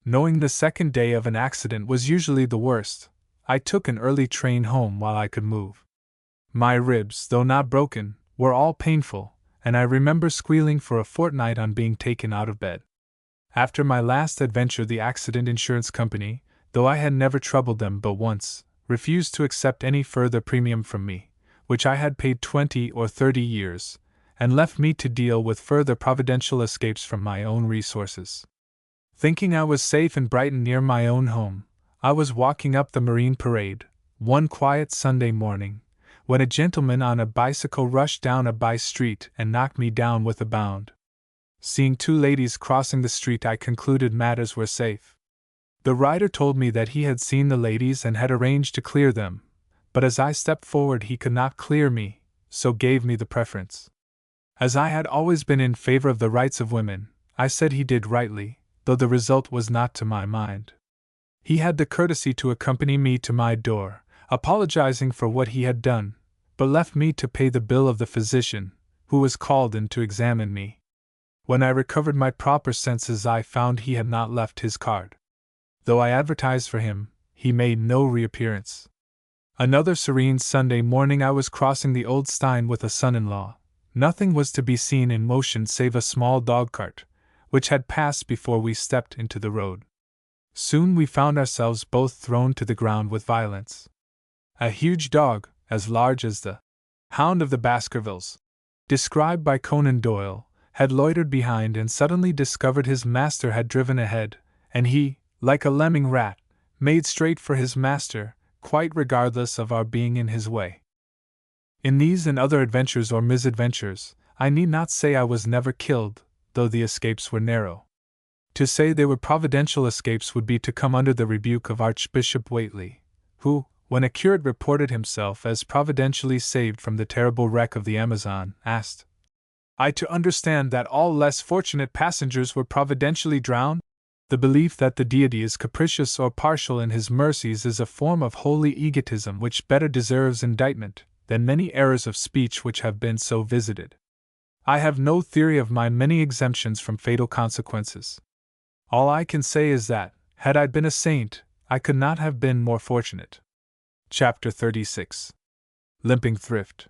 [SPEAKER 1] Knowing the second day of an accident was usually the worst, I took an early train home while I could move. My ribs, though not broken, were all painful, and I remember squealing for a fortnight on being taken out of bed. After my last adventure, the accident insurance company, though I had never troubled them but once, refused to accept any further premium from me, which I had paid 20 or 30 years, and left me to deal with further providential escapes from my own resources. Thinking I was safe in Brighton near my own home, I was walking up the Marine Parade, one quiet Sunday morning, when a gentleman on a bicycle rushed down a by street and knocked me down with a bound. Seeing two ladies crossing the street, I concluded matters were safe. The rider told me that he had seen the ladies and had arranged to clear them, but as I stepped forward he could not clear me, so gave me the preference. As I had always been in favor of the rights of women, I said he did rightly, though the result was not to my mind. He had the courtesy to accompany me to my door, apologizing for what he had done, but left me to pay the bill of the physician, who was called in to examine me. When I recovered my proper senses, I found he had not left his card. Though I advertised for him, he made no reappearance. Another serene Sunday morning, I was crossing the Old Stein with a son-in-law. Nothing was to be seen in motion save a small dog-cart, which had passed before we stepped into the road. Soon we found ourselves both thrown to the ground with violence. A huge dog, as large as the Hound of the Baskervilles, described by Conan Doyle, had loitered behind and suddenly discovered his master had driven ahead, and he, like a lemming rat, made straight for his master, quite regardless of our being in his way. In these and other adventures or misadventures, I need not say I was never killed, though the escapes were narrow. To say they were providential escapes would be to come under the rebuke of Archbishop Whately, who, when a curate reported himself as providentially saved from the terrible wreck of the Amazon, asked, "I to understand that all less fortunate passengers were providentially drowned?" The belief that the deity is capricious or partial in his mercies is a form of holy egotism which better deserves indictment than many errors of speech which have been so visited. I have no theory of my many exemptions from fatal consequences. All I can say is that, had I been a saint, I could not have been more fortunate. Chapter 36. Limping Thrift.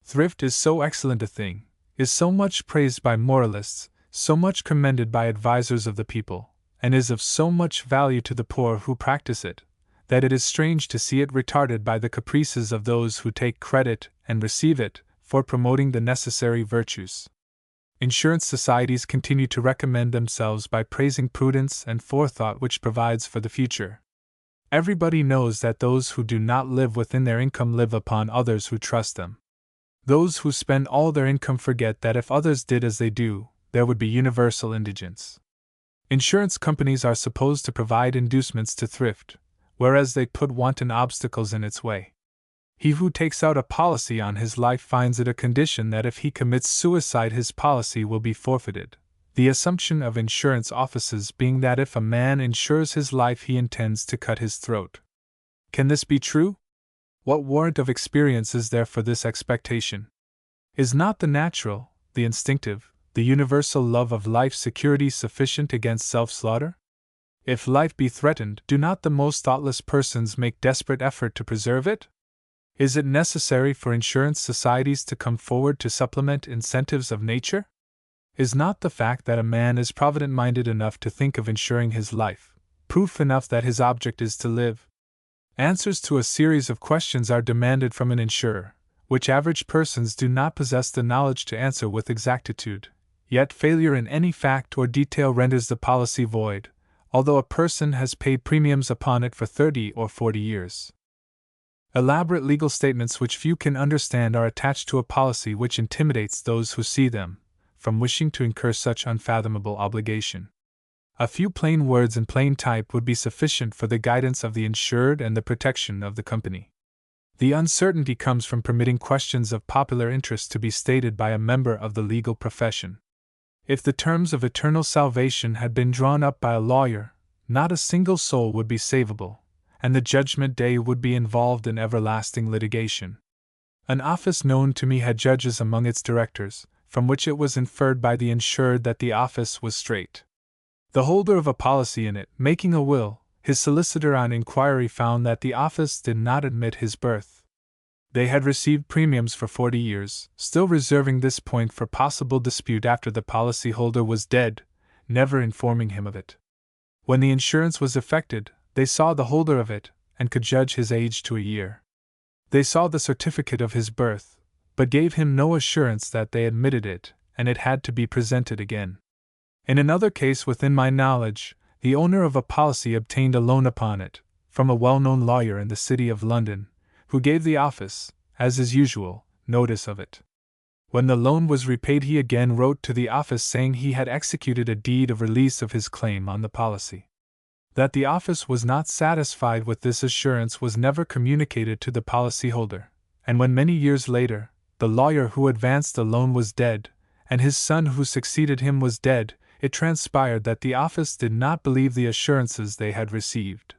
[SPEAKER 1] Thrift is so excellent a thing, is so much praised by moralists, so much commended by advisers of the people, and is of so much value to the poor who practice it, that it is strange to see it retarded by the caprices of those who take credit and receive it for promoting the necessary virtues. Insurance societies continue to recommend themselves by praising prudence and forethought which provides for the future. Everybody knows that those who do not live within their income live upon others who trust them. Those who spend all their income forget that if others did as they do, there would be universal indigence. Insurance companies are supposed to provide inducements to thrift, whereas they put wanton obstacles in its way. He who takes out a policy on his life finds it a condition that if he commits suicide his policy will be forfeited, the assumption of insurance offices being that if a man insures his life he intends to cut his throat. Can this be true? What warrant of experience is there for this expectation? Is not the natural, the instinctive, the universal love of life security sufficient against self-slaughter? If life be threatened, do not the most thoughtless persons make desperate effort to preserve it? Is it necessary for insurance societies to come forward to supplement incentives of nature? Is not the fact that a man is provident-minded enough to think of insuring his life proof enough that his object is to live? Answers to a series of questions are demanded from an insurer, which average persons do not possess the knowledge to answer with exactitude, yet failure in any fact or detail renders the policy void, although a person has paid premiums upon it for 30 or 40 years. Elaborate legal statements which few can understand are attached to a policy which intimidates those who see them from wishing to incur such unfathomable obligation. A few plain words in plain type would be sufficient for the guidance of the insured and the protection of the company. The uncertainty comes from permitting questions of popular interest to be stated by a member of the legal profession. If the terms of eternal salvation had been drawn up by a lawyer, not a single soul would be savable, and the judgment day would be involved in everlasting litigation. An office known to me had judges among its directors, from which it was inferred by the insured that the office was straight. The holder of a policy in it making a will, his solicitor on inquiry found that the office did not admit his birth. They had received premiums for 40 years, still reserving this point for possible dispute after the policyholder was dead, never informing him of it. When the insurance was effected, they saw the holder of it, and could judge his age to a year. They saw the certificate of his birth, but gave him no assurance that they admitted it, and it had to be presented again. In another case within my knowledge, the owner of a policy obtained a loan upon it, from a well-known lawyer in the city of London, who gave the office, as is usual, notice of it. When the loan was repaid, he again wrote to the office saying he had executed a deed of release of his claim on the policy. That the office was not satisfied with this assurance was never communicated to the policyholder, and when many years later, the lawyer who advanced the loan was dead, and his son who succeeded him was dead, it transpired that the office did not believe the assurances they had received.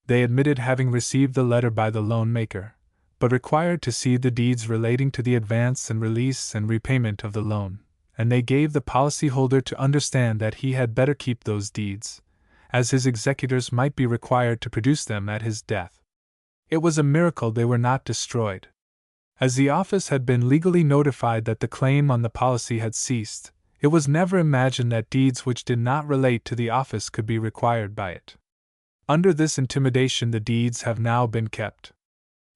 [SPEAKER 1] They admitted having received the letter by the loan maker, but required to see the deeds relating to the advance and release and repayment of the loan, and they gave the policyholder to understand that he had better keep those deeds, as his executors might be required to produce them at his death. It was a miracle they were not destroyed. As the office had been legally notified that the claim on the policy had ceased, it was never imagined that deeds which did not relate to the office could be required by it. Under this intimidation, the deeds have now been kept.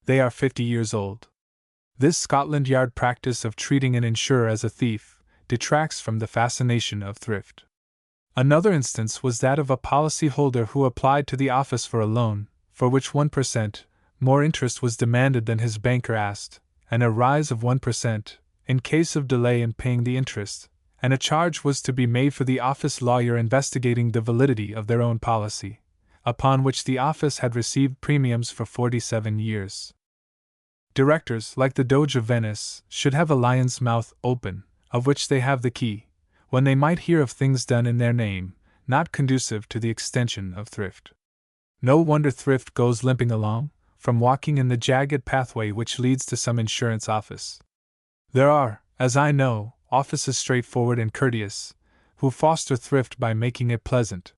[SPEAKER 1] They are 50 years old. This Scotland Yard practice of treating an insurer as a thief detracts from the fascination of thrift. Another instance was that of a policyholder who applied to the office for a loan, for which 1% more interest was demanded than his banker asked, and a rise of 1% in case of delay in paying the interest, and a charge was to be made for the office lawyer investigating the validity of their own policy, upon which the office had received premiums for 47 years. Directors, like the Doge of Venice, should have a lion's mouth open, of which they have the key, when they might hear of things done in their name, not conducive to the extension of thrift. No wonder thrift goes limping along, from walking in the jagged pathway which leads to some insurance office. There are, as I know, offices straightforward and courteous, who foster thrift by making it pleasant.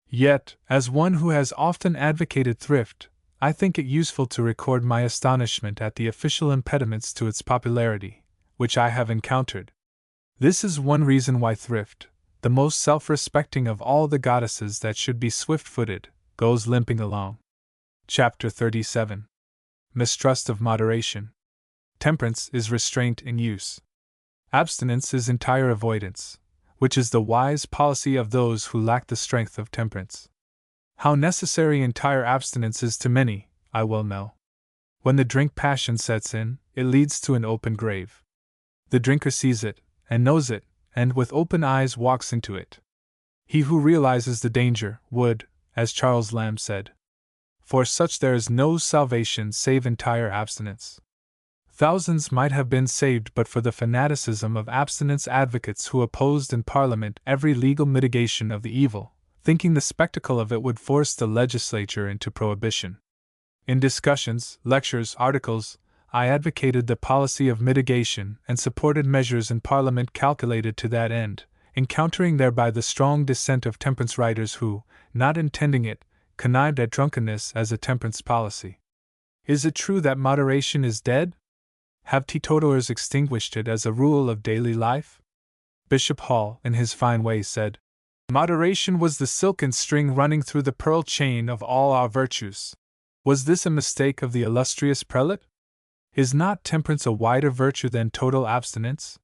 [SPEAKER 1] Yet, as one who has often advocated thrift, I think it useful to record my astonishment at the official impediments to its popularity, which I have encountered. This is one reason why thrift, the most self-respecting of all the goddesses that should be swift-footed, goes limping along. Chapter 37. Mistrust of moderation. Temperance is restraint in use. Abstinence is entire avoidance, which is the wise policy of those who lack the strength of temperance. How necessary entire abstinence is to many, I well know. When the drink passion sets in, it leads to an open grave. The drinker sees it, and knows it, and with open eyes walks into it. He who realizes the danger would, as Charles Lamb said, for such there is no salvation save entire abstinence. Thousands might have been saved but for the fanaticism of abstinence advocates who opposed in Parliament every legal mitigation of the evil, thinking the spectacle of it would force the legislature into prohibition. In discussions, lectures, articles, I advocated the policy of mitigation and supported measures in Parliament calculated to that end, encountering thereby the strong dissent of temperance writers who, not intending it, connived at drunkenness as a temperance policy. Is it true that moderation is dead? Have teetotalers extinguished it as a rule of daily life? Bishop Hall, in his fine way, said, "Moderation was the silken string running through the pearl chain of all our virtues." Was this a mistake of the illustrious prelate? Is not temperance a wider virtue than total abstinence?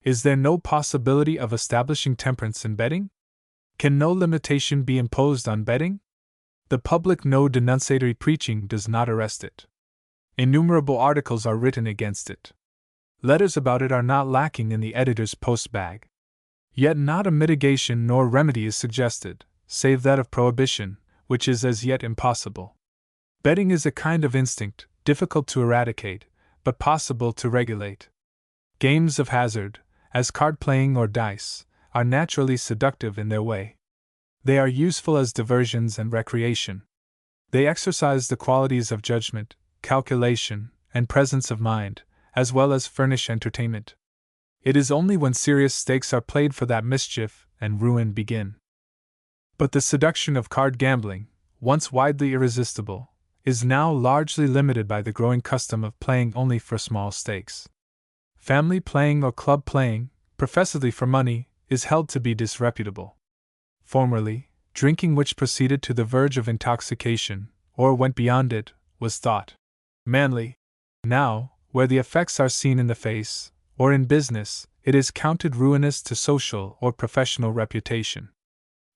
[SPEAKER 1] Is there no possibility of establishing temperance in betting? Can no limitation be imposed on betting? The public no denunciatory preaching does not arrest it. Innumerable articles are written against it. Letters about it are not lacking in the editor's post-bag. Yet not a mitigation nor remedy is suggested, save that of prohibition, which is as yet impossible. Betting is a kind of instinct, difficult to eradicate, but possible to regulate. Games of hazard, as card-playing or dice, are naturally seductive in their way. They are useful as diversions and recreation. They exercise the qualities of judgment, calculation, and presence of mind, as well as furnish entertainment. It is only when serious stakes are played for that mischief and ruin begin. But the seduction of card gambling, once widely irresistible, is now largely limited by the growing custom of playing only for small stakes. Family playing or club playing, professedly for money, is held to be disreputable. Formerly, drinking which proceeded to the verge of intoxication, or went beyond it, was thought manly. Now, where the effects are seen in the face, or in business, it is counted ruinous to social or professional reputation.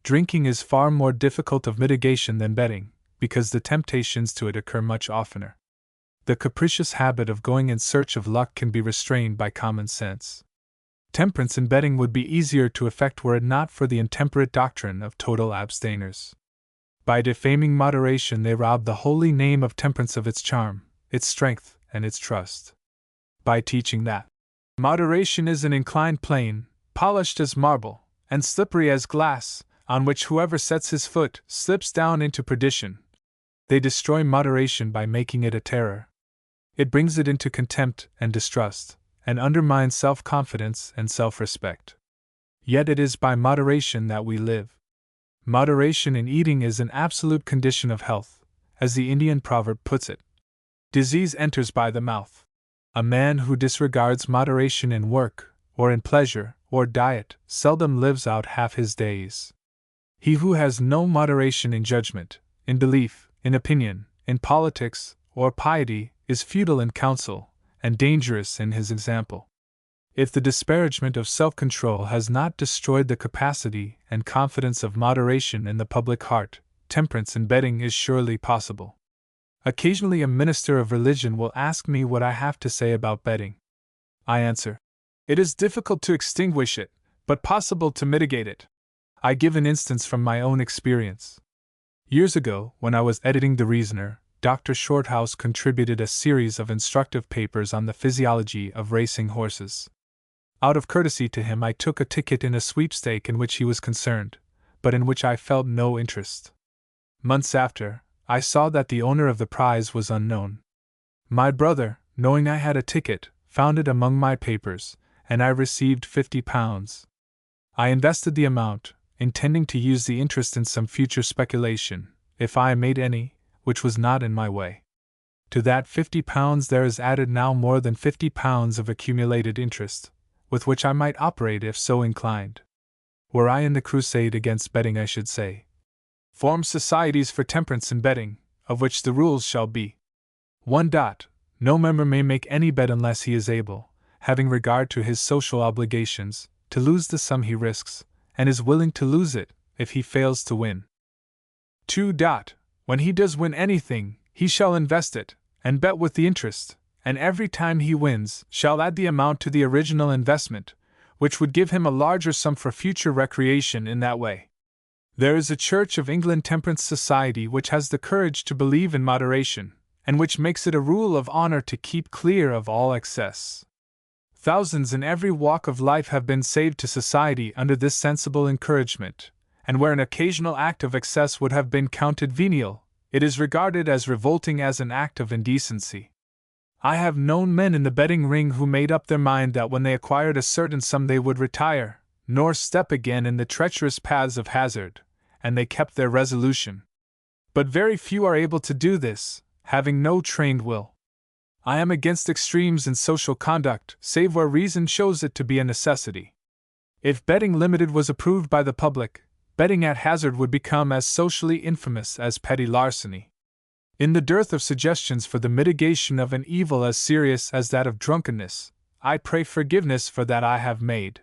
[SPEAKER 1] Drinking is far more difficult of mitigation than betting, because the temptations to it occur much oftener. The capricious habit of going in search of luck can be restrained by common sense. Temperance in betting would be easier to effect were it not for the intemperate doctrine of total abstainers. By defaming moderation, they rob the holy name of temperance of its charm, its strength, and its trust. By teaching that moderation is an inclined plane, polished as marble, and slippery as glass, on which whoever sets his foot slips down into perdition, they destroy moderation by making it a terror. It brings it into contempt and distrust, and undermines self-confidence and self-respect. Yet it is by moderation that we live. Moderation in eating is an absolute condition of health, as the Indian proverb puts it. Disease enters by the mouth. A man who disregards moderation in work, or in pleasure, or diet, seldom lives out half his days. He who has no moderation in judgment, in belief, in opinion, in politics, or piety, is futile in counsel, and dangerous in his example. If the disparagement of self-control has not destroyed the capacity and confidence of moderation in the public heart, temperance in betting is surely possible. Occasionally a minister of religion will ask me what I have to say about betting. I answer, it is difficult to extinguish it, but possible to mitigate it. I give an instance from my own experience. Years ago, when I was editing The Reasoner, Dr. Shorthouse contributed a series of instructive papers on the physiology of racing horses. Out of courtesy to him, I took a ticket in a sweepstake in which he was concerned, but in which I felt no interest. Months after, I saw that the owner of the prize was unknown. My brother, knowing I had a ticket, found it among my papers, and I received £50. I invested the amount, intending to use the interest in some future speculation, if I made any, which was not in my way. To that £50 there is added now more than £50 of accumulated interest, with which I might operate if so inclined. Were I in the crusade against betting, I should say, form societies for temperance in betting, of which the rules shall be 1. No member may make any bet unless he is able, having regard to his social obligations, to lose the sum he risks, and is willing to lose it, if he fails to win. 2. When he does win anything, he shall invest it, and bet with the interest, and every time he wins, shall add the amount to the original investment, which would give him a larger sum for future recreation in that way. There is a Church of England Temperance Society which has the courage to believe in moderation, and which makes it a rule of honor to keep clear of all excess. Thousands in every walk of life have been saved to society under this sensible encouragement, and where an occasional act of excess would have been counted venial, it is regarded as revolting as an act of indecency. I have known men in the betting ring who made up their mind that when they acquired a certain sum they would retire, nor step again in the treacherous paths of hazard, and they kept their resolution. But very few are able to do this, having no trained will. I am against extremes in social conduct, save where reason shows it to be a necessity. If betting limited was approved by the public, betting at hazard would become as socially infamous as petty larceny. In the dearth of suggestions for the mitigation of an evil as serious as that of drunkenness, I pray forgiveness for that I have made.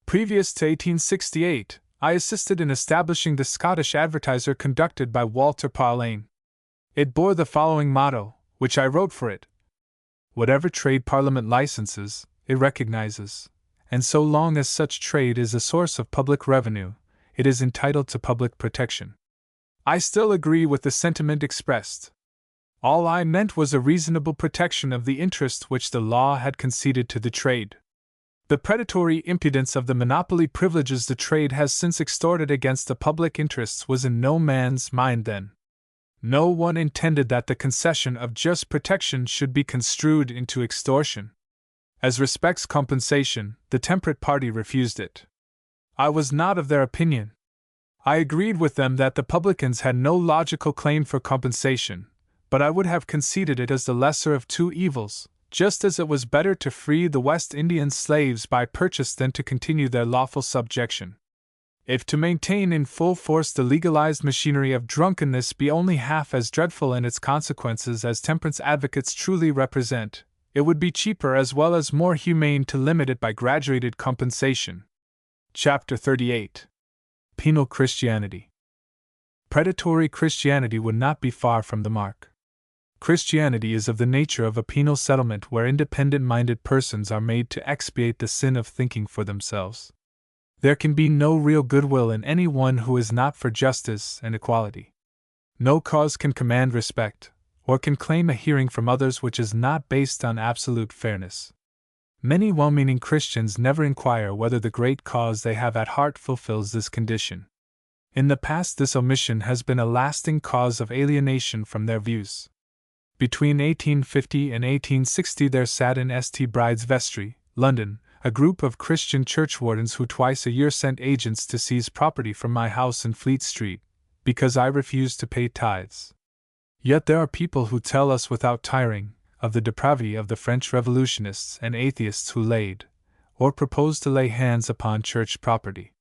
[SPEAKER 1] Previous to 1868, I assisted in establishing the Scottish Advertiser conducted by Walter Parlane. It bore the following motto, which I wrote for it: whatever trade Parliament licenses, it recognizes, and so long as such trade is a source of public revenue, it is entitled to public protection. I still agree with the sentiment expressed. All I meant was a reasonable protection of the interest which the law had conceded to the trade. The predatory impudence of the monopoly privileges the trade has since extorted against the public interests was in no man's mind then. No one intended that the concession of just protection should be construed into extortion. As respects compensation, the temperate party refused it. I was not of their opinion. I agreed with them that the publicans had no logical claim for compensation, but I would have conceded it as the lesser of two evils, just as it was better to free the West Indian slaves by purchase than to continue their lawful subjection. If to maintain in full force the legalized machinery of drunkenness be only half as dreadful in its consequences as temperance advocates truly represent, it would be cheaper as well as more humane to limit it by graduated compensation. Chapter 38. Penal Christianity. Predatory Christianity would not be far from the mark. Christianity is of the nature of a penal settlement where independent-minded persons are made to expiate the sin of thinking for themselves. There can be no real goodwill in any one who is not for justice and equality. No cause can command respect, or can claim a hearing from others which is not based on absolute fairness. Many well-meaning Christians never inquire whether the great cause they have at heart fulfills this condition. In the past, this omission has been a lasting cause of alienation from their views. Between 1850 and 1860 there sat in St. Bride's Vestry, London, a group of Christian churchwardens who twice a year sent agents to seize property from my house in Fleet Street, because I refused to pay tithes. Yet there are people who tell us without tiring of the depravity of the French revolutionists and atheists who laid, or proposed to lay hands upon church property.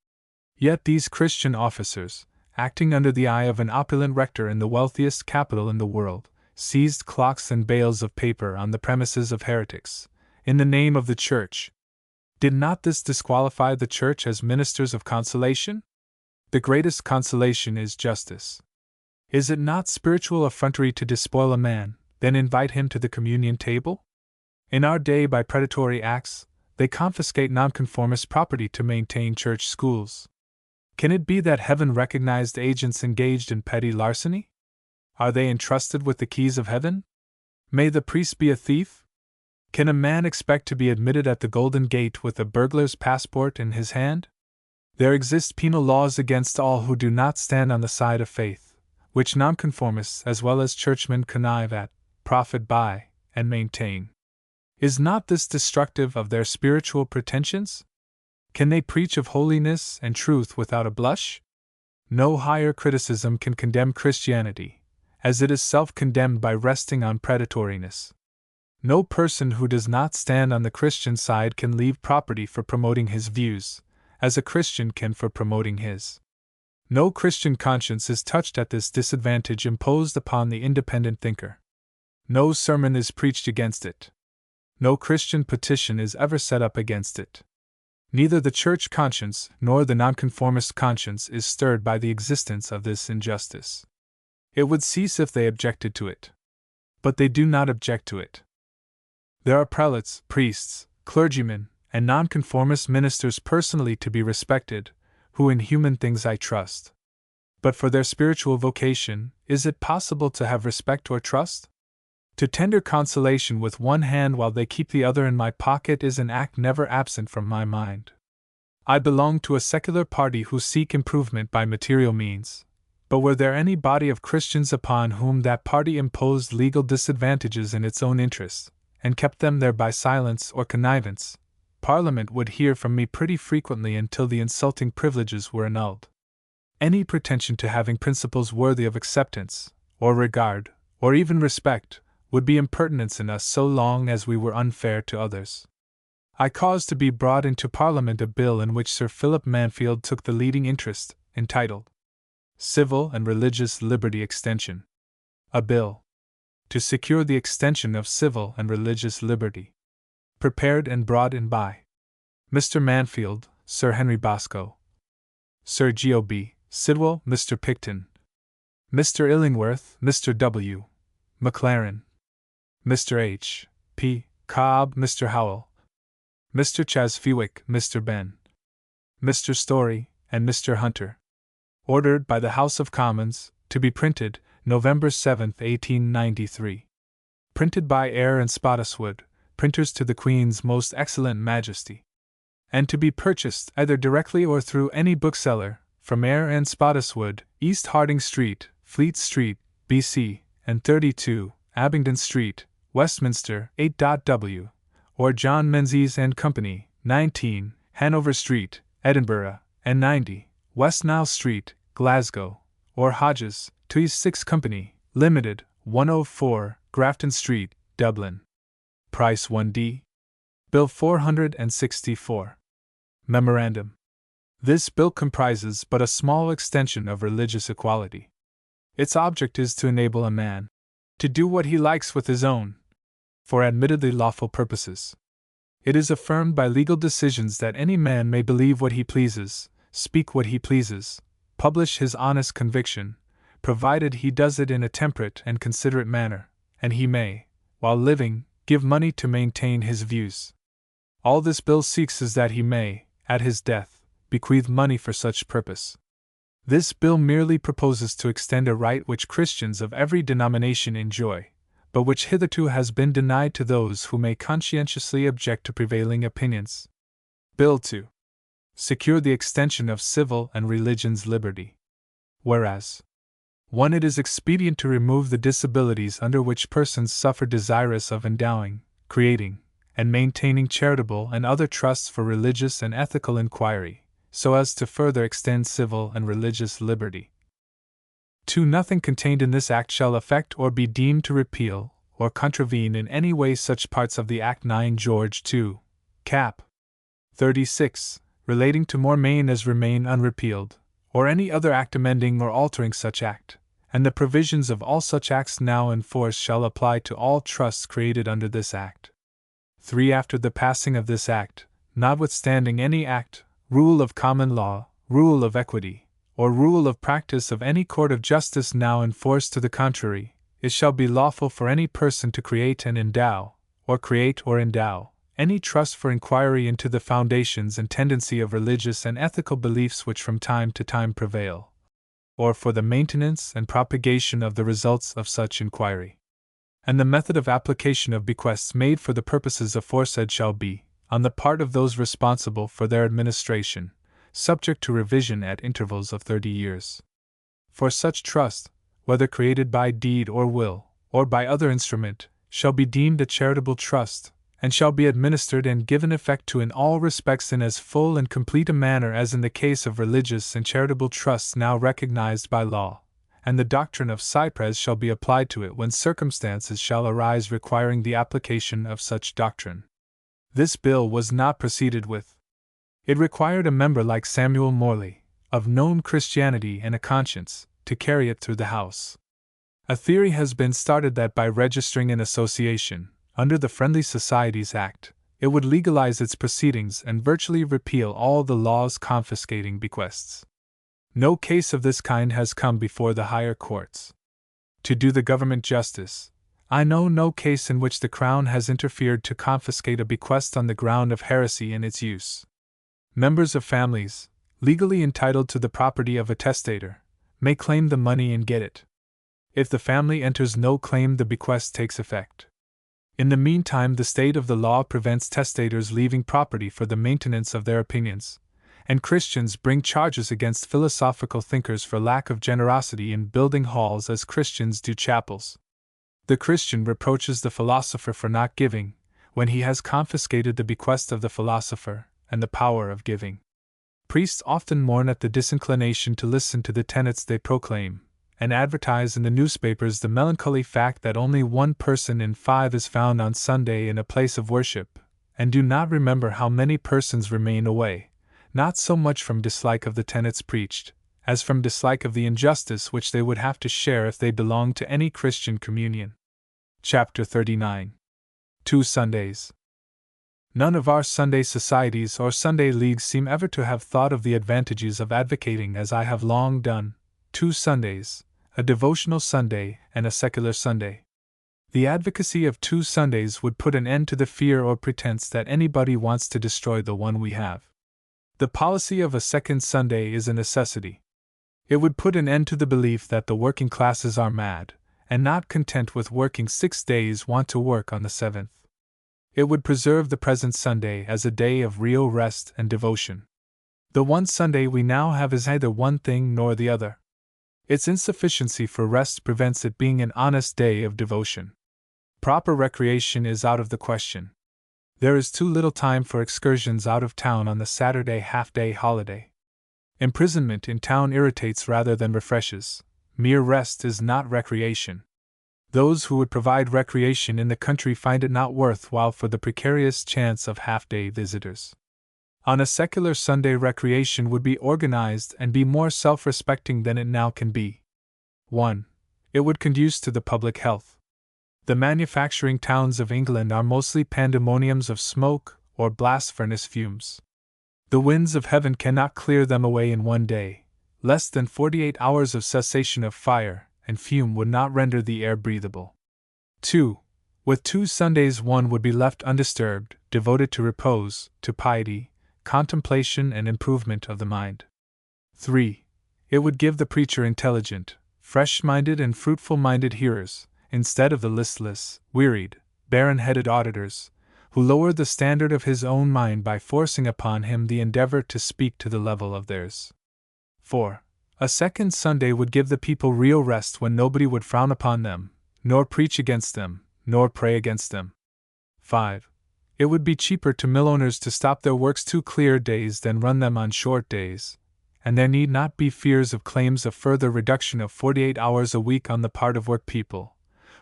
[SPEAKER 1] Yet these Christian officers, acting under the eye of an opulent rector in the wealthiest capital in the world, seized clocks and bales of paper on the premises of heretics, in the name of the Church. Did not this disqualify the Church as ministers of consolation? The greatest consolation is justice. Is it not spiritual effrontery to despoil a man, then invite him to the communion table? In our day, by predatory acts, they confiscate nonconformist property to maintain church schools. Can it be that heaven recognized agents engaged in petty larceny? Are they entrusted with the keys of heaven? May the priest be a thief? Can a man expect to be admitted at the Golden Gate with a burglar's passport in his hand? There exist penal laws against all who do not stand on the side of faith, which nonconformists as well as churchmen connive at, profit by, and maintain. Is not this destructive of their spiritual pretensions? Can they preach of holiness and truth without a blush? No higher criticism can condemn Christianity, as it is self-condemned by resting on predatoriness. No person who does not stand on the Christian side can leave property for promoting his views, as a Christian can for promoting his. No Christian conscience is touched at this disadvantage imposed upon the independent thinker. No sermon is preached against it. No Christian petition is ever set up against it. Neither the church conscience nor the nonconformist conscience is stirred by the existence of this injustice. It would cease if they objected to it. But they do not object to it. There are prelates, priests, clergymen, and nonconformist ministers personally to be respected, who in human things I trust. But for their spiritual vocation, is it possible to have respect or trust? To tender consolation with one hand while they keep the other in my pocket is an act never absent from my mind. I belong to a secular party who seek improvement by material means, but were there any body of Christians upon whom that party imposed legal disadvantages in its own interests, and kept them there by silence or connivance, Parliament would hear from me pretty frequently until the insulting privileges were annulled. Any pretension to having principles worthy of acceptance, or regard, or even respect, would be impertinence in us so long as we were unfair to others. I caused to be brought into Parliament a bill in which Sir Philip Mansfield took the leading interest, entitled Civil and Religious Liberty Extension. A bill to secure the extension of civil and religious liberty. Prepared and brought in by Mr. Mansfield, Sir Henry Bosco, Sir G.O.B. Sidwell, Mr. Picton, Mr. Illingworth, Mr. W. Maclaren, Mr. H. P. Cobb, Mr. Howell, Mr. Chasfewick, Mr. Ben, Mr. Story, and Mr. Hunter. Ordered by the House of Commons, to be printed, November 7, 1893. Printed by Eyre and Spottiswoode, printers to the Queen's most excellent Majesty. And to be purchased either directly or through any bookseller, from Eyre and Spottiswoode, East Harding Street, Fleet Street, B.C., and 32, Abingdon Street, Westminster, 8. W. or John Menzies and Company, 19, Hanover Street, Edinburgh, and 90, West Nile Street, Glasgow, or Hodges, 26 Company, Limited, 104, Grafton Street, Dublin. Price 1d. Bill 464. Memorandum. This bill comprises but a small extension of religious equality. Its object is to enable a man to do what he likes with his own, for admittedly lawful purposes. It is affirmed by legal decisions that any man may believe what he pleases, speak what he pleases, publish his honest conviction, provided he does it in a temperate and considerate manner, and he may, while living, give money to maintain his views. All this bill seeks is that he may, at his death, bequeath money for such purpose. This bill merely proposes to extend a right which Christians of every denomination enjoy, but which hitherto has been denied to those who may conscientiously object to prevailing opinions. Bill 2. Secure the extension of civil and religion's liberty. Whereas 1. It is expedient to remove the disabilities under which persons suffer desirous of endowing, creating, and maintaining charitable and other trusts for religious and ethical inquiry, so as to further extend civil and religious liberty. 2. Nothing contained in this Act shall affect or be deemed to repeal or contravene in any way such parts of the Act 9 George 2, Cap. 36, relating to more main as remain unrepealed, or any other act amending or altering such act, and the provisions of all such acts now in force shall apply to all trusts created under this Act. 3. After the passing of this Act, notwithstanding any act, rule of common law, rule of equity, or rule of practice of any court of justice now in force to the contrary, it shall be lawful for any person to create and endow, or create or endow, any trust for inquiry into the foundations and tendency of religious and ethical beliefs which from time to time prevail, or for the maintenance and propagation of the results of such inquiry. And the method of application of bequests made for the purposes aforesaid shall be, on the part of those responsible for their administration, subject to revision at intervals of 30 years. For such trust, whether created by deed or will, or by other instrument, shall be deemed a charitable trust, and shall be administered and given effect to in all respects in as full and complete a manner as in the case of religious and charitable trusts now recognized by law, and the doctrine of Cypress shall be applied to it when circumstances shall arise requiring the application of such doctrine. This bill was not proceeded with. It required a member like Samuel Morley, of known Christianity and a conscience, to carry it through the House. A theory has been started that by registering an association, under the Friendly Societies Act, it would legalize its proceedings and virtually repeal all the laws confiscating bequests. No case of this kind has come before the higher courts. To do the government justice, I know no case in which the Crown has interfered to confiscate a bequest on the ground of heresy in its use. Members of families, legally entitled to the property of a testator, may claim the money and get it. If the family enters no claim, the bequest takes effect. In the meantime, the state of the law prevents testators leaving property for the maintenance of their opinions, and Christians bring charges against philosophical thinkers for lack of generosity in building halls as Christians do chapels. The Christian reproaches the philosopher for not giving, when he has confiscated the bequest of the philosopher and the power of giving. Priests often mourn at the disinclination to listen to the tenets they proclaim, and advertise in the newspapers the melancholy fact that only 1 person in 5 is found on Sunday in a place of worship, and do not remember how many persons remain away, not so much from dislike of the tenets preached, as from dislike of the injustice which they would have to share if they belonged to any Christian communion. Chapter 39. 2 Sundays. None of our Sunday societies or Sunday leagues seem ever to have thought of the advantages of advocating, as I have long done, 2 Sundays, a devotional Sunday and a secular Sunday. The advocacy of 2 Sundays would put an end to the fear or pretense that anybody wants to destroy the one we have. The policy of a second Sunday is a necessity. It would put an end to the belief that the working classes are mad, and not content with working 6 days want to work on the 7th. It would preserve the present Sunday as a day of real rest and devotion. The one Sunday we now have is neither one thing nor the other. Its insufficiency for rest prevents it being an honest day of devotion. Proper recreation is out of the question. There is too little time for excursions out of town on the Saturday half-day holiday. Imprisonment in town irritates rather than refreshes. Mere rest is not recreation. Those who would provide recreation in the country find it not worthwhile for the precarious chance of half-day visitors. On a secular Sunday, recreation would be organized and be more self-respecting than it now can be. 1. It would conduce to the public health. The manufacturing towns of England are mostly pandemoniums of smoke or blast furnace fumes. The winds of heaven cannot clear them away in one day. Less than 48 hours of cessation of fire and fume would not render the air breathable. 2. With 2 Sundays, one would be left undisturbed, devoted to repose, to piety, contemplation, and improvement of the mind. 3. It would give the preacher intelligent, fresh-minded, and fruitful-minded hearers, instead of the listless, wearied, barren-headed auditors, who lowered the standard of his own mind by forcing upon him the endeavor to speak to the level of theirs. 4. A second Sunday would give the people real rest when nobody would frown upon them, nor preach against them, nor pray against them. 5. It would be cheaper to mill owners to stop their works 2 clear days than run them on short days, and there need not be fears of claims of further reduction of 48 hours a week on the part of work people,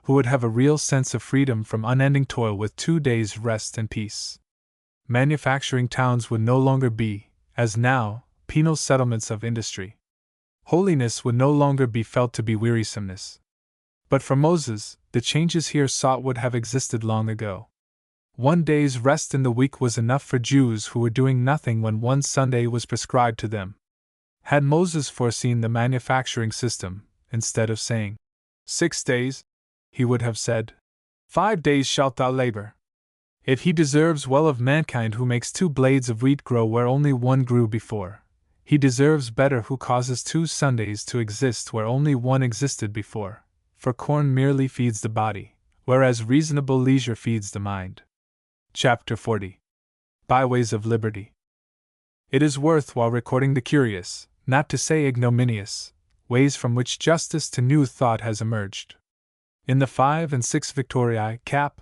[SPEAKER 1] who would have a real sense of freedom from unending toil with 2 days' rest and peace. Manufacturing towns would no longer be, as now, penal settlements of industry. Holiness would no longer be felt to be wearisomeness. But for Moses, the changes here sought would have existed long ago. 1 day's rest in the week was enough for Jews who were doing nothing when 1 Sunday was prescribed to them. Had Moses foreseen the manufacturing system, instead of saying, 6 days, he would have said, 5 days shalt thou labor. If he deserves well of mankind who makes 2 blades of wheat grow where only 1 grew before, he deserves better who causes 2 Sundays to exist where only 1 existed before, for corn merely feeds the body, whereas reasonable leisure feeds the mind. Chapter 40. Byways of Liberty. It is worth while recording the curious, not to say ignominious, ways from which justice to new thought has emerged. In the 5 and 6 Victoriae, cap.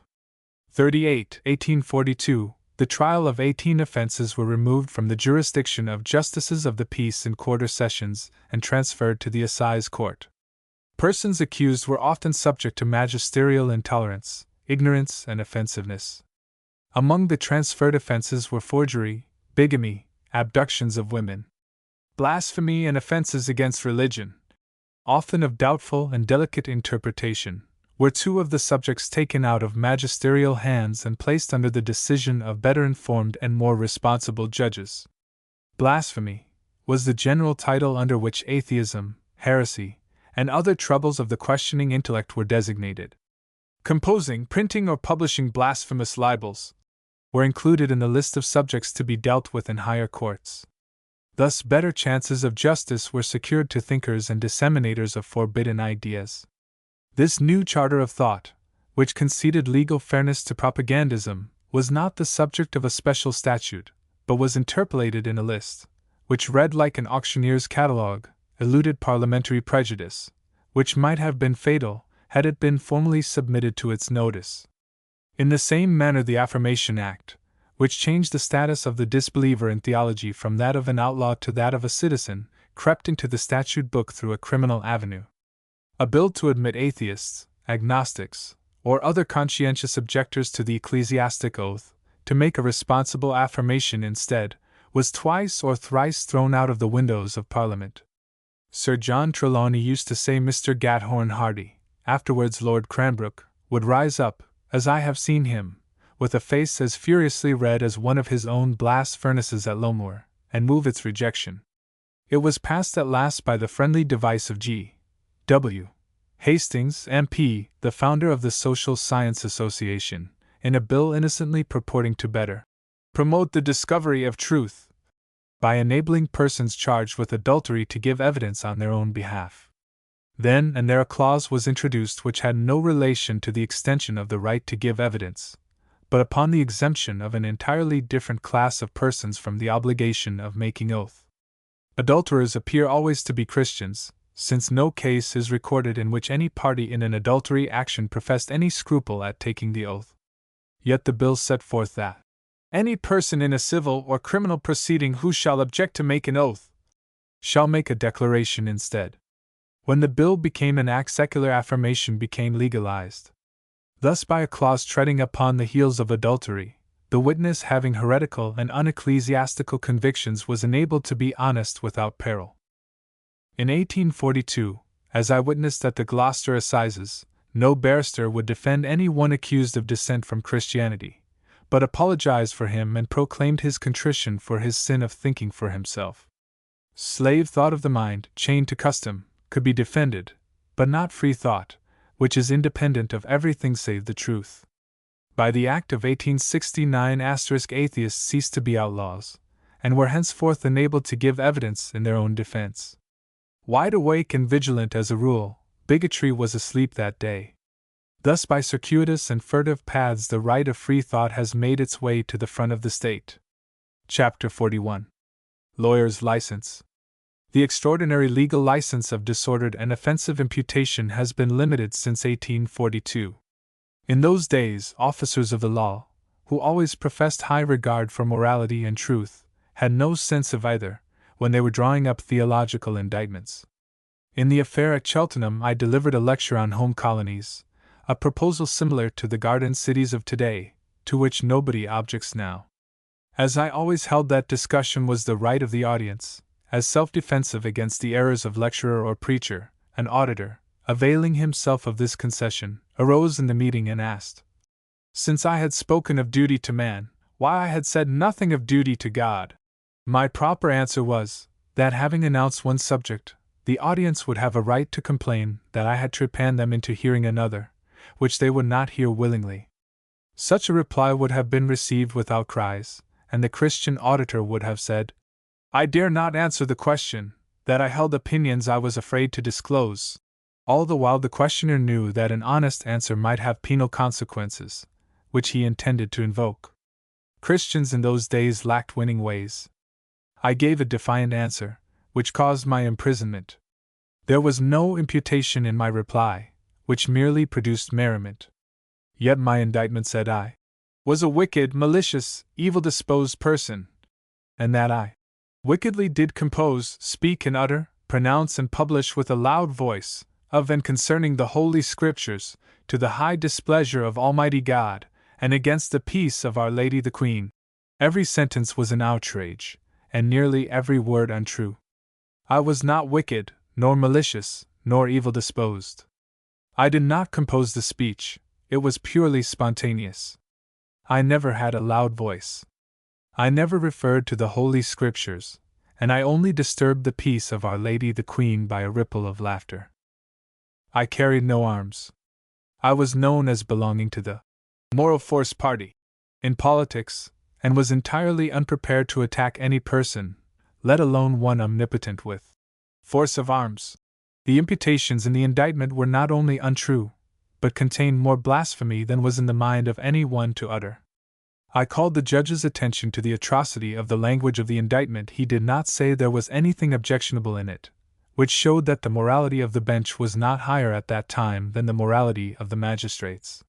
[SPEAKER 1] 38, 1842, the trial of 18 offences were removed from the jurisdiction of justices of the peace in quarter sessions and transferred to the assize court. Persons accused were often subject to magisterial intolerance, ignorance, and offensiveness. Among the transferred offences were forgery, bigamy, abductions of women, blasphemy, and offences against religion, often of doubtful and delicate interpretation, were 2 of the subjects taken out of magisterial hands and placed under the decision of better informed and more responsible judges. Blasphemy was the general title under which atheism, heresy, and other troubles of the questioning intellect were designated. Composing, printing, or publishing blasphemous libels were included in the list of subjects to be dealt with in higher courts. Thus, better chances of justice were secured to thinkers and disseminators of forbidden ideas. This new charter of thought, which conceded legal fairness to propagandism, was not the subject of a special statute, but was interpolated in a list, which read like an auctioneer's catalogue, eluded parliamentary prejudice, which might have been fatal had it been formally submitted to its notice. In the same manner, the Affirmation Act, which changed the status of the disbeliever in theology from that of an outlaw to that of a citizen, crept into the statute book through a criminal avenue. A bill to admit atheists, agnostics, or other conscientious objectors to the ecclesiastic oath, to make a responsible affirmation instead, was twice or thrice thrown out of the windows of Parliament. Sir John Trelawney used to say Mr. Gathorne Hardy, afterwards Lord Cranbrook, would rise up, as I have seen him, with a face as furiously red as one of his own blast furnaces at Lomoor, and move its rejection. It was passed at last by the friendly device of G. W. Hastings, MP., the founder of the Social Science Association, in a bill innocently purporting to better promote the discovery of truth by enabling persons charged with adultery to give evidence on their own behalf. Then and there a clause was introduced which had no relation to the extension of the right to give evidence, but upon the exemption of an entirely different class of persons from the obligation of making oath. Adulterers appear always to be Christians, since no case is recorded in which any party in an adultery action professed any scruple at taking the oath. Yet the bill set forth that Any person in a civil or criminal proceeding who shall object to make an oath shall make a declaration instead. When the bill became an act, secular affirmation became legalized. Thus, by a clause treading upon the heels of adultery, the witness having heretical and unecclesiastical convictions was enabled to be honest without peril. In 1842, as I witnessed at the Gloucester Assizes, no barrister would defend any one accused of dissent from Christianity, but apologized for him and proclaimed his contrition for his sin of thinking for himself. Slave thought of the mind, chained to custom, could be defended, but not free thought, which is independent of everything save the truth. By the Act of 1869 atheists ceased to be outlaws, and were henceforth enabled to give evidence in their own defense. Wide awake and vigilant as a rule, bigotry was asleep that day. Thus, by circuitous and furtive paths, the right of free thought has made its way to the front of the state. Chapter 41. Lawyer's License. The extraordinary legal license of disordered and offensive imputation has been limited since 1842. In those days, officers of the law, who always professed high regard for morality and truth, had no sense of either, when they were drawing up theological indictments. In the affair at Cheltenham, I delivered a lecture on home colonies, a proposal similar to the garden cities of today, to which nobody objects now. As I always held that discussion was the right of the audience, as self-defensive against the errors of lecturer or preacher, an auditor, availing himself of this concession, arose in the meeting and asked, since I had spoken of duty to man, why I had said nothing of duty to God. My proper answer was, that having announced one subject, the audience would have a right to complain that I had trepanned them into hearing another, which they would not hear willingly. Such a reply would have been received without cries, and the Christian auditor would have said, I dare not answer the question, that I held opinions I was afraid to disclose. All the while the questioner knew that an honest answer might have penal consequences, which he intended to invoke. Christians in those days lacked winning ways. I gave a defiant answer, which caused my imprisonment. There was no imputation in my reply, which merely produced merriment. Yet my indictment, said I, was a wicked, malicious, evil-disposed person, and that I wickedly did compose, speak and utter, pronounce and publish with a loud voice, of and concerning the Holy Scriptures, to the high displeasure of Almighty God, and against the peace of Our Lady the Queen. Every sentence was an outrage, and nearly every word untrue. I was not wicked, nor malicious, nor evil-disposed. I did not compose the speech, it was purely spontaneous. I never had a loud voice. I never referred to the Holy Scriptures, and I only disturbed the peace of Our Lady the Queen by a ripple of laughter. I carried no arms. I was known as belonging to the moral force party in politics, and was entirely unprepared to attack any person, let alone one omnipotent with force of arms. The imputations in the indictment were not only untrue, but contained more blasphemy than was in the mind of any one to utter. I called the judge's attention to the atrocity of the language of the indictment. He did not say there was anything objectionable in it, which showed that the morality of the bench was not higher at that time than the morality of the magistrates.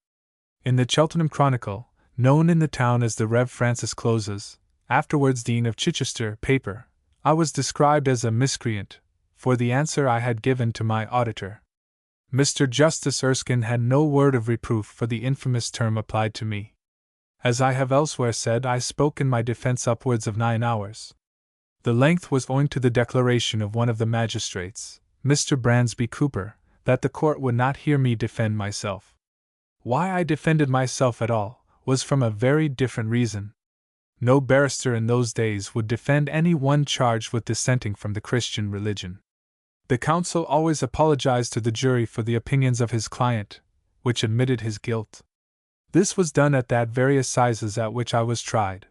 [SPEAKER 1] In the Cheltenham Chronicle, known in the town as the Rev. Francis Close's, afterwards Dean of Chichester, paper, I was described as a miscreant, for the answer I had given to my auditor. Mr. Justice Erskine had no word of reproof for the infamous term applied to me. As I have elsewhere said, I spoke in my defense upwards of 9 hours. The length was owing to the declaration of one of the magistrates, Mr. Bransby Cooper, that the court would not hear me defend myself. Why I defended myself at all was from a very different reason. No barrister in those days would defend any one charged with dissenting from the Christian religion. The counsel always apologized to the jury for the opinions of his client, which admitted his guilt. This was done at that very assizes at which I was tried.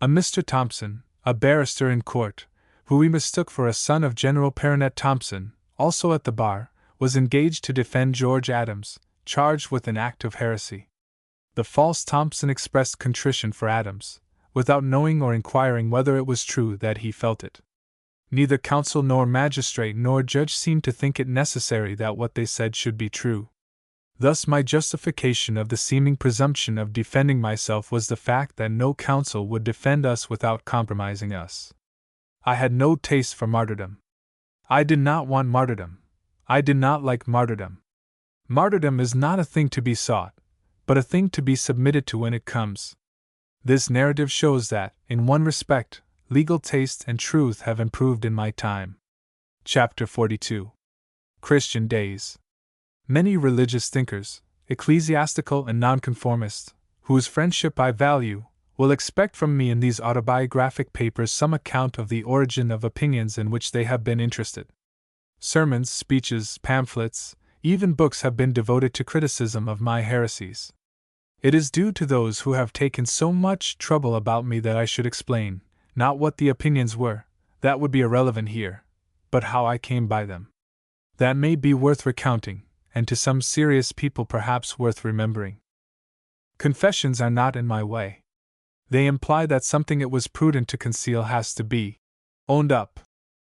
[SPEAKER 1] A Mr. Thompson, a barrister in court, who we mistook for a son of General Baronet Thompson, also at the bar, was engaged to defend George Adams, charged with an act of heresy. The false Thompson expressed contrition for Adams, without knowing or inquiring whether it was true that he felt it. Neither counsel nor magistrate nor judge seemed to think it necessary that what they said should be true. Thus my justification of the seeming presumption of defending myself was the fact that no counsel would defend us without compromising us. I had no taste for martyrdom. I did not want martyrdom. I did not like martyrdom. Martyrdom is not a thing to be sought, but a thing to be submitted to when it comes. This narrative shows that, in one respect, legal taste and truth have improved in my time. Chapter 42. Christian Days. Many religious thinkers, ecclesiastical and nonconformists, whose friendship I value, will expect from me in these autobiographic papers some account of the origin of opinions in which they have been interested. Sermons, speeches, pamphlets, even books have been devoted to criticism of my heresies. It is due to those who have taken so much trouble about me that I should explain, not what the opinions were, that would be irrelevant here, but how I came by them. That may be worth recounting, and to some serious people perhaps worth remembering. Confessions are not in my way. They imply that something it was prudent to conceal has to be owned up.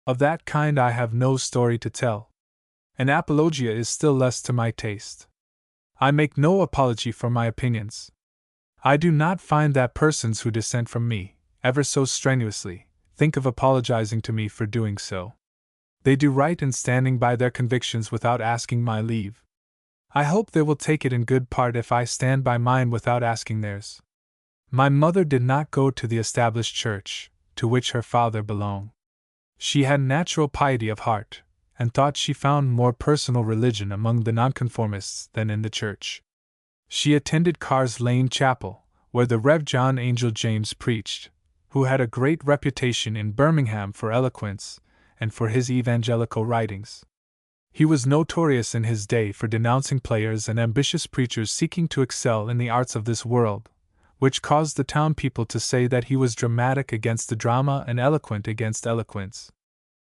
[SPEAKER 1] Of that kind I have no story to tell. An apologia is still less to my taste. I make no apology for my opinions. I do not find that persons who dissent from me, ever so strenuously, think of apologizing to me for doing so. They do right in standing by their convictions without asking my leave. I hope they will take it in good part if I stand by mine without asking theirs. My mother did not go to the established church, to which her father belonged. She had natural piety of heart, and thought she found more personal religion among the nonconformists than in the church. She attended Carr's Lane Chapel, where the Rev. John Angel James preached, who had a great reputation in Birmingham for eloquence and for his evangelical writings. He was notorious in his day for denouncing players and ambitious preachers seeking to excel in the arts of this world, which caused the town people to say that he was dramatic against the drama and eloquent against eloquence.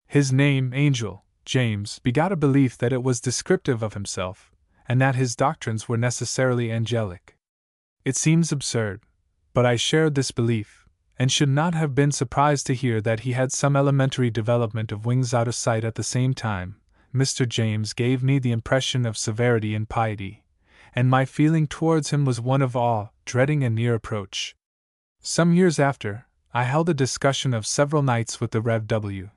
[SPEAKER 1] His name, Angel James, begot a belief that it was descriptive of himself, and that his doctrines were necessarily angelic. It seems absurd, but I shared this belief, and should not have been surprised to hear that he had some elementary development of wings out of sight at the same time. Mr. James gave me the impression of severity and piety, and my feeling towards him was one of awe, dreading a near approach. Some years after, I held a discussion of several nights with the Rev. W.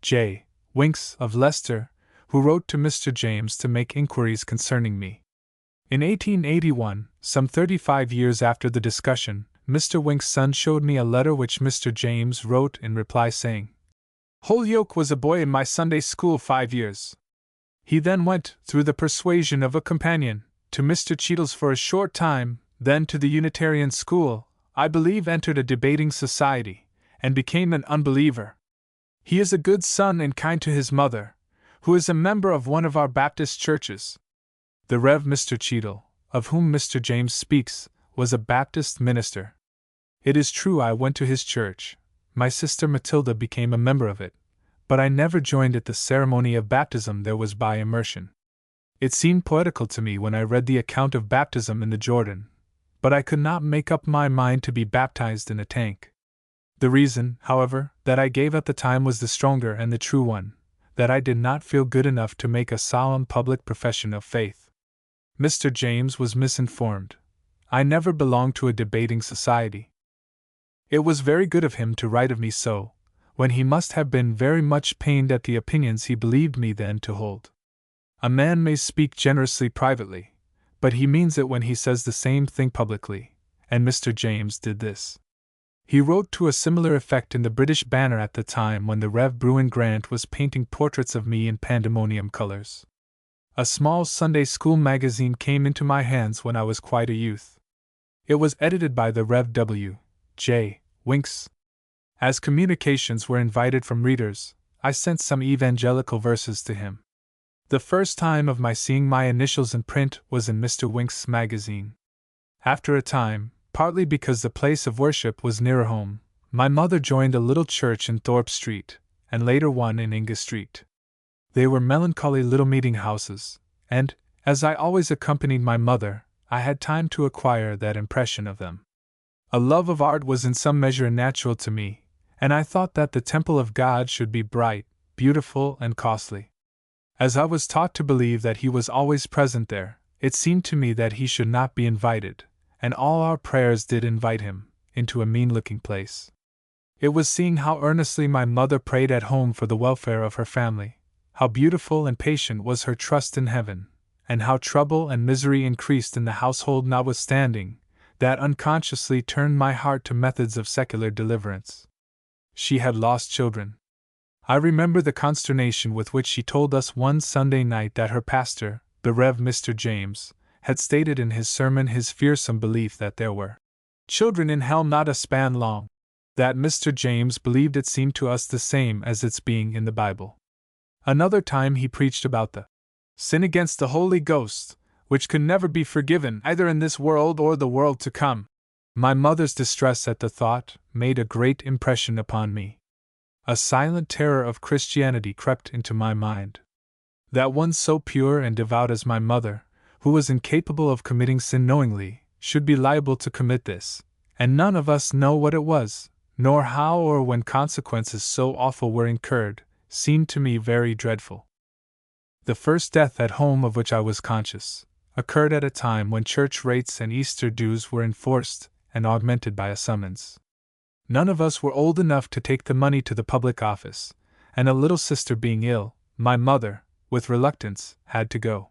[SPEAKER 1] J. Winks of Leicester, who wrote to Mr. James to make inquiries concerning me. In 1881, some 35 years after the discussion, Mr. Winks' son showed me a letter which Mr. James wrote in reply saying, "Holyoake was a boy in my Sunday school 5 years. He then went, through the persuasion of a companion, to Mr. Cheadle's for a short time, then to the Unitarian school, I believe entered a debating society, and became an unbeliever. He is a good son and kind to his mother, who is a member of one of our Baptist churches." The Rev. Mr. Cheadle, of whom Mr. James speaks, was a Baptist minister. It is true I went to his church. My sister Matilda became a member of it, but I never joined at the ceremony of baptism there was by immersion. It seemed poetical to me when I read the account of baptism in the Jordan, but I could not make up my mind to be baptized in a tank. The reason, however, that I gave at the time was the stronger and the true one, that I did not feel good enough to make a solemn public profession of faith. Mr. James was misinformed. I never belonged to a debating society. It was very good of him to write of me so, when he must have been very much pained at the opinions he believed me then to hold. A man may speak generously privately, but he means it when he says the same thing publicly, and Mr. James did this. He wrote to a similar effect in the British Banner at the time when the Rev. Bruin Grant was painting portraits of me in pandemonium colors. A small Sunday school magazine came into my hands when I was quite a youth. It was edited by the Rev. W. J. Winks. As communications were invited from readers, I sent some evangelical verses to him. The first time of my seeing my initials in print was in Mr. Winks' magazine. After a time, partly because the place of worship was nearer home, my mother joined a little church in Thorpe Street, and later one in Inga Street. They were melancholy little meeting houses, and, as I always accompanied my mother, I had time to acquire that impression of them. A love of art was in some measure natural to me, and I thought that the temple of God should be bright, beautiful, and costly. As I was taught to believe that he was always present there, It seemed to me that he should not be invited, and all our prayers did invite him, into a mean-looking place. It was seeing how earnestly my mother prayed at home for the welfare of her family, how beautiful and patient was her trust in heaven, and how trouble and misery increased in the household notwithstanding, that unconsciously turned my heart to methods of secular deliverance. She had lost children. I remember the consternation with which she told us one Sunday night that her pastor, the Rev. Mr. James, had stated in his sermon his fearsome belief that there were children in hell not a span long. That Mr. James believed it seemed to us the same as its being in the Bible. Another time he preached about the sin against the Holy Ghost, which could never be forgiven either in this world or the world to come. My mother's distress at the thought made a great impression upon me. A silent terror of Christianity crept into my mind. That one so pure and devout as my mother, who was incapable of committing sin knowingly, should be liable to commit this, and none of us know what it was, nor how or when consequences so awful were incurred, seemed to me very dreadful. The first death at home of which I was conscious occurred at a time when church rates and Easter dues were enforced and augmented by a summons. None of us were old enough to take the money to the public office, and a little sister being ill, my mother, with reluctance, had to go.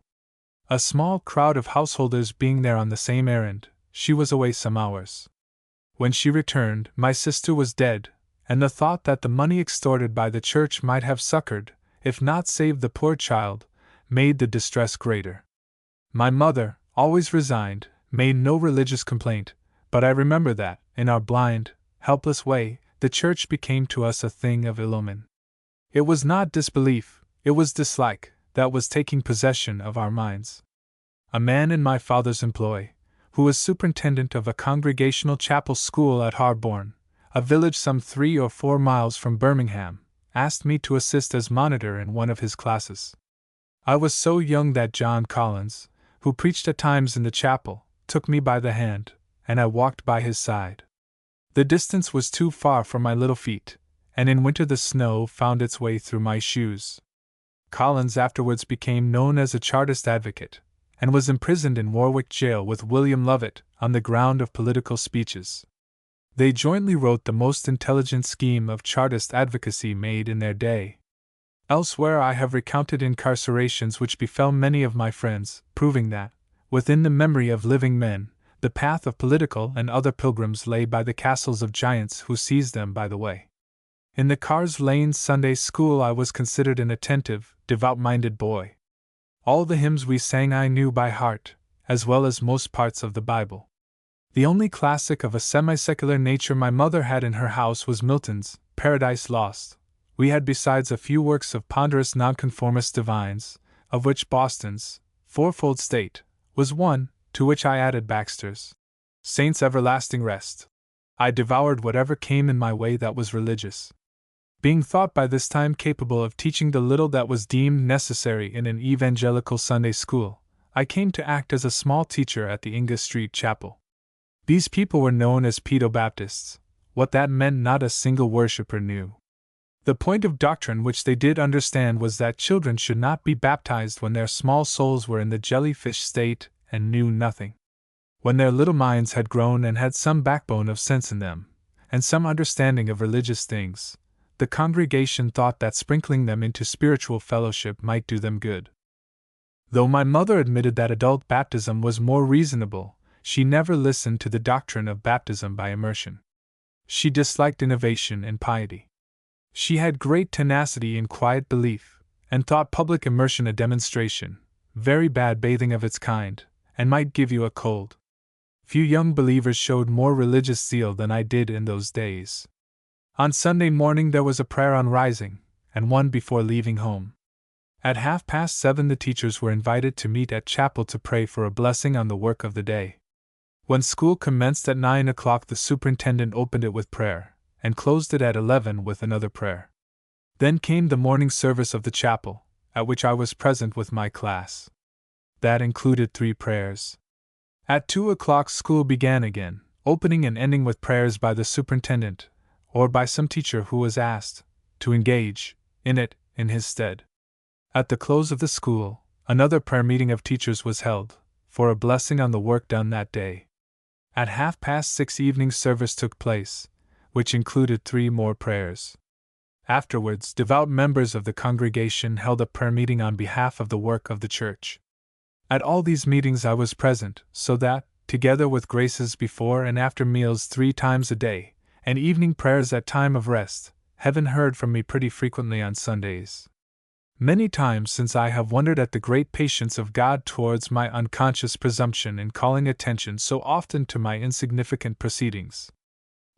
[SPEAKER 1] A small crowd of householders being there on the same errand, she was away some hours. When she returned, my sister was dead, and the thought that the money extorted by the church might have succored, if not saved the poor child, made the distress greater. My mother, always resigned, made no religious complaint, but I remember that, in our blind, helpless way, the church became to us a thing of ill omen. It was not disbelief, it was dislike, that was taking possession of our minds. A man in my father's employ, who was superintendent of a congregational chapel school at Harborne, a village some 3 or 4 miles from Birmingham, asked me to assist as monitor in one of his classes. I was so young that John Collins, who preached at times in the chapel, took me by the hand, and I walked by his side. The distance was too far for my little feet, and in winter the snow found its way through my shoes. Collins afterwards became known as a Chartist advocate, and was imprisoned in Warwick jail with William Lovett on the ground of political speeches. They jointly wrote the most intelligent scheme of Chartist advocacy made in their day. Elsewhere I have recounted incarcerations which befell many of my friends, proving that, within the memory of living men, the path of political and other pilgrims lay by the castles of giants who seized them by the way. In the Cars Lane Sunday School I was considered an attentive, devout-minded boy. All the hymns we sang I knew by heart, as well as most parts of the Bible. The only classic of a semi-secular nature my mother had in her house was Milton's Paradise Lost. We had besides a few works of ponderous nonconformist divines, of which Boston's Fourfold State was one, to which I added Baxter's Saints' Everlasting Rest. I devoured whatever came in my way that was religious. Being thought by this time capable of teaching the little that was deemed necessary in an evangelical Sunday school, I came to act as a small teacher at the Inga Street Chapel. These people were known as Pedo-Baptists. What that meant not a single worshipper knew. The point of doctrine which they did understand was that children should not be baptized when their small souls were in the jellyfish state and knew nothing. When their little minds had grown and had some backbone of sense in them, and some understanding of religious things, the congregation thought that sprinkling them into spiritual fellowship might do them good. Though my mother admitted that adult baptism was more reasonable, she never listened to the doctrine of baptism by immersion. She disliked innovation and piety. She had great tenacity in quiet belief, and thought public immersion a demonstration, very bad bathing of its kind, and might give you a cold. Few young believers showed more religious zeal than I did in those days. On Sunday morning there was a prayer on rising, and one before leaving home. At 7:30 the teachers were invited to meet at chapel to pray for a blessing on the work of the day. When school commenced at 9 o'clock the superintendent opened it with prayer, and closed it at 11 with another prayer. Then came the morning service of the chapel, at which I was present with my class. That included 3 prayers. At 2 o'clock school began again, opening and ending with prayers by the superintendent, or by some teacher who was asked to engage in it in his stead. At the close of the school, another prayer meeting of teachers was held, for a blessing on the work done that day. At 6:30 evening service took place, which included 3 more prayers. Afterwards, devout members of the congregation held a prayer meeting on behalf of the work of the church. At all these meetings I was present, so that, together with graces before and after meals 3 times a day, and evening prayers at time of rest, heaven heard from me pretty frequently on Sundays. Many times since I have wondered at the great patience of God towards my unconscious presumption in calling attention so often to my insignificant proceedings.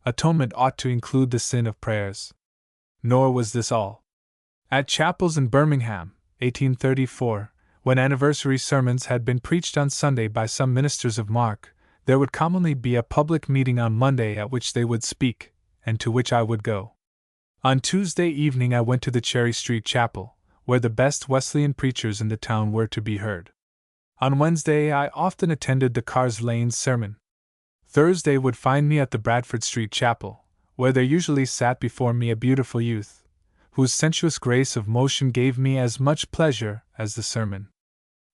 [SPEAKER 1] Atonement ought to include the sin of prayers. Nor was this all. At chapels in Birmingham, 1834, when anniversary sermons had been preached on Sunday by some ministers of mark, there would commonly be a public meeting on Monday at which they would speak, and to which I would go. On Tuesday evening I went to the Cherry Street Chapel, where the best Wesleyan preachers in the town were to be heard. On Wednesday I often attended the Cars Lane sermon. Thursday would find me at the Bradford Street Chapel, where there usually sat before me a beautiful youth, whose sensuous grace of motion gave me as much pleasure as the sermon.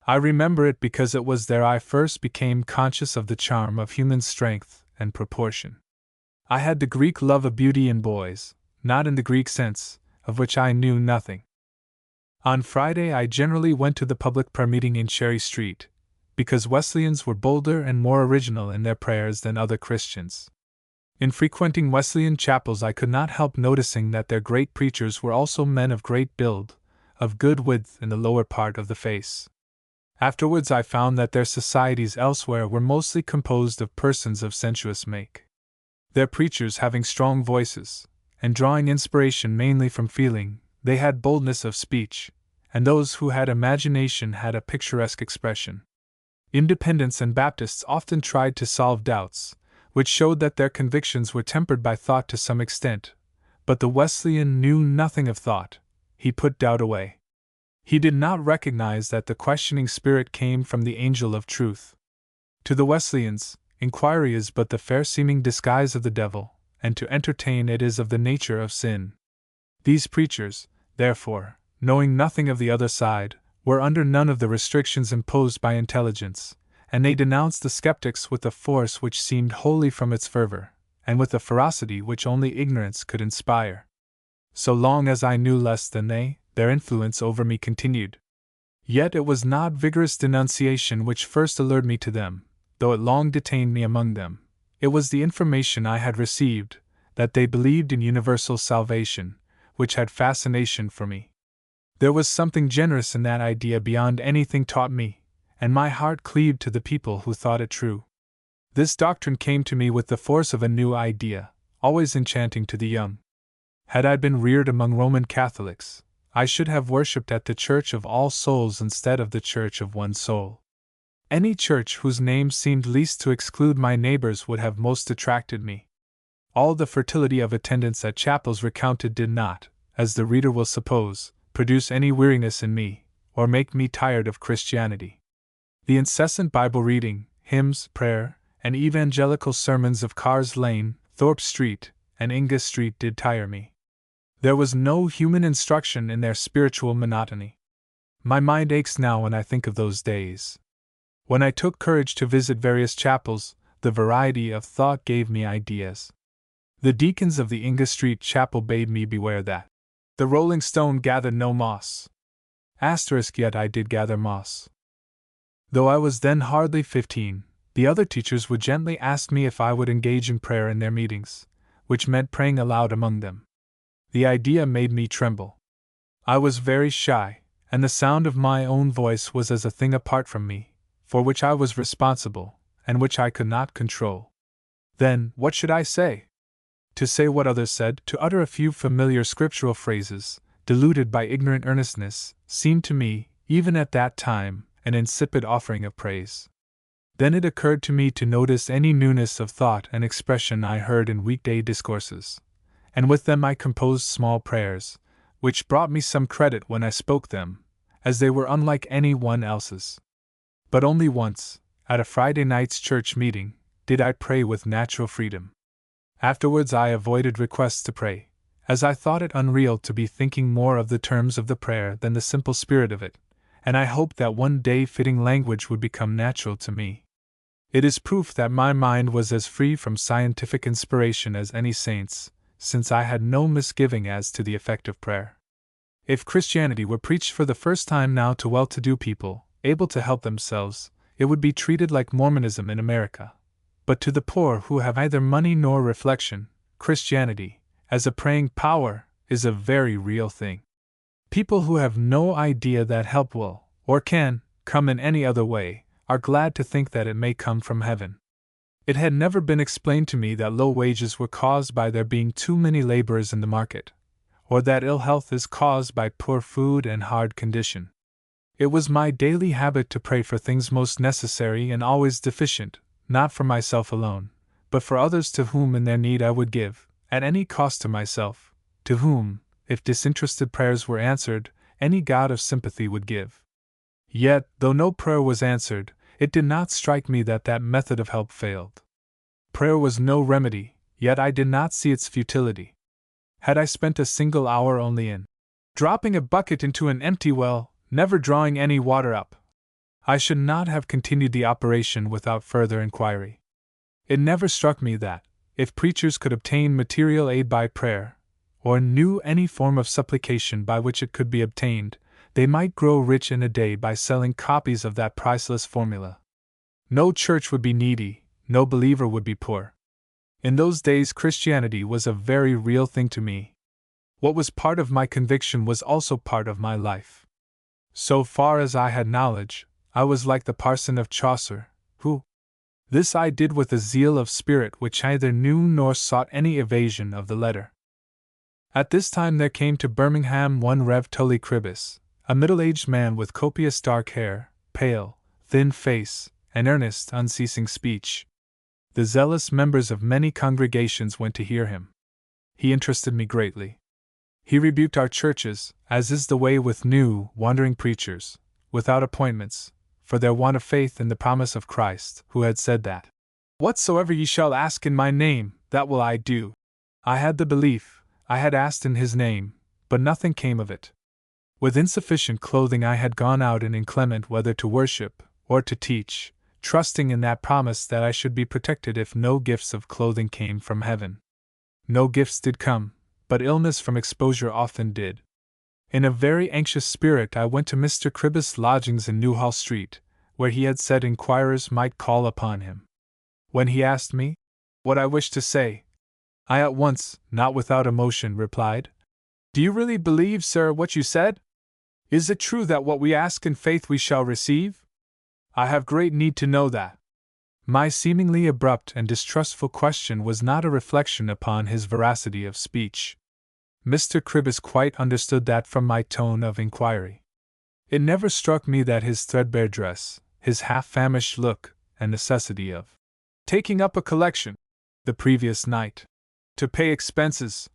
[SPEAKER 1] I remember it because it was there I first became conscious of the charm of human strength and proportion. I had the Greek love of beauty in boys, not in the Greek sense, of which I knew nothing. On Friday I generally went to the public prayer meeting in Cherry Street, because Wesleyans were bolder and more original in their prayers than other Christians. In frequenting Wesleyan chapels I could not help noticing that their great preachers were also men of great build, of good width in the lower part of the face. Afterwards I found that their societies elsewhere were mostly composed of persons of sensuous make. Their preachers having strong voices, and drawing inspiration mainly from feeling, they had boldness of speech, and those who had imagination had a picturesque expression. Independents and Baptists often tried to solve doubts, which showed that their convictions were tempered by thought to some extent, but the Wesleyan knew nothing of thought. He put doubt away. He did not recognize that the questioning spirit came from the angel of truth. To the Wesleyans, inquiry is but the fair-seeming disguise of the devil, and to entertain it is of the nature of sin. These preachers, therefore, knowing nothing of the other side, were under none of the restrictions imposed by intelligence, and they denounced the skeptics with a force which seemed wholly from its fervor, and with a ferocity which only ignorance could inspire. So long as I knew less than they, their influence over me continued. Yet it was not vigorous denunciation which first allured me to them, though it long detained me among them. It was the information I had received, that they believed in universal salvation, which had fascination for me. There was something generous in that idea beyond anything taught me, and my heart cleaved to the people who thought it true. This doctrine came to me with the force of a new idea, always enchanting to the young. Had I been reared among Roman Catholics, I should have worshipped at the Church of All Souls instead of the Church of One Soul. Any church whose name seemed least to exclude my neighbors would have most attracted me. All the fertility of attendance at chapels recounted did not, as the reader will suppose, produce any weariness in me, or make me tired of Christianity. The incessant Bible reading, hymns, prayer, and evangelical sermons of Cars Lane, Thorpe Street, and Inga Street did tire me. There was no human instruction in their spiritual monotony. My mind aches now when I think of those days. When I took courage to visit various chapels, the variety of thought gave me ideas. The deacons of the Inga Street Chapel bade me beware that the rolling stone gathered no moss. Yet I did gather moss. Though I was then hardly 15, the other teachers would gently ask me if I would engage in prayer in their meetings, which meant praying aloud among them. The idea made me tremble. I was very shy, and the sound of my own voice was as a thing apart from me, for which I was responsible, and which I could not control. Then, what should I say? To say what others said, to utter a few familiar scriptural phrases, diluted by ignorant earnestness, seemed to me, even at that time, an insipid offering of praise. Then it occurred to me to notice any newness of thought and expression I heard in weekday discourses, and with them I composed small prayers, which brought me some credit when I spoke them, as they were unlike any one else's. But only once, at a Friday night's church meeting, did I pray with natural freedom. Afterwards I avoided requests to pray, as I thought it unreal to be thinking more of the terms of the prayer than the simple spirit of it, and I hoped that one day fitting language would become natural to me. It is proof that my mind was as free from scientific inspiration as any saint's, since I had no misgiving as to the effect of prayer. If Christianity were preached for the first time now to well-to-do people, able to help themselves, it would be treated like Mormonism in America. But to the poor who have neither money nor reflection, Christianity, as a praying power, is a very real thing. People who have no idea that help will, or can, come in any other way, are glad to think that it may come from heaven. It had never been explained to me that low wages were caused by there being too many laborers in the market, or that ill health is caused by poor food and hard condition. It was my daily habit to pray for things most necessary and always deficient, not for myself alone, but for others to whom in their need I would give, at any cost to myself, to whom, if disinterested prayers were answered, any God of sympathy would give. Yet, though no prayer was answered, it did not strike me that that method of help failed. Prayer was no remedy, yet I did not see its futility. Had I spent a single hour only in dropping a bucket into an empty well, never drawing any water up, I should not have continued the operation without further inquiry. It never struck me that, if preachers could obtain material aid by prayer, or knew any form of supplication by which it could be obtained, they might grow rich in a day by selling copies of that priceless formula. No church would be needy, no believer would be poor. In those days Christianity was a very real thing to me. What was part of my conviction was also part of my life. So far as I had knowledge, I was like the parson of Chaucer, who, this I did with a zeal of spirit which neither knew nor sought any evasion of the letter. At this time there came to Birmingham one Rev. Tully Cribbis, a middle-aged man with copious dark hair, pale, thin face, and earnest, unceasing speech. The zealous members of many congregations went to hear him. He interested me greatly. He rebuked our churches, as is the way with new, wandering preachers, without appointments, for their want of faith in the promise of Christ, who had said that, "Whatsoever ye shall ask in my name, that will I do." I had the belief, I had asked in his name, but nothing came of it. With insufficient clothing I had gone out in inclement weather to worship, or to teach, trusting in that promise that I should be protected if no gifts of clothing came from heaven. No gifts did come, but illness from exposure often did. In a very anxious spirit I went to Mr. Cribbis' lodgings in Newhall Street, where he had said inquirers might call upon him. When he asked me what I wished to say, I at once, not without emotion, replied, "Do you really believe, sir, what you said? Is it true that what we ask in faith we shall receive? I have great need to know that." My seemingly abrupt and distrustful question was not a reflection upon his veracity of speech. Mr. Cribbis quite understood that from my tone of inquiry. It never struck me that his threadbare dress, his half-famished look, and necessity of taking up a collection, the previous night, to pay expenses,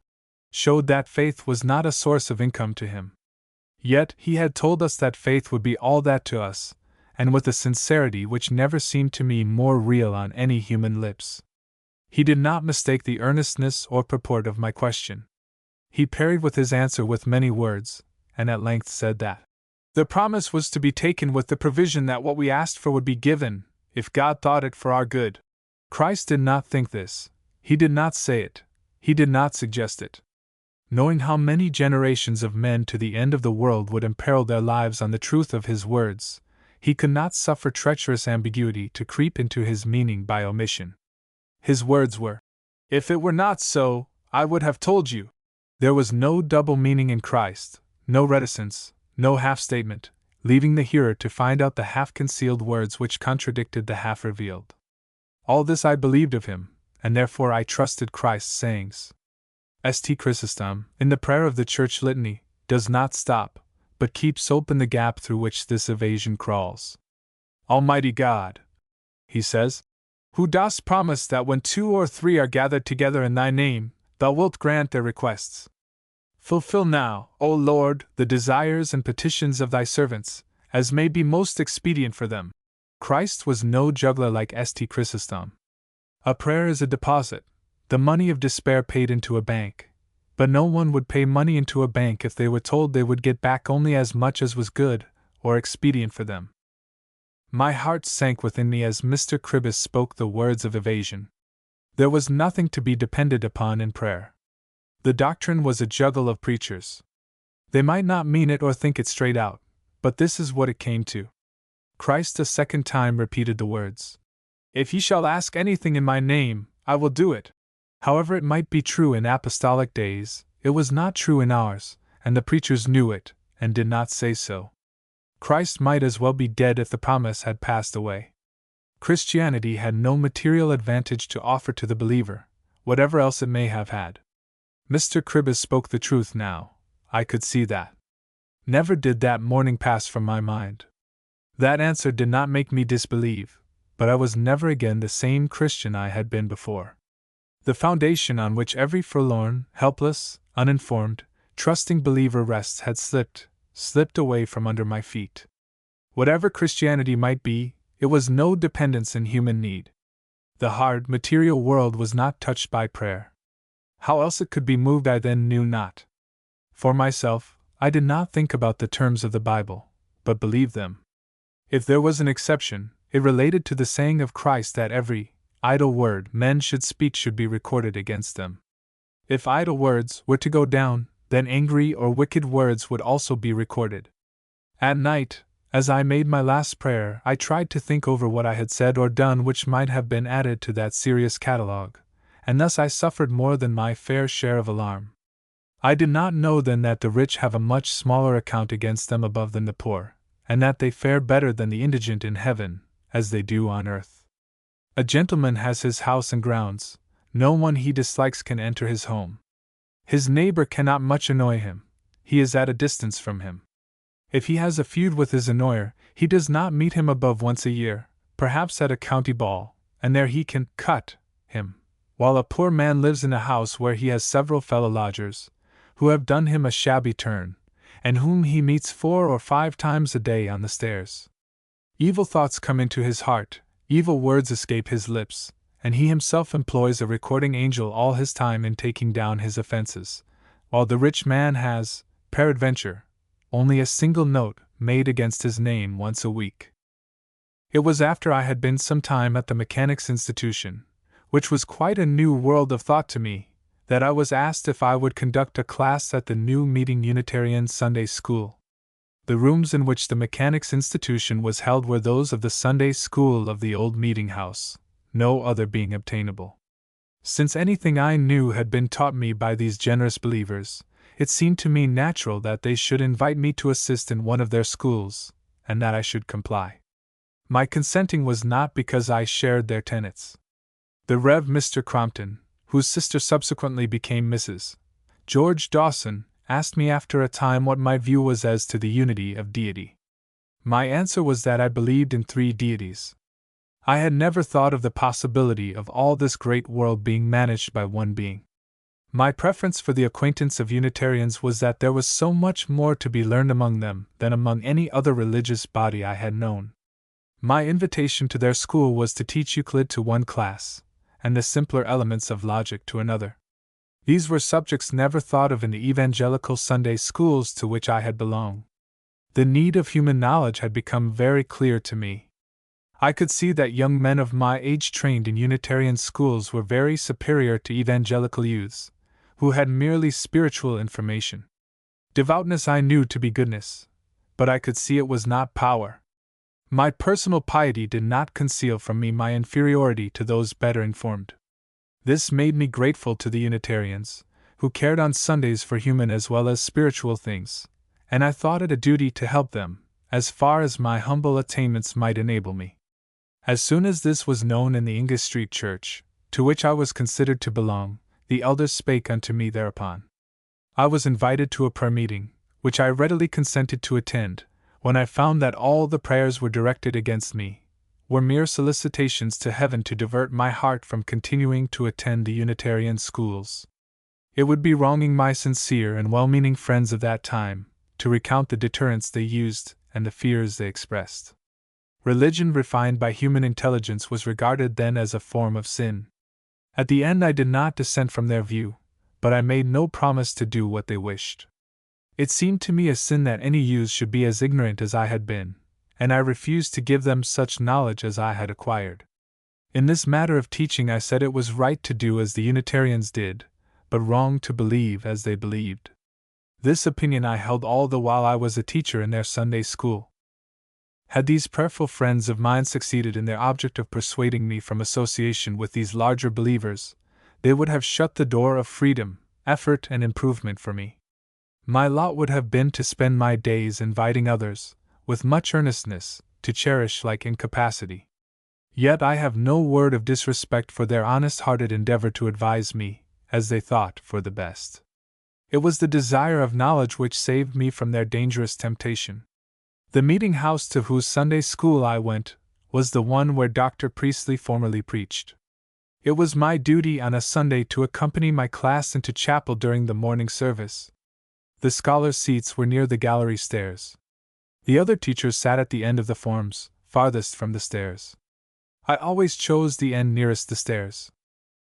[SPEAKER 1] showed that faith was not a source of income to him. Yet he had told us that faith would be all that to us, and with a sincerity which never seemed to me more real on any human lips. He did not mistake the earnestness or purport of my question. He parried with his answer with many words, and at length said that the promise was to be taken with the provision that what we asked for would be given, if God thought it for our good. Christ did not think this. He did not say it. He did not suggest it. Knowing how many generations of men to the end of the world would imperil their lives on the truth of his words, he could not suffer treacherous ambiguity to creep into his meaning by omission. His words were, "If it were not so, I would have told you." There was no double meaning in Christ, no reticence, no half-statement, leaving the hearer to find out the half-concealed words which contradicted the half-revealed. All this I believed of him, and therefore I trusted Christ's sayings. St. Chrysostom, in the prayer of the Church Litany, does not stop, but keeps open the gap through which this evasion crawls. "Almighty God," he says, "who dost promise that when 2 or 3 are gathered together in thy name, thou wilt grant their requests. Fulfill now, O Lord, the desires and petitions of thy servants, as may be most expedient for them." Christ was no juggler like St. Chrysostom. A prayer is a deposit, the money of despair paid into a bank, but no one would pay money into a bank if they were told they would get back only as much as was good, or expedient for them. My heart sank within me as Mr. Cribbis spoke the words of evasion. There was nothing to be depended upon in prayer. The doctrine was a juggle of preachers. They might not mean it or think it straight out, but this is what it came to. Christ a second time repeated the words, "If ye shall ask anything in my name, I will do it." However it might be true in apostolic days, it was not true in ours, and the preachers knew it, and did not say so. Christ might as well be dead if the promise had passed away. Christianity had no material advantage to offer to the believer, whatever else it may have had. Mr. Cribbis spoke the truth now, I could see that. Never did that morning pass from my mind. That answer did not make me disbelieve, but I was never again the same Christian I had been before. The foundation on which every forlorn, helpless, uninformed, trusting believer rests had slipped away from under my feet. Whatever Christianity might be, it was no dependence in human need. The hard, material world was not touched by prayer. How else it could be moved I then knew not. For myself, I did not think about the terms of the Bible, but believed them. If there was an exception, it related to the saying of Christ that every idle word men should speak should be recorded against them. If idle words were to go down, then angry or wicked words would also be recorded. At night, as I made my last prayer, I tried to think over what I had said or done which might have been added to that serious catalogue, and thus I suffered more than my fair share of alarm. I did not know then that the rich have a much smaller account against them above than the poor, and that they fare better than the indigent in heaven, as they do on earth. A gentleman has his house and grounds, no one he dislikes can enter his home. His neighbor cannot much annoy him, he is at a distance from him. If he has a feud with his annoyer, he does not meet him above once a year, perhaps at a county ball, and there he can cut him, while a poor man lives in a house where he has several fellow lodgers, who have done him a shabby turn, and whom he meets 4 or 5 times a day on the stairs. Evil thoughts come into his heart, evil words escape his lips, and he himself employs a recording angel all his time in taking down his offenses, while the rich man has, peradventure, only a single note made against his name once a week. It was after I had been some time at the Mechanics' Institution, which was quite a new world of thought to me, that I was asked if I would conduct a class at the new meeting Unitarian Sunday School. The rooms in which the Mechanics' Institution was held were those of the Sunday School of the old meeting house, no other being obtainable. Since anything I knew had been taught me by these generous believers, it seemed to me natural that they should invite me to assist in one of their schools, and that I should comply. My consenting was not because I shared their tenets. The Rev. Mr. Crompton, whose sister subsequently became Mrs. George Dawson, asked me after a time what my view was as to the unity of deity. My answer was that I believed in 3 deities. I had never thought of the possibility of all this great world being managed by one being. My preference for the acquaintance of Unitarians was that there was so much more to be learned among them than among any other religious body I had known. My invitation to their school was to teach Euclid to one class, and the simpler elements of logic to another. These were subjects never thought of in the evangelical Sunday schools to which I had belonged. The need of human knowledge had become very clear to me. I could see that young men of my age trained in Unitarian schools were very superior to evangelical youths, who had merely spiritual information. Devoutness I knew to be goodness, but I could see it was not power. My personal piety did not conceal from me my inferiority to those better informed. This made me grateful to the Unitarians, who cared on Sundays for human as well as spiritual things, and I thought it a duty to help them, as far as my humble attainments might enable me. As soon as this was known in the English Street Church, to which I was considered to belong, the elders spake unto me thereupon. I was invited to a prayer meeting, which I readily consented to attend, when I found that all the prayers were directed against me, were mere solicitations to heaven to divert my heart from continuing to attend the Unitarian schools. It would be wronging my sincere and well-meaning friends of that time, to recount the deterrents they used and the fears they expressed. Religion refined by human intelligence was regarded then as a form of sin. At the end I did not dissent from their view, but I made no promise to do what they wished. It seemed to me a sin that any youth should be as ignorant as I had been, and I refused to give them such knowledge as I had acquired. In this matter of teaching, I said it was right to do as the Unitarians did, but wrong to believe as they believed. This opinion I held all the while I was a teacher in their Sunday school. Had these prayerful friends of mine succeeded in their object of persuading me from association with these larger believers, they would have shut the door of freedom, effort, and improvement for me. My lot would have been to spend my days inviting others, with much earnestness, to cherish like incapacity. Yet I have no word of disrespect for their honest-hearted endeavor to advise me, as they thought, for the best. It was the desire of knowledge which saved me from their dangerous temptation. The meeting house to whose Sunday school I went was the one where Dr. Priestley formerly preached. It was my duty on a Sunday to accompany my class into chapel during the morning service. The scholars' seats were near the gallery stairs. The other teachers sat at the end of the forms, farthest from the stairs. I always chose the end nearest the stairs.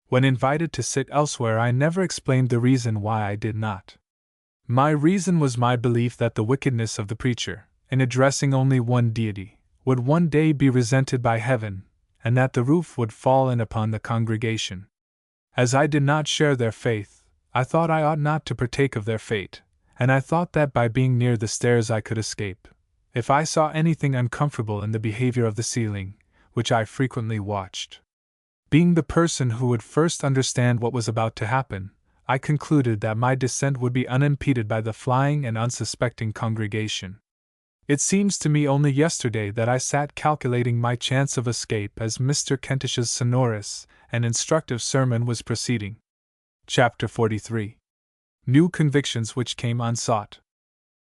[SPEAKER 1] When invited to sit elsewhere, I never explained the reason why I did not. My reason was my belief that the wickedness of the preacher, in addressing only one deity, would one day be resented by heaven, and that the roof would fall in upon the congregation. As I did not share their faith, I thought I ought not to partake of their fate, and I thought that by being near the stairs I could escape. If I saw anything uncomfortable in the behavior of the ceiling, which I frequently watched, being the person who would first understand what was about to happen, I concluded that my descent would be unimpeded by the flying and unsuspecting congregation. It seems to me only yesterday that I sat calculating my chance of escape as Mr. Kentish's sonorous and instructive sermon was proceeding. Chapter 43. New convictions which came unsought.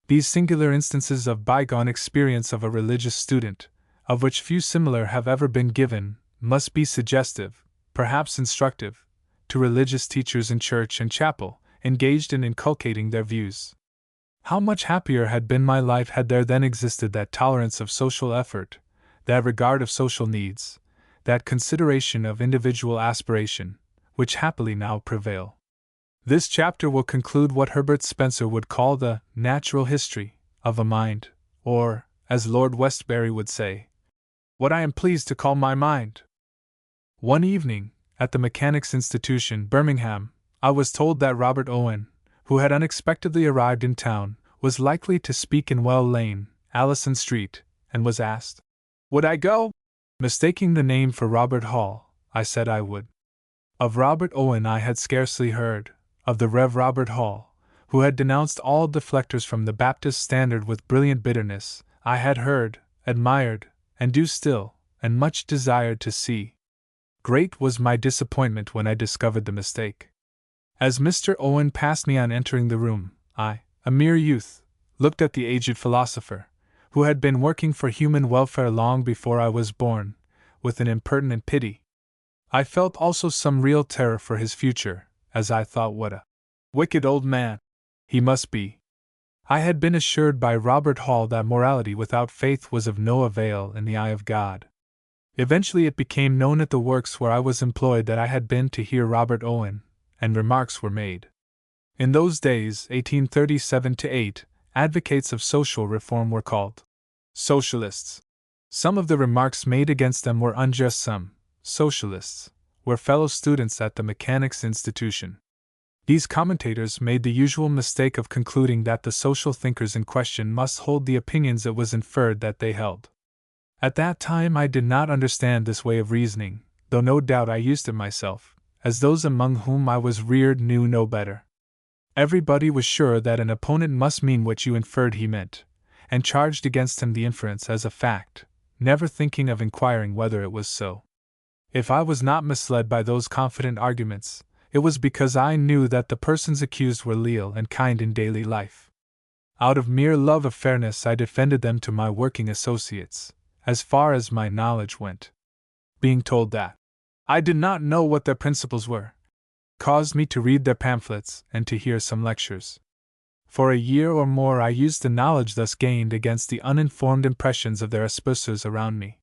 [SPEAKER 1] These singular instances of bygone experience of a religious student, of which few similar have ever been given, must be suggestive, perhaps instructive, to religious teachers in church and chapel, engaged in inculcating their views. How much happier had been my life had there then existed that tolerance of social effort, that regard of social needs, that consideration of individual aspiration, which happily now prevail. This chapter will conclude what Herbert Spencer would call the natural history of a mind, or, as Lord Westbury would say, what I am pleased to call my mind. One evening, at the Mechanics' Institution, Birmingham, I was told that Robert Owen, who had unexpectedly arrived in town, was likely to speak in Well Lane, Allison Street, and was asked, would I go? Mistaking the name for Robert Hall, I said I would. Of Robert Owen I had scarcely heard. Of the Rev. Robert Hall, who had denounced all deflectors from the Baptist standard with brilliant bitterness, I had heard, admired, and do still, and much desired to see. Great was my disappointment when I discovered the mistake. As Mr. Owen passed me on entering the room, I, a mere youth, looked at the aged philosopher, who had been working for human welfare long before I was born, with an impertinent pity. I felt also some real terror for his future, as I thought what a wicked old man he must be. I had been assured by Robert Hall that morality without faith was of no avail in the eye of God. Eventually it became known at the works where I was employed that I had been to hear Robert Owen, and remarks were made. In those days, 1837-8, advocates of social reform were called socialists. Some of the remarks made against them were unjust. Some socialists were fellow students at the Mechanics' Institution. These commentators made the usual mistake of concluding that the social thinkers in question must hold the opinions it was inferred that they held. At that time I did not understand this way of reasoning, though no doubt I used it myself, as those among whom I was reared knew no better. Everybody was sure that an opponent must mean what you inferred he meant, and charged against him the inference as a fact, never thinking of inquiring whether it was so. If I was not misled by those confident arguments, it was because I knew that the persons accused were leal and kind in daily life. Out of mere love of fairness I defended them to my working associates, as far as my knowledge went. Being told that I did not know what their principles were, caused me to read their pamphlets and to hear some lectures. For a year or more I used the knowledge thus gained against the uninformed impressions of their espousers around me.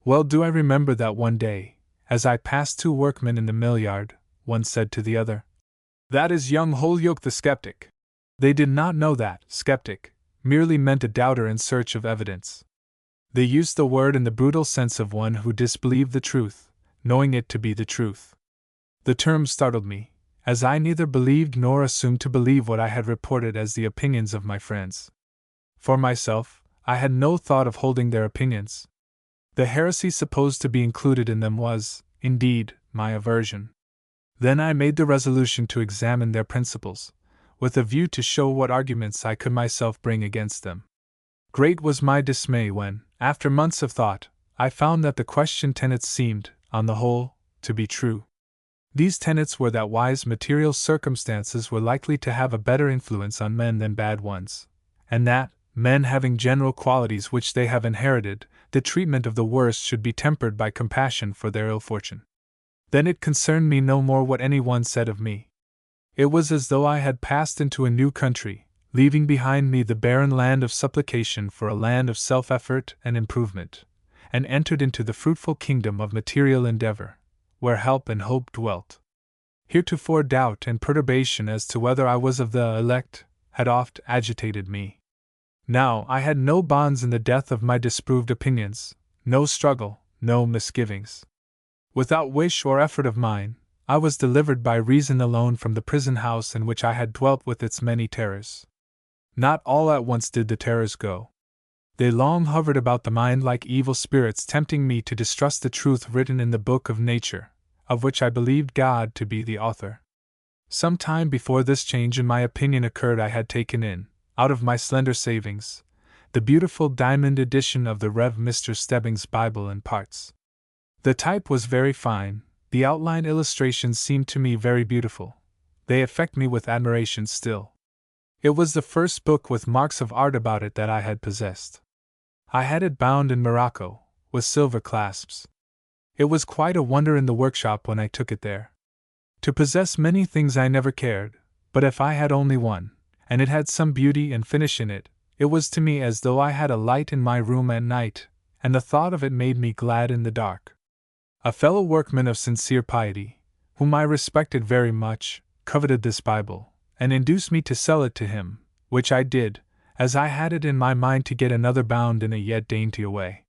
[SPEAKER 1] Well do I remember that one day, as I passed two workmen in the mill yard, one said to the other, "That is young Holyoake the skeptic." They did not know that skeptic merely meant a doubter in search of evidence. They used the word in the brutal sense of one who disbelieved the truth, knowing it to be the truth. The term startled me, as I neither believed nor assumed to believe what I had reported as the opinions of my friends. For myself, I had no thought of holding their opinions. The heresy supposed to be included in them was, indeed, my aversion. Then I made the resolution to examine their principles, with a view to show what arguments I could myself bring against them. Great was my dismay when, after months of thought, I found that the questioned tenets seemed, on the whole, to be true. These tenets were that wise material circumstances were likely to have a better influence on men than bad ones, and that, men having general qualities which they have inherited, the treatment of the worst should be tempered by compassion for their ill fortune. Then it concerned me no more what any one said of me. It was as though I had passed into a new country, leaving behind me the barren land of supplication for a land of self-effort and improvement, and entered into the fruitful kingdom of material endeavor, where help and hope dwelt. Heretofore doubt and perturbation as to whether I was of the elect had oft agitated me. Now I had no bonds in the death of my disproved opinions, no struggle, no misgivings. Without wish or effort of mine, I was delivered by reason alone from the prison house in which I had dwelt with its many terrors. Not all at once did the terrors go. They long hovered about the mind like evil spirits tempting me to distrust the truth written in the book of nature, of which I believed God to be the author. Some time before this change in my opinion occurred I had taken in, out of my slender savings, the beautiful diamond edition of the Rev. Mr. Stebbing's Bible in parts. The type was very fine, the outline illustrations seemed to me very beautiful. They affect me with admiration still. It was the first book with marks of art about it that I had possessed. I had it bound in morocco, with silver clasps. It was quite a wonder in the workshop when I took it there. To possess many things I never cared, but if I had only one, and it had some beauty and finish in it, it was to me as though I had a light in my room at night, and the thought of it made me glad in the dark. A fellow workman of sincere piety, whom I respected very much, coveted this Bible, and induced me to sell it to him, which I did, as I had it in my mind to get another bound in a yet daintier way.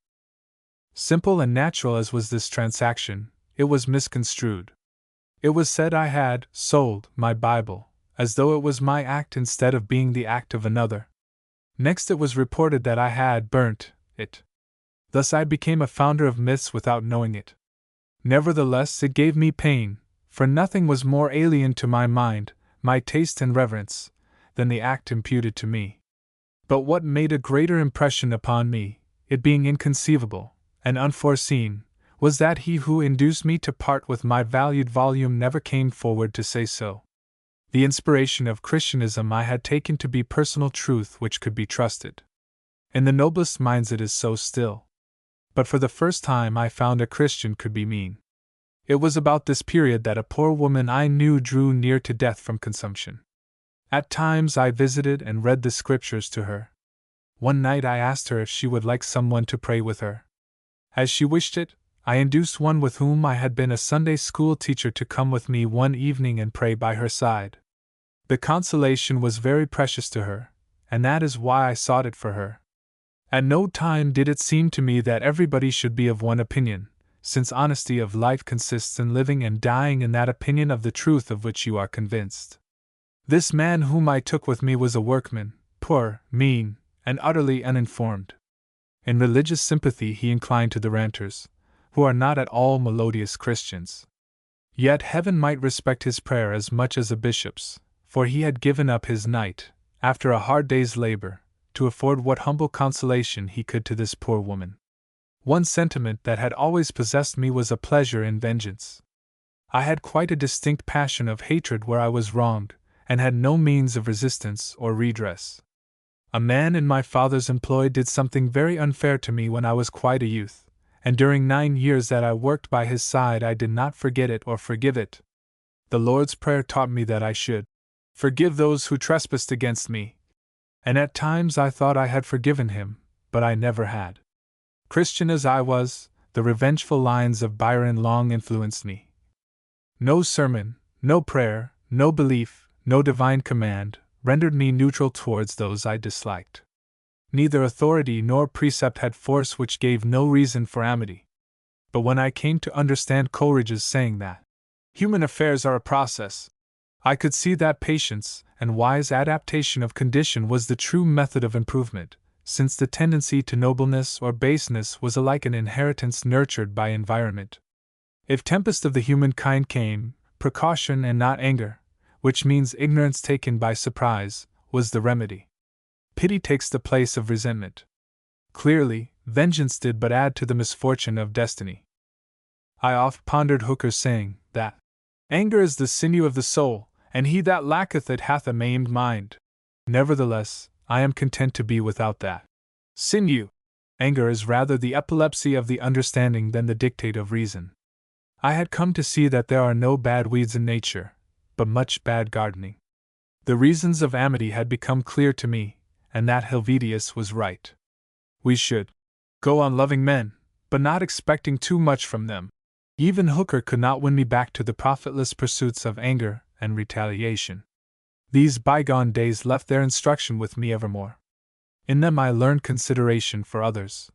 [SPEAKER 1] Simple and natural as was this transaction, it was misconstrued. It was said I had sold my Bible, as though it was my act instead of being the act of another. Next it was reported that I had burnt it. Thus I became a founder of myths without knowing it. Nevertheless, it gave me pain, for nothing was more alien to my mind, my taste and reverence, than the act imputed to me. But what made a greater impression upon me, it being inconceivable and unforeseen, was that he who induced me to part with my valued volume never came forward to say so. The inspiration of Christianism I had taken to be personal truth which could be trusted. In the noblest minds it is so still. But for the first time I found a Christian could be mean. It was about this period that a poor woman I knew drew near to death from consumption. At times I visited and read the scriptures to her. One night I asked her if she would like someone to pray with her. As she wished it, I induced one with whom I had been a Sunday school teacher to come with me one evening and pray by her side. The consolation was very precious to her, and that is why I sought it for her. At no time did it seem to me that everybody should be of one opinion, since honesty of life consists in living and dying in that opinion of the truth of which you are convinced. This man whom I took with me was a workman, poor, mean, and utterly uninformed. In religious sympathy he inclined to the ranters, who are not at all melodious Christians. Yet heaven might respect his prayer as much as a bishop's, for he had given up his night, after a hard day's labor, to afford what humble consolation he could to this poor woman. One sentiment that had always possessed me was a pleasure in vengeance. I had quite a distinct passion of hatred where I was wronged, and had no means of resistance or redress. A man in my father's employ did something very unfair to me when I was quite a youth, and during 9 years that I worked by his side I did not forget it or forgive it. The Lord's Prayer taught me that I should forgive those who trespassed against me, and at times I thought I had forgiven him, but I never had. Christian as I was, the revengeful lines of Byron long influenced me. No sermon, no prayer, no belief, no divine command, rendered me neutral towards those I disliked. Neither authority nor precept had force which gave no reason for amity. But when I came to understand Coleridge's saying that human affairs are a process, I could see that patience and wise adaptation of condition was the true method of improvement, since the tendency to nobleness or baseness was alike an inheritance nurtured by environment. If tempest of the human kind came, precaution and not anger, which means ignorance taken by surprise, was the remedy. Pity takes the place of resentment. Clearly, vengeance did but add to the misfortune of destiny. I oft pondered Hooker's saying, that anger is the sinew of the soul, and he that lacketh it hath a maimed mind. Nevertheless, I am content to be without that sinew. Anger is rather the epilepsy of the understanding than the dictate of reason. I had come to see that there are no bad weeds in nature, but much bad gardening. The reasons of amity had become clear to me, and that Helvetius was right. We should go on loving men, but not expecting too much from them. Even Hooker could not win me back to the profitless pursuits of anger and retaliation. These bygone days left their instruction with me evermore. In them I learned consideration for others.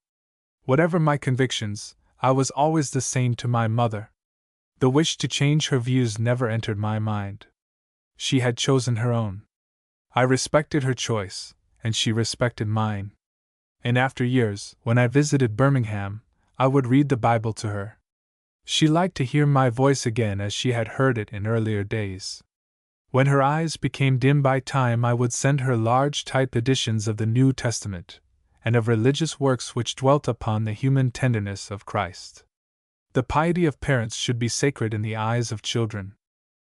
[SPEAKER 1] Whatever my convictions, I was always the same to my mother. The wish to change her views never entered my mind. She had chosen her own. I respected her choice, and she respected mine. In after years, when I visited Birmingham, I would read the Bible to her. She liked to hear my voice again as she had heard it in earlier days. When her eyes became dim by time, I would send her large type editions of the New Testament, and of religious works which dwelt upon the human tenderness of Christ. The piety of parents should be sacred in the eyes of children.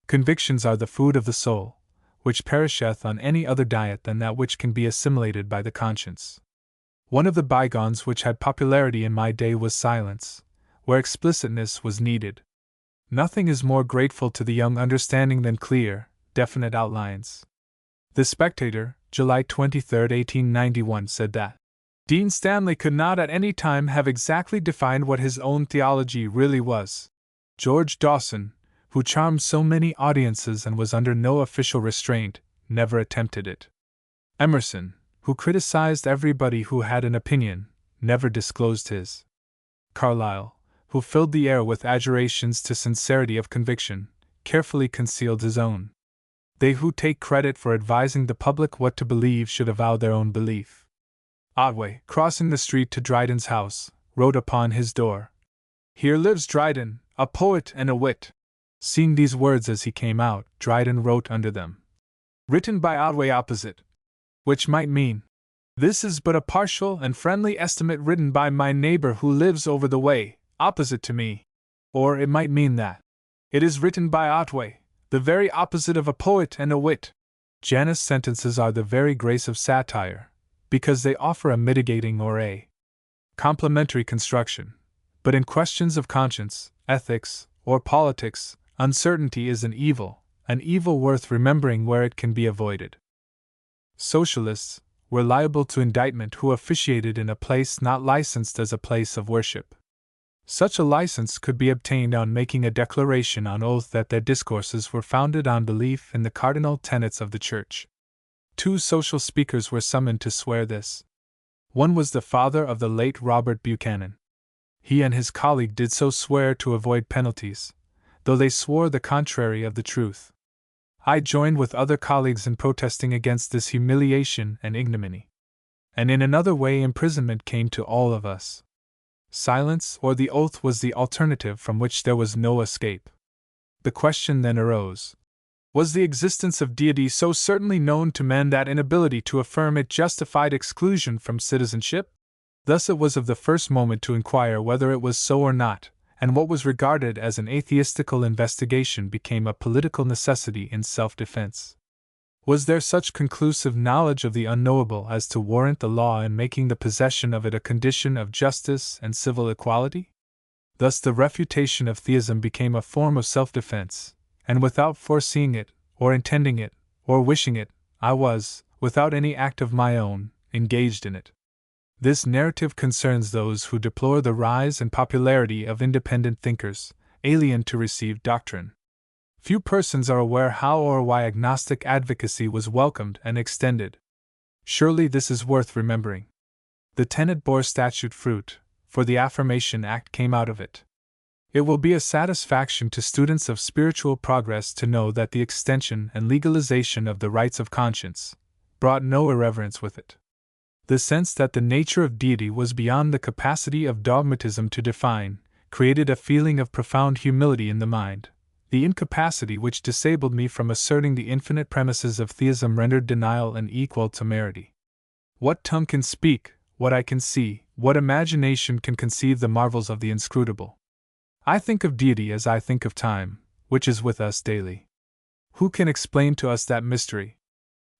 [SPEAKER 1] Convictions are the food of the soul, which perisheth on any other diet than that which can be assimilated by the conscience. One of the bygones which had popularity in my day was silence, where explicitness was needed. Nothing is more grateful to the young understanding than clear, definite outlines. The Spectator, July 23, 1891, said that Dean Stanley could not at any time have exactly defined what his own theology really was. George Dawson, who charmed so many audiences and was under no official restraint, never attempted it. Emerson, who criticized everybody who had an opinion, never disclosed his. Carlyle, who filled the air with adjurations to sincerity of conviction, carefully concealed his own. They who take credit for advising the public what to believe should avow their own belief. Otway, crossing the street to Dryden's house, wrote upon his door, "Here lives Dryden, a poet and a wit." Seeing these words as he came out, Dryden wrote under them, "Written by Otway opposite," which might mean, "This is but a partial and friendly estimate written by my neighbor who lives over the way, opposite to me." Or it might mean that, "It is written by Otway, the very opposite of a poet and a wit." Janus' sentences are the very grace of satire, because they offer a mitigating or a complementary construction. But in questions of conscience, ethics, or politics, uncertainty is an evil worth remembering where it can be avoided. Socialists were liable to indictment who officiated in a place not licensed as a place of worship. Such a license could be obtained on making a declaration on oath that their discourses were founded on belief in the cardinal tenets of the Church. 2 social speakers were summoned to swear this. One was the father of the late Robert Buchanan. He and his colleague did so swear to avoid penalties, though they swore the contrary of the truth. I joined with other colleagues in protesting against this humiliation and ignominy. And in another way imprisonment came to all of us. Silence or the oath was the alternative from which there was no escape. The question then arose, was the existence of deity so certainly known to men that inability to affirm it justified exclusion from citizenship? Thus it was of the first moment to inquire whether it was so or not, and what was regarded as an atheistical investigation became a political necessity in self-defense. Was there such conclusive knowledge of the unknowable as to warrant the law in making the possession of it a condition of justice and civil equality? Thus the refutation of theism became a form of self-defense, and without foreseeing it, or intending it, or wishing it, I was, without any act of my own, engaged in it. This narrative concerns those who deplore the rise and popularity of independent thinkers, alien to received doctrine. Few persons are aware how or why agnostic advocacy was welcomed and extended. Surely this is worth remembering. The tenet bore statute fruit, for the Affirmation Act came out of it. It will be a satisfaction to students of spiritual progress to know that the extension and legalization of the rights of conscience brought no irreverence with it. The sense that the nature of deity was beyond the capacity of dogmatism to define created a feeling of profound humility in the mind. The incapacity which disabled me from asserting the infinite premises of theism rendered denial unequal to temerity. What tongue can speak, what eye can see, what imagination can conceive the marvels of the inscrutable? I think of deity as I think of time, which is with us daily. Who can explain to us that mystery?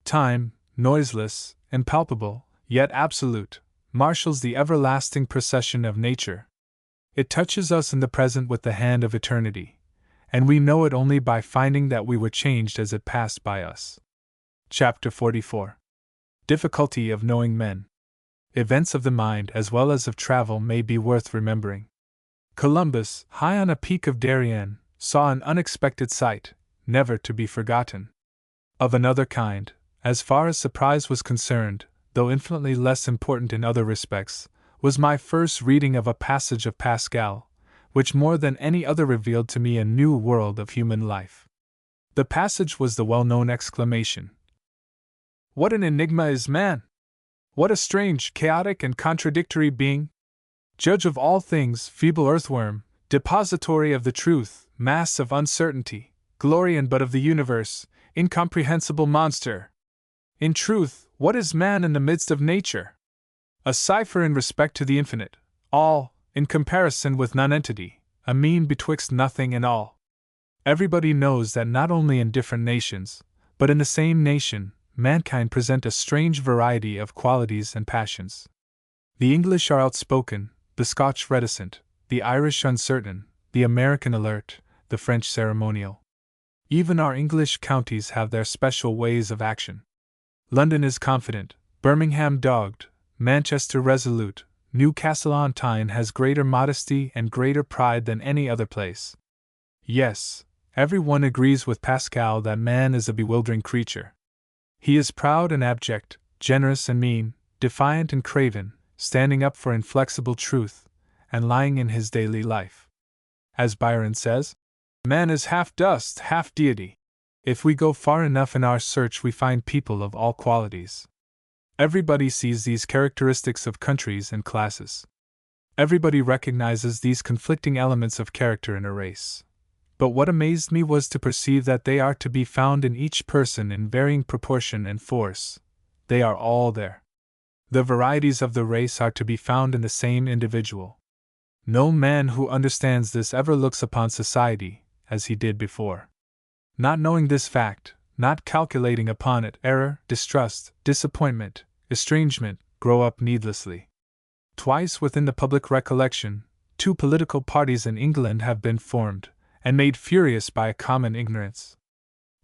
[SPEAKER 1] Time, noiseless, impalpable, yet absolute, marshals the everlasting procession of nature. It touches us in the present with the hand of eternity, and we know it only by finding that we were changed as it passed by us. Chapter 44. Difficulty of knowing men. Events of the mind as well as of travel may be worth remembering. Columbus, high on a peak of Darien, saw an unexpected sight, never to be forgotten. Of another kind, as far as surprise was concerned, though infinitely less important in other respects, was my first reading of a passage of Pascal, which more than any other revealed to me a new world of human life. The passage was the well-known exclamation, "What an enigma is man! What a strange, chaotic, and contradictory being! Judge of all things, feeble earthworm, depository of the truth, mass of uncertainty, glory and but of the universe, incomprehensible monster! In truth, what is man in the midst of nature? A cipher in respect to the infinite, all, in comparison with nonentity, a mean betwixt nothing and all." Everybody knows that not only in different nations, but in the same nation, mankind present a strange variety of qualities and passions. The English are outspoken, the Scotch reticent, the Irish uncertain, the American alert, the French ceremonial. Even our English counties have their special ways of action. London is confident, Birmingham dogged, Manchester resolute, Newcastle-on-Tyne has greater modesty and greater pride than any other place. Yes, every one agrees with Pascal that man is a bewildering creature. He is proud and abject, generous and mean, defiant and craven, standing up for inflexible truth, and lying in his daily life. As Byron says, "Man is half dust, half deity." If we go far enough in our search we find people of all qualities. Everybody sees these characteristics of countries and classes. Everybody recognizes these conflicting elements of character in a race. But what amazed me was to perceive that they are to be found in each person in varying proportion and force. They are all there. The varieties of the race are to be found in the same individual. No man who understands this ever looks upon society as he did before. Not knowing this fact, not calculating upon it, error, distrust, disappointment, estrangement, grow up needlessly. Twice within the public recollection, 2 political parties in England have been formed, and made furious by a common ignorance.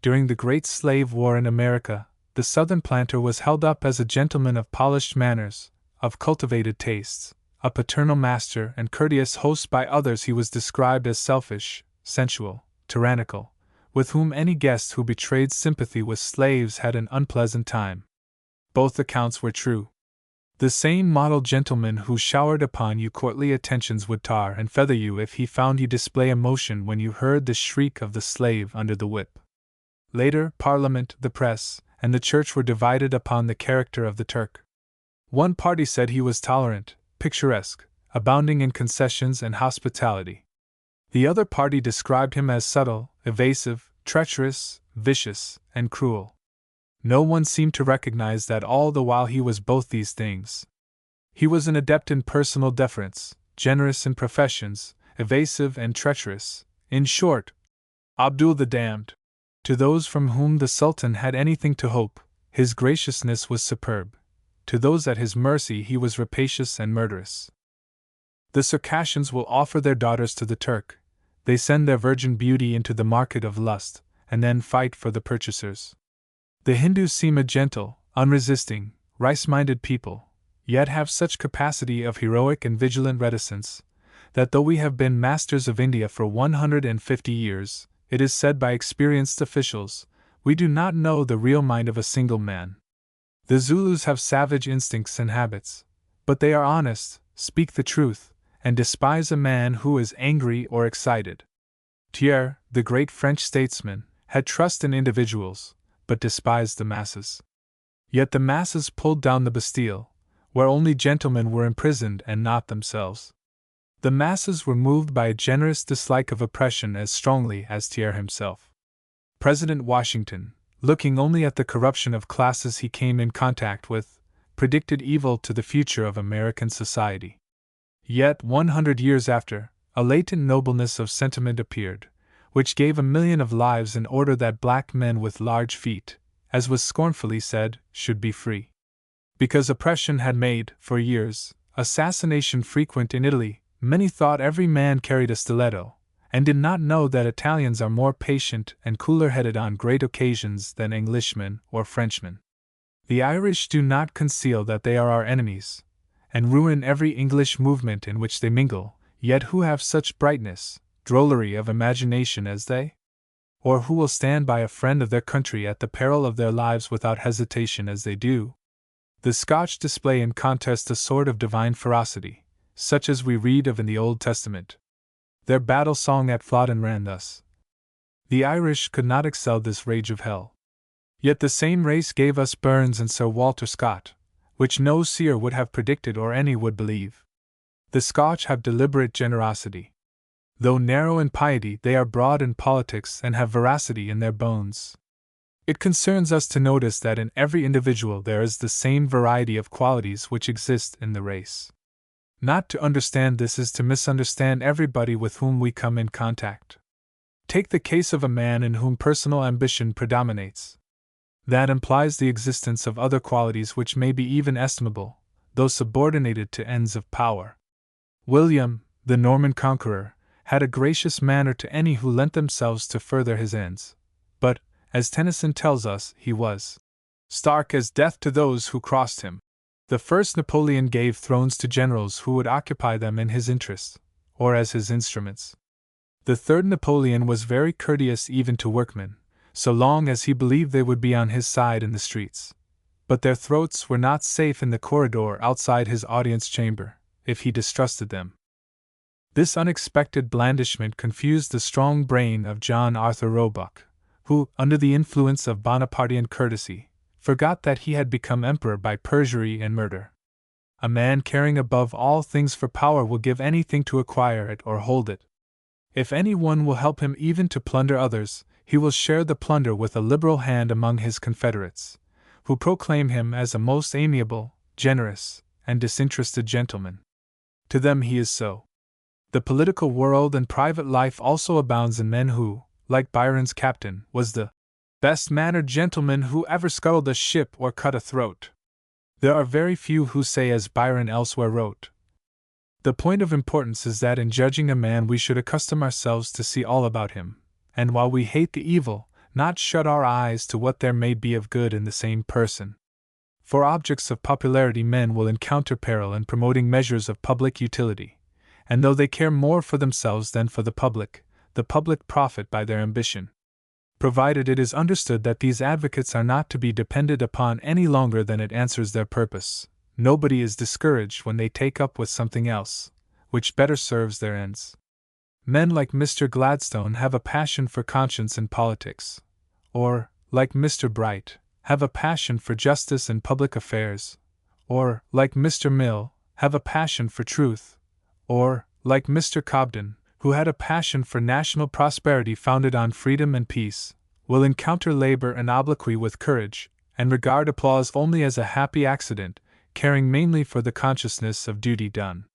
[SPEAKER 1] During the great slave war in America, the Southern planter was held up as a gentleman of polished manners, of cultivated tastes, a paternal master and courteous host. By others he was described as selfish, sensual, tyrannical, with whom any guest who betrayed sympathy with slaves had an unpleasant time. Both accounts were true. The same model gentleman who showered upon you courtly attentions would tar and feather you if he found you display emotion when you heard the shriek of the slave under the whip. Later, Parliament, the press, and the Church were divided upon the character of the Turk. One party said he was tolerant, picturesque, abounding in concessions and hospitality. The other party described him as subtle, evasive, treacherous, vicious, and cruel. No one seemed to recognize that all the while he was both these things. He was an adept in personal deference, generous in professions, evasive and treacherous, in short, Abdul the Damned. To those from whom the Sultan had anything to hope, his graciousness was superb. To those at his mercy he was rapacious and murderous. The Circassians will offer their daughters to the Turk. They send their virgin beauty into the market of lust, and then fight for the purchasers. The Hindus seem a gentle, unresisting, rice-minded people, yet have such capacity of heroic and vigilant reticence, that though we have been masters of India for 150 years, it is said by experienced officials, we do not know the real mind of a single man. The Zulus have savage instincts and habits, but they are honest, speak the truth, and despise a man who is angry or excited. Thiers, the great French statesman, had trust in individuals, but despised the masses. Yet the masses pulled down the Bastille, where only gentlemen were imprisoned and not themselves. The masses were moved by a generous dislike of oppression as strongly as Thiers himself. President Washington, looking only at the corruption of classes he came in contact with, predicted evil to the future of American society. Yet 100 years after, a latent nobleness of sentiment appeared, which gave 1,000,000 of lives in order that black men with large feet, as was scornfully said, should be free. Because oppression had made, for years, assassination frequent in Italy, many thought every man carried a stiletto, and did not know that Italians are more patient and cooler-headed on great occasions than Englishmen or Frenchmen. The Irish do not conceal that they are our enemies, and ruin every English movement in which they mingle, yet who have such brightness, drollery of imagination as they? Or who will stand by a friend of their country at the peril of their lives without hesitation as they do? The Scotch display in contest a sort of divine ferocity, such as we read of in the Old Testament. Their battle song at Flodden ran thus: "The Irish could not excel this rage of hell." Yet the same race gave us Burns and Sir Walter Scott, which no seer would have predicted or any would believe. The Scotch have deliberate generosity. Though narrow in piety, they are broad in politics and have veracity in their bones. It concerns us to notice that in every individual there is the same variety of qualities which exist in the race. Not to understand this is to misunderstand everybody with whom we come in contact. Take the case of a man in whom personal ambition predominates. That implies the existence of other qualities which may be even estimable, though subordinated to ends of power. William, the Norman conqueror, had a gracious manner to any who lent themselves to further his ends, but, as Tennyson tells us, he was stark as death to those who crossed him. The first Napoleon gave thrones to generals who would occupy them in his interest, or as his instruments. The third Napoleon was very courteous even to workmen, so long as he believed they would be on his side in the streets. But their throats were not safe in the corridor outside his audience chamber, if he distrusted them. This unexpected blandishment confused the strong brain of John Arthur Roebuck, who, under the influence of Bonapartean courtesy, forgot that he had become emperor by perjury and murder. A man caring above all things for power will give anything to acquire it or hold it. If any one will help him even to plunder others, he will share the plunder with a liberal hand among his confederates, who proclaim him as a most amiable, generous, and disinterested gentleman. To them he is so. The political world and private life also abounds in men who, like Byron's captain, was the best-mannered gentleman who ever scuttled a ship or cut a throat. There are very few who say as Byron elsewhere wrote. The point of importance is that in judging a man we should accustom ourselves to see all about him, and while we hate the evil, not shut our eyes to what there may be of good in the same person. For objects of popularity men will encounter peril in promoting measures of public utility, and though they care more for themselves than for the public profit by their ambition. Provided it is understood that these advocates are not to be depended upon any longer than it answers their purpose, nobody is discouraged when they take up with something else, which better serves their ends. Men like Mr. Gladstone have a passion for conscience in politics, or, like Mr. Bright, have a passion for justice in public affairs, or, like Mr. Mill, have a passion for truth, or, like Mr. Cobden, who had a passion for national prosperity founded on freedom and peace, will encounter labor and obloquy with courage, and regard applause only as a happy accident, caring mainly for the consciousness of duty done.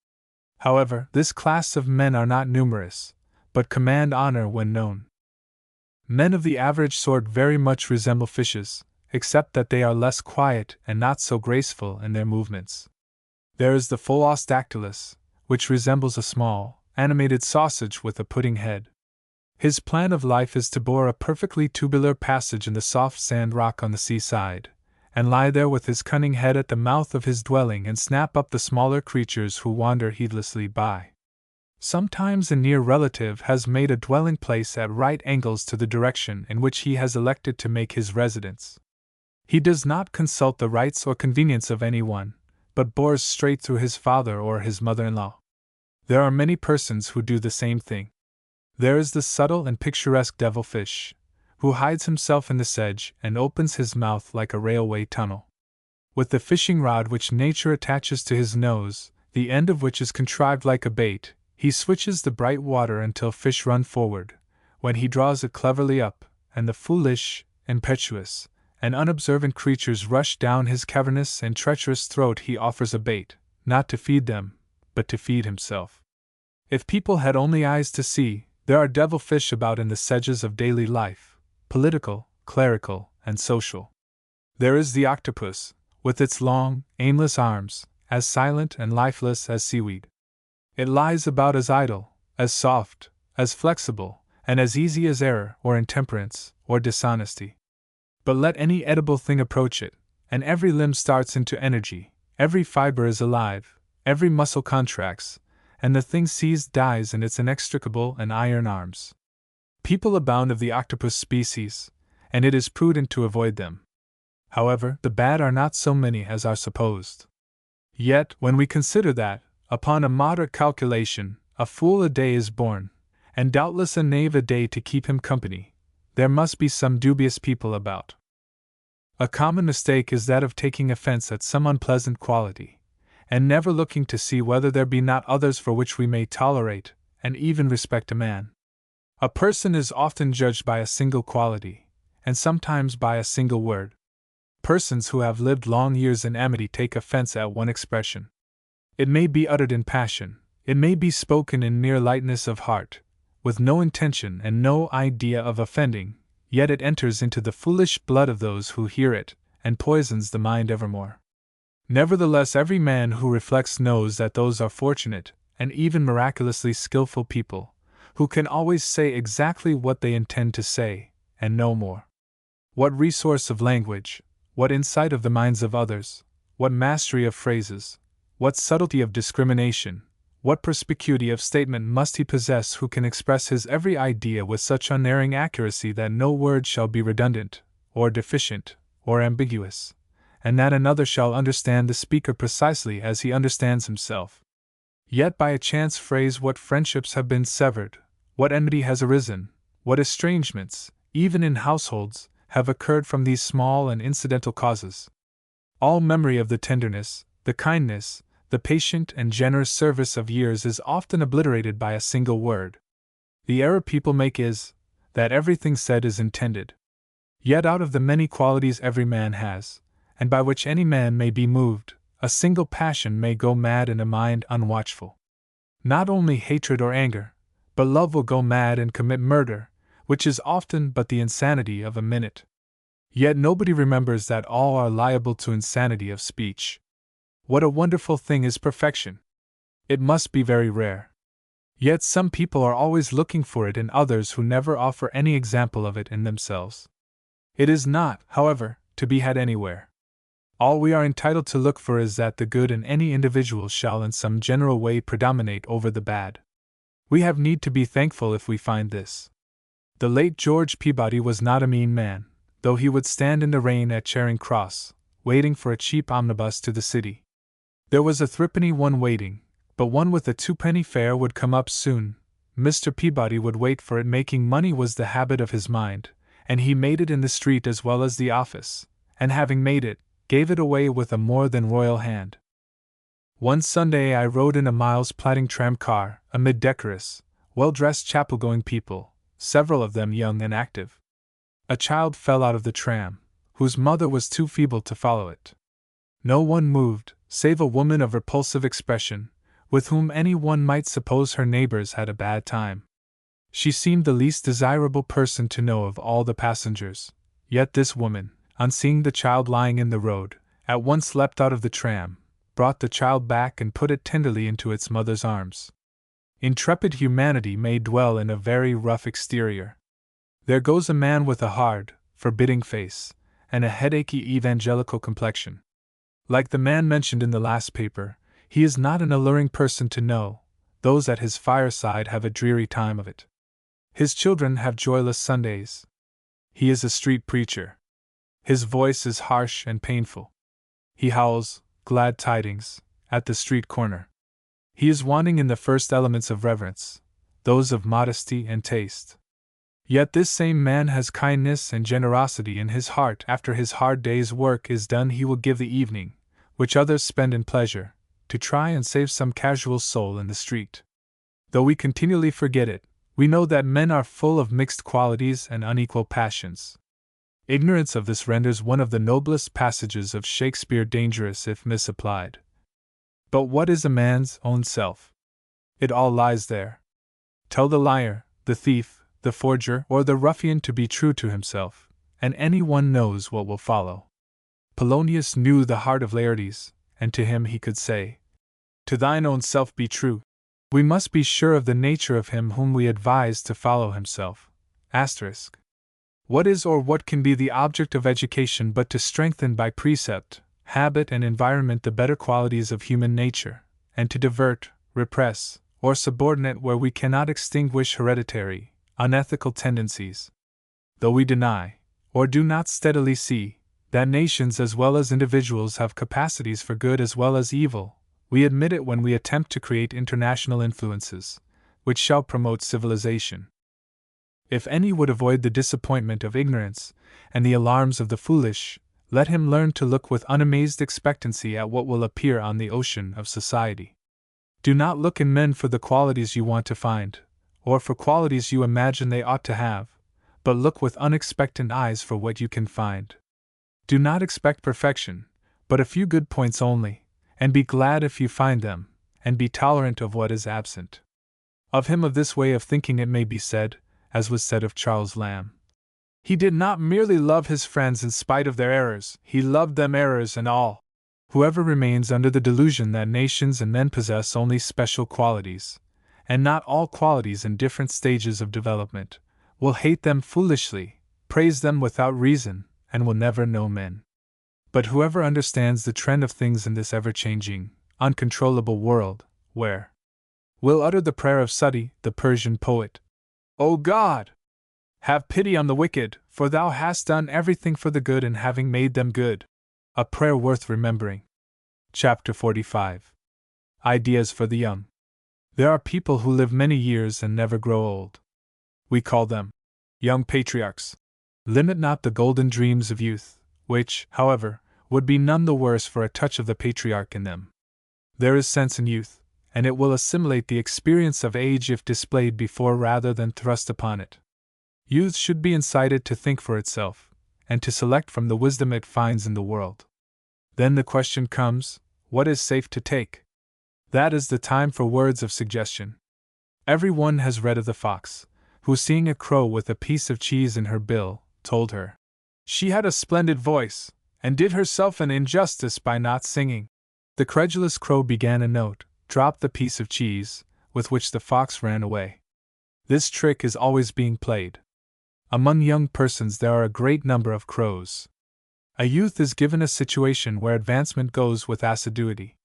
[SPEAKER 1] However, this class of men are not numerous, but command honor when known. Men of the average sort very much resemble fishes, except that they are less quiet and not so graceful in their movements. There is the Pholos dactylus, which resembles a small, animated sausage with a pudding head. His plan of life is to bore a perfectly tubular passage in the soft sand rock on the seaside, and lie there with his cunning head at the mouth of his dwelling and snap up the smaller creatures who wander heedlessly by. Sometimes a near relative has made a dwelling place at right angles to the direction in which he has elected to make his residence. He does not consult the rights or convenience of anyone, but bores straight through his father or his mother-in-law. There are many persons who do the same thing. There is the subtle and picturesque devilfish, who hides himself in the sedge and opens his mouth like a railway tunnel. With the fishing rod which nature attaches to his nose, the end of which is contrived like a bait, he switches the bright water until fish run forward, when he draws it cleverly up, and the foolish, impetuous, and unobservant creatures rush down his cavernous and treacherous throat. He offers a bait, not to feed them, but to feed himself. If people had only eyes to see, there are devilfish about in the sedges of daily life, political, clerical, and social. There is the octopus, with its long, aimless arms, as silent and lifeless as seaweed. It lies about as idle, as soft, as flexible, and as easy as error or intemperance or dishonesty. But let any edible thing approach it, and every limb starts into energy, every fiber is alive, every muscle contracts, and the thing seized dies in its inextricable and iron arms. People abound of the octopus species, and it is prudent to avoid them. However, the bad are not so many as are supposed. Yet, when we consider that, upon a moderate calculation, a fool a day is born, and doubtless a knave a day to keep him company, there must be some dubious people about. A common mistake is that of taking offense at some unpleasant quality, and never looking to see whether there be not others for which we may tolerate, and even respect a man. A person is often judged by a single quality, and sometimes by a single word. Persons who have lived long years in amity take offense at one expression. It may be uttered in passion, it may be spoken in mere lightness of heart, with no intention and no idea of offending, yet it enters into the foolish blood of those who hear it, and poisons the mind evermore. Nevertheless, every man who reflects knows that those are fortunate, and even miraculously skillful people, who can always say exactly what they intend to say, and no more. What resource of language, what insight of the minds of others, what mastery of phrases, what subtlety of discrimination, what perspicuity of statement must he possess who can express his every idea with such unerring accuracy that no word shall be redundant, or deficient, or ambiguous, and that another shall understand the speaker precisely as he understands himself. Yet by a chance phrase what friendships have been severed, what enmity has arisen, what estrangements, even in households, have occurred from these small and incidental causes. All memory of the tenderness, the kindness, the patient and generous service of years is often obliterated by a single word. The error people make is, that everything said is intended. Yet out of the many qualities every man has, and by which any man may be moved, a single passion may go mad in a mind unwatchful. Not only hatred or anger, but love will go mad and commit murder, which is often but the insanity of a minute. Yet nobody remembers that all are liable to insanity of speech. What a wonderful thing is perfection! It must be very rare. Yet some people are always looking for it in others who never offer any example of it in themselves. It is not, however, to be had anywhere. All we are entitled to look for is that the good in any individual shall in some general way predominate over the bad. We have need to be thankful if we find this. The late George Peabody was not a mean man, though he would stand in the rain at Charing Cross, waiting for a cheap omnibus to the city. There was a threepenny one waiting, but one with a twopenny fare would come up soon. Mr. Peabody would wait for it. Making money was the habit of his mind, and he made it in the street as well as the office, and having made it, gave it away with a more than royal hand. One Sunday I rode in a miles-platting tram car, amid decorous, well-dressed chapel-going people, several of them young and active. A child fell out of the tram, whose mother was too feeble to follow it. No one moved, save a woman of repulsive expression, with whom any one might suppose her neighbors had a bad time. She seemed the least desirable person to know of all the passengers, yet this woman, on seeing the child lying in the road, at once leapt out of the tram, brought the child back and put it tenderly into its mother's arms. Intrepid humanity may dwell in a very rough exterior. There goes a man with a hard, forbidding face, and a headachy evangelical complexion. Like the man mentioned in the last paper, he is not an alluring person to know, those at his fireside have a dreary time of it. His children have joyless Sundays. He is a street preacher. His voice is harsh and painful. He howls, glad tidings, at the street corner. He is wanting in the first elements of reverence, those of modesty and taste. Yet this same man has kindness and generosity in his heart. After his hard day's work is done, he will give the evening, which others spend in pleasure, to try and save some casual soul in the street. Though we continually forget it, we know that men are full of mixed qualities and unequal passions. Ignorance of this renders one of the noblest passages of Shakespeare dangerous if misapplied. But what is a man's own self? It all lies there. Tell the liar, the thief, the forger, or the ruffian to be true to himself, and any one knows what will follow. Polonius knew the heart of Laertes, and to him he could say, "To thine own self be true." We must be sure of the nature of him whom we advise to follow himself. Asterisk. What is or what can be the object of education but to strengthen by precept, habit, and environment the better qualities of human nature, and to divert, repress, or subordinate where we cannot extinguish hereditary, unethical tendencies? Though we deny, or do not steadily see, that nations as well as individuals have capacities for good as well as evil, we admit it when we attempt to create international influences, which shall promote civilization. If any would avoid the disappointment of ignorance, and the alarms of the foolish, let him learn to look with unamazed expectancy at what will appear on the ocean of society. Do not look in men for the qualities you want to find, or for qualities you imagine they ought to have, but look with unexpectant eyes for what you can find. Do not expect perfection, but a few good points only, and be glad if you find them, and be tolerant of what is absent. Of him of this way of thinking it may be said, as was said of Charles Lamb, he did not merely love his friends in spite of their errors, he loved them errors and all. Whoever remains under the delusion that nations and men possess only special qualities, and not all qualities in different stages of development, will hate them foolishly, praise them without reason, and will never know men. But whoever understands the trend of things in this ever-changing, uncontrollable world, will utter the prayer of Sati, the Persian poet, "O God! Have pity on the wicked, for thou hast done everything for the good in having made them good." A prayer worth remembering. Chapter 45. Ideas for the young. There are people who live many years and never grow old. We call them young patriarchs. Limit not the golden dreams of youth, which, however, would be none the worse for a touch of the patriarch in them. There is sense in youth, and it will assimilate the experience of age if displayed before rather than thrust upon it. Youth should be incited to think for itself, and to select from the wisdom it finds in the world. Then the question comes, what is safe to take? That is the time for words of suggestion. Every one has read of the fox, who, seeing a crow with a piece of cheese in her bill, told her she had a splendid voice, and did herself an injustice by not singing. The credulous crow began a note, dropped the piece of cheese, with which the fox ran away. This trick is always being played. Among young persons there are a great number of crows. A youth is given a situation where advancement goes with assiduity.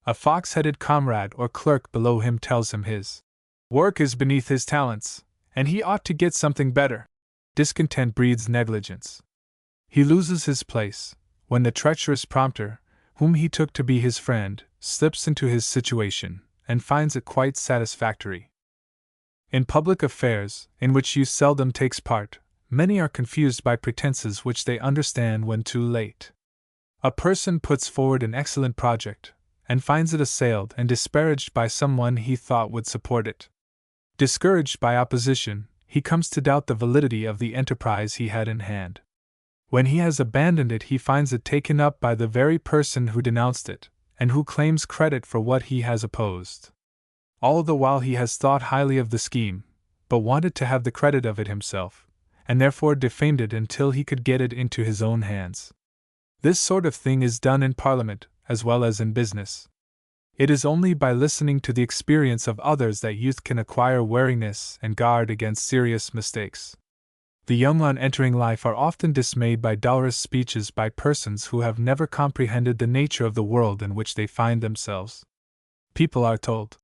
[SPEAKER 1] A fox-headed comrade or clerk below him tells him his work is beneath his talents, and he ought to get something better. Discontent breeds negligence. He loses his place, when the treacherous prompter, whom he took to be his friend, slips into his situation, and finds it quite satisfactory. In public affairs, in which youth seldom takes part, many are confused by pretenses which they understand when too late. A person puts forward an excellent project, and finds it assailed and disparaged by someone he thought would support it. Discouraged by opposition, he comes to doubt the validity of the enterprise he had in hand. When he has abandoned it, he finds it taken up by the very person who denounced it, and who claims credit for what he has opposed. All the while he has thought highly of the scheme, but wanted to have the credit of it himself, and therefore defamed it until he could get it into his own hands. This sort of thing is done in Parliament, as well as in business. It is only by listening to the experience of others that youth can acquire wariness and guard against serious mistakes. The young on entering life are often dismayed by dolorous speeches by persons who have never comprehended the nature of the world in which they find themselves. People are told,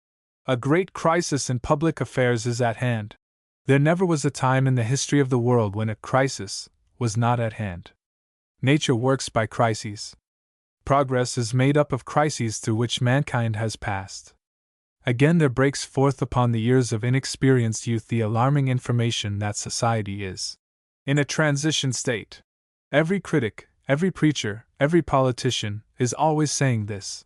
[SPEAKER 1] A great crisis in public affairs is at hand. There never was a time in the history of the world when a crisis was not at hand. Nature works by crises. Progress is made up of crises through which mankind has passed. Again there breaks forth upon the ears of inexperienced youth the alarming information that society is in a transition state. Every critic, every preacher, every politician is always saying this.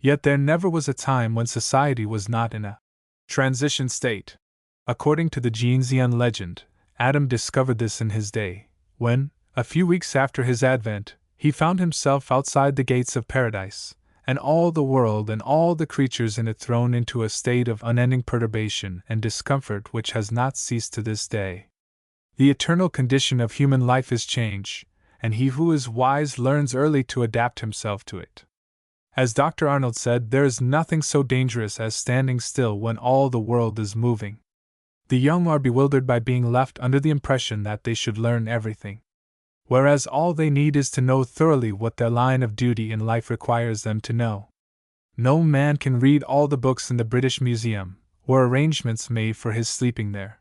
[SPEAKER 1] Yet there never was a time when society was not in a transition state. According to the Genesean legend, Adam discovered this in his day, when, a few weeks after his advent, he found himself outside the gates of paradise, and all the world and all the creatures in it thrown into a state of unending perturbation and discomfort which has not ceased to this day. The eternal condition of human life is change, and he who is wise learns early to adapt himself to it. As Dr. Arnold said, there is nothing so dangerous as standing still when all the world is moving. The young are bewildered by being left under the impression that they should learn everything, whereas all they need is to know thoroughly what their line of duty in life requires them to know. No man can read all the books in the British Museum, or arrangements made for his sleeping there.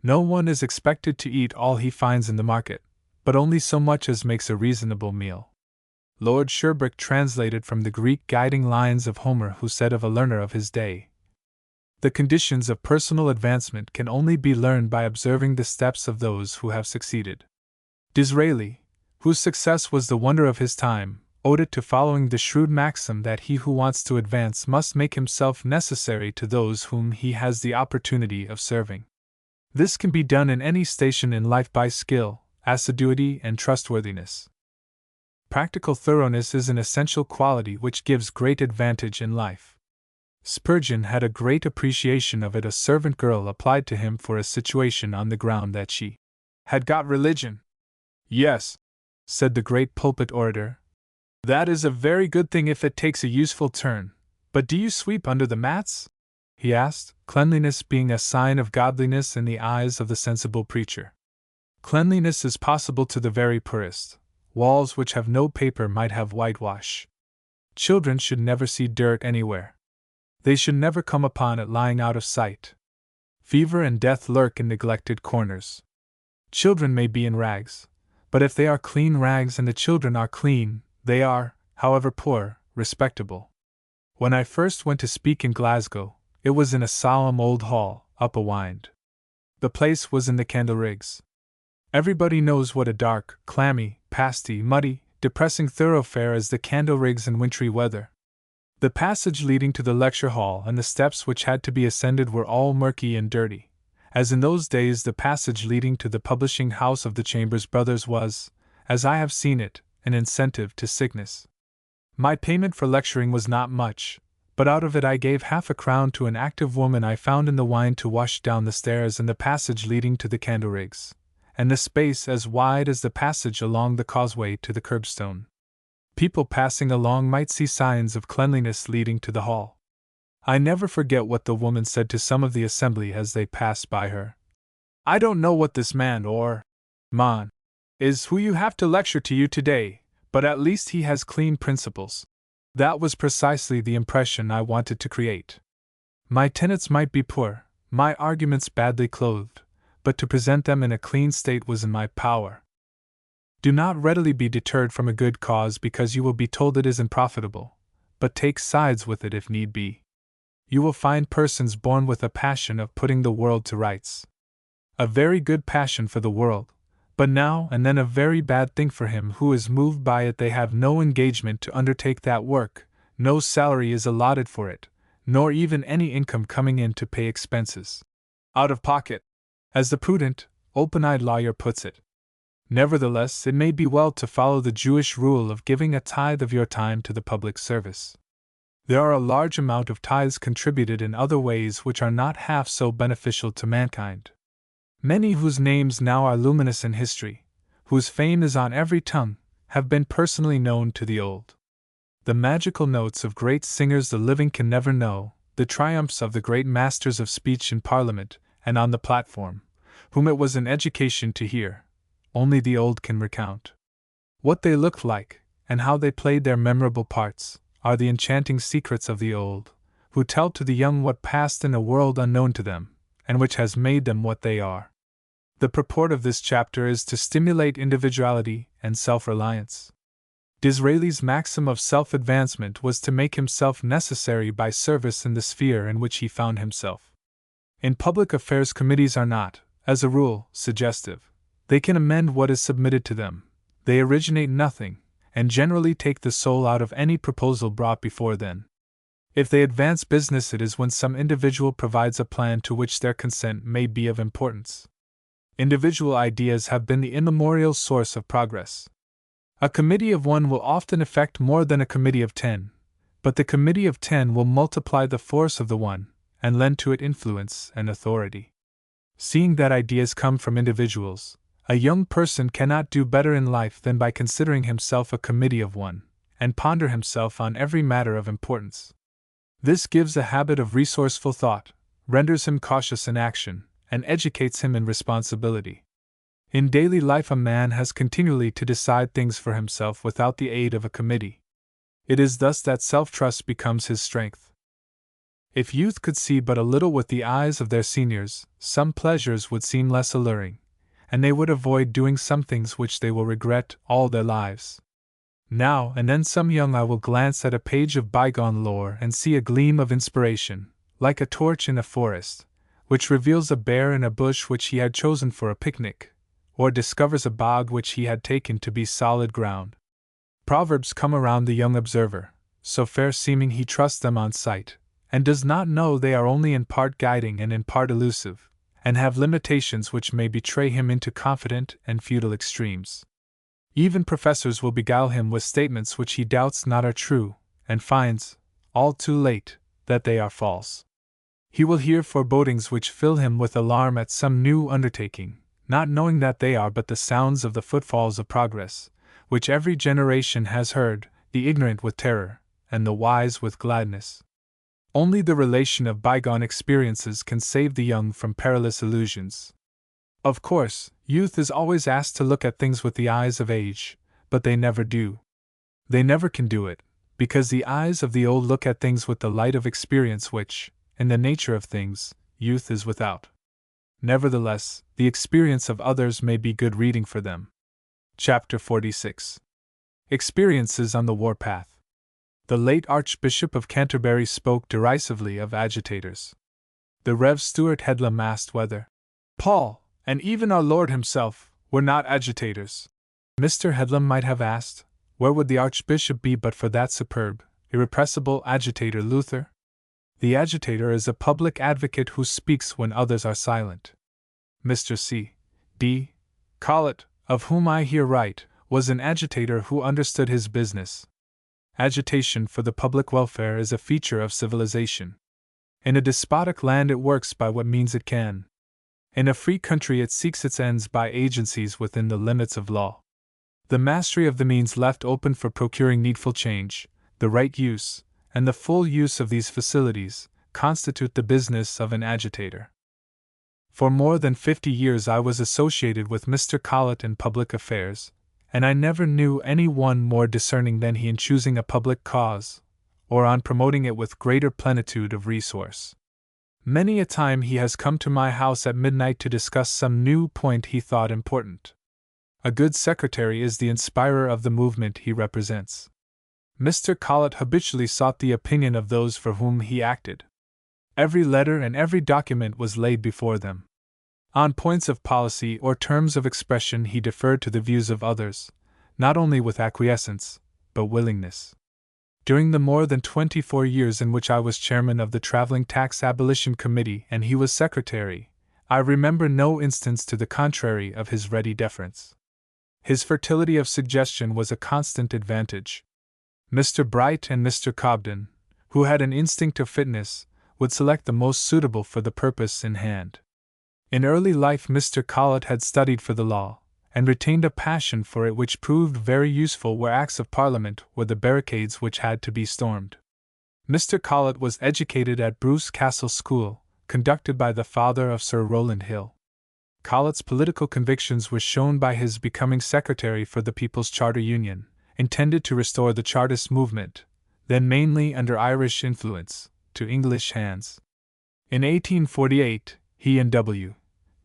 [SPEAKER 1] No one is expected to eat all he finds in the market, but only so much as makes a reasonable meal. Lord Sherbrooke translated from the Greek guiding lines of Homer, who said of a learner of his day, "The conditions of personal advancement can only be learned by observing the steps of those who have succeeded." Disraeli, whose success was the wonder of his time, owed it to following the shrewd maxim that he who wants to advance must make himself necessary to those whom he has the opportunity of serving. This can be done in any station in life by skill, assiduity, and trustworthiness. Practical thoroughness is an essential quality which gives great advantage in life. Spurgeon had a great appreciation of it. A servant girl applied to him for a situation on the ground that she had got religion. "Yes," said the great pulpit orator, "that is a very good thing if it takes a useful turn, but do you sweep under the mats?" he asked, cleanliness being a sign of godliness in the eyes of the sensible preacher. Cleanliness is possible to the very poorest. Walls which have no paper might have whitewash. Children should never see dirt anywhere. They should never come upon it lying out of sight. Fever and death lurk in neglected corners. Children may be in rags, but if they are clean rags and the children are clean, they are, however poor, respectable. When I first went to speak in Glasgow, it was in a solemn old hall, up a wynd. The place was in the Candleriggs. Everybody knows what a dark, clammy, pasty, muddy, depressing thoroughfare is the Candleriggs in wintry weather. The passage leading to the lecture hall and the steps which had to be ascended were all murky and dirty, as in those days the passage leading to the publishing house of the Chambers Brothers was, as I have seen it, an incentive to sickness. My payment for lecturing was not much, but out of it I gave half-a-crown to an active woman I found in the wynd to wash down the stairs in the passage leading to the Candleriggs, and the space as wide as the passage along the causeway to the curbstone. People passing along might see signs of cleanliness leading to the hall. I never forget what the woman said to some of the assembly as they passed by her. "I don't know what this man or man is who you have to lecture to you today, but at least he has clean principles." That was precisely the impression I wanted to create. My tenets might be poor, my arguments badly clothed, but to present them in a clean state was in my power. Do not readily be deterred from a good cause because you will be told it isn't profitable, but take sides with it if need be. You will find persons born with a passion of putting the world to rights. A very good passion for the world, but now and then a very bad thing for him who is moved by it. They have no engagement to undertake that work, no salary is allotted for it, nor even any income coming in to pay expenses out of pocket, as the prudent, open-eyed lawyer puts it. Nevertheless, it may be well to follow the Jewish rule of giving a tithe of your time to the public service. There are a large amount of tithes contributed in other ways which are not half so beneficial to mankind. Many whose names now are luminous in history, whose fame is on every tongue, have been personally known to the old. The magical notes of great singers the living can never know, the triumphs of the great masters of speech in Parliament and on the platform, whom it was an education to hear, only the old can recount. What they looked like, and how they played their memorable parts, are the enchanting secrets of the old, who tell to the young what passed in a world unknown to them, and which has made them what they are. The purport of this chapter is to stimulate individuality and self-reliance. Disraeli's maxim of self-advancement was to make himself necessary by service in the sphere in which he found himself. In public affairs, committees are not, as a rule, suggestive. They can amend what is submitted to them. They originate nothing, and generally take the soul out of any proposal brought before them. If they advance business, it is when some individual provides a plan to which their consent may be of importance. Individual ideas have been the immemorial source of progress. A committee of 1 will often effect more than a committee of 10, but the committee of 10 will multiply the force of the 1, and lend to it influence and authority. Seeing that ideas come from individuals, a young person cannot do better in life than by considering himself a committee of 1, and ponder himself on every matter of importance. This gives a habit of resourceful thought, renders him cautious in action, and educates him in responsibility. In daily life, a man has continually to decide things for himself without the aid of a committee. It is thus that self-trust becomes his strength. If youth could see but a little with the eyes of their seniors, some pleasures would seem less alluring, and they would avoid doing some things which they will regret all their lives. Now and then some young eye will glance at a page of bygone lore and see a gleam of inspiration, like a torch in a forest, which reveals a bear in a bush which he had chosen for a picnic, or discovers a bog which he had taken to be solid ground. Proverbs come around the young observer, so fair seeming he trusts them on sight, and does not know they are only in part guiding and in part elusive, and have limitations which may betray him into confident and futile extremes. Even professors will beguile him with statements which he doubts not are true, and finds, all too late, that they are false. He will hear forebodings which fill him with alarm at some new undertaking, not knowing that they are but the sounds of the footfalls of progress, which every generation has heard, the ignorant with terror, and the wise with gladness. Only the relation of bygone experiences can save the young from perilous illusions. Of course, youth is always asked to look at things with the eyes of age, but they never do. They never can do it, because the eyes of the old look at things with the light of experience which, in the nature of things, youth is without. Nevertheless, the experience of others may be good reading for them. Chapter 46. Experiences on the Warpath. The late Archbishop of Canterbury spoke derisively of agitators. The Rev. Stuart Headlam asked whether Paul, and even our Lord himself, were not agitators. Mr. Headlam might have asked, where would the Archbishop be but for that superb, irrepressible agitator Luther? The agitator is a public advocate who speaks when others are silent. Mr. C. D. Colet, of whom I here write, was an agitator who understood his business. Agitation for the public welfare is a feature of civilization. In a despotic land it works by what means it can. In a free country it seeks its ends by agencies within the limits of law. The mastery of the means left open for procuring needful change, the right use, and the full use of these facilities, constitute the business of an agitator. For more than 50 years I was associated with Mr. Colet in public affairs, and I never knew any one more discerning than he in choosing a public cause, or on promoting it with greater plenitude of resource. Many a time he has come to my house at midnight to discuss some new point he thought important. A good secretary is the inspirer of the movement he represents. Mr. Colet habitually sought the opinion of those for whom he acted. Every letter and every document was laid before them. On points of policy or terms of expression he deferred to the views of others, not only with acquiescence, but willingness. During the more than 24 years in which I was chairman of the Traveling Tax Abolition Committee and he was secretary, I remember no instance to the contrary of his ready deference. His fertility of suggestion was a constant advantage. Mr. Bright and Mr. Cobden, who had an instinct of fitness, would select the most suitable for the purpose in hand. In early life Mr. Colet had studied for the law, and retained a passion for it which proved very useful where Acts of Parliament were the barricades which had to be stormed. Mr. Colet was educated at Bruce Castle School, conducted by the father of Sir Rowland Hill. Colet's political convictions were shown by his becoming secretary for the People's Charter Union, intended to restore the Chartist movement, then mainly under Irish influence, to English hands. In 1848, he and W.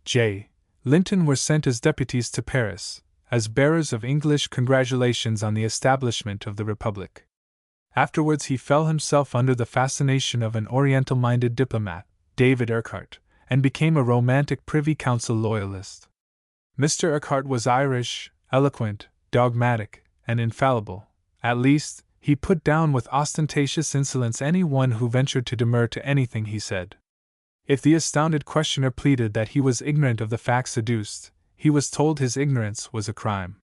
[SPEAKER 1] J. Linton were sent as deputies to Paris, as bearers of English congratulations on the establishment of the Republic. Afterwards he fell himself under the fascination of an Oriental-minded diplomat, David Urquhart, and became a romantic Privy Council loyalist. Mr. Urquhart was Irish, eloquent, dogmatic, and infallible. At least, he put down with ostentatious insolence anyone who ventured to demur to anything he said. If the astounded questioner pleaded that he was ignorant of the facts adduced, he was told his ignorance was a crime.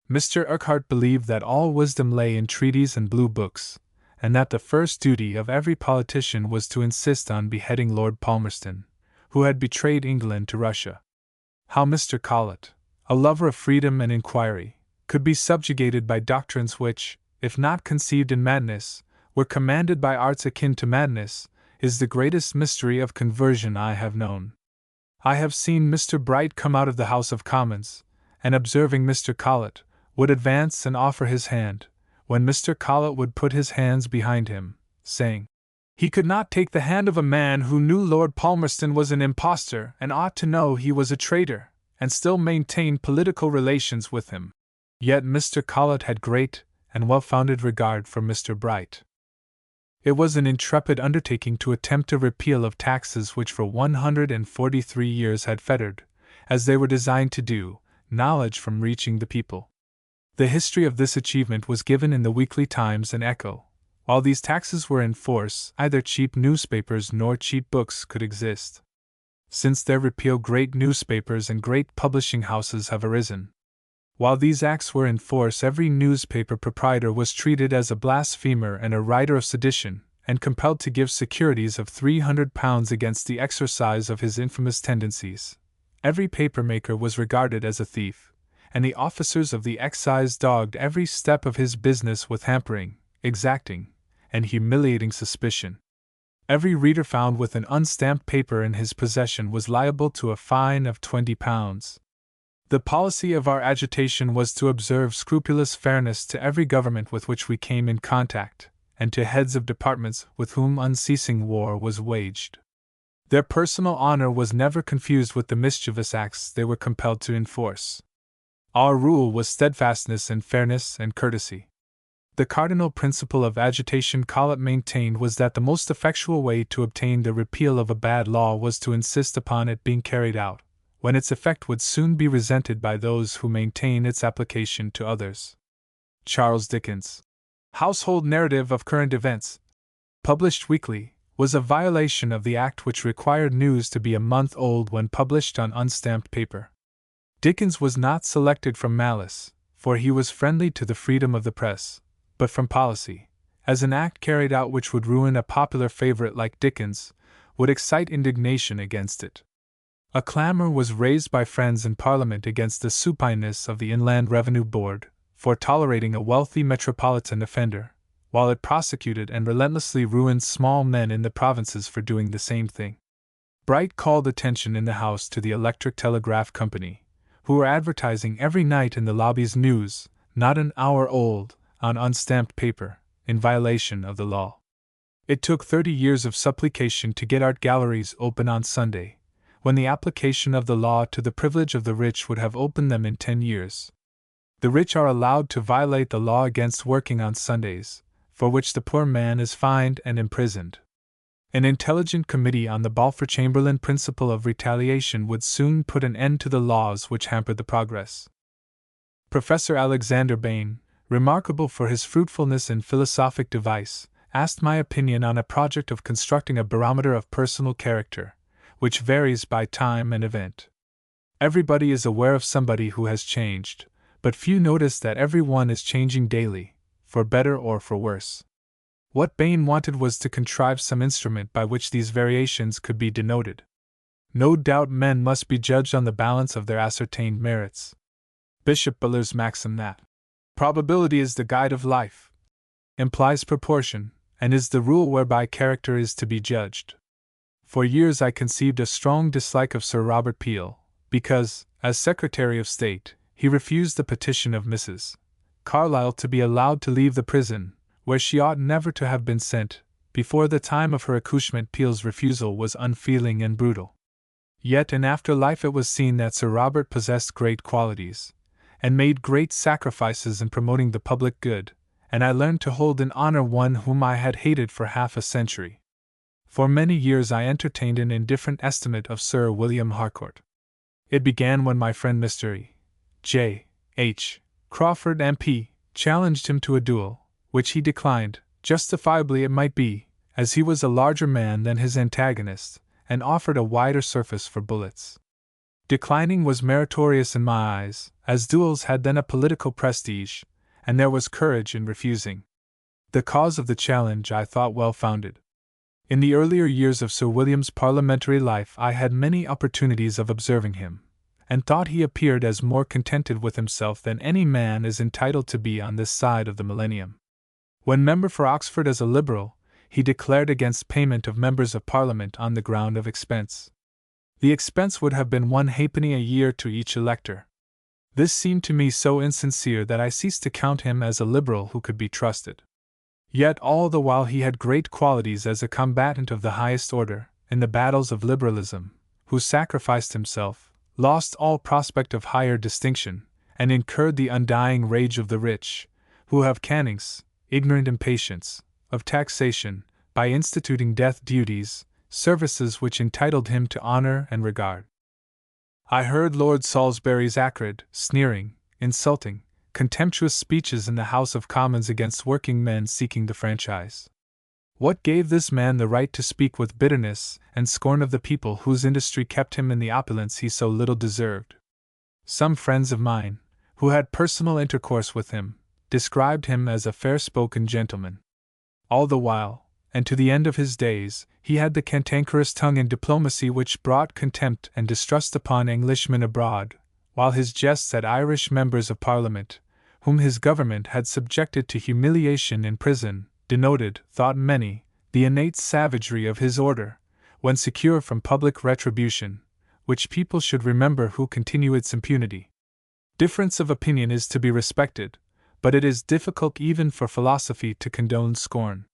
[SPEAKER 1] Mr. Urquhart believed that all wisdom lay in treaties and blue books, and that the first duty of every politician was to insist on beheading Lord Palmerston, who had betrayed England to Russia. How Mr. Colet, a lover of freedom and inquiry, could be subjugated by doctrines which, if not conceived in madness, were commanded by arts akin to madness, is the greatest mystery of conversion I have known. I have seen Mr. Bright come out of the House of Commons, and observing Mr. Colet, would advance and offer his hand, when Mr. Colet would put his hands behind him, saying, "He could not take the hand of a man who knew Lord Palmerston was an impostor and ought to know he was a traitor, and still maintain political relations with him." Yet Mr. Colet had great and well-founded regard for Mr. Bright. It was an intrepid undertaking to attempt a repeal of taxes which for 143 years had fettered, as they were designed to do, knowledge from reaching the people. The history of this achievement was given in the Weekly Times and Echo. While these taxes were in force, neither cheap newspapers nor cheap books could exist. Since their repeal, great newspapers and great publishing houses have arisen. While these acts were in force, every newspaper proprietor was treated as a blasphemer and a writer of sedition, and compelled to give securities of £300 against the exercise of his infamous tendencies. Every papermaker was regarded as a thief, and the officers of the excise dogged every step of his business with hampering, exacting, and humiliating suspicion. Every reader found with an unstamped paper in his possession was liable to a fine of £20. The policy of our agitation was to observe scrupulous fairness to every government with which we came in contact, and to heads of departments with whom unceasing war was waged. Their personal honor was never confused with the mischievous acts they were compelled to enforce. Our rule was steadfastness and fairness and courtesy. The cardinal principle of agitation Colet maintained was that the most effectual way to obtain the repeal of a bad law was to insist upon it being carried out, when its effect would soon be resented by those who maintain its application to others. Charles Dickens' Household Narrative of Current Events, published weekly, was a violation of the act which required news to be a month old when published on unstamped paper. Dickens was not selected from malice, for he was friendly to the freedom of the press, but from policy, as an act carried out which would ruin a popular favorite like Dickens would excite indignation against it. A clamor was raised by friends in Parliament against the supineness of the Inland Revenue Board for tolerating a wealthy metropolitan offender, while it prosecuted and relentlessly ruined small men in the provinces for doing the same thing. Bright called attention in the House to the Electric Telegraph Company, who were advertising every night in the lobbies news, not an hour old, on unstamped paper, in violation of the law. It took 30 years of supplication to get art galleries open on Sunday, when the application of the law to the privilege of the rich would have opened them in 10 years. The rich are allowed to violate the law against working on Sundays, for which the poor man is fined and imprisoned. An intelligent committee on the Balfour-Chamberlain principle of retaliation would soon put an end to the laws which hampered the progress. Professor Alexander Bain, remarkable for his fruitfulness in philosophic device, asked my opinion on a project of constructing a barometer of personal character, which varies by time and event. Everybody is aware of somebody who has changed, but few notice that every one is changing daily, for better or for worse. What Bain wanted was to contrive some instrument by which these variations could be denoted. No doubt men must be judged on the balance of their ascertained merits. Bishop Buller's maxim that probability is the guide of life implies proportion, and is the rule whereby character is to be judged. For years I conceived a strong dislike of Sir Robert Peel, because, as Secretary of State, he refused the petition of Mrs. Carlyle to be allowed to leave the prison, where she ought never to have been sent, before the time of her accouchement Peel's refusal was unfeeling and brutal. Yet in after life it was seen that Sir Robert possessed great qualities, and made great sacrifices in promoting the public good, and I learned to hold in honor one whom I had hated for half a century. For many years I entertained an indifferent estimate of Sir William Harcourt. It began when my friend Mr. J. H. Crawford MP challenged him to a duel, which he declined, justifiably it might be, as he was a larger man than his antagonist, and offered a wider surface for bullets. Declining was meritorious in my eyes, as duels had then a political prestige, and there was courage in refusing. The cause of the challenge I thought well founded. In the earlier years of Sir William's parliamentary life I had many opportunities of observing him, and thought he appeared as more contented with himself than any man is entitled to be on this side of the millennium. When member for Oxford as a Liberal, he declared against payment of members of Parliament on the ground of expense. The expense would have been 1 halfpenny a year to each elector. This seemed to me so insincere that I ceased to count him as a Liberal who could be trusted. Yet all the while he had great qualities as a combatant of the highest order, in the battles of liberalism, who sacrificed himself, lost all prospect of higher distinction, and incurred the undying rage of the rich, who have cannings, ignorant impatience, of taxation, by instituting death duties, services which entitled him to honor and regard. I heard Lord Salisbury's acrid, sneering, insulting, contemptuous speeches in the House of Commons against working men seeking the franchise. What gave this man the right to speak with bitterness and scorn of the people whose industry kept him in the opulence he so little deserved? Some friends of mine, who had personal intercourse with him, described him as a fair-spoken gentleman. All the while, and to the end of his days, he had the cantankerous tongue and diplomacy which brought contempt and distrust upon Englishmen abroad, while his jests at Irish members of Parliament, whom his government had subjected to humiliation in prison, denoted, thought many, the innate savagery of his order, when secure from public retribution, which people should remember who continue its impunity. Difference of opinion is to be respected, but it is difficult even for philosophy to condone scorn.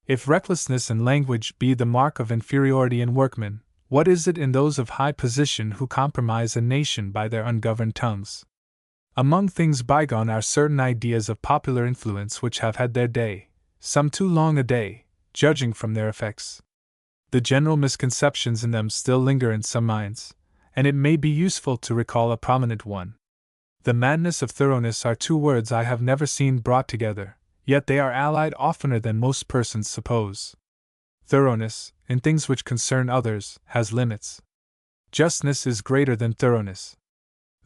[SPEAKER 1] If recklessness in language be the mark of inferiority in workmen, what is it in those of high position who compromise a nation by their ungoverned tongues? Among things bygone are certain ideas of popular influence which have had their day, some too long a day, judging from their effects. The general misconceptions in them still linger in some minds, and it may be useful to recall a prominent one. The madness of thoroughness are 2 words I have never seen brought together, yet they are allied oftener than most persons suppose. Thoroughness, in things which concern others, has limits. Justness is greater than thoroughness.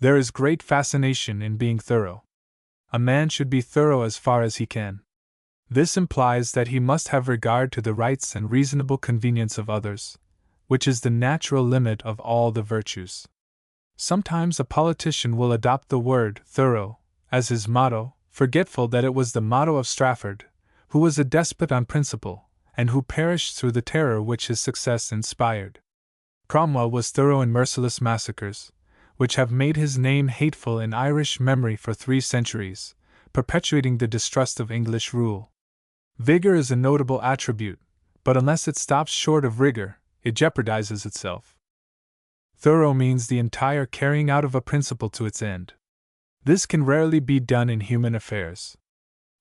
[SPEAKER 1] There is great fascination in being thorough. A man should be thorough as far as he can. This implies that he must have regard to the rights and reasonable convenience of others, which is the natural limit of all the virtues. Sometimes a politician will adopt the word thorough as his motto, forgetful that it was the motto of Strafford, who was a despot on principle, and who perished through the terror which his success inspired. Cromwell was thorough in merciless massacres, which have made his name hateful in Irish memory for 3 centuries, perpetuating the distrust of English rule. Vigor is a notable attribute, but unless it stops short of rigor, it jeopardizes itself. Thorough means the entire carrying out of a principle to its end. This can rarely be done in human affairs.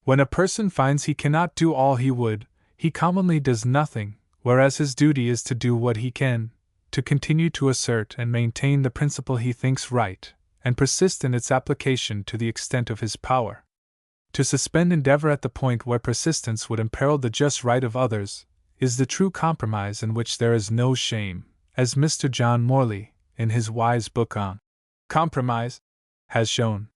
[SPEAKER 1] When a person finds he cannot do all he would, he commonly does nothing, whereas his duty is to do what he can, to continue to assert and maintain the principle he thinks right, and persist in its application to the extent of his power. To suspend endeavor at the point where persistence would imperil the just right of others, is the true compromise in which there is no shame, as Mr. John Morley, in his wise book on Compromise, has shown.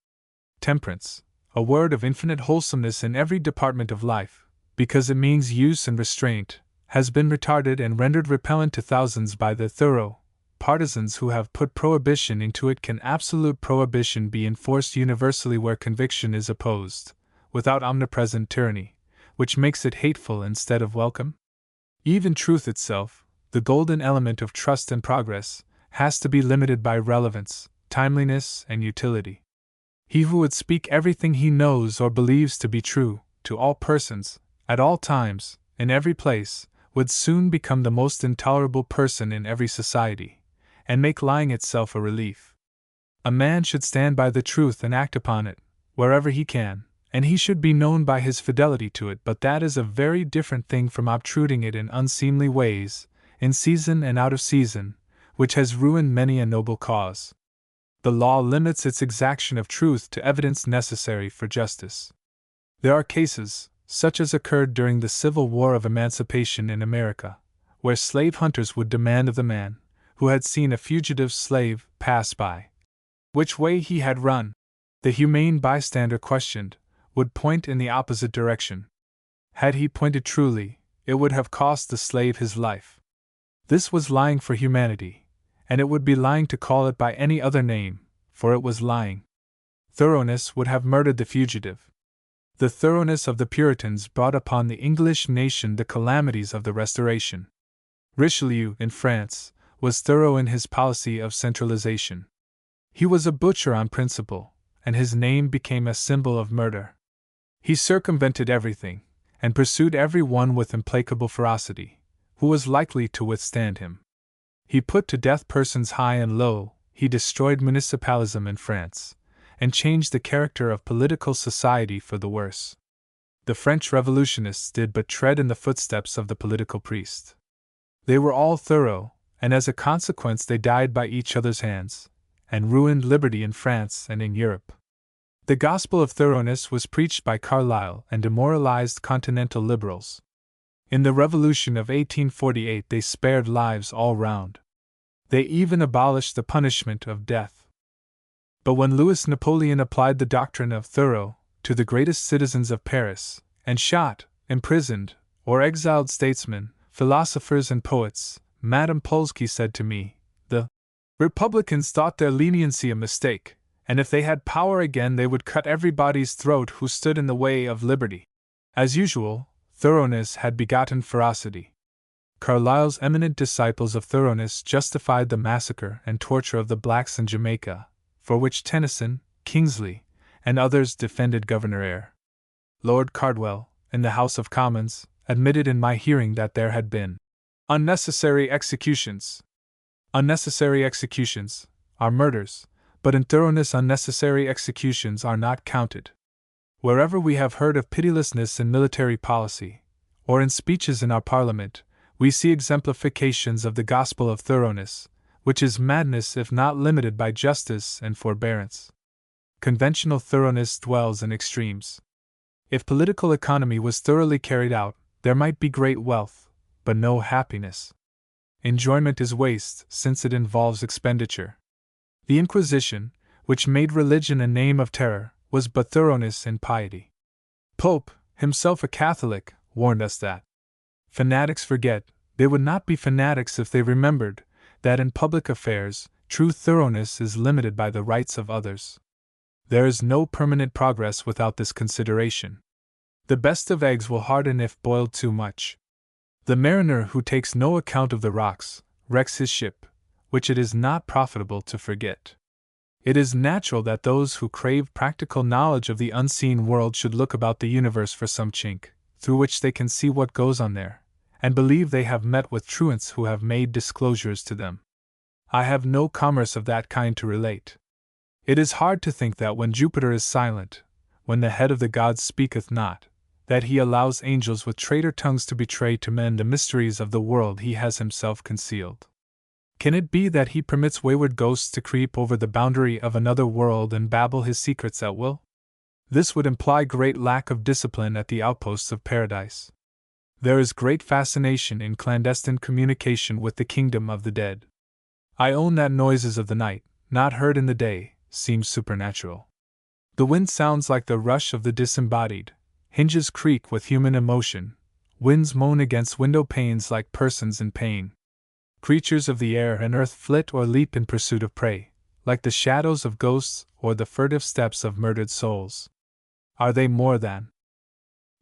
[SPEAKER 1] Temperance, a word of infinite wholesomeness in every department of life, because it means use and restraint, has been retarded and rendered repellent to thousands by the thorough partisans who have put prohibition into it. Can absolute prohibition be enforced universally where conviction is opposed, without omnipresent tyranny, which makes it hateful instead of welcome? Even truth itself, the golden element of trust and progress, has to be limited by relevance, timeliness, and utility. He who would speak everything he knows or believes to be true, to all persons, at all times, in every place, would soon become the most intolerable person in every society, and make lying itself a relief. A man should stand by the truth and act upon it, wherever he can, and he should be known by his fidelity to it, but that is a very different thing from obtruding it in unseemly ways, in season and out of season, which has ruined many a noble cause. The law limits its exaction of truth to evidence necessary for justice. There are cases, such as occurred during the Civil War of Emancipation in America, where slave hunters would demand of the man, who had seen a fugitive slave pass by, which way he had run. The humane bystander questioned would point in the opposite direction. Had he pointed truly, it would have cost the slave his life. This was lying for humanity, and it would be lying to call it by any other name, for it was lying. Thoroughness would have murdered the fugitive. The thoroughness of the Puritans brought upon the English nation the calamities of the Restoration. Richelieu, in France, was thorough in his policy of centralization. He was a butcher on principle, and his name became a symbol of murder. He circumvented everything, and pursued every one with implacable ferocity, who was likely to withstand him. He put to death persons high and low, he destroyed municipalism in France, and changed the character of political society for the worse. The French revolutionists did but tread in the footsteps of the political priest. They were all thorough, and as a consequence they died by each other's hands, and ruined liberty in France and in Europe. The gospel of thoroughness was preached by Carlyle and demoralized continental liberals. In the Revolution of 1848 they spared lives all round. They even abolished the punishment of death. But when Louis Napoleon applied the doctrine of thorough to the greatest citizens of Paris, and shot, imprisoned, or exiled statesmen, philosophers and poets, Madame Polsky said to me, "The Republicans thought their leniency a mistake, and if they had power again they would cut everybody's throat who stood in the way of liberty." As usual, thoroughness had begotten ferocity. Carlyle's eminent disciples of thoroughness justified the massacre and torture of the blacks in Jamaica, for which Tennyson, Kingsley, and others defended Governor Eyre. Lord Cardwell, in the House of Commons, admitted in my hearing that there had been unnecessary executions. Unnecessary executions are murders, but in thoroughness unnecessary executions are not counted. Wherever we have heard of pitilessness in military policy, or in speeches in our Parliament, we see exemplifications of the gospel of thoroughness, which is madness if not limited by justice and forbearance. Conventional thoroughness dwells in extremes. If political economy was thoroughly carried out, there might be great wealth, but no happiness. Enjoyment is waste, since it involves expenditure. The Inquisition, which made religion a name of terror, was but thoroughness in piety. Pope, himself a Catholic, warned us that fanatics forget, they would not be fanatics if they remembered that in public affairs, true thoroughness is limited by the rights of others. There is no permanent progress without this consideration. The best of eggs will harden if boiled too much. The mariner who takes no account of the rocks wrecks his ship, which it is not profitable to forget. It is natural that those who crave practical knowledge of the unseen world should look about the universe for some chink, through which they can see what goes on there, and believe they have met with truants who have made disclosures to them. I have no commerce of that kind to relate. It is hard to think that when Jupiter is silent, when the head of the gods speaketh not, that he allows angels with traitor tongues to betray to men the mysteries of the world he has himself concealed. Can it be that he permits wayward ghosts to creep over the boundary of another world and babble his secrets at will? This would imply great lack of discipline at the outposts of paradise. There is great fascination in clandestine communication with the kingdom of the dead. I own that noises of the night, not heard in the day, seem supernatural. The wind sounds like the rush of the disembodied, hinges creak with human emotion, winds moan against window panes like persons in pain. Creatures of the air and earth flit or leap in pursuit of prey, like the shadows of ghosts or the furtive steps of murdered souls. Are they more than?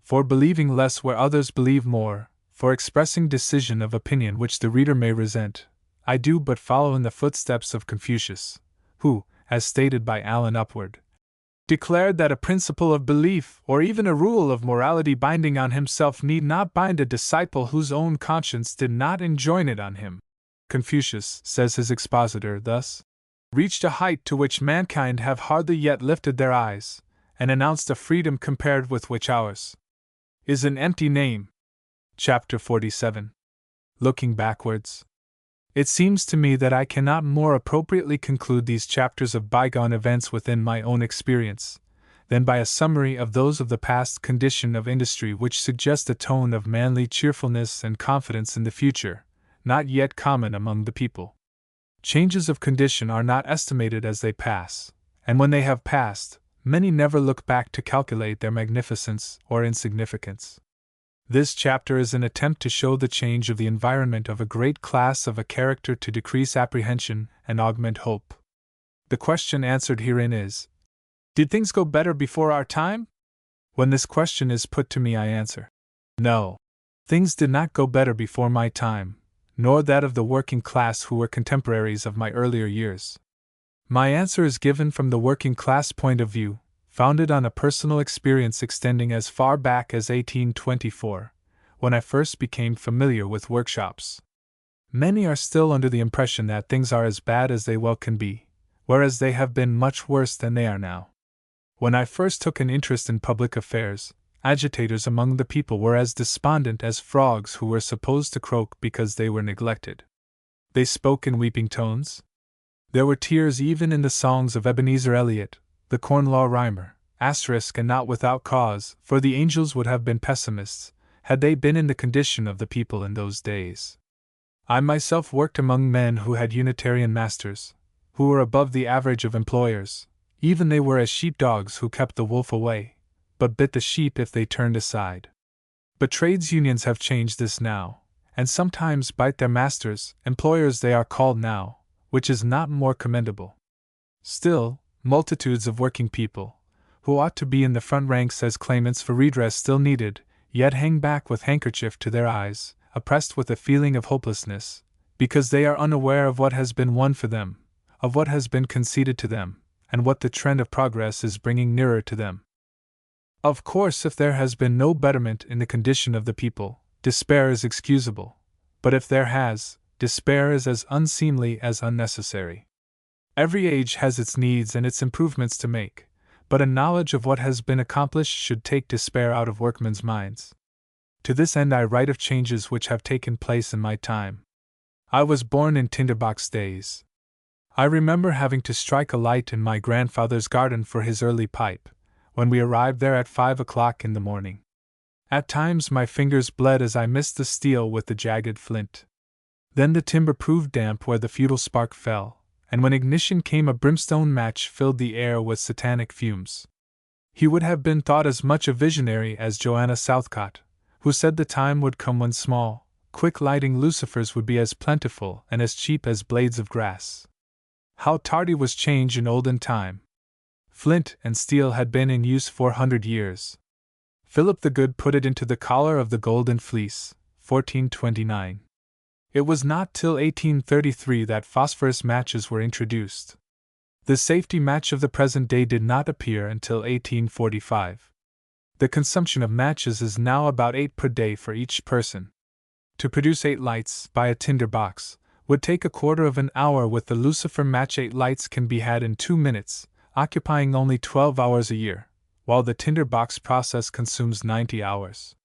[SPEAKER 1] For believing less where others believe more, for expressing decision of opinion which the reader may resent, I do but follow in the footsteps of Confucius, who, as stated by Allen Upward, declared that a principle of belief or even a rule of morality binding on himself need not bind a disciple whose own conscience did not enjoin it on him. Confucius, says his expositor, thus reached a height to which mankind have hardly yet lifted their eyes, and announced a freedom compared with which ours is an empty name. Chapter 47. Looking backwards. It seems to me that I cannot more appropriately conclude these chapters of bygone events within my own experience, than by a summary of those of the past condition of industry which suggest a tone of manly cheerfulness and confidence in the future, not yet common among the people. Changes of condition are not estimated as they pass, and when they have passed, many never look back to calculate their magnificence or insignificance. This chapter is an attempt to show the change of the environment of a great class of a character to decrease apprehension and augment hope. The question answered herein is, did things go better before our time? When this question is put to me, I answer, no. Things did not go better before my time, nor that of the working class who were contemporaries of my earlier years. My answer is given from the working class point of view, founded on a personal experience extending as far back as 1824, when I first became familiar with workshops. Many are still under the impression that things are as bad as they well can be, whereas they have been much worse than they are now. When I first took an interest in public affairs, agitators among the people were as despondent as frogs who were supposed to croak because they were neglected. They spoke in weeping tones. There were tears even in the songs of Ebenezer Eliot, the Corn Law Rhymer, and not without cause, for the angels would have been pessimists, had they been in the condition of the people in those days. I myself worked among men who had Unitarian masters, who were above the average of employers, even they were as sheepdogs who kept the wolf away, but bit the sheep if they turned aside. But trades unions have changed this now, and sometimes bite their masters, employers they are called now, which is not more commendable. Still, multitudes of working people, who ought to be in the front ranks as claimants for redress still needed, yet hang back with handkerchief to their eyes, oppressed with a feeling of hopelessness, because they are unaware of what has been won for them, of what has been conceded to them, and what the trend of progress is bringing nearer to them. Of course, if there has been no betterment in the condition of the people, despair is excusable, but if there has, despair is as unseemly as unnecessary. Every age has its needs and its improvements to make, but a knowledge of what has been accomplished should take despair out of workmen's minds. To this end I write of changes which have taken place in my time. I was born in tinderbox days. I remember having to strike a light in my grandfather's garden for his early pipe, when we arrived there at 5 o'clock in the morning. At times my fingers bled as I missed the steel with the jagged flint. Then the timber proved damp where the futile spark fell, and when ignition came a brimstone match filled the air with satanic fumes. He would have been thought as much a visionary as Joanna Southcott, who said the time would come when small, quick-lighting lucifers would be as plentiful and as cheap as blades of grass. How tardy was change in olden time! Flint and steel had been in use 400 years. Philip the Good put it into the collar of the Golden Fleece, 1429. It was not till 1833 that phosphorus matches were introduced. The safety match of the present day did not appear until 1845. The consumption of matches is now about 8 per day for each person. To produce 8 lights, by a tinder box, would take a quarter of an hour. With the lucifer match 8 lights can be had in 2 minutes, occupying only 12 hours a year, while the tinder box process consumes 90 hours.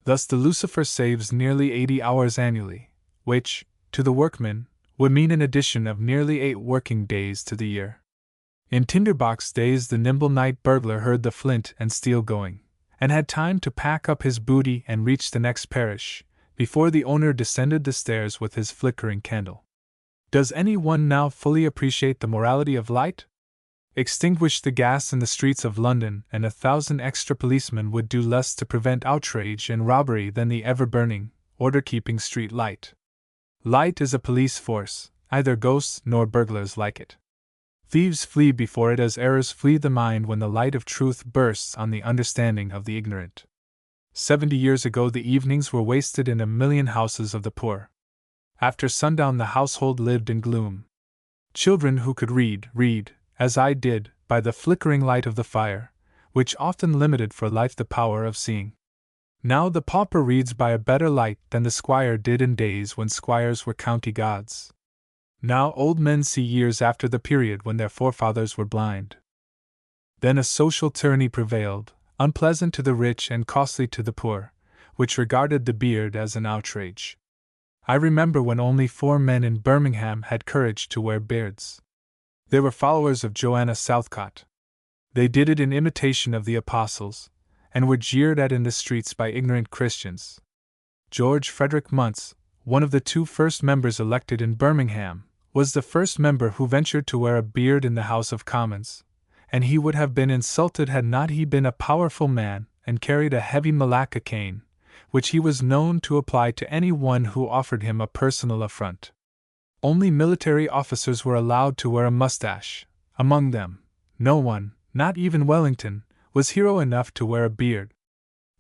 [SPEAKER 1] Thus the lucifer saves nearly 80 hours annually, which, to the workman, would mean an addition of nearly 8 working days to the year. In tinderbox days the nimble night burglar heard the flint and steel going, and had time to pack up his booty and reach the next parish, before the owner descended the stairs with his flickering candle. Does any one now fully appreciate the morality of light? Extinguish the gas in the streets of London, and 1,000 extra policemen would do less to prevent outrage and robbery than the ever-burning, order-keeping street light. Light is a police force, neither ghosts nor burglars like it. Thieves flee before it as errors flee the mind when the light of truth bursts on the understanding of the ignorant. 70 years ago the evenings were wasted in 1,000,000 houses of the poor. After sundown the household lived in gloom. Children who could read, as I did, by the flickering light of the fire, which often limited for life the power of seeing. Now the pauper reads by a better light than the squire did in days when squires were county gods. Now old men see years after the period when their forefathers were blind. Then a social tyranny prevailed, unpleasant to the rich and costly to the poor, which regarded the beard as an outrage. I remember when only 4 men in Birmingham had courage to wear beards. They were followers of Joanna Southcott. They did it in imitation of the apostles, and were jeered at in the streets by ignorant Christians. George Frederick Muntz, one of the 2 first members elected in Birmingham, was the first member who ventured to wear a beard in the House of Commons, and he would have been insulted had not he been a powerful man and carried a heavy Malacca cane, which he was known to apply to any one who offered him a personal affront. Only military officers were allowed to wear a mustache. Among them, no one, not even Wellington, was hero enough to wear a beard.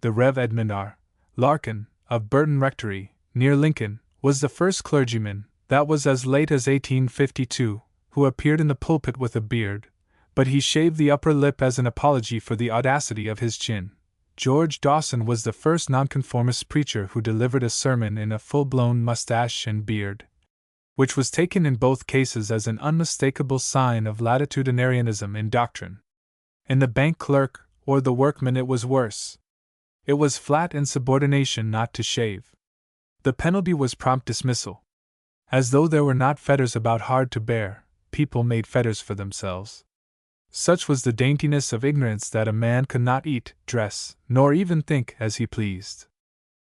[SPEAKER 1] The Rev. Edmund R. Larkin, of Burton Rectory, near Lincoln, was the first clergyman, that was as late as 1852, who appeared in the pulpit with a beard, but he shaved the upper lip as an apology for the audacity of his chin. George Dawson was the first nonconformist preacher who delivered a sermon in a full-blown mustache and beard, which was taken in both cases as an unmistakable sign of latitudinarianism in doctrine. In the bank clerk or the workman it was worse. It was flat insubordination not to shave. The penalty was prompt dismissal. As though there were not fetters about hard to bear, people made fetters for themselves. Such was the daintiness of ignorance that a man could not eat, dress, nor even think as he pleased.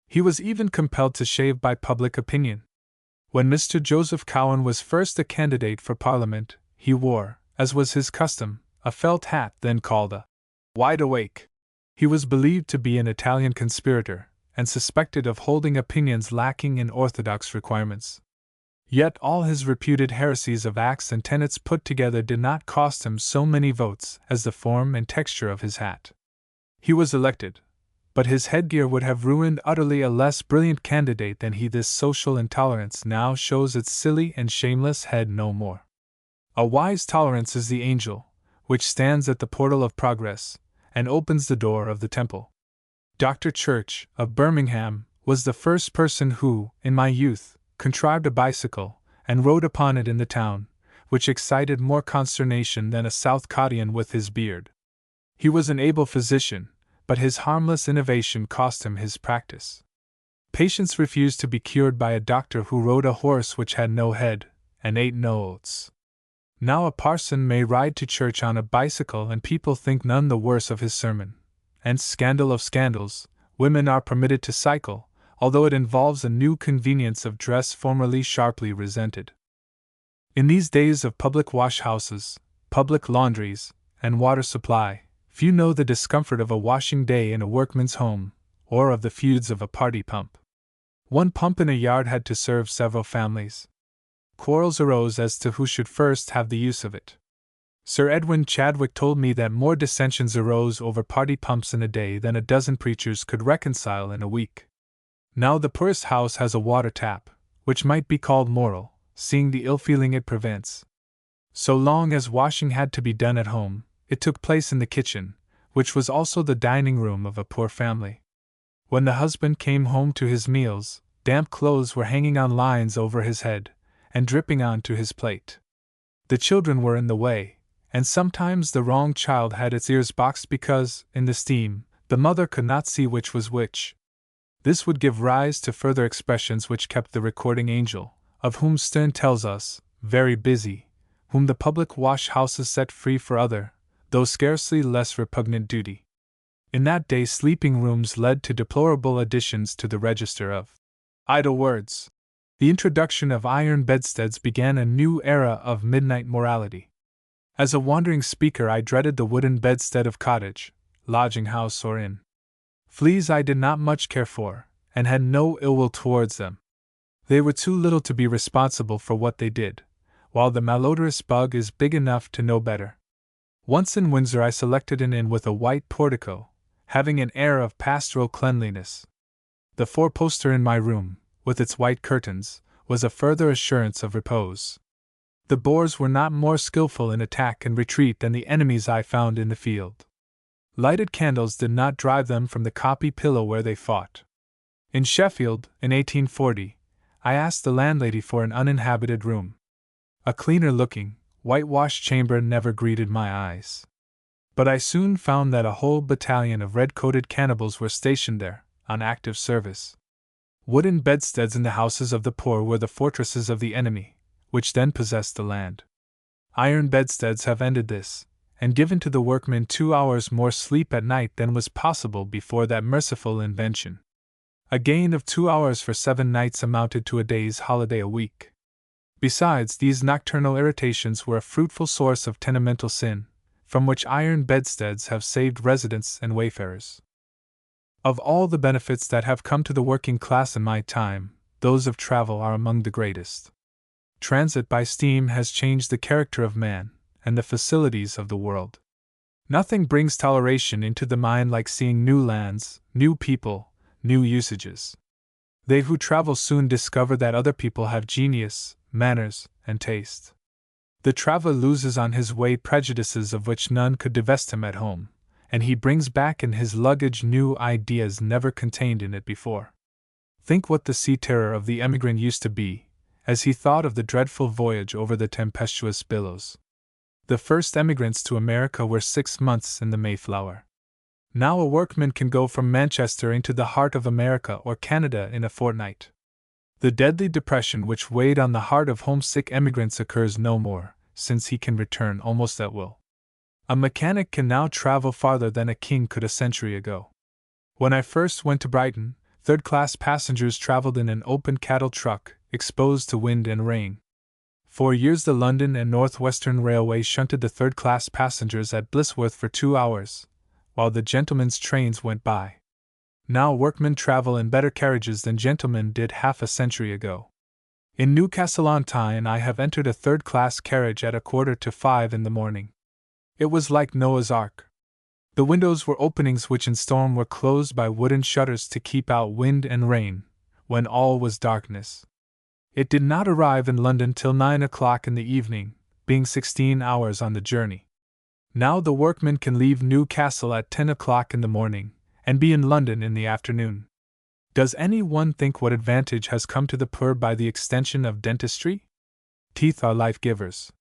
[SPEAKER 1] He was even compelled to shave by public opinion. When Mr. Joseph Cowen was first a candidate for Parliament, he wore, as was his custom, a felt hat then called a wide awake. He was believed to be an Italian conspirator, and suspected of holding opinions lacking in orthodox requirements. Yet all his reputed heresies of acts and tenets put together did not cost him so many votes as the form and texture of his hat. He was elected, but his headgear would have ruined utterly a less brilliant candidate than he. This social intolerance now shows its silly and shameless head no more. A wise tolerance is the angel, which stands at the portal of progress, and opens the door of the temple. Dr. Church, of Birmingham, was the first person who, in my youth, contrived a bicycle, and rode upon it in the town, which excited more consternation than a Southcottian with his beard. He was an able physician, but his harmless innovation cost him his practice. Patients refused to be cured by a doctor who rode a horse which had no head, and ate no oats. Now a parson may ride to church on a bicycle and people think none the worse of his sermon. And scandal of scandals, women are permitted to cycle, although it involves a new convenience of dress formerly sharply resented. In these days of public washhouses, public laundries, and water supply, few know the discomfort of a washing day in a workman's home, or of the feuds of a party pump. One pump in a yard had to serve several families. Quarrels arose as to who should first have the use of it. Sir Edwin Chadwick told me that more dissensions arose over party pumps in a day than a dozen preachers could reconcile in a week. Now the poorest house has a water tap, which might be called moral, seeing the ill-feeling it prevents. So long as washing had to be done at home, it took place in the kitchen, which was also the dining room of a poor family. When the husband came home to his meals, damp clothes were hanging on lines over his head, and dripping onto his plate. The children were in the way, and sometimes the wrong child had its ears boxed because, in the steam, the mother could not see which was which. This would give rise to further expressions which kept the recording angel, of whom Sterne tells us, very busy, whom the public wash-houses set free for other, though scarcely less repugnant duty. In that day sleeping rooms led to deplorable additions to the register of idle words. The introduction of iron bedsteads began a new era of midnight morality. As a wandering speaker I dreaded the wooden bedstead of cottage, lodging-house or inn. Fleas I did not much care for, and had no ill will towards them. They were too little to be responsible for what they did, while the malodorous bug is big enough to know better. Once in Windsor I selected an inn with a white portico, having an air of pastoral cleanliness. The four-poster in my room, with its white curtains, was a further assurance of repose. The Boers were not more skillful in attack and retreat than the enemies I found in the field. Lighted candles did not drive them from the kopje pillow where they fought. In Sheffield, in 1840, I asked the landlady for an uninhabited room. A cleaner-looking, whitewashed chamber never greeted my eyes. But I soon found that a whole battalion of red-coated cannibals were stationed there, on active service. Wooden bedsteads in the houses of the poor were the fortresses of the enemy, which then possessed the land. Iron bedsteads have ended this, and given to the workmen 2 hours more sleep at night than was possible before that merciful invention. A gain of 2 hours for 7 nights amounted to a day's holiday a week. Besides, these nocturnal irritations were a fruitful source of tenemental sin, from which iron bedsteads have saved residents and wayfarers. Of all the benefits that have come to the working class in my time, those of travel are among the greatest. Transit by steam has changed the character of man, and the facilities of the world. Nothing brings toleration into the mind like seeing new lands, new people, new usages. They who travel soon discover that other people have genius, manners, and taste. The traveler loses on his way prejudices of which none could divest him at home, and he brings back in his luggage new ideas never contained in it before. Think what the sea-terror of the emigrant used to be, as he thought of the dreadful voyage over the tempestuous billows. The first emigrants to America were 6 months in the Mayflower. Now a workman can go from Manchester into the heart of America or Canada in a fortnight. The deadly depression which weighed on the heart of homesick emigrants occurs no more, since he can return almost at will. A mechanic can now travel farther than a king could a century ago. When I first went to Brighton, third-class passengers traveled in an open cattle truck, exposed to wind and rain. For years the London and North Western Railway shunted the third-class passengers at Blisworth for 2 hours, while the gentlemen's trains went by. Now workmen travel in better carriages than gentlemen did half a century ago. In Newcastle-on-Tyne I have entered a third-class carriage at 4:45 in the morning. It was like Noah's Ark. The windows were openings which in storm were closed by wooden shutters to keep out wind and rain, when all was darkness. It did not arrive in London till 9 o'clock in the evening, being 16 hours on the journey. Now the workman can leave Newcastle at 10 o'clock in the morning, and be in London in the afternoon. Does any one think what advantage has come to the poor by the extension of dentistry? Teeth are life-givers.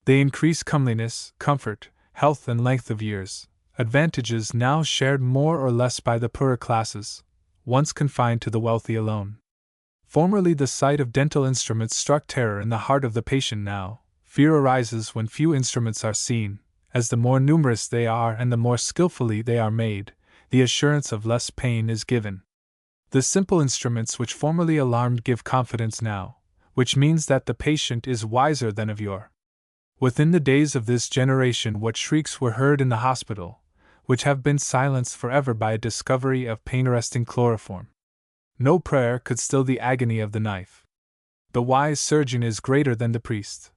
[SPEAKER 1] They increase comeliness, comfort, health, and length of years, advantages now shared more or less by the poorer classes, once confined to the wealthy alone. Formerly the sight of dental instruments struck terror in the heart of the patient. Now, fear arises when few instruments are seen, as the more numerous they are and the more skillfully they are made, the assurance of less pain is given. The simple instruments which formerly alarmed give confidence now, which means that the patient is wiser than of yore. Within the days of this generation what shrieks were heard in the hospital, which have been silenced forever by a discovery of pain-arresting chloroform. No prayer could still the agony of the knife. The wise surgeon is greater than the priest.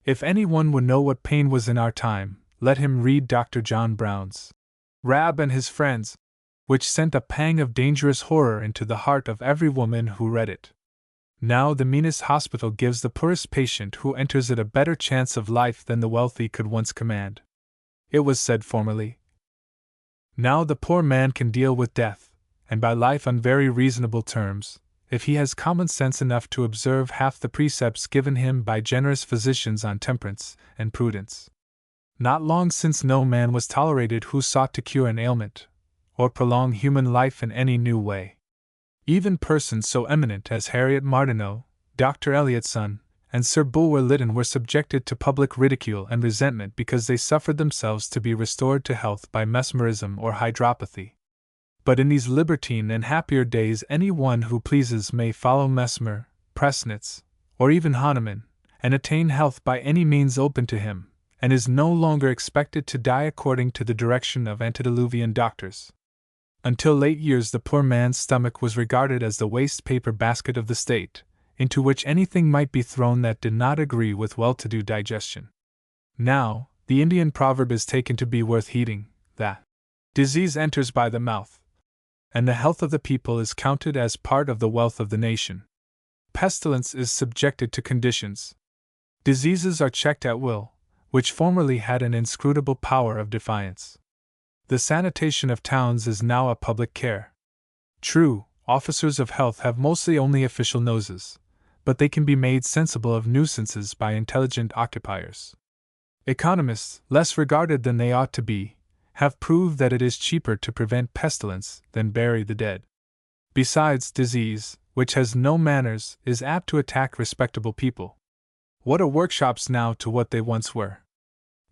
[SPEAKER 1] If anyone would know what pain was in our time, let him read Dr. John Brown's Rab and His Friends, which sent a pang of dangerous horror into the heart of every woman who read it. Now the meanest hospital gives the poorest patient who enters it a better chance of life than the wealthy could once command. It was said formerly. Now the poor man can deal with death, and by life on very reasonable terms, if he has common sense enough to observe half the precepts given him by generous physicians on temperance and prudence. Not long since no man was tolerated who sought to cure an ailment, or prolong human life in any new way. Even persons so eminent as Harriet Martineau, Dr. Eliotson, and Sir Bulwer Lytton were subjected to public ridicule and resentment because they suffered themselves to be restored to health by mesmerism or hydropathy. But in these libertine and happier days any one who pleases may follow Mesmer, Presnitz, or even Hahnemann, and attain health by any means open to him, and is no longer expected to die according to the direction of antediluvian doctors. Until late years the poor man's stomach was regarded as the waste-paper basket of the state, into which anything might be thrown that did not agree with well-to-do digestion. Now, the Indian proverb is taken to be worth heeding, that disease enters by the mouth, and the health of the people is counted as part of the wealth of the nation. Pestilence is subjected to conditions. Diseases are checked at will, which formerly had an inscrutable power of defiance. The sanitation of towns is now a public care. True, officers of health have mostly only official noses, but they can be made sensible of nuisances by intelligent occupiers. Economists, less regarded than they ought to be, have proved that it is cheaper to prevent pestilence than bury the dead. Besides, disease, which has no manners, is apt to attack respectable people. What are workshops now to what they once were?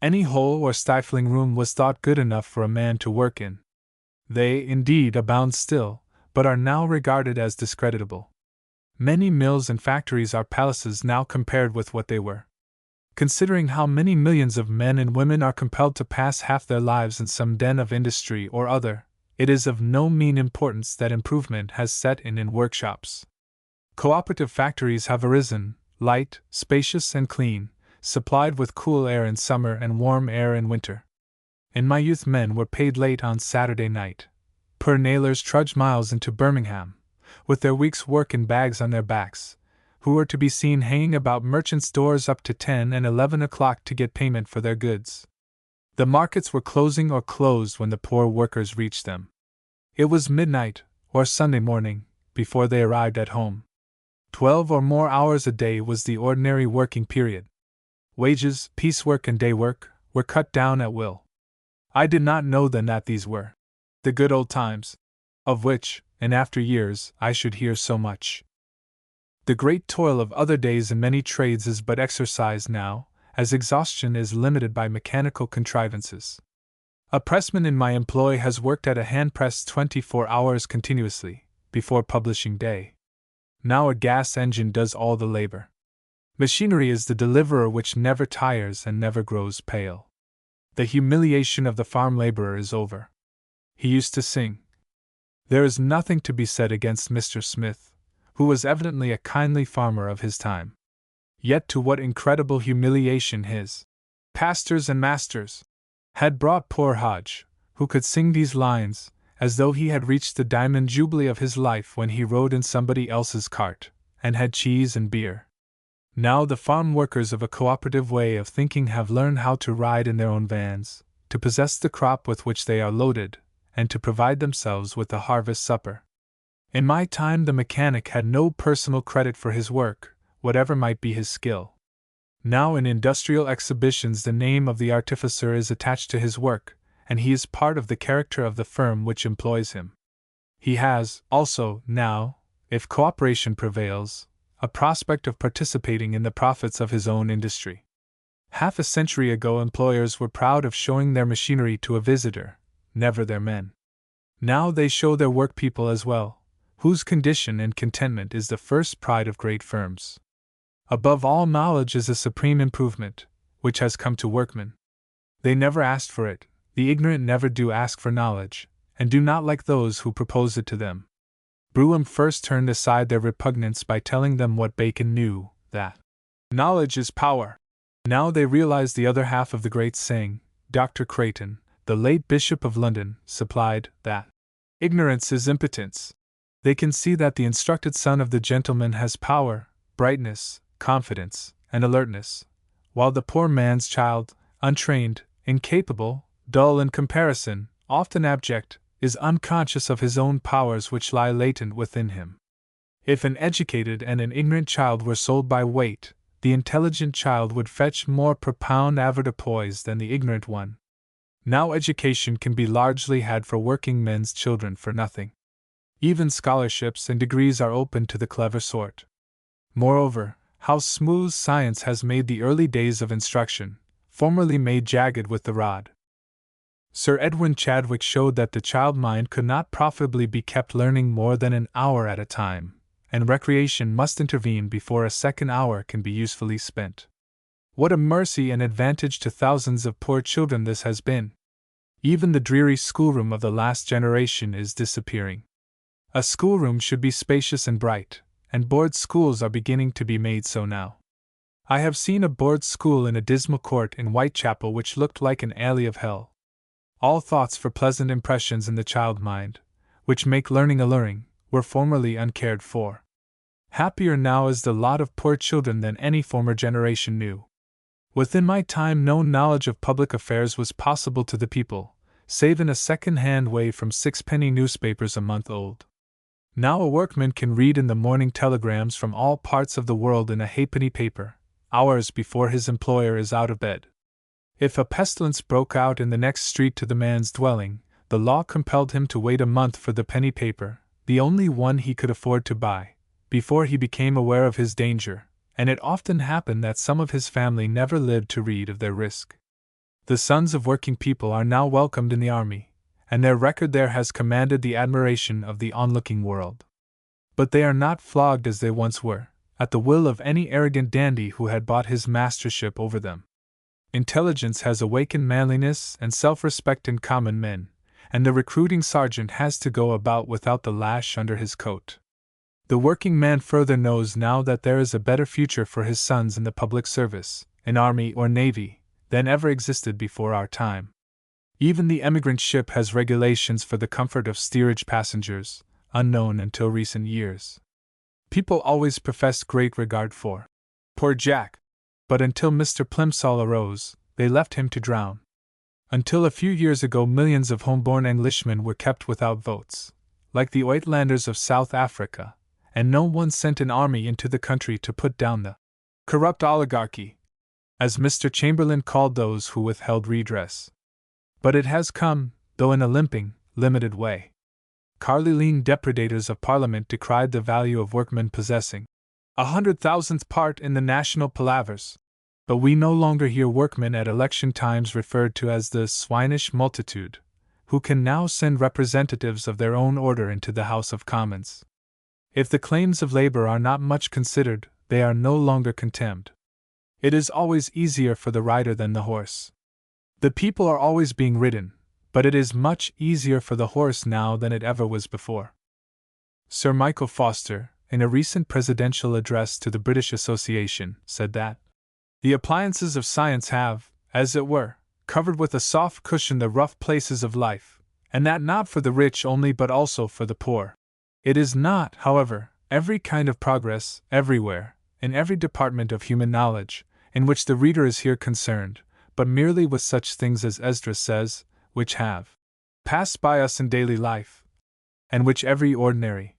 [SPEAKER 1] Any hole or stifling room was thought good enough for a man to work in. They, indeed, abound still, but are now regarded as discreditable. Many mills and factories are palaces now compared with what they were. Considering how many millions of men and women are compelled to pass half their lives in some den of industry or other, it is of no mean importance that improvement has set in workshops. Cooperative factories have arisen, light, spacious, and clean, supplied with cool air in summer and warm air in winter. In my youth, men were paid late on Saturday night. Poor nailers trudged miles into Birmingham, with their week's work in bags on their backs, who were to be seen hanging about merchants' doors up to 10 and 11 o'clock to get payment for their goods. The markets were closing or closed when the poor workers reached them. It was midnight, or Sunday morning, before they arrived at home. 12 or more hours a day was the ordinary working period. Wages, piecework, and day work were cut down at will. I did not know then that these were the good old times, of which, in after years, I should hear so much. The great toil of other days in many trades is but exercise now, as exhaustion is limited by mechanical contrivances. A pressman in my employ has worked at a hand press 24 hours continuously, before publishing day. Now a gas engine does all the labor. Machinery is the deliverer which never tires and never grows pale. The humiliation of the farm laborer is over. He used to sing. There is nothing to be said against Mr. Smith, who was evidently a kindly farmer of his time. Yet to what incredible humiliation his pastors and masters had brought poor Hodge, who could sing these lines, as though he had reached the diamond jubilee of his life when he rode in somebody else's cart, and had cheese and beer. Now the farm workers of a cooperative way of thinking have learned how to ride in their own vans, to possess the crop with which they are loaded, and to provide themselves with the harvest supper. In my time the mechanic had no personal credit for his work, whatever might be his skill. Now in industrial exhibitions the name of the artificer is attached to his work, and he is part of the character of the firm which employs him. He has, also, now, if cooperation prevails, a prospect of participating in the profits of his own industry. Half a century ago employers were proud of showing their machinery to a visitor, never their men. Now they show their workpeople as well, whose condition and contentment is the first pride of great firms. Above all, knowledge is a supreme improvement, which has come to workmen. They never asked for it, the ignorant never do ask for knowledge, and do not like those who propose it to them. Brougham first turned aside their repugnance by telling them what Bacon knew, that knowledge is power. Now they realize the other half of the great saying Dr. Creighton, the late Bishop of London, supplied, that ignorance is impotence. They can see that the instructed son of the gentleman has power, brightness, confidence, and alertness, while the poor man's child, untrained, incapable, dull in comparison, often abject, is unconscious of his own powers which lie latent within him. If an educated and an ignorant child were sold by weight, the intelligent child would fetch more per pound avoirdupois than the ignorant one. Now education can be largely had for working men's children for nothing. Even scholarships and degrees are open to the clever sort. Moreover, how smooth science has made the early days of instruction, formerly made jagged with the rod. Sir Edwin Chadwick showed that the child mind could not profitably be kept learning more than an hour at a time, and recreation must intervene before a second hour can be usefully spent. What a mercy and advantage to thousands of poor children this has been! Even the dreary schoolroom of the last generation is disappearing. A schoolroom should be spacious and bright, and board schools are beginning to be made so now. I have seen a board school in a dismal court in Whitechapel which looked like an alley of hell. All thoughts for pleasant impressions in the child mind, which make learning alluring, were formerly uncared for. Happier now is the lot of poor children than any former generation knew. Within my time, no knowledge of public affairs was possible to the people, save in a second-hand way from sixpenny newspapers a month old. Now a workman can read in the morning telegrams from all parts of the world in a halfpenny paper, hours before his employer is out of bed. If a pestilence broke out in the next street to the man's dwelling, the law compelled him to wait a month for the penny paper, the only one he could afford to buy, before he became aware of his danger, and it often happened that some of his family never lived to read of their risk. The sons of working people are now welcomed in the army, and their record there has commanded the admiration of the onlooking world. But they are not flogged as they once were, at the will of any arrogant dandy who had bought his mastership over them. Intelligence has awakened manliness and self-respect in common men, and the recruiting sergeant has to go about without the lash under his coat. The working man further knows now that there is a better future for his sons in the public service, in army or navy, than ever existed before our time. Even the emigrant ship has regulations for the comfort of steerage passengers, unknown until recent years. People always professed great regard for poor Jack, but until Mr. Plimsoll arose, they left him to drown. Until a few years ago, millions of home-born Englishmen were kept without votes, like the Uitlanders of South Africa, and no one sent an army into the country to put down the corrupt oligarchy, as Mr. Chamberlain called those who withheld redress. But it has come, though in a limping, limited way. Carlylean depredators of Parliament decried the value of workmen possessing 100,000th part in the national palavers, but we no longer hear workmen at election times referred to as the swinish multitude, who can now send representatives of their own order into the House of Commons. If the claims of labor are not much considered, they are no longer contemned. It is always easier for the rider than the horse. The people are always being ridden, but it is much easier for the horse now than it ever was before. Sir Michael Foster, in a recent presidential address to the British Association, said that the appliances of science have, as it were, covered with a soft cushion the rough places of life, and that not for the rich only but also for the poor. It is not, however, every kind of progress, everywhere, in every department of human knowledge, in which the reader is here concerned, but merely with such things as Esdras says, which have passed by us in daily life, and which every ordinary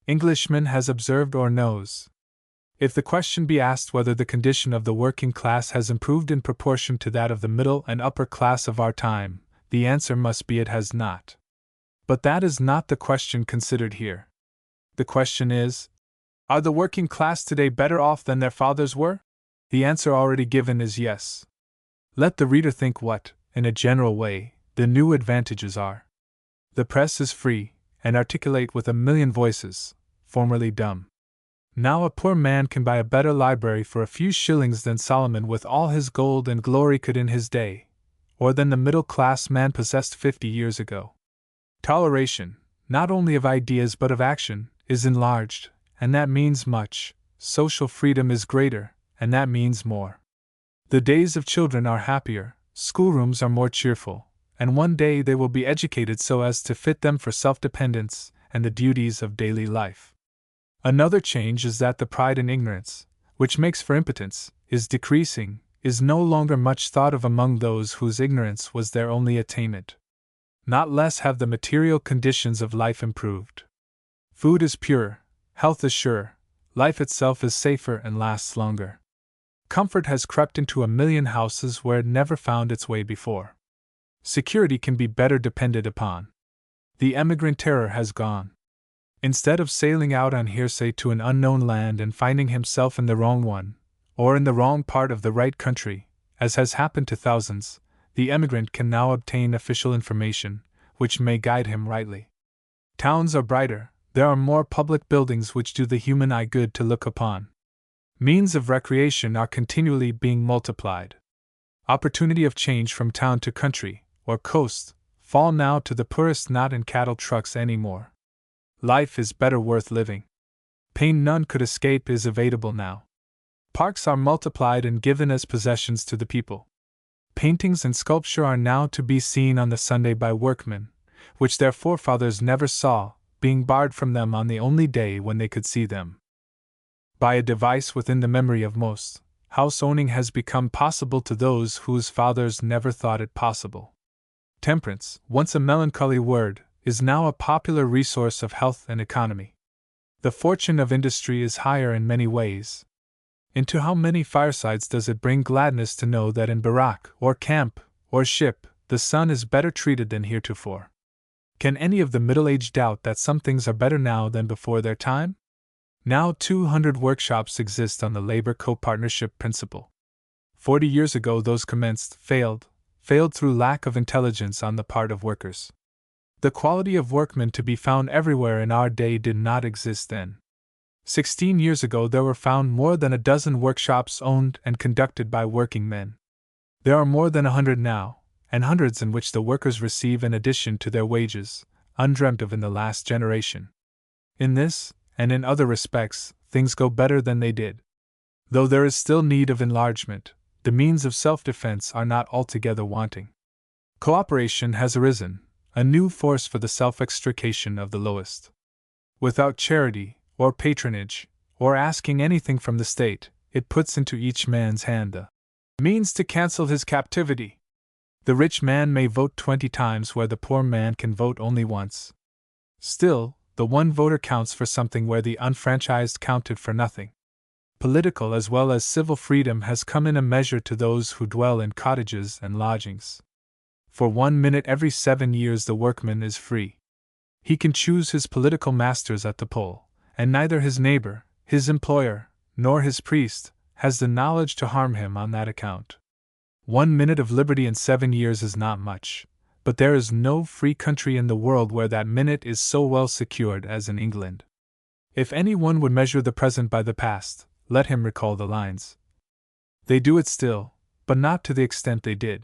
[SPEAKER 1] Englishman has observed or knows. If the question be asked whether the condition of the working class has improved in proportion to that of the middle and upper class of our time, the answer must be it has not. But that is not the question considered here. The question is, are the working class today better off than their fathers were? The answer already given is yes. Let the reader think what, in a general way, the new advantages are. The press is free, and articulate with a million voices, formerly dumb. Now a poor man can buy a better library for a few shillings than Solomon with all his gold and glory could in his day, or than the middle-class man possessed 50 years ago. Toleration, not only of ideas but of action, is enlarged, and that means much. Social freedom is greater, and that means more. The days of children are happier, schoolrooms are more cheerful, and one day they will be educated so as to fit them for self-dependence and the duties of daily life. Another change is that the pride in ignorance, which makes for impotence, is decreasing, is no longer much thought of among those whose ignorance was their only attainment. Not less have the material conditions of life improved. Food is pure, health is sure, life itself is safer and lasts longer. Comfort has crept into 1,000,000 houses where it never found its way before. Security can be better depended upon. The emigrant terror has gone. Instead of sailing out on hearsay to an unknown land and finding himself in the wrong one, or in the wrong part of the right country, as has happened to thousands, the emigrant can now obtain official information, which may guide him rightly. Towns are brighter, there are more public buildings which do the human eye good to look upon. Means of recreation are continually being multiplied. Opportunity of change from town to country, or coast, fall now to the poorest not in cattle trucks any more. Life is better worth living. Pain none could escape is evadable now. Parks are multiplied and given as possessions to the people. Paintings and sculpture are now to be seen on the Sunday by workmen, which their forefathers never saw, being barred from them on the only day when they could see them. By a device within the memory of most, house owning has become possible to those whose fathers never thought it possible. Temperance, once a melancholy word, is now a popular resource of health and economy. The fortune of industry is higher in many ways. Into how many firesides does it bring gladness to know that in barrack, or camp, or ship, the son is better treated than heretofore? Can any of the middle-aged doubt that some things are better now than before their time? Now 200 workshops exist on the labor co-partnership principle. 40 years ago those commenced failed through lack of intelligence on the part of workers. The quality of workmen to be found everywhere in our day did not exist then. 16 years ago there were found more than a dozen workshops owned and conducted by working men. There are more than 100 now, and hundreds in which the workers receive an addition to their wages, undreamt of in the last generation. In this, and in other respects, things go better than they did. Though there is still need of enlargement, the means of self-defense are not altogether wanting. Cooperation has arisen, a new force for the self-extrication of the lowest. Without charity, or patronage, or asking anything from the state, it puts into each man's hand the means to cancel his captivity. The rich man may vote 20 times where the poor man can vote only once. Still, the one voter counts for something where the unfranchised counted for nothing. Political as well as civil freedom has come in a measure to those who dwell in cottages and lodgings. For 1 minute every 7 years the workman is free. He can choose his political masters at the poll, and neither his neighbor, his employer, nor his priest has the knowledge to harm him on that account. 1 minute of liberty in 7 years is not much, but there is no free country in the world where that minute is so well secured as in England. If any one would measure the present by the past, let him recall the lines. They do it still, but not to the extent they did.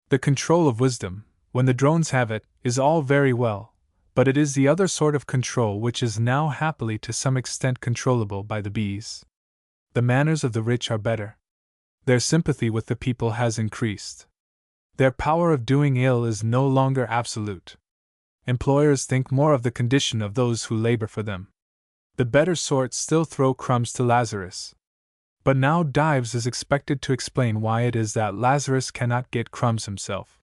[SPEAKER 1] The control of wisdom, when the drones have it, is all very well, but it is the other sort of control which is now happily to some extent controllable by the bees. The manners of the rich are better. Their sympathy with the people has increased. Their power of doing ill is no longer absolute. Employers think more of the condition of those who labor for them. The better sort still throw crumbs to Lazarus. But now Dives is expected to explain why it is that Lazarus cannot get crumbs himself.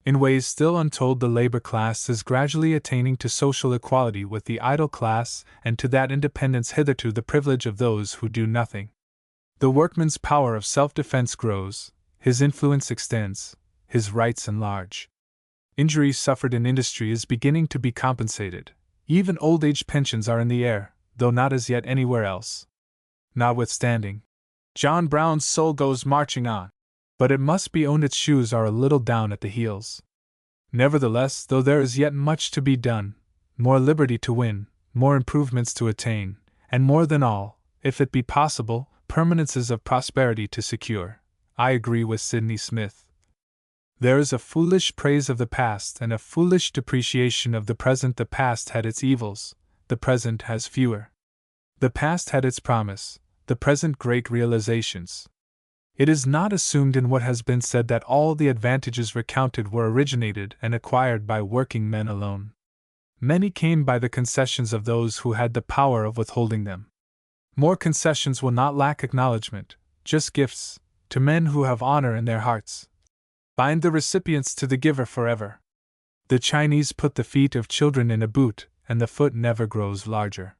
[SPEAKER 1] In ways still untold, the labor class is gradually attaining to social equality with the idle class and to that independence hitherto the privilege of those who do nothing. The workman's power of self-defense grows, his influence extends, his rights enlarge. Injuries suffered in industry is beginning to be compensated. Even old-age pensions are in the air, though not as yet anywhere else. Notwithstanding, John Brown's soul goes marching on, but it must be owned its shoes are a little down at the heels. Nevertheless, though there is yet much to be done, more liberty to win, more improvements to attain, and more than all, if it be possible, permanences of prosperity to secure, I agree with Sidney Smith. There is a foolish praise of the past and a foolish depreciation of the present. The past had its evils, the present has fewer. The past had its promise, the present great realizations. It is not assumed in what has been said that all the advantages recounted were originated and acquired by working men alone. Many came by the concessions of those who had the power of withholding them. More concessions will not lack acknowledgement, just gifts, to men who have honor in their hearts. Bind the recipients to the giver forever. The Chinese put the feet of children in a boot, and the foot never grows larger.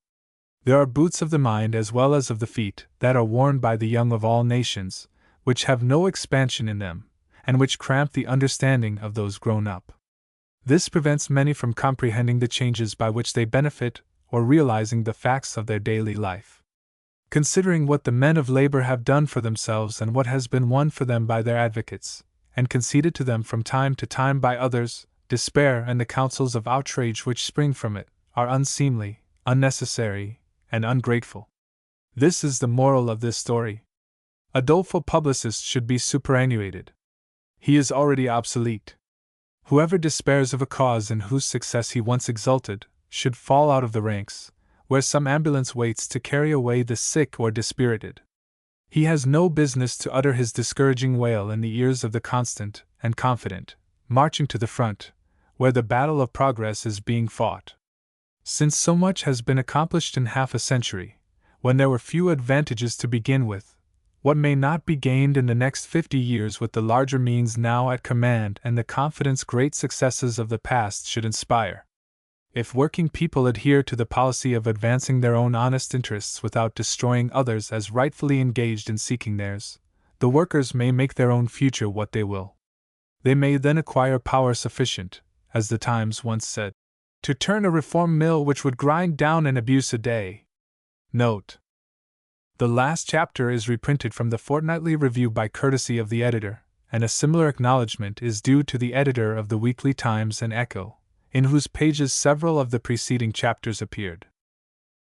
[SPEAKER 1] There are boots of the mind as well as of the feet that are worn by the young of all nations, which have no expansion in them, and which cramp the understanding of those grown up. This prevents many from comprehending the changes by which they benefit, or realizing the facts of their daily life. Considering what the men of labor have done for themselves and what has been won for them by their advocates, and conceded to them from time to time by others, despair and the counsels of outrage which spring from it are unseemly, unnecessary, and ungrateful. This is the moral of this story. A doleful publicist should be superannuated. He is already obsolete. Whoever despairs of a cause in whose success he once exulted, should fall out of the ranks, where some ambulance waits to carry away the sick or dispirited. He has no business to utter his discouraging wail in the ears of the constant and confident, marching to the front, where the battle of progress is being fought. Since so much has been accomplished in half a century, when there were few advantages to begin with, what may not be gained in the next 50 years with the larger means now at command and the confidence great successes of the past should inspire? If working people adhere to the policy of advancing their own honest interests without destroying others as rightfully engaged in seeking theirs, the workers may make their own future what they will. They may then acquire power sufficient, as the Times once said, to turn a reform mill which would grind down an abuse a day. Note: the last chapter is reprinted from the Fortnightly Review by courtesy of the editor, and a similar acknowledgment is due to the editor of the Weekly Times and Echo, in whose pages several of the preceding chapters appeared.